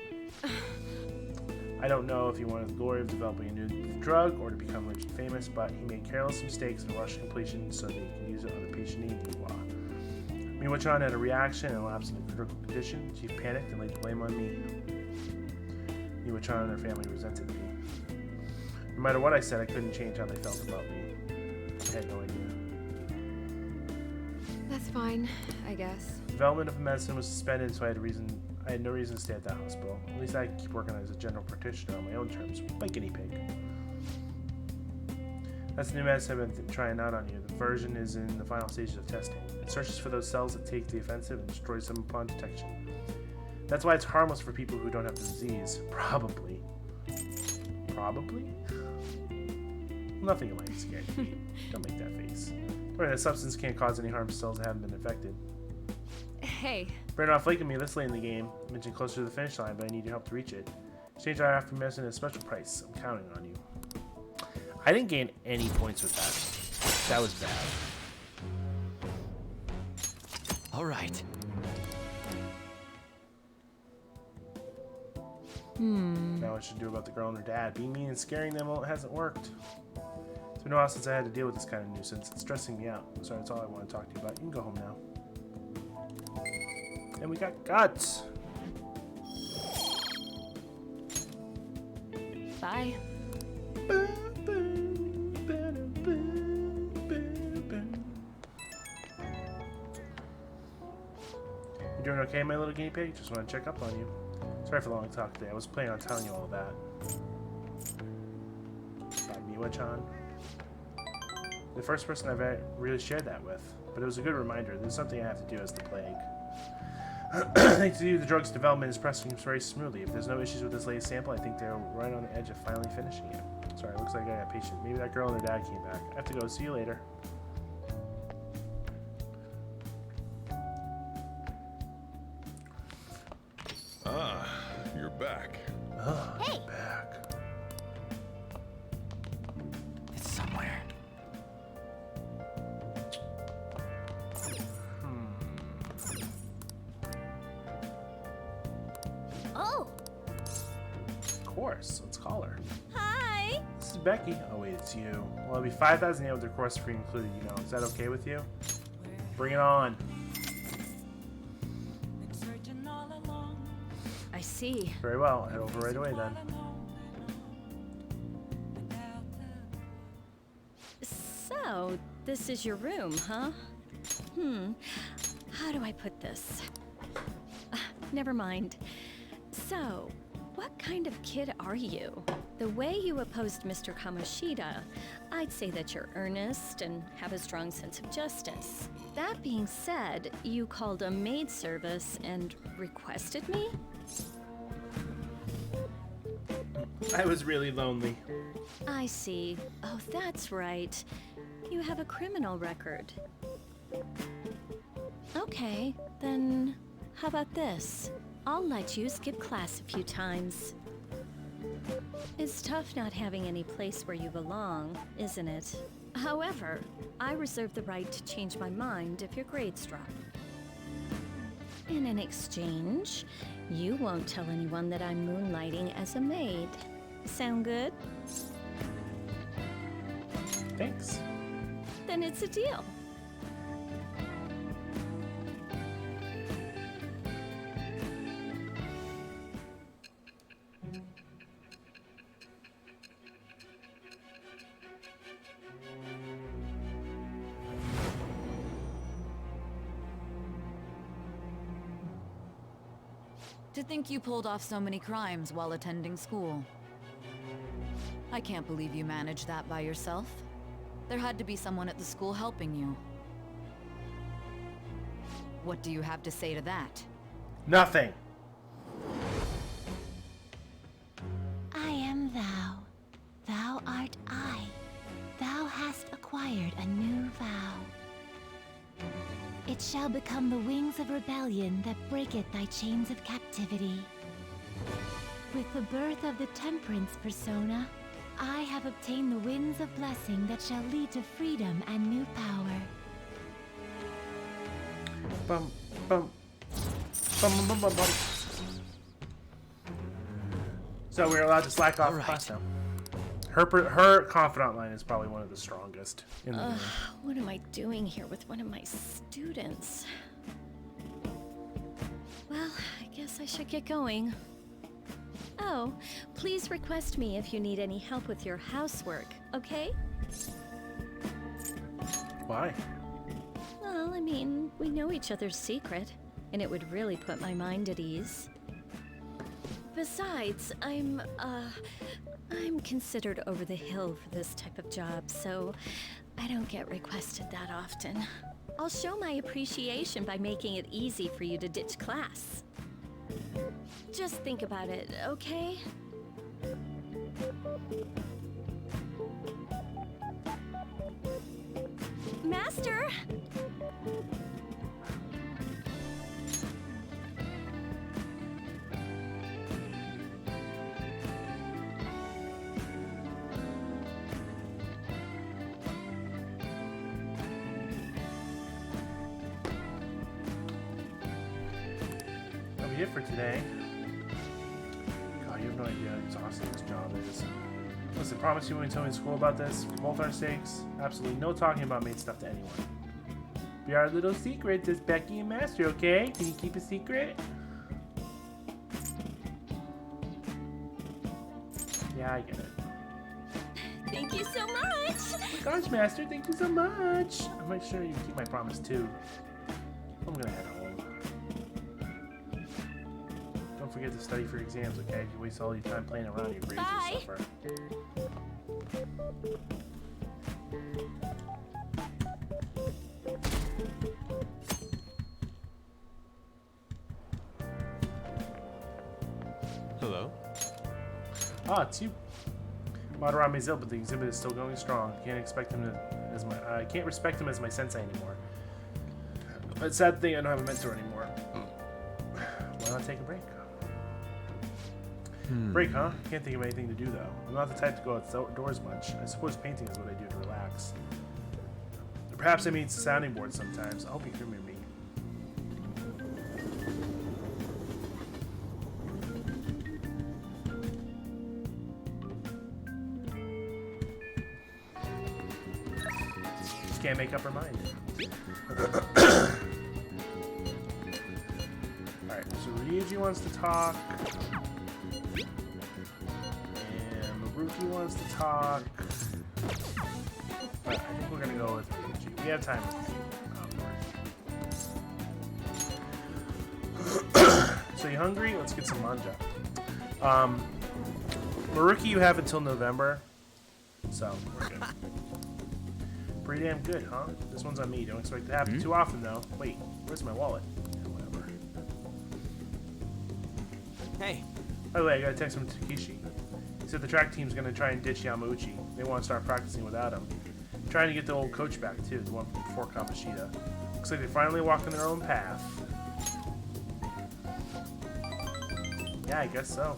I don't know if he wanted the glory of developing a new drug or to become rich and famous, but he made careless mistakes and rushed completion so that he could use it on a patient need. Miwachan had a reaction and lapsed into critical condition. Chief panicked and laid the blame on me. Miwachan and her family resented me. No matter what I said, I couldn't change how they felt about me. I had no idea. That's fine, I guess. Development of medicine was suspended, so I had no reason to stay at that hospital. At least I could keep working as a general practitioner on my own terms, like guinea pig. That's the new medicine I've been trying out on you. The version is in the final stages of testing. It searches for those cells that take the offensive and destroys them upon detection. That's why it's harmless for people who don't have the disease. Probably. Probably? Nothing in life is scary. Don't make that face. Right, that substance can't cause any harm to cells that haven't been infected. Hey. Better not flake at me this late in the game. I mentioned closer to the finish line, but I need your help to reach it. Exchange our after medicine at a special price. I'm counting on you. I didn't gain any points with that. That was bad. All right. Now what should I do about the girl and her dad? Being mean and scaring them hasn't worked. It's been a while since I had to deal with this kind of nuisance. It's stressing me out. Sorry, that's all I want to talk to you about. You can go home now. And we got guts. Bye. You doing okay, my little guinea pig? Just want to check up on you. Sorry for the long talk today. I was planning on telling you all that. About Miwa-chan. The first person I've really shared that with. But it was a good reminder. There's something I have to do as the plague. Thanks to you, the drug's development is progressing very smoothly. If there's no issues with this latest sample, I think they're right on the edge of finally finishing it. Sorry, looks like I got patient. Maybe that girl and her dad came back. I have to go. See you later. Ah, you're back. Hey! Back. It's somewhere. Oh! Of course. Let's call her. Hi! This is Becky. Oh, wait, it's you. Well, it'll be 5,000 yen with the course fee included, you know. Is that okay with you? Bring it on. I see. Very well. Head over right away then. So, this is your room, huh? How do I put this? Never mind. So, what kind of kid are you? The way you opposed Mr. Kamoshida, I'd say that you're earnest and have a strong sense of justice. That being said, you called a maid service and requested me? I was really lonely. I see. Oh, that's right. You have a criminal record. Okay, then how about this? I'll let you skip class a few times. It's tough not having any place where you belong, isn't it? However, I reserve the right to change my mind if your grades drop. And in exchange, you won't tell anyone that I'm moonlighting as a maid. Sound good? Thanks. Then it's a deal. To think you pulled off so many crimes while attending school. I can't believe you managed that by yourself. There had to be someone at the school helping you. What do you have to say to that? Nothing. I am thou. Thou art I. Thou hast acquired a new vow. It shall become the wings of rebellion that breaketh thy chains of captivity. With the birth of the temperance persona, I have obtained the winds of blessing that shall lead to freedom and new power. Bum, bum. Bum, bum, bum, bum, bum. So we're allowed to slack off class now. Her confidant line is probably one of the strongest in the game. What am I doing here with one of my students? Well, I guess I should get going. Oh, please request me if you need any help with your housework, okay? Why? Well, I mean, we know each other's secret, and it would really put my mind at ease. Besides, I'm considered over the hill for this type of job, so I don't get requested that often. I'll show my appreciation by making it easy for you to ditch class. Just think about it, okay? Master! be it for today. God, you have no idea how exhausting this job is. Listen, promise you when you tell me in school about this, for both our sakes, absolutely no talking about maid stuff to anyone. Be our little secret, just Becky and Master, okay? Can you keep a secret? Yeah, I get it. Thank you so much! Oh my gosh, Master, thank you so much! I'll make sure you keep my promise too. I'm gonna head home. Don't forget to study for exams, okay? If you waste all your time playing around, your grades will suffer. Hello? Ah, it's you. Madarame's ill, but the exhibit is still going strong. Can't expect him to I can't respect him as my sensei anymore. But sad thing, I don't have a mentor anymore. Why not take a break? Break, huh? Can't think of anything to do though. I'm not the type to go outdoors much. I suppose painting is what I do to relax. Perhaps I meet sounding board sometimes. I hope you remember me. Can't make up her mind. Alright, so Ryuji wants to talk. And Maruki wants to talk. But I think we're gonna go with Ryuji. We have time. So you hungry? Let's get some manja. Maruki, you have until November. So, we're good. Pretty damn good, huh? This one's on me. Don't expect it to happen too often, though. Wait, where's my wallet? Yeah, whatever. Hey. By the way, I got a text from Takeshi. He said the track team's gonna try and ditch Yamauchi. They want to start practicing without him. Trying to get the old coach back, too, the one from before Kamoshida. Looks like they're finally walking their own path. Yeah, I guess so.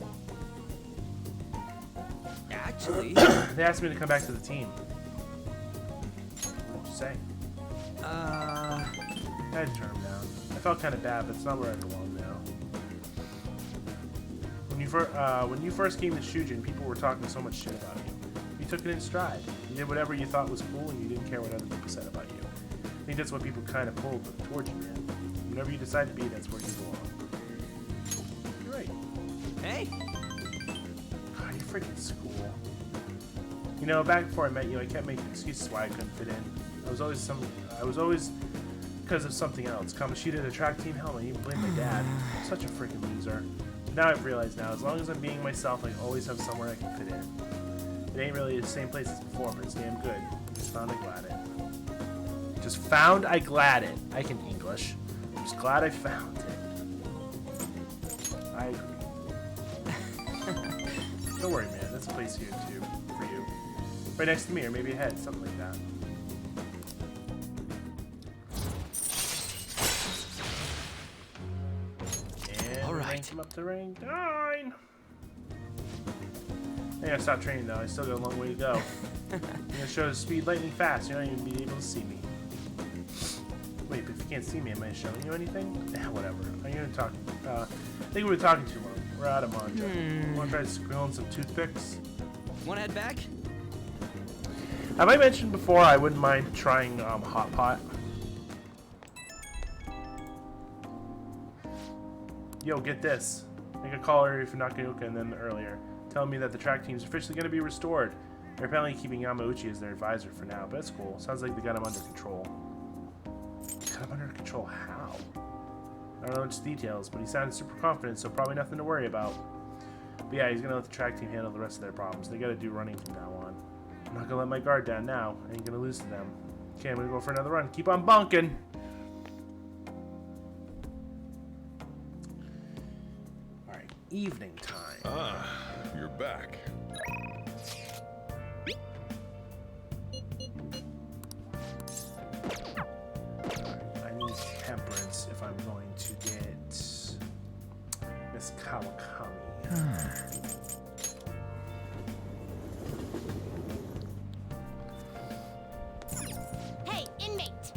Actually... They asked me to come back to the team. Say. I had to turn him down. I felt kind of bad, but it's not where I belong now. When you first came to Shujin, people were talking so much shit about you. You took it in stride. You did whatever you thought was cool, and you didn't care what other people said about you. I think that's what people kind of pulled towards you, man. Whenever you decide to be, that's where you belong. You're right. Hey. God, you're freaking school. You know, back before I met you, I kept making excuses why I couldn't fit in. I was always because of something else. Kamoshida, the track team, hell, I even blamed my dad. I'm such a freaking loser. But now I've realized as long as I'm being myself, I always have somewhere I can fit in. It ain't really the same place as before, but it's damn good. Just found I glad it. Just found I glad it. I can English. I'm just glad I found it. I agree. Don't worry, man. That's a place here too for you. Right next to me, or maybe ahead, something like that. I'm up to rank 9. I gotta stop training though. I still got a long way to go. I'm gonna show the speed lightning fast. You're not even be able to see me. Wait, but if you can't see me, am I showing you anything? Whatever. I'm gonna talk. I think we were talking too long. We're out of manja. Wanna try grilling some toothpicks? Wanna head back? Have I mentioned before I wouldn't mind trying hot pot? Yo, get this. Make a call earlier for Nakayuka and then earlier. Telling me that the track team's officially going to be restored. They're apparently keeping Yamauchi as their advisor for now, but that's cool. Sounds like they got him under control. Got him under control? How? I don't know much details, but he sounded super confident, so probably nothing to worry about. But yeah, he's going to let the track team handle the rest of their problems. They got to do running from now on. I'm not going to let my guard down now. I ain't going to lose to them. Okay, I'm going to go for another run. Keep on bunking! Evening time. Ah, you're back. I need temperance if I'm going to get Miss Kawakami. Hey, inmate!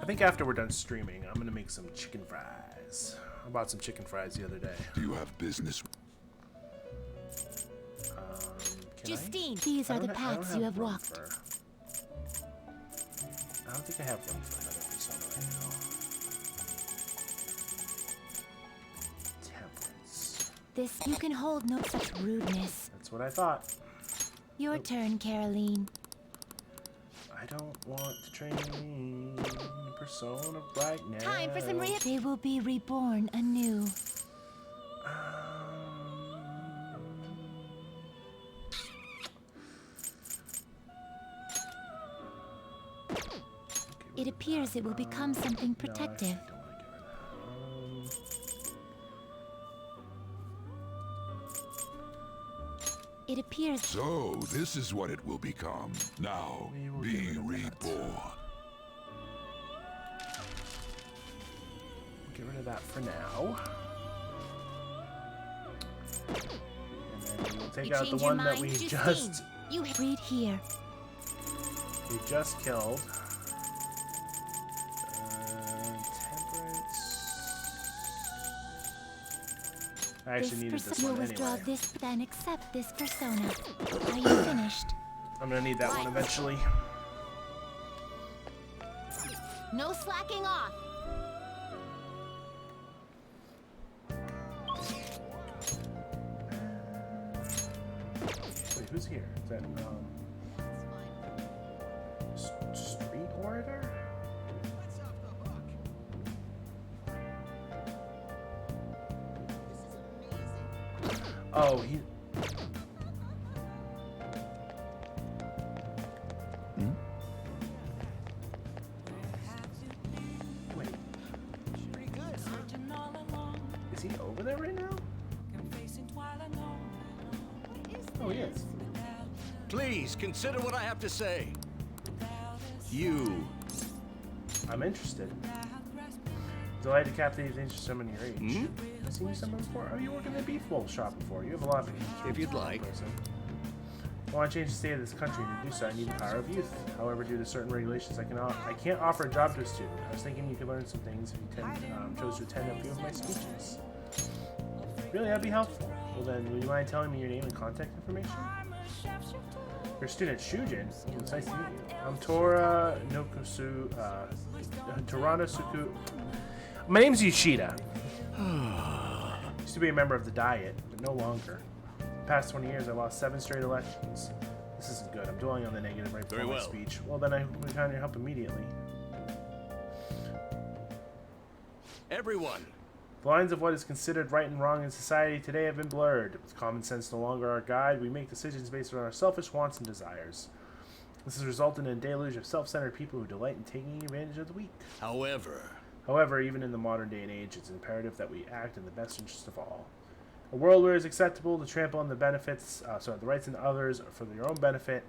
think after we're done streaming, I'm gonna make some chicken fries. I bought some chicken fries the other day. Do you have business? Justine, these are the paths you have walked. I don't think I have room for another persona right now. Temperance. This you can hold no such rudeness. That's what I thought. Your turn, Caroline. I don't want to train persona right now. Time for some They will be reborn anew. It appears it will become something protective. It appears. So, this is what it will become. Now, be reborn. Get rid of that for now. And then we'll take out the one that we just... You read here. We just killed. Temperance. I actually needed this one withdraw anyway. This, then accept this persona. Are you finished? I'm gonna need that one eventually. No slacking off. Wait, who's here? Is that street orator? Oh, he. Wait. Is he over there right now? Oh, he is. Please consider what I have to say. You. I'm interested. Delighted to captivate the interest of someone your age. I've seen you somewhere before. Oh, you work in the beef bowl shop before. You have a lot of If you'd like. I want to change the state of this country, and to do so, I need the power of youth. However, due to certain regulations, I can't offer a job to a student. I was thinking you could learn some things if you chose to attend a few of my speeches. Really, that'd be helpful. Well then, would you mind telling me your name and contact information? You're a student, Shujin. It's nice to meet you. I'm Tora Nokusu, Torana Suku. My name's Yoshida. Used to be a member of the Diet, but no longer. The past 20 years, I lost 7 straight elections. This isn't good. I'm dwelling on the negative right before my speech. Well, then I would count your help immediately. Everyone. The lines of what is considered right and wrong in society today have been blurred. With common sense no longer our guide, we make decisions based on our selfish wants and desires. This has resulted in a deluge of self-centered people who delight in taking advantage of the weak. However, even in the modern day and age, it's imperative that we act in the best interest of all. A world where it is acceptable to trample on the the rights of others for their own benefit.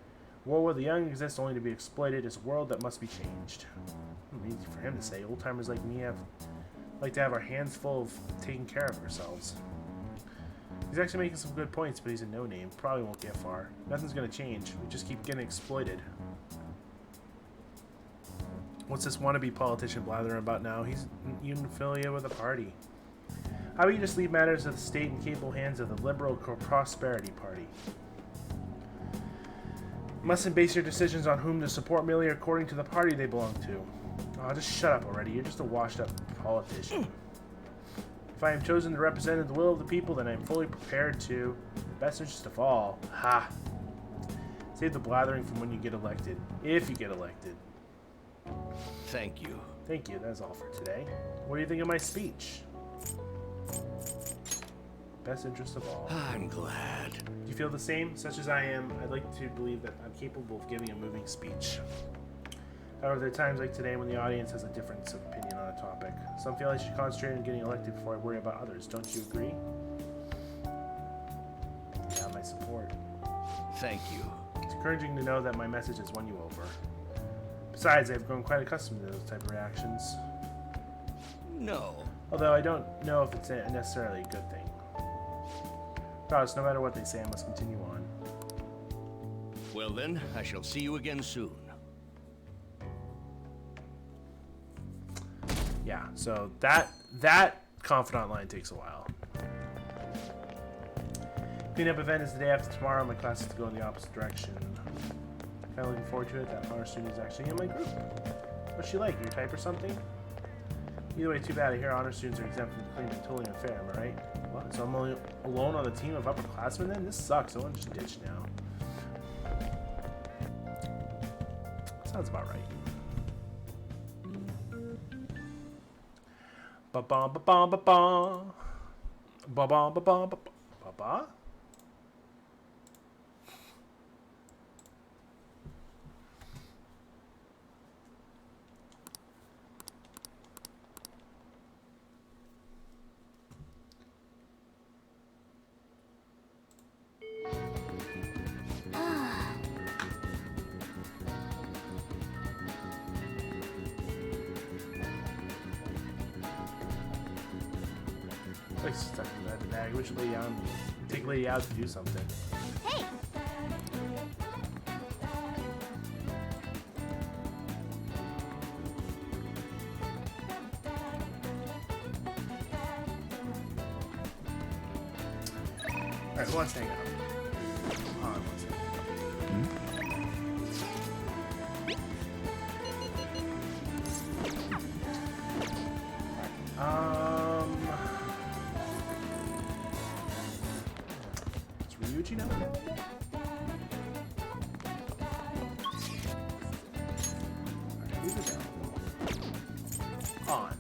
A world where the young exist only to be exploited is a world that must be changed. Easy for him to say. Old timers like me like to have our hands full of taking care of ourselves. He's actually making some good points, but he's a no-name. Probably won't get far. Nothing's gonna change. We just keep getting exploited. What's this wannabe politician blathering about now? He's even affiliated with a party. How about you just leave matters of the state in capable hands of the Liberal Prosperity Party? Mustn't base your decisions on whom to support merely according to the party they belong to. Oh, just shut up already. You're just a washed-up politician. If I am chosen to represent the will of the people, then I am fully prepared to, in the best interest of all. Ha! Save the blathering from when you get elected. If you get elected. Thank you. Thank you. That's all for today. What do you think of my speech? Best interest of all. I'm glad. Do you feel the same? Such as I am, I'd like to believe that I'm capable of giving a moving speech. However, there are times like today when the audience has a difference of opinion on a topic. Some feel I should concentrate on getting elected before I worry about others. Don't you agree? You have my support. Thank you. It's encouraging to know that my message has won you over. Besides, I've grown quite accustomed to those type of reactions. No. Although I don't know if it's necessarily a good thing. Regardless, no matter what they say, I must continue on. Well then, I shall see you again soon. Yeah, so that confidant line takes a while. Cleanup event is the day after tomorrow. My class is to go in the opposite direction. Kind of looking forward to it. That honor student is actually in my group. What's she like? Your type or something? Either way, too bad. I hear honor students are exempt from the cleaning. Totally unfair, am I right? What? So I'm only alone on the team of upperclassmen then? This sucks. I want to just ditch now. Sounds about right. Ba-ba ba-ba ba-ba. Ba-ba ba-ba ba-ba. Ba-ba? Like stuck in that bag. We should take Lady out to do something. Hey! Alright, who wants to hang out? Han wants to hang out. Is Ryuji now? Alright, who's available? Han.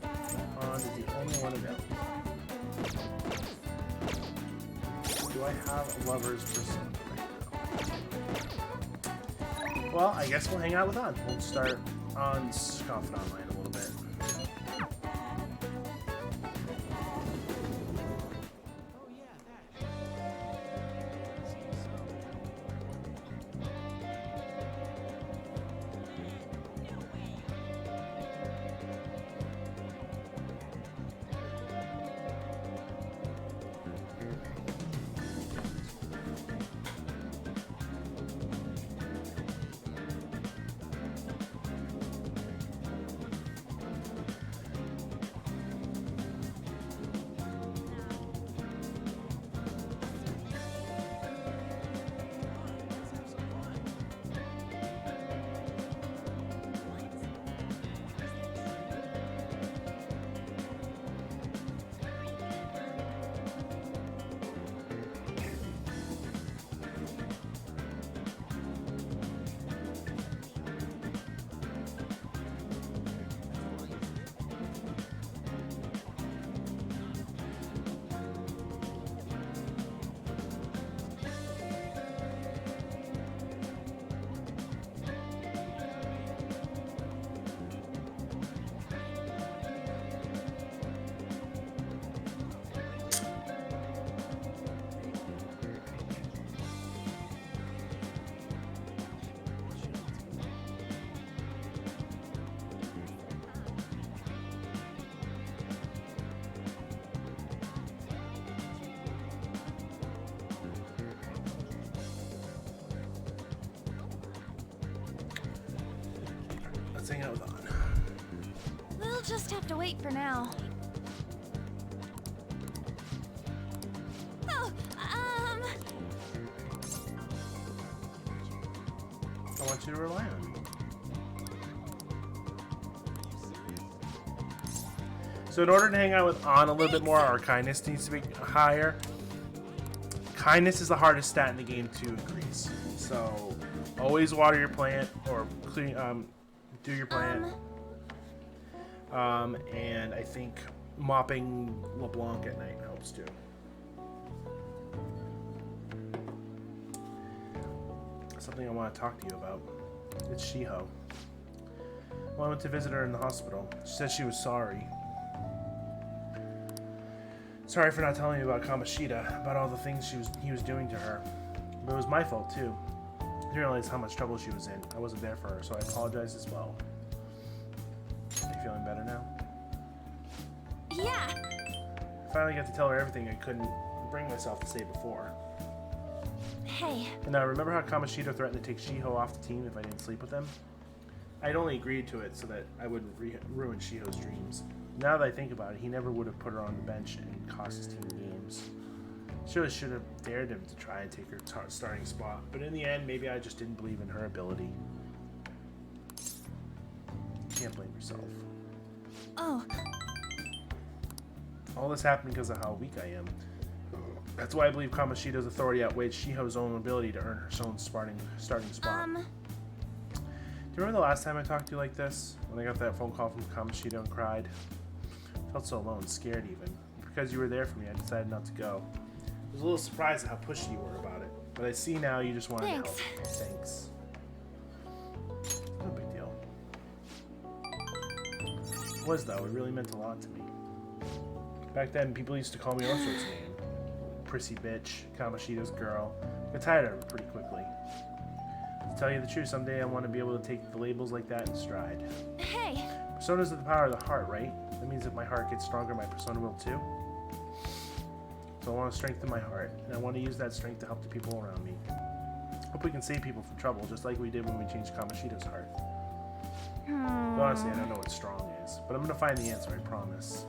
Han is the only one available. Do I have a lover's persona right now? Well, I guess we'll hang out with Han. We'll start on confidant line a little bit. Let's hang out with Han. We'll just have to wait for now. Oh, I want you to rely on me. So in order to hang out with Han a little bit more, our kindness needs to be higher. Kindness is the hardest stat in the game to increase. So always water your plant or clean, do your plant. And I think mopping LeBlanc at night helps too. Something I want to talk to you about. It's Shiho. Well, I went to visit her in the hospital. She said she was sorry. Sorry for not telling you about Kamoshida, about all the things he was doing to her. But it was my fault too. I didn't realize how much trouble she was in. I wasn't there for her, so I apologize as well. Are you feeling better now? Yeah. I finally got to tell her everything I couldn't bring myself to say before. Hey. And now remember how Kamoshida threatened to take Shiho off the team if I didn't sleep with them? I'd only agreed to it so that I wouldn't ruin Shiho's dreams. Now that I think about it, he never would have put her on the bench and cost his team games. Shiho should have dared him to try and take her starting spot, but in the end, maybe I just didn't believe in her ability. Can't blame yourself. Oh. All this happened because of how weak I am. That's why I believe Kamoshida's authority outweighed Shiho's own ability to earn her own starting spot. Do you remember the last time I talked to you like this? When I got that phone call from Kamoshida and cried? I felt so alone, scared even. Because you were there for me, I decided not to go. I was a little surprised at how pushy you were about it. But I see now you just wanted to help. Thanks. No big deal. It was, though. It really meant a lot to me. Back then, people used to call me all sorts of names. Prissy bitch, Kamoshida's girl. I got tired of it pretty quickly. To tell you the truth, someday I want to be able to take the labels like that in stride. Hey! Personas are the power of the heart, right? That means if my heart gets stronger, my persona will too. So I want to strengthen my heart, and I want to use that strength to help the people around me. Hope we can save people from trouble, just like we did when we changed Kamoshida's heart. But honestly, I don't know what strong is, but I'm going to find the answer, I promise.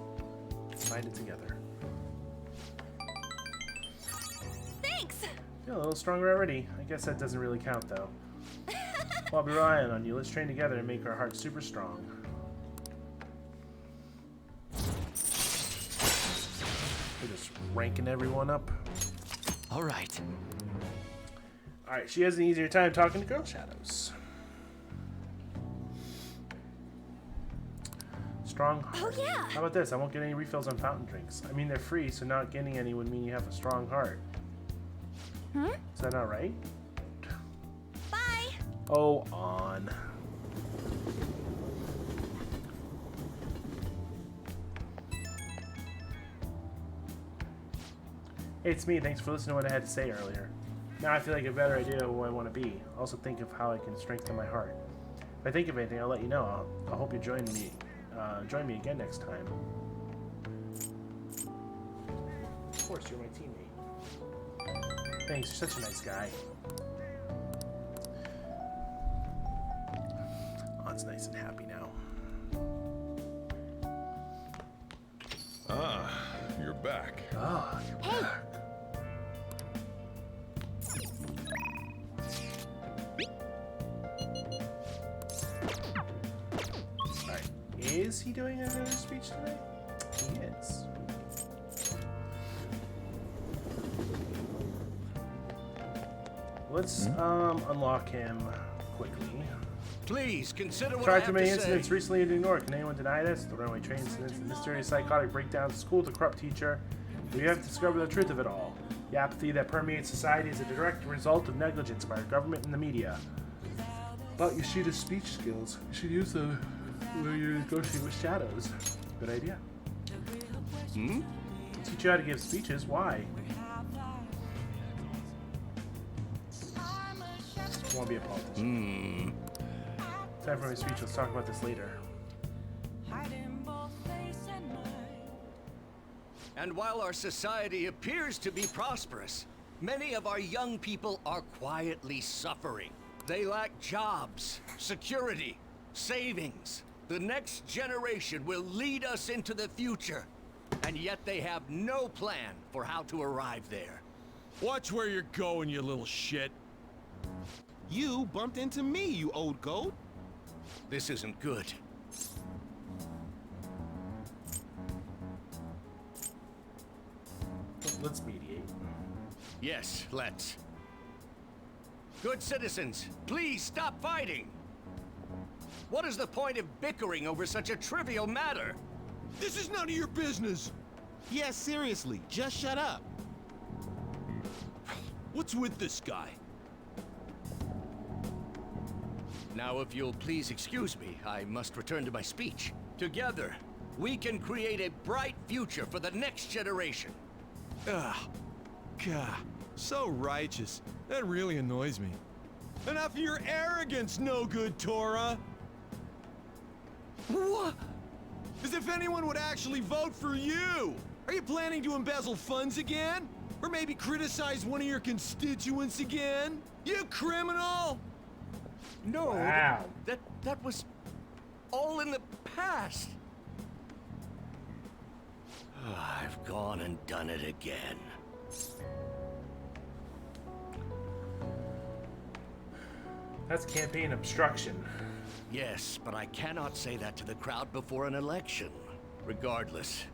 Find it together. Thanks! Feel a little stronger already. I guess that doesn't really count, though. Well, I'll be relying on you. Let's train together and make our hearts super strong. We're just ranking everyone up. All right. Alright, she has an easier time talking to Girl Shadows. Strong heart. Oh, yeah. How about this? I won't get any refills on fountain drinks. I mean, they're free, so not getting any would mean you have a strong heart. Is that not right? Bye. Oh, on. Hey, it's me. Thanks for listening to what I had to say earlier. Now I feel like a better idea of who I want to be. Also think of how I can strengthen my heart. If I think of anything, I'll let you know. I hope you join me again next time. Of course, you're my teammate. Thanks, you're such a nice guy. Oh, it's nice and happy now. Ah, you're back. Ah, you're back. Alright, is he doing another speech today? He is. Let's unlock him quickly. Please consider what I Track have too many to incidents say. recently ignored. Can anyone deny this? The runaway train incidents, the mysterious psychotic breakdown, school to corrupt teacher. We have to discover the truth of it all. The apathy that permeates society is a direct result of negligence by our government and the media. About Yoshida's speech skills, you should use them when you're negotiating with shadows. Good idea. Teach you how to give speeches. Why? I want to be a politician. Time for my speech. Let's talk about this later. And while our society appears to be prosperous, many of our young people are quietly suffering. They lack jobs, security, savings. The next generation will lead us into the future, and yet they have no plan for how to arrive there. Watch where you're going, you little shit. You bumped into me, you old goat. This isn't good. Let's mediate. Yes, let's. Good citizens, please stop fighting! What is the point of bickering over such a trivial matter? This is none of your business! Yeah, seriously, just shut up. What's with this guy? Now, if you'll please excuse me, I must return to my speech. Together, we can create a bright future for the next generation. Ugh. God, so righteous. That really annoys me. Enough of your arrogance, no good Torah! What? As if anyone would actually vote for you! Are you planning to embezzle funds again? Or maybe criticize one of your constituents again? You criminal! No, Wow. that was all in the past. I've gone and done it again. That's campaign obstruction. Yes, but I cannot say that to the crowd before an election. Regardless,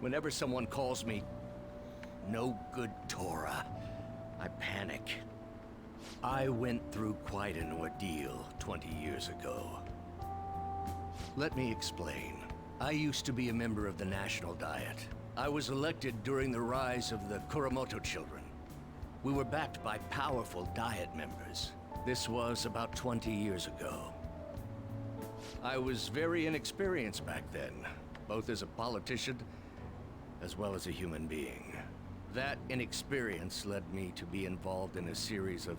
whenever someone calls me no good Torah, I panic. I went through quite an ordeal 20 years ago. Let me explain. I used to be a member of the National Diet. I was elected during the rise of the Kuramoto children. We were backed by powerful Diet members. This was about 20 years ago. I was very inexperienced back then, both as a politician as well as a human being. That inexperience led me to be involved in a series of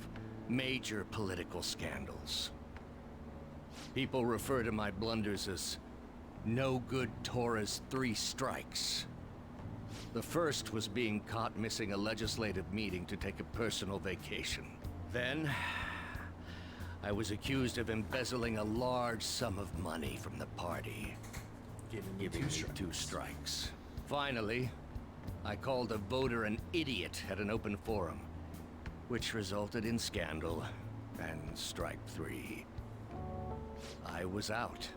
major political scandals. People refer to my blunders as no good Torah's 3 strikes. The first was being caught missing a legislative meeting to take a personal vacation. Then, I was accused of embezzling a large sum of money from the party, giving me 2 strikes. Finally, I called a voter an idiot at an open forum, which resulted in scandal and strike 3. I was out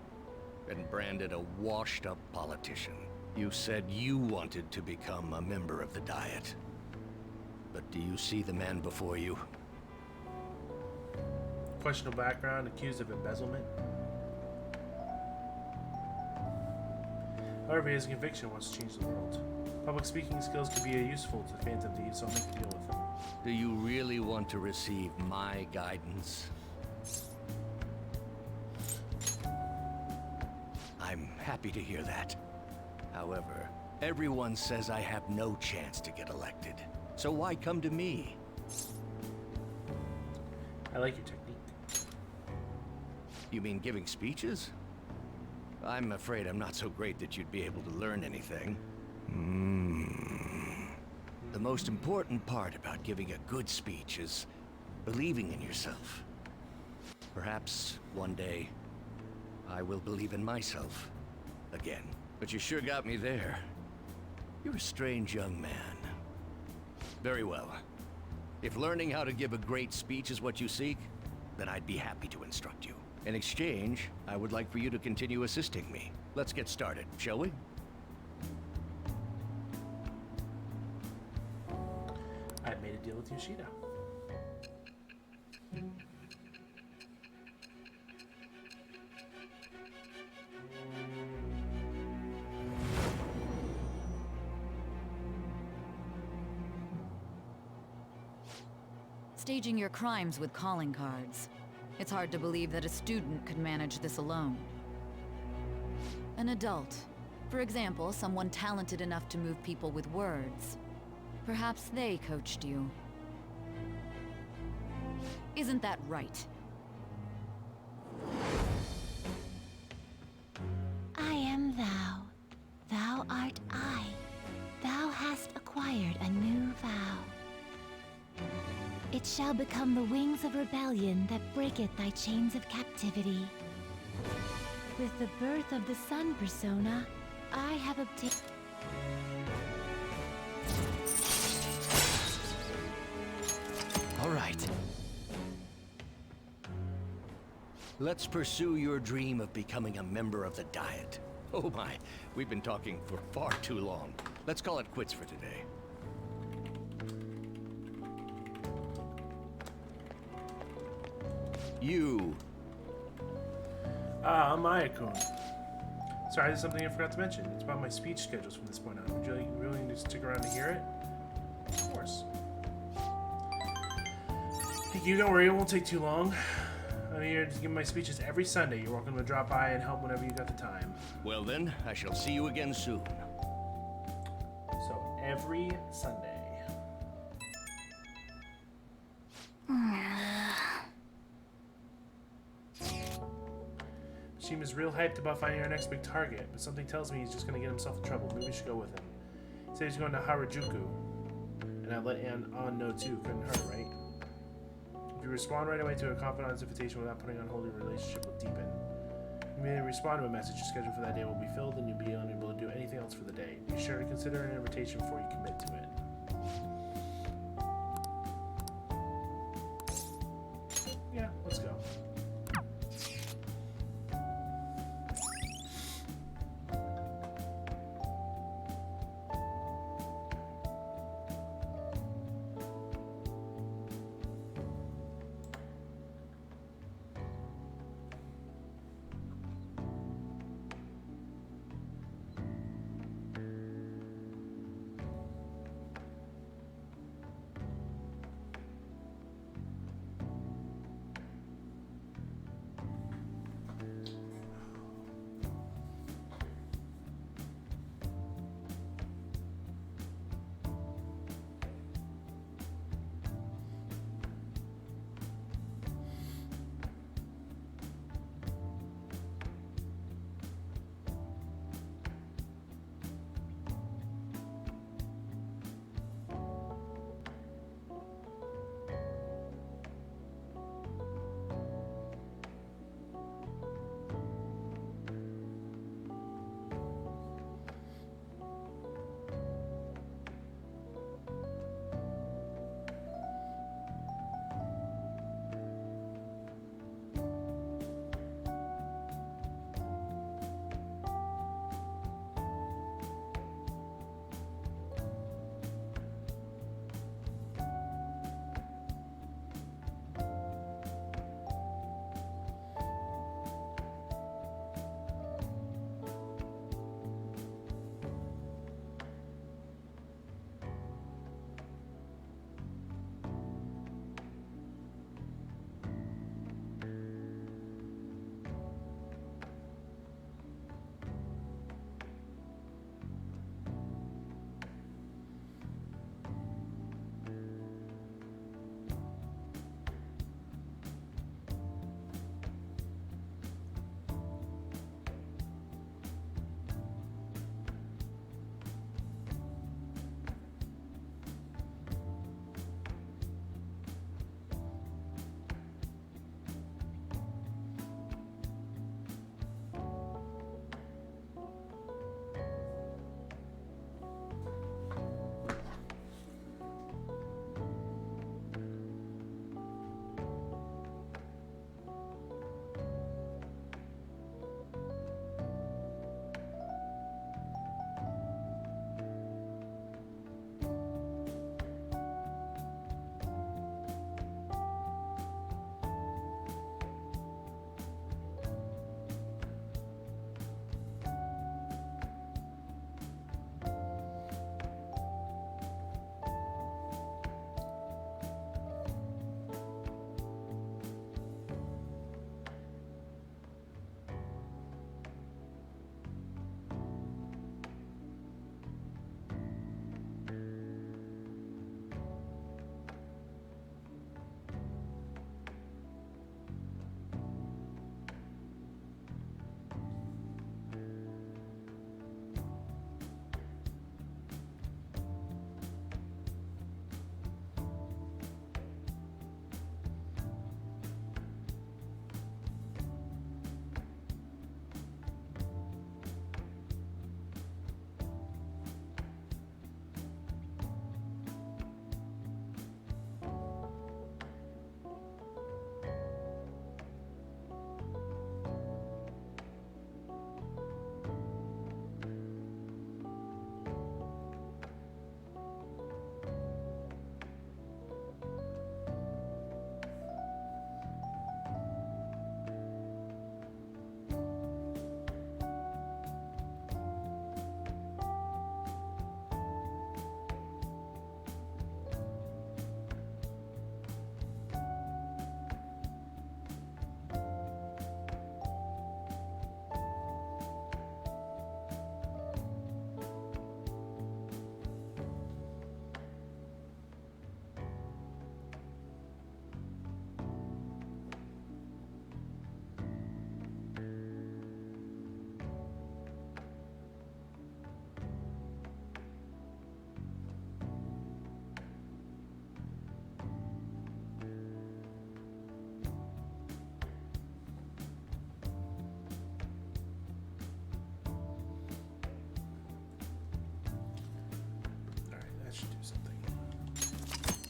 and branded a washed-up politician. You said you wanted to become a member of the Diet. But do you see the man before you? Questionable background, accused of embezzlement. However, his conviction wants to change the world. Public speaking skills could be useful to Phantom Thieves, so I'll make a deal with him. Do you really want to receive my guidance? I'm happy to hear that. However, everyone says I have no chance to get elected. So why come to me? I like your technique. You mean giving speeches? I'm afraid I'm not so great that you'd be able to learn anything. The most important part about giving a good speech is believing in yourself. Perhaps one day, I will believe in myself again. But you sure got me there. You're a strange young man. Very well. If learning how to give a great speech is what you seek, then I'd be happy to instruct you. In exchange, I would like for you to continue assisting me. Let's get started, shall we? I've made a deal with Yoshida. Staging your crimes with calling cards. It's hard to believe that a student could manage this alone. An adult. For example, someone talented enough to move people with words. Perhaps they coached you. Isn't that right? I am thou. Thou art I. Thou hast acquired a new vow. It shall become the wings of rebellion that breaketh thy chains of captivity. With the birth of the sun persona, I have obtained... All right. Let's pursue your dream of becoming a member of the Diet. Oh my, we've been talking for far too long. Let's call it quits for today. You. I'm Maya-kun. Sorry, there's something I forgot to mention. It's about my speech schedules from this point on. Would you really need to stick around to hear it? Of course. Thank you, don't worry, it won't take too long. I'm here to give my speeches every Sunday. You're welcome to drop by and help whenever you got the time. Well then, I shall see you again soon. So, every Sunday. Shima's real hyped about finding our next big target, but something tells me he's just gonna get himself in trouble. Maybe we should go with him. He said he's going to Harajuku. And I let An know too. Couldn't hurt, right? If you respond right away to a confidant's invitation without putting on hold, your relationship will deepen. You may respond to a message. Your schedule for that day will be filled, and you'll be unable to do anything else for the day. Be sure to consider an invitation before you commit to it. Yeah, let's go.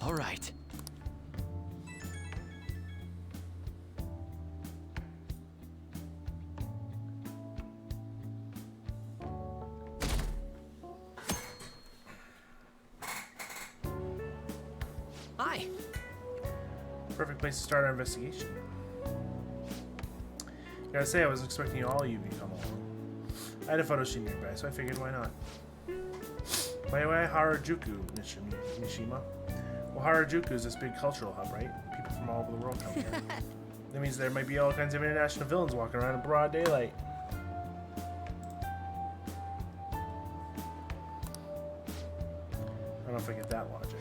All right. Hi. Perfect place to start our investigation. Gotta say, I was expecting all of you to come along. I had a photo shoot nearby, so I figured why not. By the way, Harajuku, Mishima. Well, Harajuku is this big cultural hub, right? People from all over the world come here. That means there might be all kinds of international villains walking around in broad daylight. I don't know if I get that logic.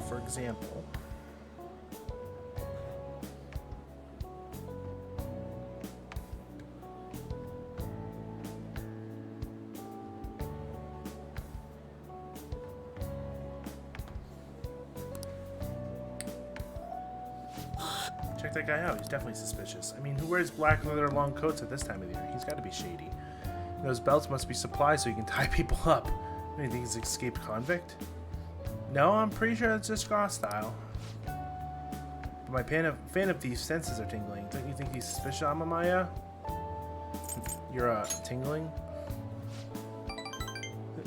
For example, check that guy out. He's definitely suspicious. I mean, who wears black leather long coats at this time of the year? He's got to be shady. Those belts must be supplied so he can tie people up. What, do you think he's an escaped convict? No, I'm pretty sure it's just Goth style. But my fan of thieves' senses are tingling. Don't you think he's suspicious, Amamaya? You're tingling?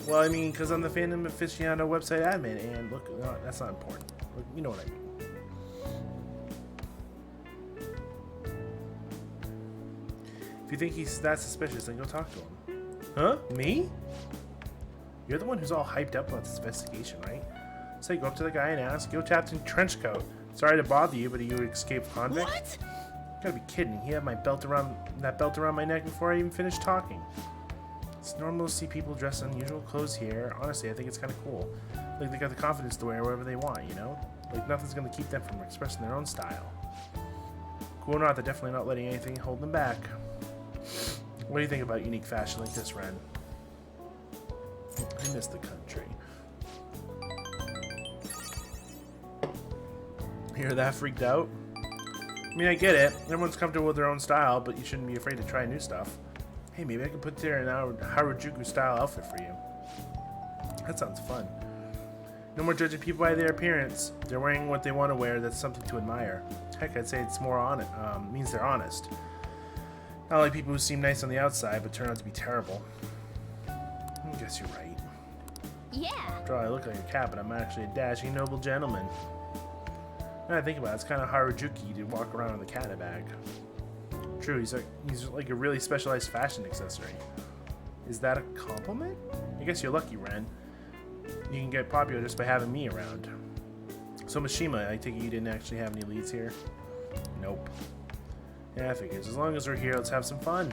Well, I mean, because I'm the fandom aficionado website admin, and look, no, that's not important. Look, you know what I mean. If you think he's that suspicious, then go talk to him. Huh? Me? You're the one who's all hyped up about this investigation, right? So you go up to the guy and ask, "Yo, Captain Trenchcoat, sorry to bother you, but are you an escaped convict?" What? You gotta be kidding. He had my belt around my neck before I even finished talking. It's normal to see people dressed in unusual clothes here. Honestly, I think it's kind of cool. Like, they got the confidence to wear whatever they want, you know? Like, nothing's gonna keep them from expressing their own style. Cool or not, they're definitely not letting anything hold them back. What do you think about unique fashion like this, Ren? I miss the country. You're that freaked out? I mean, I get it. Everyone's comfortable with their own style, but you shouldn't be afraid to try new stuff. Hey, maybe I can put together an Harajuku style outfit for you. That sounds fun. No more judging people by their appearance. They're wearing what they want to wear. That's something to admire. Heck, I'd say it's more honest. Means they're honest. Not like people who seem nice on the outside, but turn out to be terrible. I guess you're right. Yeah. After all, I look like a cat, but I'm actually a dashing noble gentleman. Now I think about it, it's kind of Harajuki to walk around with a cat in a bag. True, he's like a really specialized fashion accessory. Is that a compliment? I guess you're lucky, Ren. You can get popular just by having me around. So Mishima, I take it you didn't actually have any leads here? Nope. Yeah, I figures. As long as we're here, let's have some fun.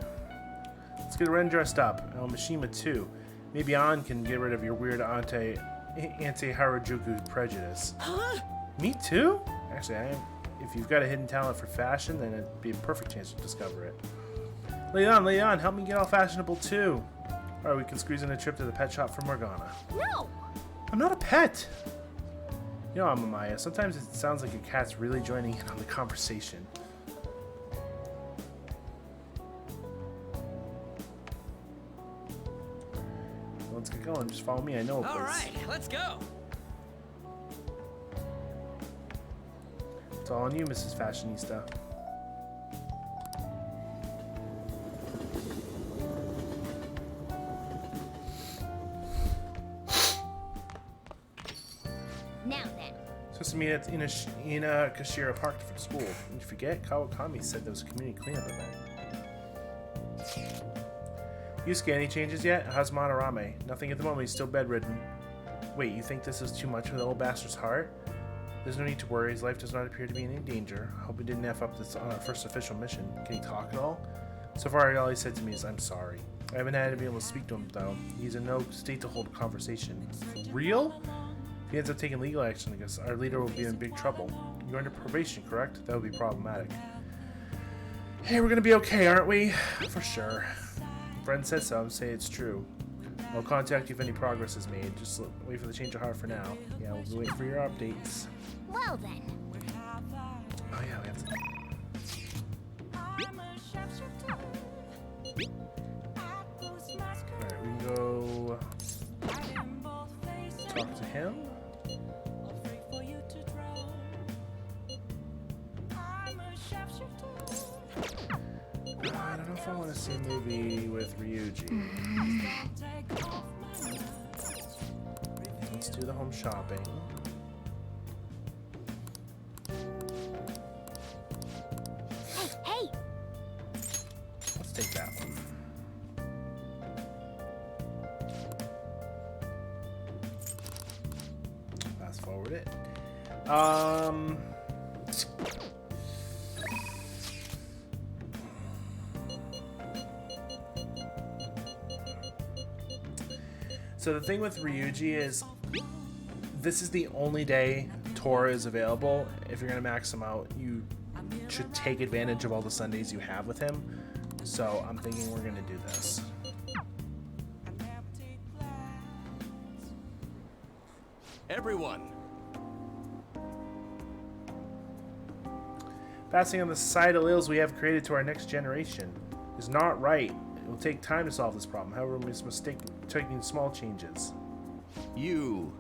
Let's get Ren dressed up. Oh, Mishima too. Maybe An can get rid of your weird anti-Harajuku prejudice. Huh? Me too? Actually, if you've got a hidden talent for fashion, then it'd be a perfect chance to discover it. Leon, help me get all fashionable too. Alright, we can squeeze in a trip to the pet shop for Morgana. No! I'm not a pet! You know, Amamaya, sometimes it sounds like a cat's really joining in on the conversation. Let's get going. Just follow me. I know a place. Alright, let's go! It's all on you, Mrs. Fashionista. Now then. Supposed to meet at in Kashira Park for school. Did you forget? Kawakami said there was a community cleanup event. Yusuke, any changes yet? How's Madarame? Nothing at the moment. He's still bedridden. Wait, you think this is too much for the old bastard's heart? There's no need to worry. His life does not appear to be in any danger. Hope he didn't F up this on our first official mission. Can he talk at all? So far, all he said to me is, "I'm sorry." I haven't had to be able to speak to him, though. He's in no state to hold a conversation. For real? If he ends up taking legal action, I guess our leader will be in big trouble. You're under probation, correct? That would be problematic. Hey, we're gonna be okay, aren't we? For sure. Friend said so, say it's true. I'll contact you if any progress is made. Just wait for the change of heart for now. Yeah, we'll be waiting for your updates. Well then. Oh yeah, we have to... Alright, we can go talk to him. I don't know if I want to see a movie with Ryuji. Let's do the home shopping. Hey! Let's take that one. Fast forward it. So the thing with Ryuji is this is the only day Tora is available. If you're going to max him out, you should take advantage of all the Sundays you have with him. So I'm thinking we're going to do this. Everyone! Passing on the societal ills we have created to our next generation is not right. It will take time to solve this problem. However, we must taking small changes. You!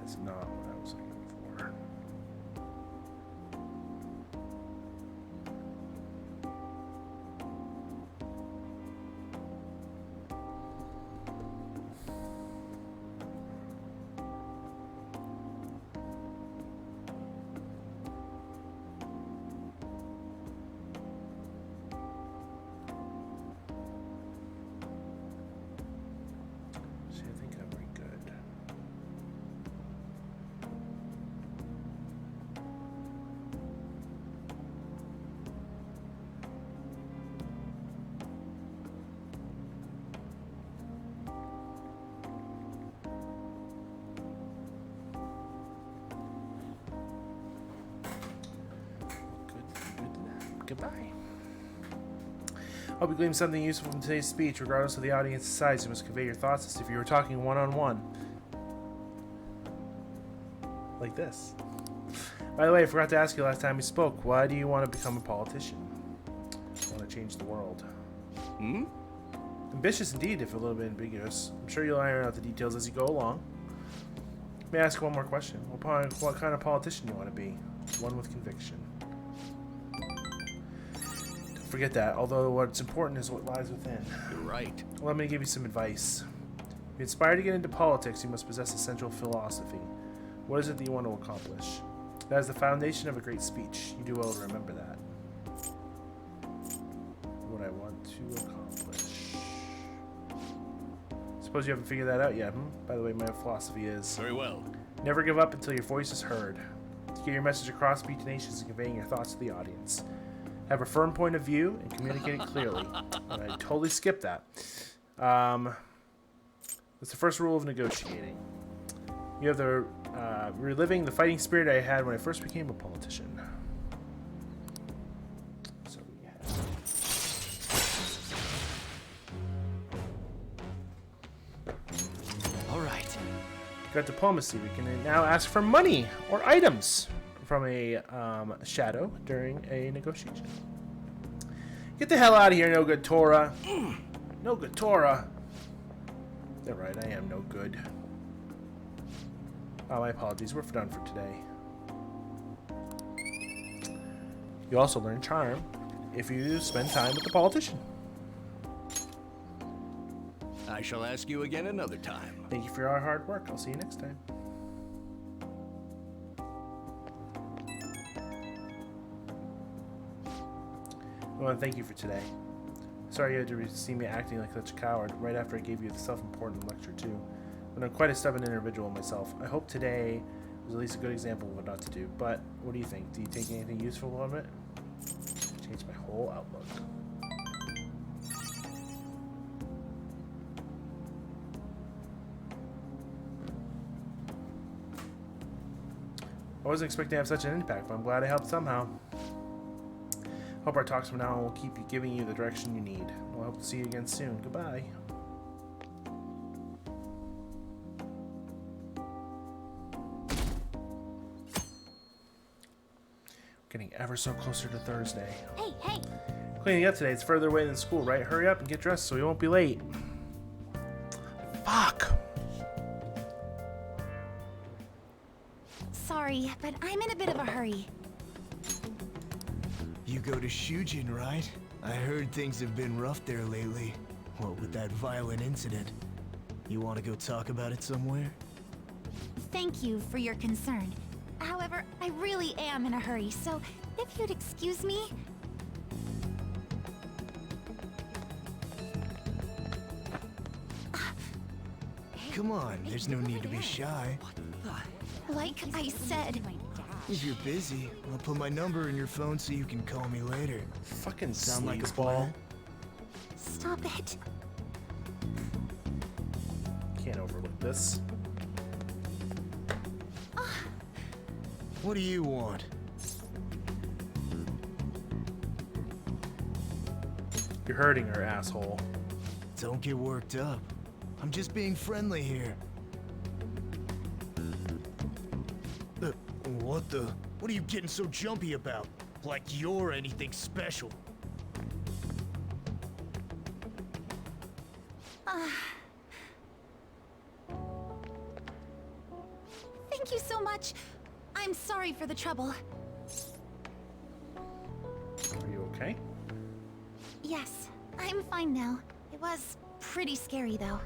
That's not what I was looking for. See, I think I'm pretty good. Goodbye. Hope you gleaned something useful from today's speech. Regardless of the audience's size, you must convey your thoughts as if you were talking one-on-one. Like this. By the way, I forgot to ask you last time we spoke. Why do you want to become a politician? I want to change the world. Hmm? Ambitious indeed, if a little bit ambiguous. I'm sure you'll iron out the details as you go along. May I ask one more question? What kind of politician do you want to be? One with conviction. Forget that, although what's important is what lies within. You're right. Well, let me give you some advice. If you're inspired to get into politics, you must possess essential philosophy. What is it that you want to accomplish? That is the foundation of a great speech. You do well to remember that. What I want to accomplish. Suppose you haven't figured that out yet, hmm? By the way, my philosophy is... Very well. Never give up until your voice is heard. To get your message across, be tenacious in conveying your thoughts to the audience. Have a firm point of view and communicate it clearly. And I totally skipped that. That's the first rule of negotiating. You have the reliving the fighting spirit I had when I first became a politician. So we have... All right. Got diplomacy. We can now ask for money or items from a shadow during a negotiation. Get the hell out of here, no good Tora. No good Tora. They're right, I am no good. Oh, my apologies, we're done for today. You also learn charm if you spend time with the politician. I shall ask you again another time. Thank you for your hard work. I'll see you next time. I want to thank you for today. Sorry you had to see me acting like such a coward right after I gave you the self-important lecture too. But I'm quite a stubborn individual myself. I hope today was at least a good example of what not to do. But what do you think? Do you take anything useful from it? Changed my whole outlook. I wasn't expecting to have such an impact, but I'm glad I helped somehow. Hope our talks from now on will keep you giving you the direction you need. We'll hope to see you again soon. Goodbye. Getting ever so closer to Thursday. Hey, hey! Cleaning up today. It's further away than school, right? Hurry up and get dressed so we won't be late. Fuck! Sorry, but I'm in a bit of a hurry. You go to Shujin, right? I heard things have been rough there lately. What with that violent incident? You want to go talk about it somewhere? Thank you for your concern. However, I really am in a hurry, so if you'd excuse me... Come on, there's no need to be shy. Like I said... If you're busy, I'll put my number in your phone so you can call me later. Fucking sound like a sleazeball. plan? Stop it. Can't overlook this. What do you want? You're hurting her, asshole. Don't get worked up. I'm just being friendly here. What the? What are you getting so jumpy about? Like you're anything special. Thank you so much. I'm sorry for the trouble. Are you okay? Yes, I'm fine now. It was pretty scary, though.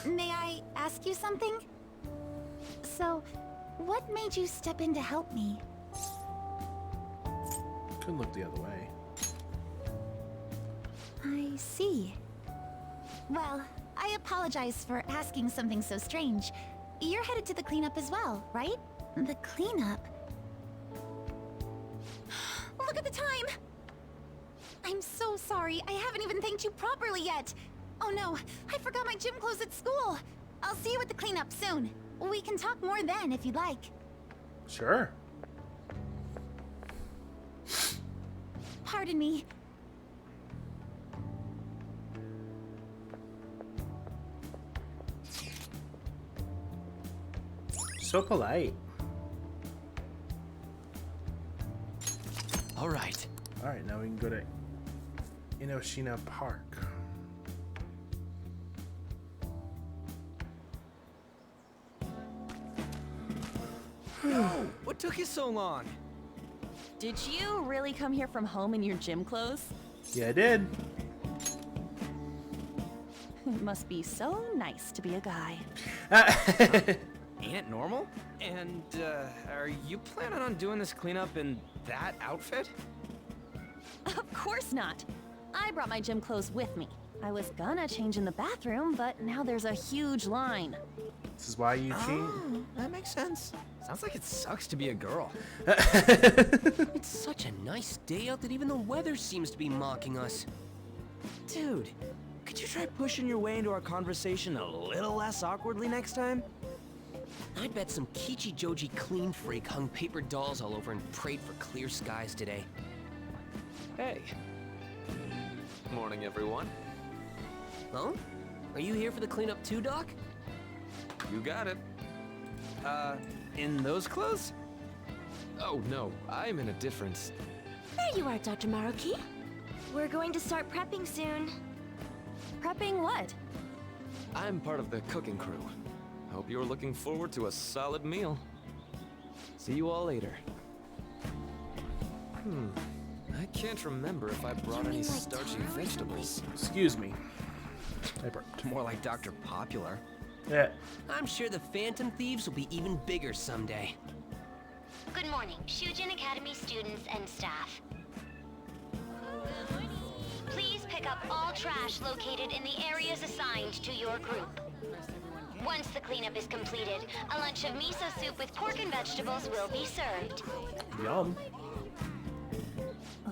May I ask you something? So, what made you step in to help me? Couldn't look the other way. I see. Well, I apologize for asking something so strange. You're headed to the cleanup as well, right? The cleanup? Look at the time! I'm so sorry, I haven't even thanked you properly yet! Oh no, I forgot my gym clothes at school! I'll see you at the cleanup soon. We can talk more then if you'd like. Sure. Pardon me. So polite. All right. All right, now we can go to Inoshina Park. No! What took you so long? Did you really come here from home in your gym clothes? Yeah, I did. It must be so nice to be a guy. Ain't it normal? And, are you planning on doing this cleanup in that outfit? Of course not. I brought my gym clothes with me. I was gonna change in the bathroom, but now there's a huge line. This is why you cheat. Oh, that makes sense. Sounds like it sucks to be a girl. It's such a nice day out that even the weather seems to be mocking us. Dude, could you try pushing your way into our conversation a little less awkwardly next time? I bet some Kichi Joji clean freak hung paper dolls all over and prayed for clear skies today. Hey. Morning, everyone. Oh? Are you here for the cleanup too, Doc? You got it. In those clothes? Oh, no. I'm in a different... There you are, Dr. Maruki. We're going to start prepping soon. Prepping what? I'm part of the cooking crew. Hope you're looking forward to a solid meal. See you all later. I can't remember if I brought any starchy vegetables. Excuse me. I burped. More like Dr. Popular. Yeah. I'm sure the Phantom Thieves will be even bigger someday. Good morning, Shujin Academy students and staff. Please pick pick up all trash located in the areas assigned to your group. Once the cleanup is completed, a lunch of miso soup with pork and vegetables will be served. Yum.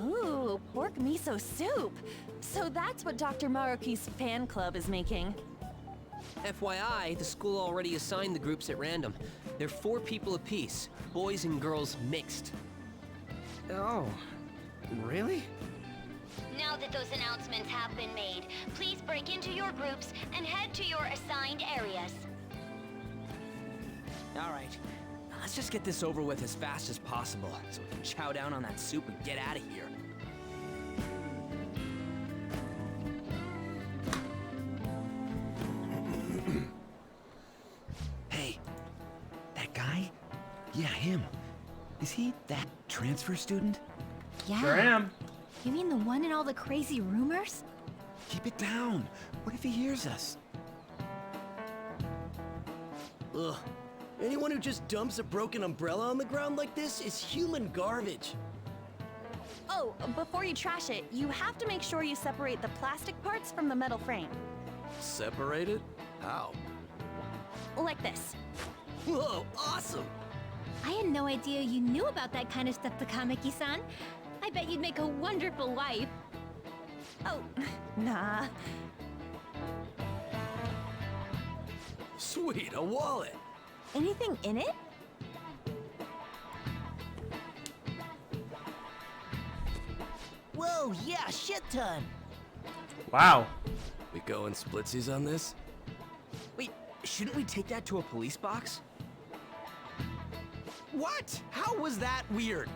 Ooh, pork miso soup. So that's what Dr. Maruki's fan club is making. FYI, the school already assigned the groups at random. They're 4 people apiece, boys and girls mixed. Oh, really? Now that those announcements have been made, please break into your groups and head to your assigned areas. All right, now let's just get this over with as fast as possible so we can chow down on that soup and get out of here. Hey, that guy? Yeah, him. Is he that transfer student? Yeah. Sure am. You mean the one in all the crazy rumors? Keep it down. What if he hears us? Ugh. Anyone who just dumps a broken umbrella on the ground like this is human garbage. Oh, before you trash it, you have to make sure you separate the plastic parts from the metal frame. Separate it? How? Like this. Whoa, awesome! I had no idea you knew about that kind of stuff, Takamaki-san. I bet you'd make a wonderful wife. Oh, nah. Sweet, a wallet! Anything in it? Whoa, yeah, shit ton! Wow. We going splitsies on this? Wait, shouldn't we take that to a police box? What? How was that weird?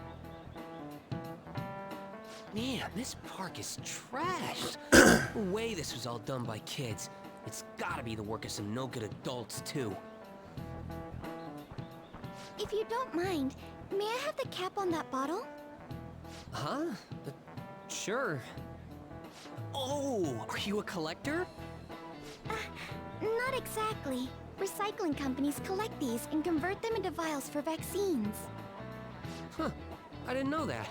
Man, this park is trashed. No way this was all done by kids. It's gotta be the work of some no-good adults, too. If you don't mind, may I have the cap on that bottle? Huh? Sure. Oh, are you a collector? Not exactly. Recycling companies collect these and convert them into vials for vaccines. Huh, I didn't know that.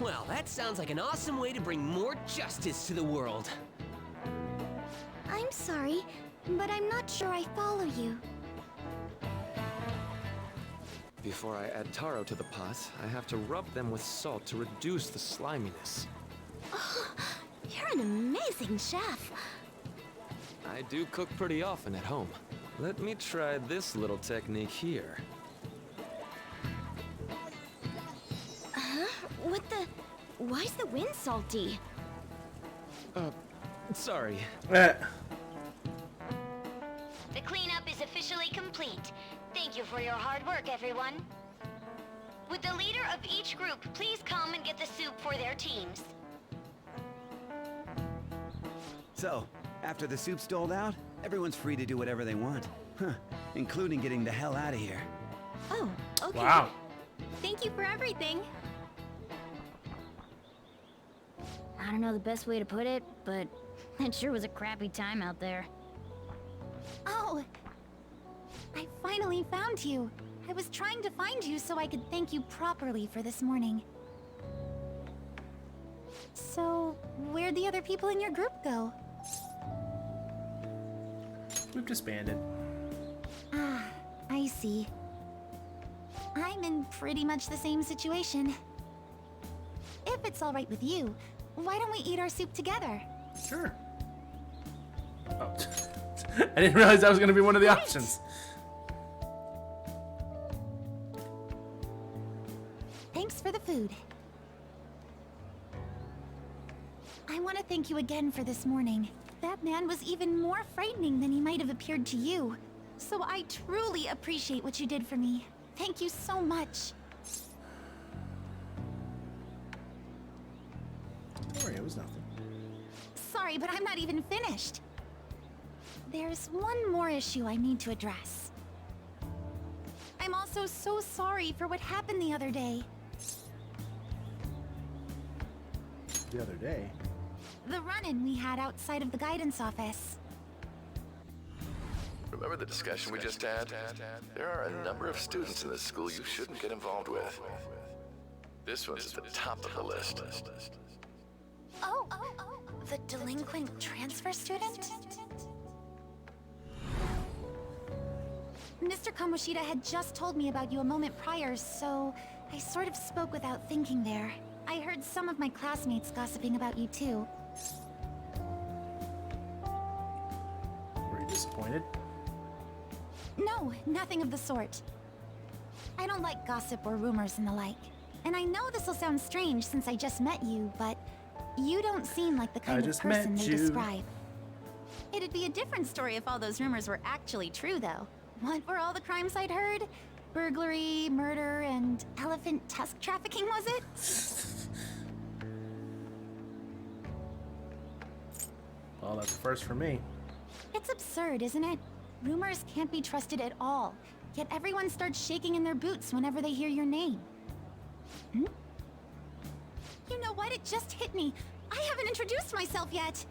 Well, that sounds like an awesome way to bring more justice to the world. I'm sorry, but I'm not sure I follow you. Before I add taro to the pot, I have to rub them with salt to reduce the sliminess. Oh, you're an amazing chef. I do cook pretty often at home. Let me try this little technique here. What the... Why's the wind salty? Sorry. The cleanup is officially complete. Thank you for your hard work, everyone. Would the leader of each group please come and get the soup for their teams? So, after the soup's doled out, everyone's free to do whatever they want. Huh. Including getting the hell out of here. Oh, okay. Wow. Thank you for everything. I don't know the best way to put it, but it sure was a crappy time out there. Oh! I finally found you. I was trying to find you so I could thank you properly for this morning. So, where'd the other people in your group go? We've disbanded. Ah, I see. I'm in pretty much the same situation. If it's alright with you, why don't we eat our soup together? Sure. Oh. I didn't realize that was going to be one of the options. Thanks for the food. I want to thank you again for this morning. That man was even more frightening than he might have appeared to you. So I truly appreciate what you did for me. Thank you so much. Don't worry, it was nothing. Sorry, but I'm not even finished. There's one more issue I need to address. I'm also so sorry for what happened the other day. The other day? The run-in we had outside of the guidance office. Remember the discussion we just had? There are a number of students in this school you shouldn't get involved with. This one's at the top of the list. Oh, The delinquent transfer student? Mr. Kamoshida had just told me about you a moment prior, so I sort of spoke without thinking there. I heard some of my classmates gossiping about you too. Were you disappointed? No, nothing of the sort. I don't like gossip or rumors and the like. And I know this will sound strange since I just met you, but you don't seem like the kind of person they describe. It'd be a different story if all those rumors were actually true, though. What were all the crimes I'd heard? Burglary, murder, and elephant tusk trafficking, was it? Well, that's a first for me. It's absurd, isn't it? Rumors can't be trusted at all, yet everyone starts shaking in their boots whenever they hear your name. Hmm? You know what? It just hit me. I haven't introduced myself yet.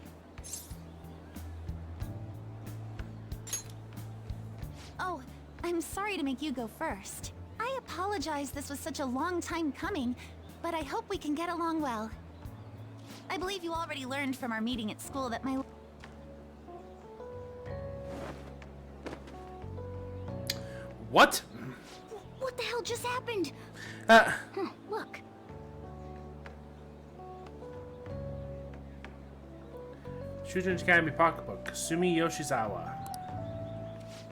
Oh, I'm sorry to make you go first. I apologize this was such a long time coming, but I hope we can get along well. I believe you already learned from our meeting at school that my... What? What the hell just happened? Look. Children's Academy pocketbook. Kasumi Yoshizawa.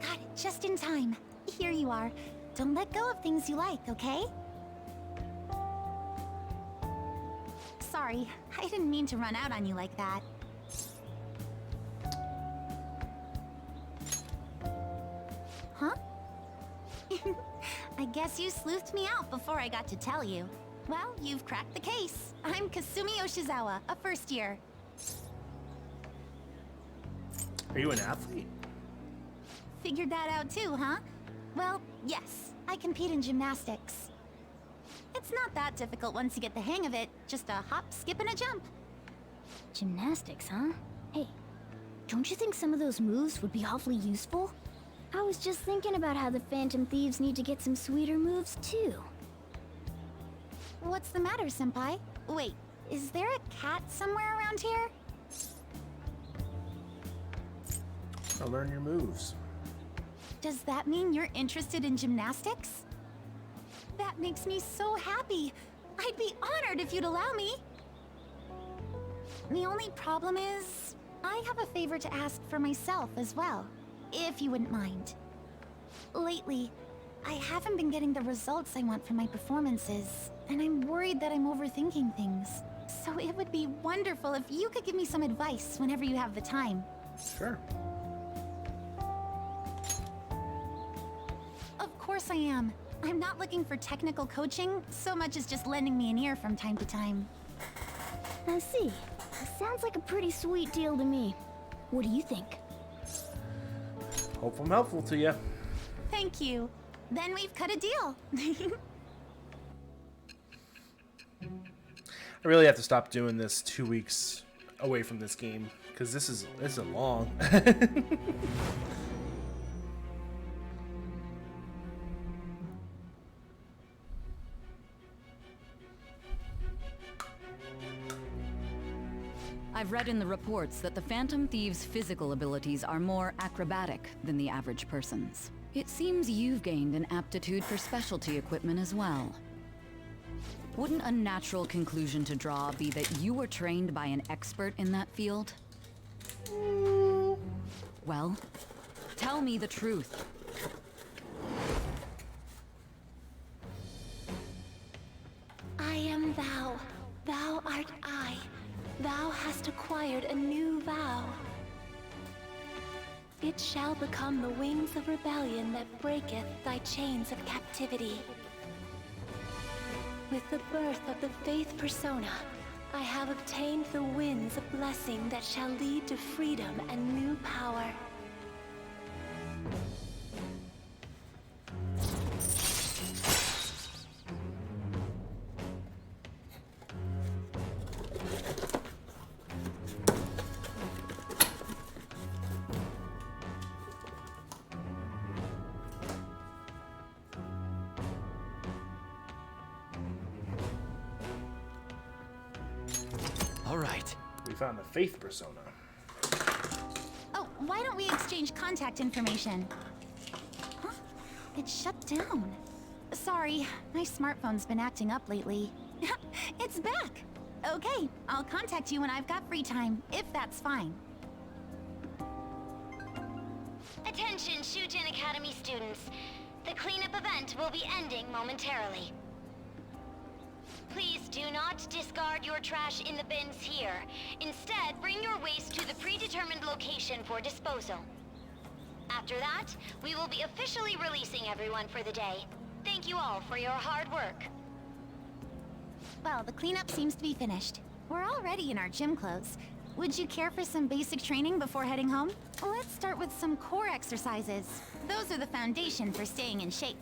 Got it just in time. Here you are. Don't let go of things you like, okay? Sorry, I didn't mean to run out on you like that. Huh? I guess you sleuthed me out before I got to tell you. Well, you've cracked the case. I'm Kasumi Yoshizawa, a first year. Are you an athlete? Figured that out too, huh? Well, yes. I compete in gymnastics. It's not that difficult once you get the hang of it. Just a hop, skip, and a jump. Gymnastics, huh? Hey, don't you think some of those moves would be awfully useful? I was just thinking about how the Phantom Thieves need to get some sweeter moves, too. What's the matter, Senpai? Wait, is there a cat somewhere around here? I'll learn your moves. Does that mean you're interested in gymnastics? That makes me so happy. I'd be honored if you'd allow me. The only problem is, I have a favor to ask for myself as well, if you wouldn't mind. Lately, I haven't been getting the results I want from my performances, and I'm worried that I'm overthinking things. So it would be wonderful if you could give me some advice whenever you have the time. Sure. Of course I am. I'm not looking for technical coaching, so much as just lending me an ear from time to time. I see. Sounds like a pretty sweet deal to me. What do you think? Hope I'm helpful to you. Thank you. Then we've cut a deal. I really have to stop doing this 2 weeks away from this game, because this is long. I've read in the reports that the Phantom Thieves' physical abilities are more acrobatic than the average person's. It seems you've gained an aptitude for specialty equipment as well. Wouldn't a natural conclusion to draw be that you were trained by an expert in that field? Well, tell me the truth. I am thou. Thou art I. Thou hast acquired a new vow. It shall become the wings of rebellion that breaketh thy chains of captivity. With the birth of the faith persona, I have obtained the winds of blessing that shall lead to freedom and new power. found the Faith persona. Oh, why don't we exchange contact information? Huh? It shut down. Sorry, my smartphone's been acting up lately. It's back! Okay, I'll contact you when I've got free time, if that's fine. Attention, Shujin Academy students. The cleanup event will be ending momentarily. Please do not discard your trash in the bins here. Instead, bring your waste to the predetermined location for disposal. After that, we will be officially releasing everyone for the day. Thank you all for your hard work. Well, the cleanup seems to be finished. We're already in our gym clothes. Would you care for some basic training before heading home? Let's start with some core exercises. Those are the foundation for staying in shape.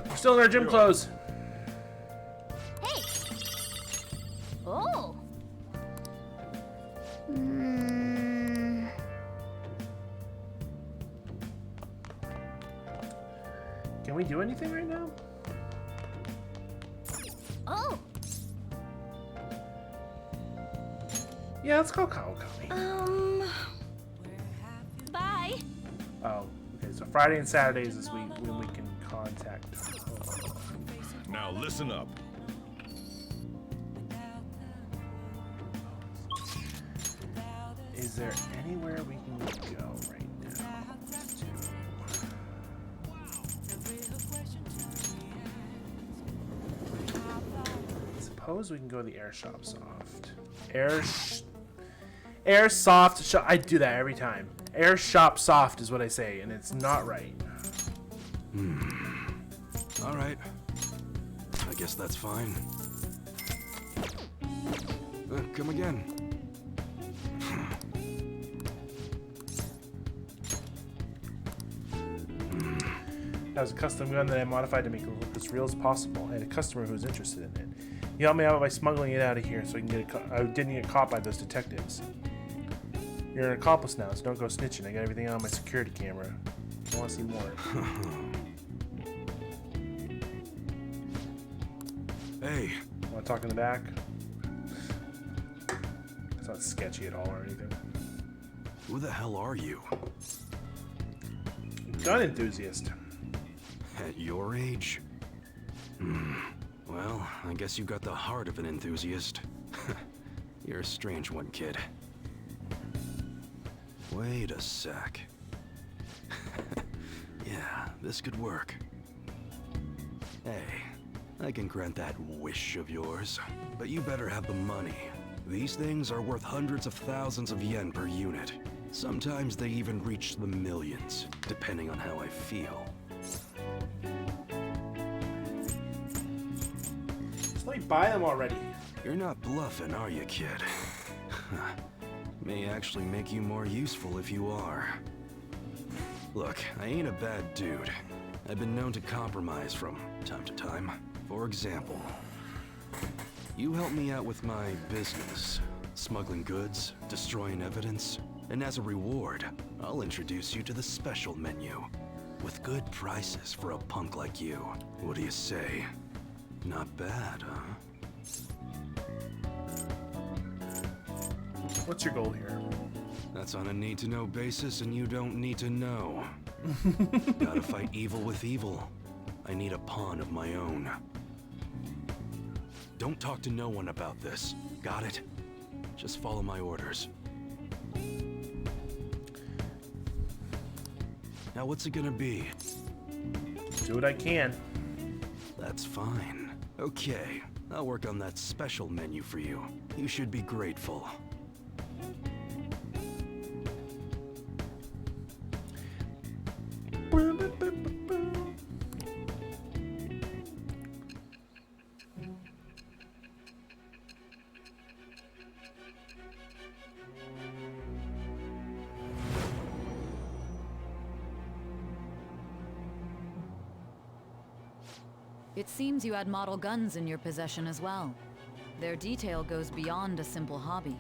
We're still in our gym clothes. Hey! Oh! Can we do anything right now? Oh! Yeah, let's go Kawakami. Bye! Oh, okay, so Friday and Saturdays is when we can contact. Now listen up. Is there anywhere we can go right now? Suppose we can go to the Air Shop Soft. Air Soft Shop. I do that every time. Air Shop Soft is what I say, and it's not right. All right. I guess that's fine. Come again. That was a custom gun that I modified to make it look as real as possible. I had a customer who was interested in it. He helped me out by smuggling it out of here so I didn't get caught by those detectives. You're an accomplice now, so don't go snitching. I got everything on my security camera. I want to see more. Hey. Want to talk in the back? It's not sketchy at all or anything. Who the hell are you? Gun enthusiast. At your age? Well, I guess you got the heart of an enthusiast. You're a strange one, kid. Wait a sec. Yeah, this could work. Hey, I can grant that wish of yours, but you better have the money. These things are worth hundreds of thousands of yen per unit. Sometimes they even reach the millions, depending on how I feel. Just let me buy them already. You're not bluffing, are you, kid? May actually make you more useful if you are. Look, I ain't a bad dude. I've been known to compromise from time to time. For example, you help me out with my business, smuggling goods, destroying evidence, and as a reward, I'll introduce you to the special menu, with good prices for a punk like you. What do you say? Not bad, huh? What's your goal here? That's on a need-to-know basis, and you don't need to know. Gotta fight evil with evil. I need a pawn of my own. Don't talk to no one about this. Got it? Just follow my orders. Now what's it gonna be? Do what I can. That's fine. Okay, I'll work on that special menu for you. You should be grateful. It seems you had model guns in your possession as well. Their detail goes beyond a simple hobby.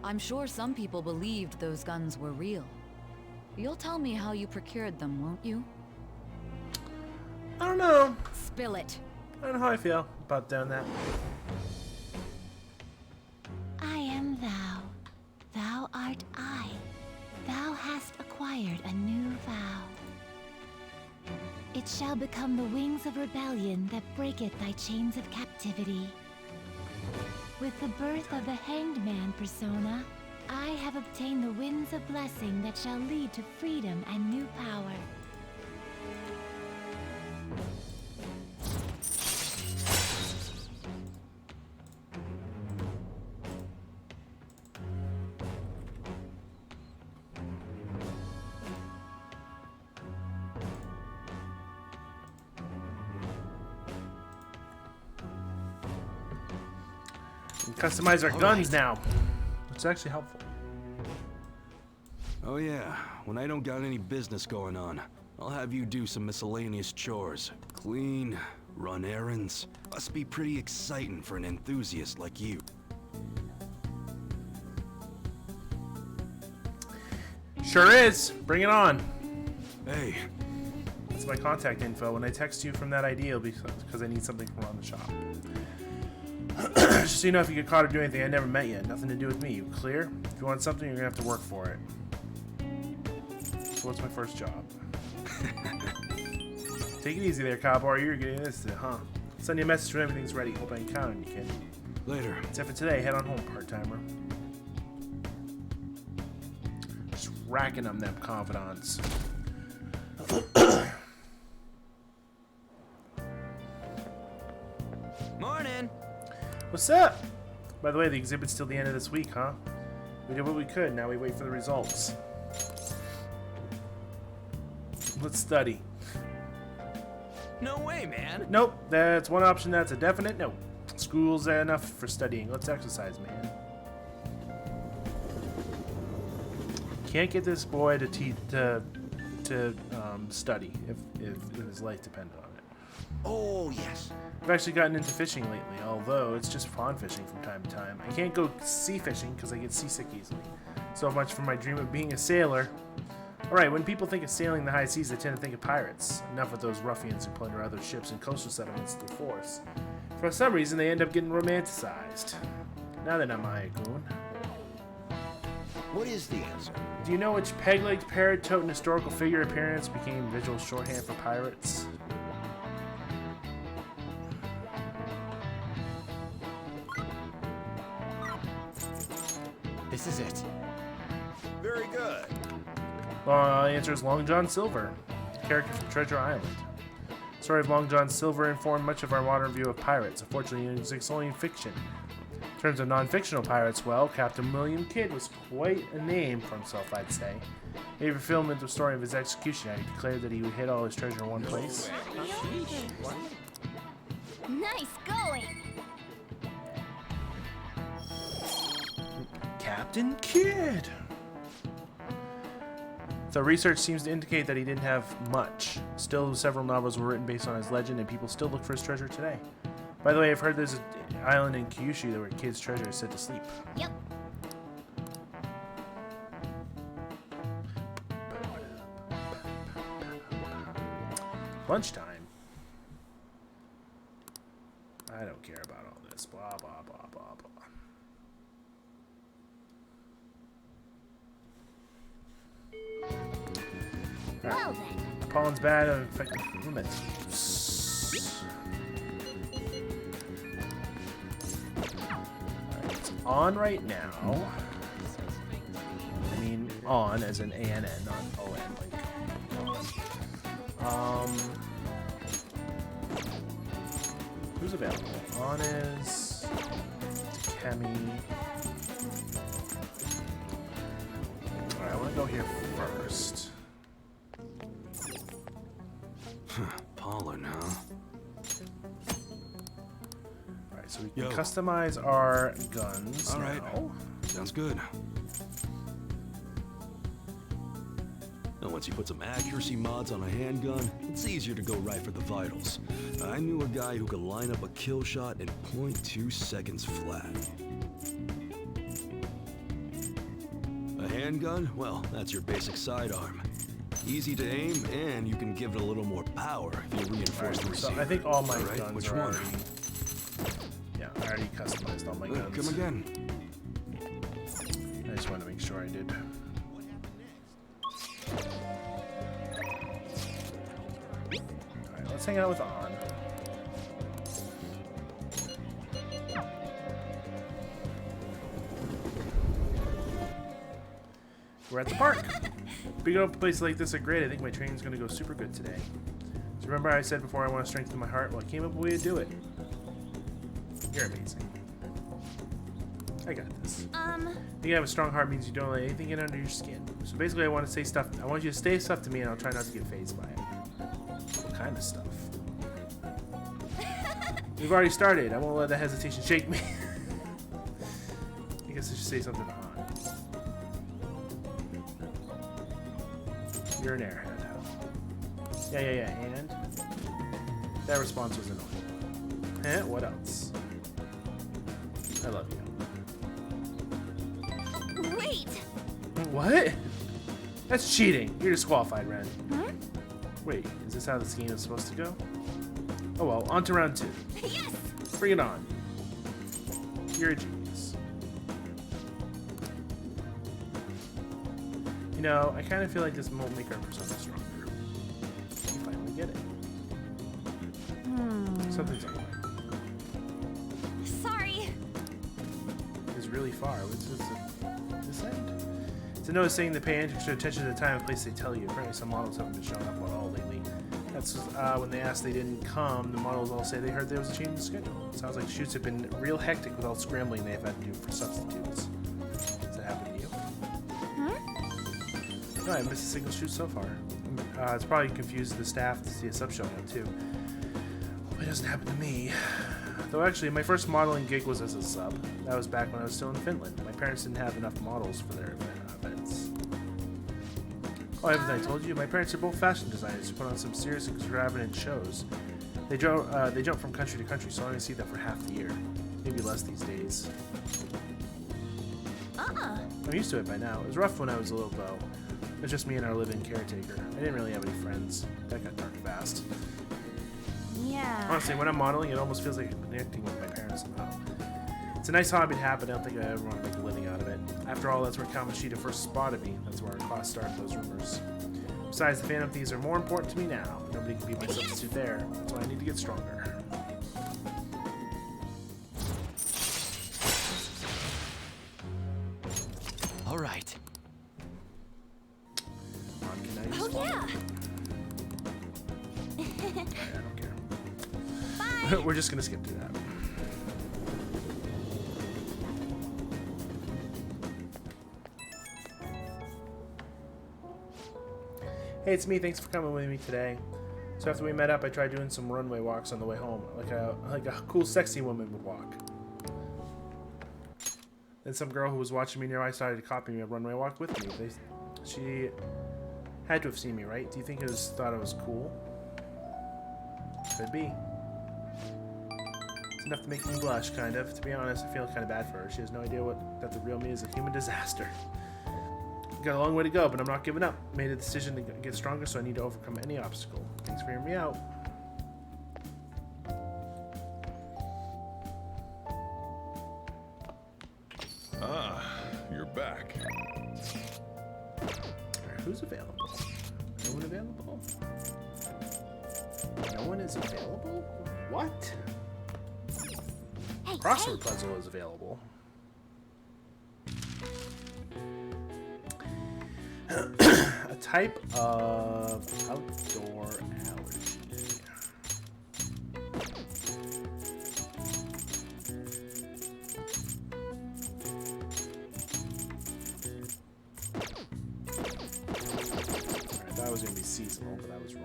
I'm sure some people believed those guns were real. You'll tell me how you procured them, won't you? I don't know. Spill it. I don't know how I feel about doing that. I am thou. Thou art I. Thou hast acquired a new vow. It shall become the wings of rebellion that breaketh thy chains of captivity. With the birth of the Hanged Man persona, I have obtained the winds of blessing that shall lead to freedom and new power. Customize our guns now. It's actually helpful. Oh yeah, when I don't got any business going on, I'll have you do some miscellaneous chores. Clean, run errands. Must be pretty exciting for an enthusiast like you. Sure is. Bring it on. Hey. That's my contact info. When I text you from that ID, it'll be because I need something from around the shop. Just so you know, if you get caught or do anything, I never met you. Nothing to do with me. You clear? If you want something, you're gonna have to work for it. So what's my first job? Take it easy there, cowboy. You're getting this, huh? Send you a message when everything's ready. Hope I can count on you, kid. Later. Except for today, head on home, part-timer. Just racking them confidants. Morning. What's up? By the way, the exhibit's till the end of this week, huh? We did what we could, now we wait for the results. Let's study. No way, man. Nope, that's one option that's a definite no. School's enough for studying. Let's exercise, man. Can't get this boy to study if his life depended on it. Oh, yes. I've actually gotten into fishing lately, although it's just pond fishing from time to time. I can't go sea fishing because I get seasick easily. So much for my dream of being a sailor. Alright, when people think of sailing the high seas, they tend to think of pirates. Enough of those ruffians who plunder other ships and coastal settlements through force. For some reason, they end up getting romanticized. Now they're not my goon. What is the answer? Do you know which peg-legged, parrot-toting historical figure appearance became visual shorthand for pirates? This is it. Very good. The answer is Long John Silver, character from Treasure Island. The story of Long John Silver informed much of our modern view of pirates. Unfortunately, it exists only in fiction. In terms of non-fictional pirates, well, Captain William Kidd was quite a name for himself, I'd say. Maybe for fulfillment of the story of his execution, he declared that he would hid all his treasure in one place. Nice going! Captain Kidd! So research seems to indicate that he didn't have much. Still, several novels were written based on his legend, and people still look for his treasure today. By the way, I've heard there's an island in Kyushu where Kidd's treasure is said to sleep. Yep. Lunchtime? I don't care about all this. Blah, blah, blah, blah, blah. Well then. Pollen's bad and infected humans. Alright, it's on right now. I mean, on as in A-N-N, not O-N. Who's available? On is Kemi. Alright, I want to go here first. Pollen, huh? Alright, so we can customize our guns. Alright, sounds good. Now, once you put some accuracy mods on a handgun, it's easier to go right for the vitals. I knew a guy who could line up a kill shot in 0.2 seconds flat. A handgun? Well, that's your basic sidearm. Easy to aim, and you can give it a little more power if you reinforce the So receiver. I think all my Alright, guns which are one? already... Yeah, I already customized all my guns. Come again. I just want to make sure I did. Alright, let's hang out with On. We're at the park. Being up places like this are great. I think my training's going to go super good today. So remember I said before I want to strengthen my heart? Well, I came up with a way to do it. You're amazing. I got this. Being you have a strong heart means you don't let anything get under your skin. So basically I want to say stuff. I want you to say stuff to me and I'll try not to get fazed by it. What kind of stuff? We've already started. I won't let that hesitation shake me. I guess I should say something on. You're an airhead. Yeah, and? That response was annoying. Eh, what else? I love you. Wait! What? That's cheating. You're disqualified, Ren. Huh? Wait, is this how this game is supposed to go? Oh well, on to round 2. Yes! Bring it on. You're a genius. You know, I kind of feel like this won't make our persona stronger. You finally get it. Something's on the way. Sorry. It's really far. What's this? This end? It's a notice saying to pay extra attention to the time and place they tell you. Apparently some models haven't been showing up at all lately. That's when they asked they didn't come, the models all say they heard there was a change in schedule. It sounds like shoots have been real hectic with all the scrambling they've had to do for substitutes. Does that happen to you? No, I missed a single shoot so far. It's probably confused the staff to see a sub showing up too. Hope it doesn't happen to me. Though actually, my first modeling gig was as a sub. That was back when I was still in Finland. My parents didn't have enough models for their events. Oh, haven't I told you? My parents are both fashion designers who put on some serious extravagant shows. They jump from country to country, so I only see them for half the year. Maybe less these days. I'm used to it by now. It was rough when I was little, though. It was just me and our live-in caretaker. I didn't really have any friends. That got dark fast. Yeah. Honestly, when I'm modeling, it almost feels like I'm connecting with my parents somehow. It's a nice hobby to have, but I don't think I ever want to make a living out of it. After all, that's where Kamoshida first spotted me. That's where our class started those rumors. Besides, the Phantom Thieves are more important to me now. Nobody can be my substitute there. That's why I need to get stronger. All right. Oh, yeah. I don't care. Bye. We're just gonna skip through that. Hey, it's me. Thanks for coming with me today. So after we met up, I tried doing some runway walks on the way home, like a cool, sexy woman would walk. Then some girl who was watching me nearby started to copy me a runway walk with me. She had to have seen me, right? Do you think thought it was cool? Could be. It's enough to make me blush, kind of. To be honest, I feel kind of bad for her. She has no idea that the real me is a human disaster. Got a long way to go, but I'm not giving up. Made a decision to get stronger, so I need to overcome any obstacle. Thanks for hearing me out. Ah, you're back. Alright, who's available? No one available? No one is available? What? Hey, Crossword puzzle is available. A type of outdoor allergy. I thought it was going to be seasonal, but I was wrong.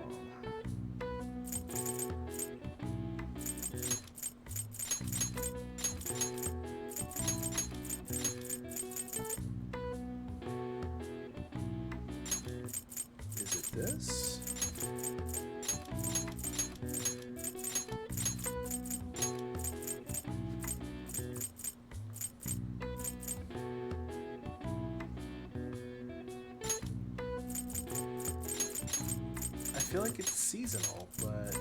This. feel like it's seasonal, but...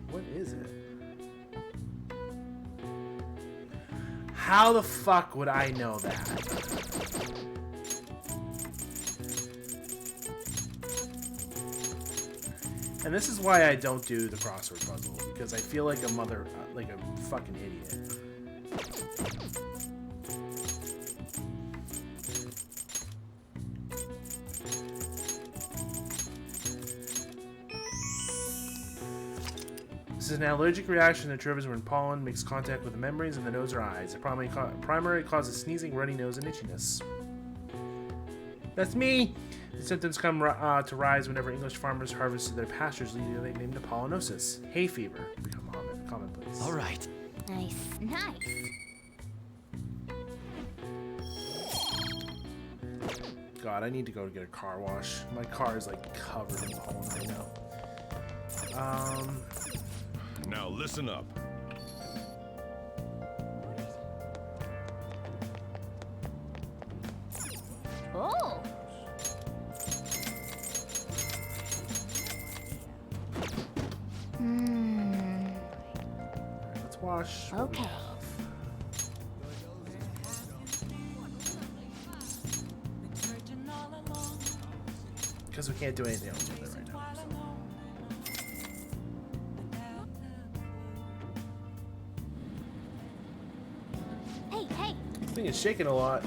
What is it? How the fuck would I know that? And this is why I don't do the crossword puzzle, because I feel like a like a fucking idiot. This is an allergic reaction that triggers when pollen makes contact with the membranes in the nose or eyes. It primarily causes sneezing, runny nose, and itchiness. That's me! The symptoms come to rise whenever English farmers harvest their pastures, leading to the nickname pollinosis. Hay fever become commonplace. All right. Nice. God, I need to go get a car wash. My car is like covered in pollen right now. Now listen up. Oh. Let's wash. Okay. Because we can't do anything else with it right now. Hey, hey. This thing is shaking a lot.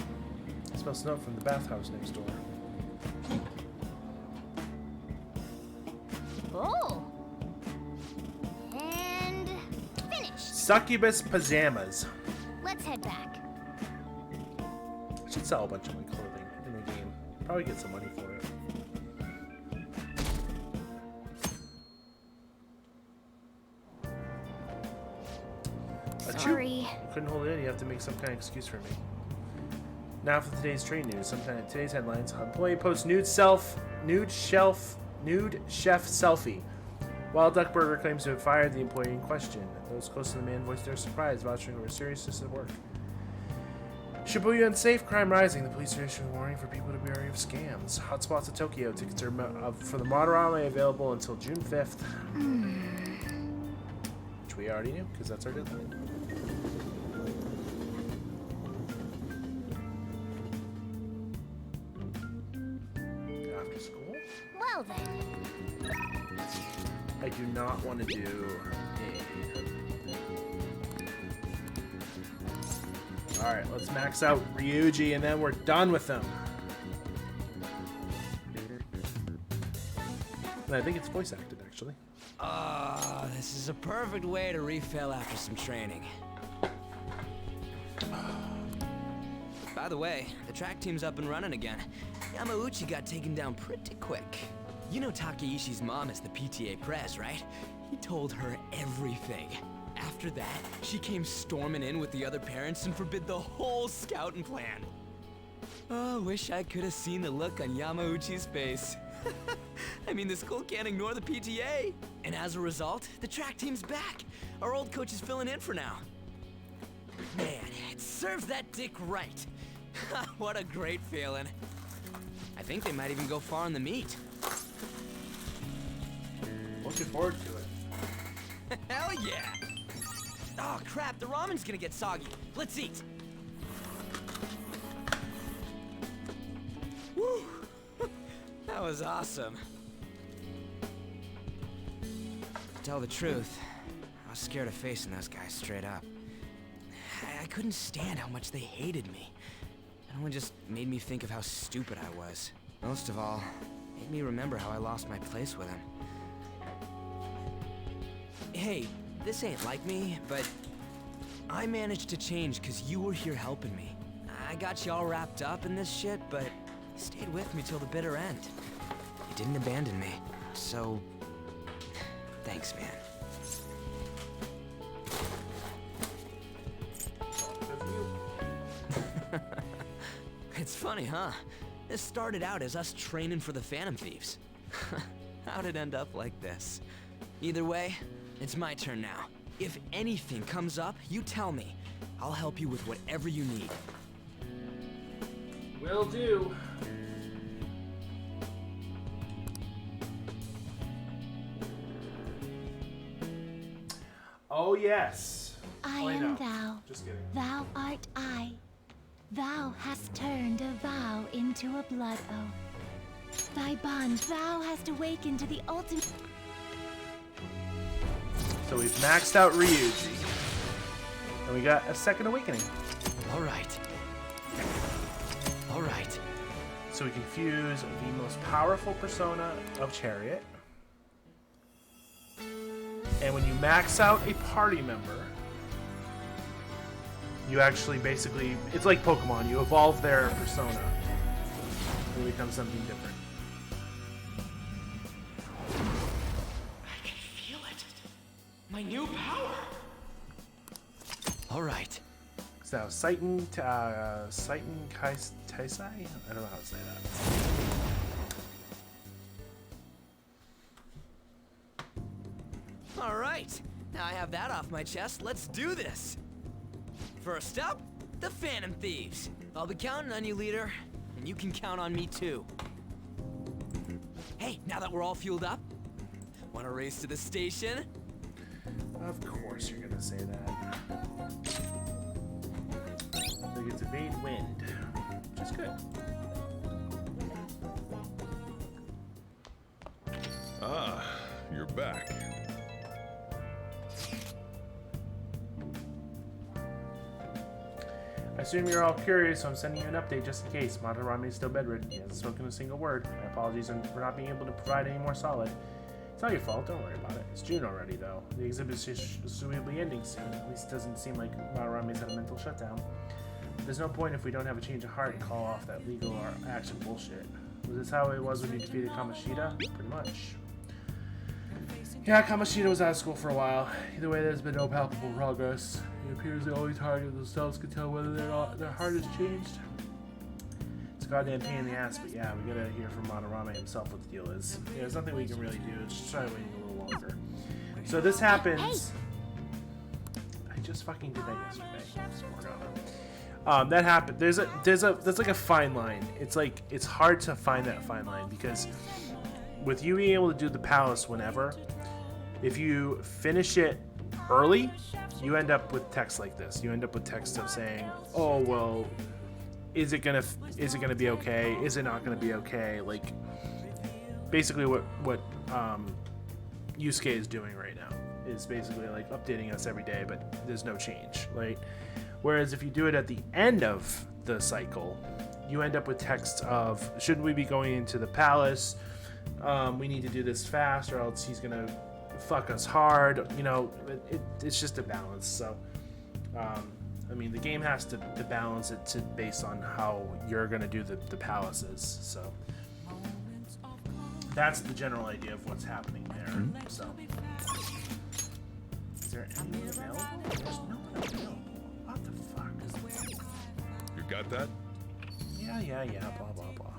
I smell smoke from the bathhouse next door. Oh. And finished. Succubus pajamas. Let's head back. I should sell a bunch of my clothing in the game. Probably get some money for it. Sorry. Couldn't hold it in. You have to make some kind of excuse for me. Now for today's trade news. Today's headlines: employee posts nude chef selfie. Wild Duck Burger claims to have fired the employee in question. Those close to the man voiced their surprise, vouching over seriousness at work. Shibuya unsafe, crime rising. The police are issuing a warning for people to be wary of scams. Hotspots of Tokyo. Tickets are for the Madarame available until June 5th. Which we already knew, because that's our deadline. After school? Well then. I do not want to do a... Alright, let's max out Ryuji and then we're done with them. And I think it's voice acted, actually. This is a perfect way to refill after some training. By the way, the track team's up and running again. Yamauchi got taken down pretty quick. You know Takeishi's mom is the PTA press, right? He told her everything. After that, she came storming in with the other parents and forbid the whole scouting plan. Oh, wish I could have seen the look on Yamauchi's face. I mean, the school can't ignore the PTA. And as a result, the track team's back. Our old coach is filling in for now. Man, it serves that dick right. What a great feeling. I think they might even go far in the meet. Looking forward to it. Hell yeah! Oh crap, the ramen's gonna get soggy. Let's eat. Woo! That was awesome. To tell the truth, I was scared of facing those guys straight up. I couldn't stand how much they hated me. It only just made me think of how stupid I was. Most of all, it made me remember how I lost my place with him. Hey, this ain't like me, but I managed to change because you were here helping me. I got you all wrapped up in this shit, but you stayed with me till the bitter end. You didn't abandon me, so thanks, man. It's funny, huh? This started out as us training for the Phantom Thieves. How'd it end up like this? Either way, it's my turn now. If anything comes up, you tell me. I'll help you with whatever you need. Will do. Oh, yes. I Oh, am no. thou. Just kidding. Thou art I. Thou hast turned a vow into a blood oath. Thy bond thou hast awakened to the ultimate. So we've maxed out Ryuji. And we got a second awakening. Alright. Alright. So we can fuse the most powerful persona of Chariot. And when you max out a party member, you actually basically, it's like Pokemon, you evolve their persona. It becomes something different. I can feel it. My new power. Alright. So Saiton Taisai? I don't know how to say that. Alright. Now I have that off my chest. Let's do this. First up, the Phantom Thieves. I'll be counting on you, leader. And you can count on me too. Hey, now that we're all fueled up, wanna race to the station? Of course you're gonna say that. So it gets evade wind, which is good. Ah, you're back. I assume you're all curious, so I'm sending you an update just in case. Madarame is still bedridden. He hasn't spoken a single word. My apologies for not being able to provide any more solid. It's not your fault, don't worry about it. It's June already, though. The exhibit is presumably ending soon. At least it doesn't seem like Madarame's had a mental shutdown. There's no point if we don't have a change of heart and call off that legal or action bullshit. Was this how it was when you defeated Kamoshida? Pretty much. Yeah, Kamoshida was out of school for a while. Either way, there's been no palpable progress. It appears the only target themselves can tell whether their heart has changed. It's a goddamn pain in the ass, but yeah, we gotta hear from Madarame himself what the deal is. Yeah, there's nothing we can really do. Just try waiting a little longer. So this happens. I just fucking did that yesterday. That happened. There's like a fine line. It's hard to find that fine line because with you being able to do the palace whenever, if you finish it early, you end up with text like this. You end up with text of saying, "Oh well, is it gonna be okay? Is it not gonna be okay?" Like basically what Yusuke is doing right now is basically like updating us every day, but there's no change, right? Whereas if you do it at the end of the cycle, you end up with text of, "Shouldn't we be going into the palace? We need to do this fast, or else he's gonna fuck us hard." You know, it's just a balance. So, I mean, the game has to balance it based on how you're gonna do the palaces. So that's the general idea of what's happening there. So, is there anyone available? There's no one available. What the fuck? You got that? Yeah. Blah blah blah.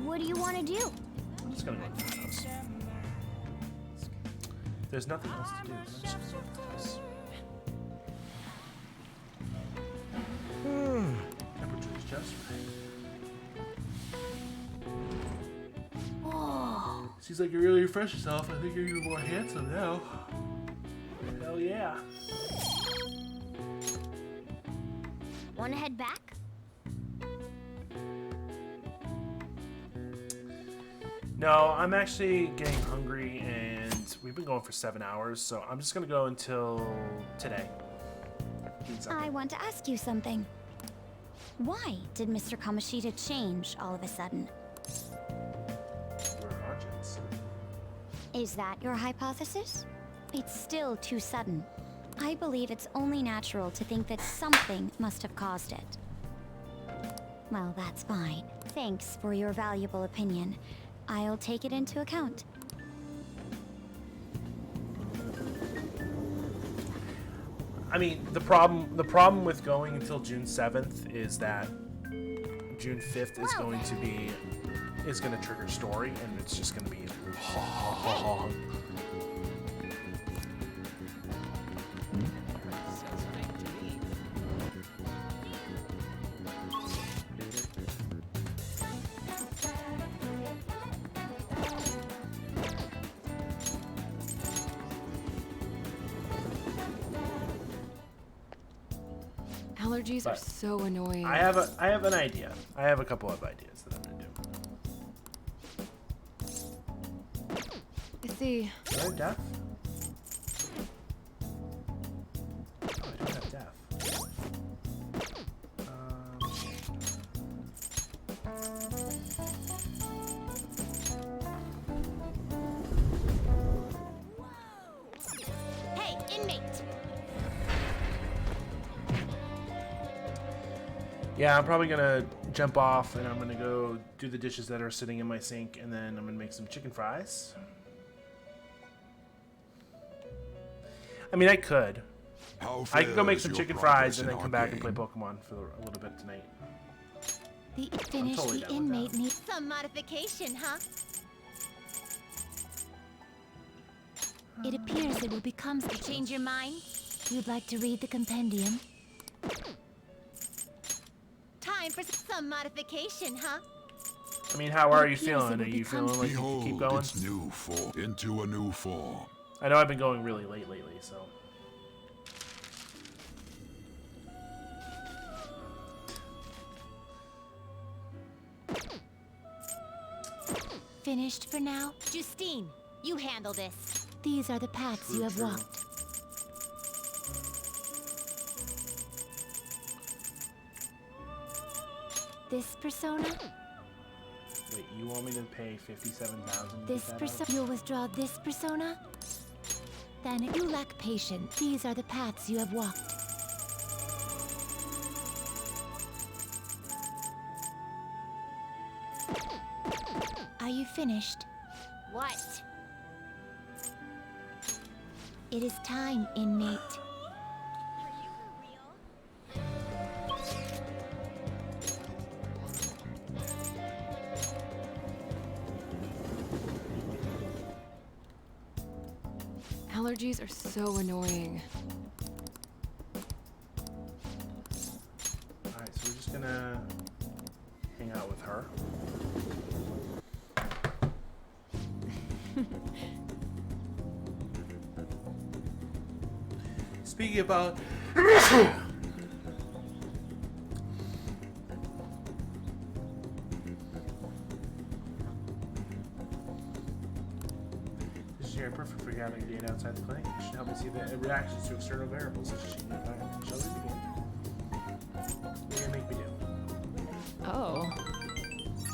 What do you want to do? I'm just gonna go to the house. There's nothing else to do. Let's just go to the house. Temperature's just right. Whoa. Seems like you really refreshed yourself. I think you're even more handsome now. Hell yeah. Want to head back? No, I'm actually getting hungry, and we've been going for 7 hours, so I'm just gonna go until today. I want to ask you something. Why did Mr. Kamoshida change all of a sudden? Your conscience. Is that your hypothesis? It's still too sudden. I believe it's only natural to think that something must have caused it. Well, that's fine. Thanks for your valuable opinion. I'll take it into account. I mean, the problem with going until June 7th is that June 5th is going to trigger story, and it's just going to be Allergies are so annoying. I have an idea. I have a couple of ideas that I'm gonna do. I see. Do I have death? Oh, I don't have death. Hey, inmate! Yeah, I'm probably gonna jump off and I'm gonna go do the dishes that are sitting in my sink, and then I'm gonna make some chicken fries. I mean, I could. I could go make some chicken fries and then come back and play Pokemon for a little bit tonight. The inmate needs some modification, huh? It appears it will become. Change your mind? You'd like to read the compendium? Time for some modification, huh? I mean, how are you feeling? Are you feeling like you can keep going? Its new form into a new form. I know I've been going really late lately, so. Finished for now? Justine, you handle this. These are the paths you have walked. This persona? Wait, you want me to pay $57,000? This persona? You'll withdraw this persona? Then if you lack patience, these are the paths you have walked. Are you finished? What? It is time, inmate. Allergies are so annoying. Alright, so we're just gonna hang out with her. Speaking about this is your perfect for gathering data outside the clinic. It should help me see the reactions to external variables such as changing environment. Shall we begin? What are you gonna make me do? Oh.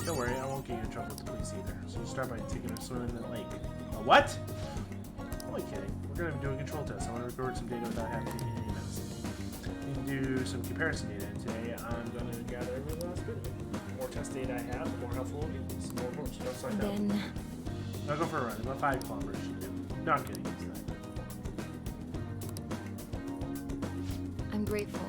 Don't worry, I won't get you in trouble with the police either. So we'll start by taking a swim in the lake. A what? I'm only kidding. We're gonna do a control test. I want to record some data without having to take any medicine. We can do some comparison data, and today I'm gonna gather every last bit of it. The more test data I have, the more helpful it will be. Some more reports. Don't sign down. Then I'll go for a run. About 5 kilometers should do. No, I'm kidding. It's not. I'm grateful.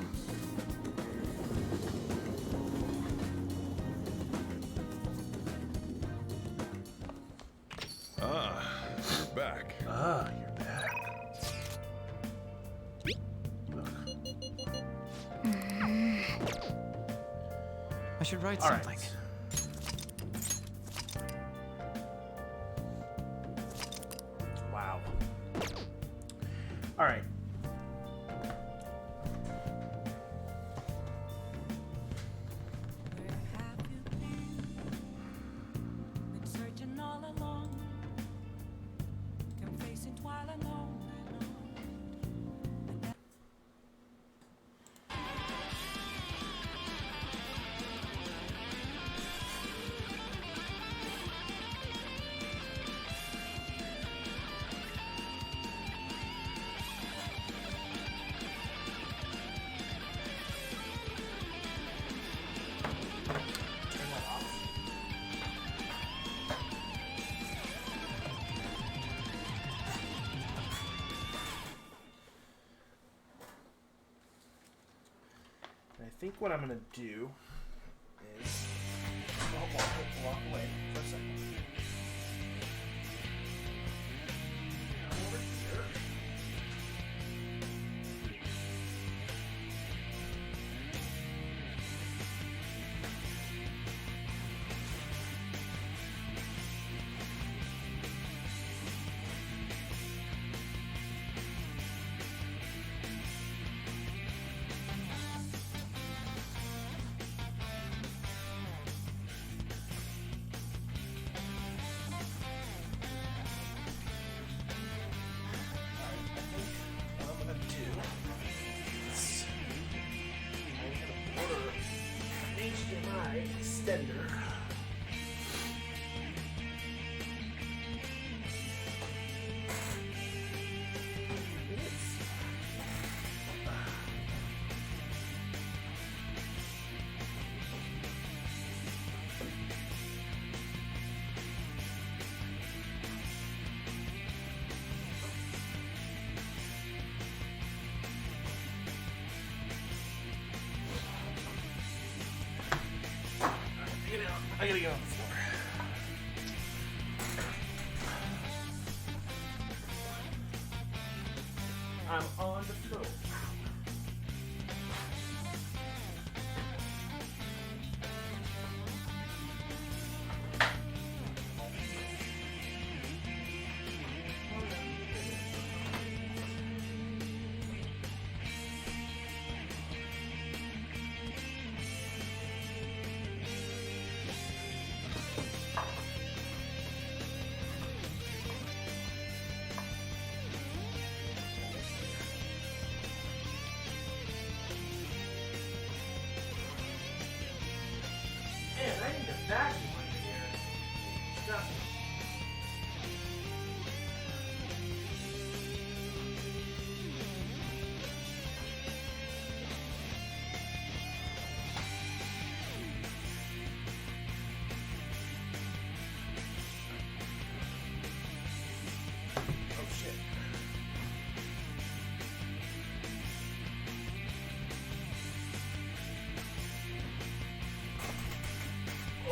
Ah, you're back. Ah, you're back. I should write All something. right. Wow. All right. think what I'm gonna do is walk away for a second. Over here. Extender. I gotta get on the floor. I'm on the floor. Vacuum under here. Stuff. Oh shit.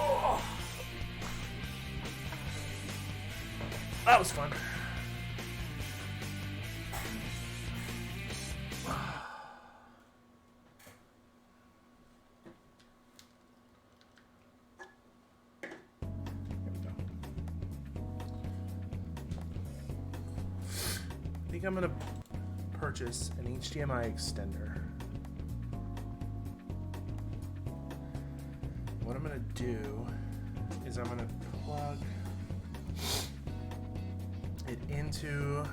Oh. That was fun. I think I'm gonna purchase an HDMI extender. What I'm gonna do is I'm gonna plug it into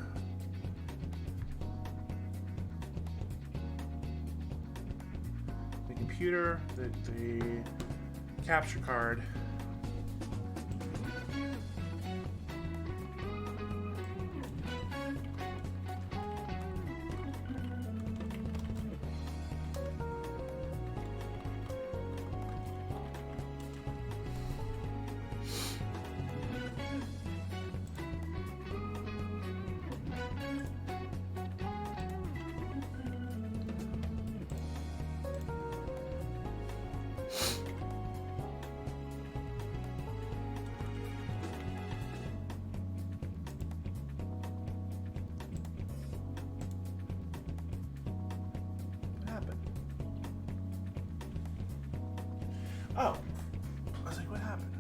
the computer, the capture card. Oh, I was like, what happened?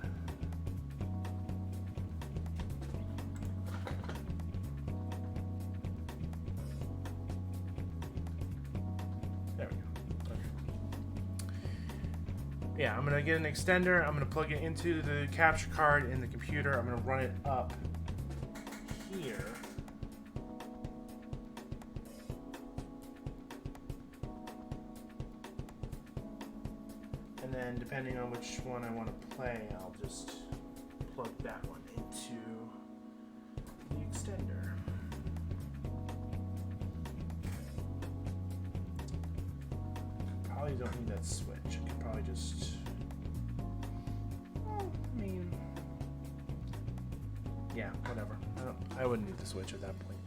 There we go. Okay. Yeah, I'm gonna get an extender. I'm gonna plug it into the capture card in the computer. I'm gonna run it up here. And then depending on which one I want to play, I'll just plug that one into the extender. Probably don't need that switch. I could probably just, well, I mean, yeah, whatever. I wouldn't need the switch at that point.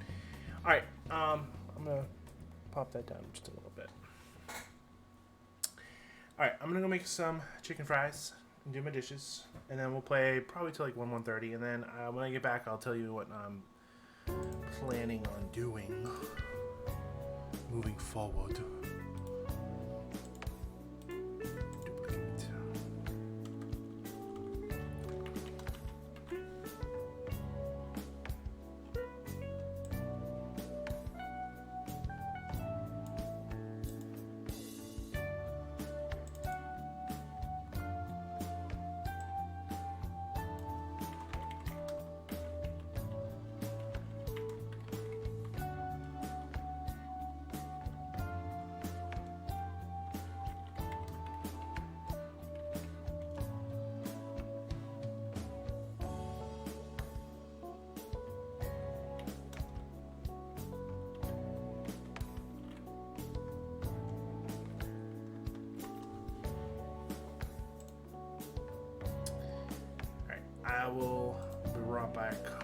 All right, I'm gonna pop that down just a little bit. Alright, I'm gonna go make some chicken fries and do my dishes, and then we'll play probably till like 1:30, and then when I get back, I'll tell you what I'm planning on doing moving forward. I will be right back.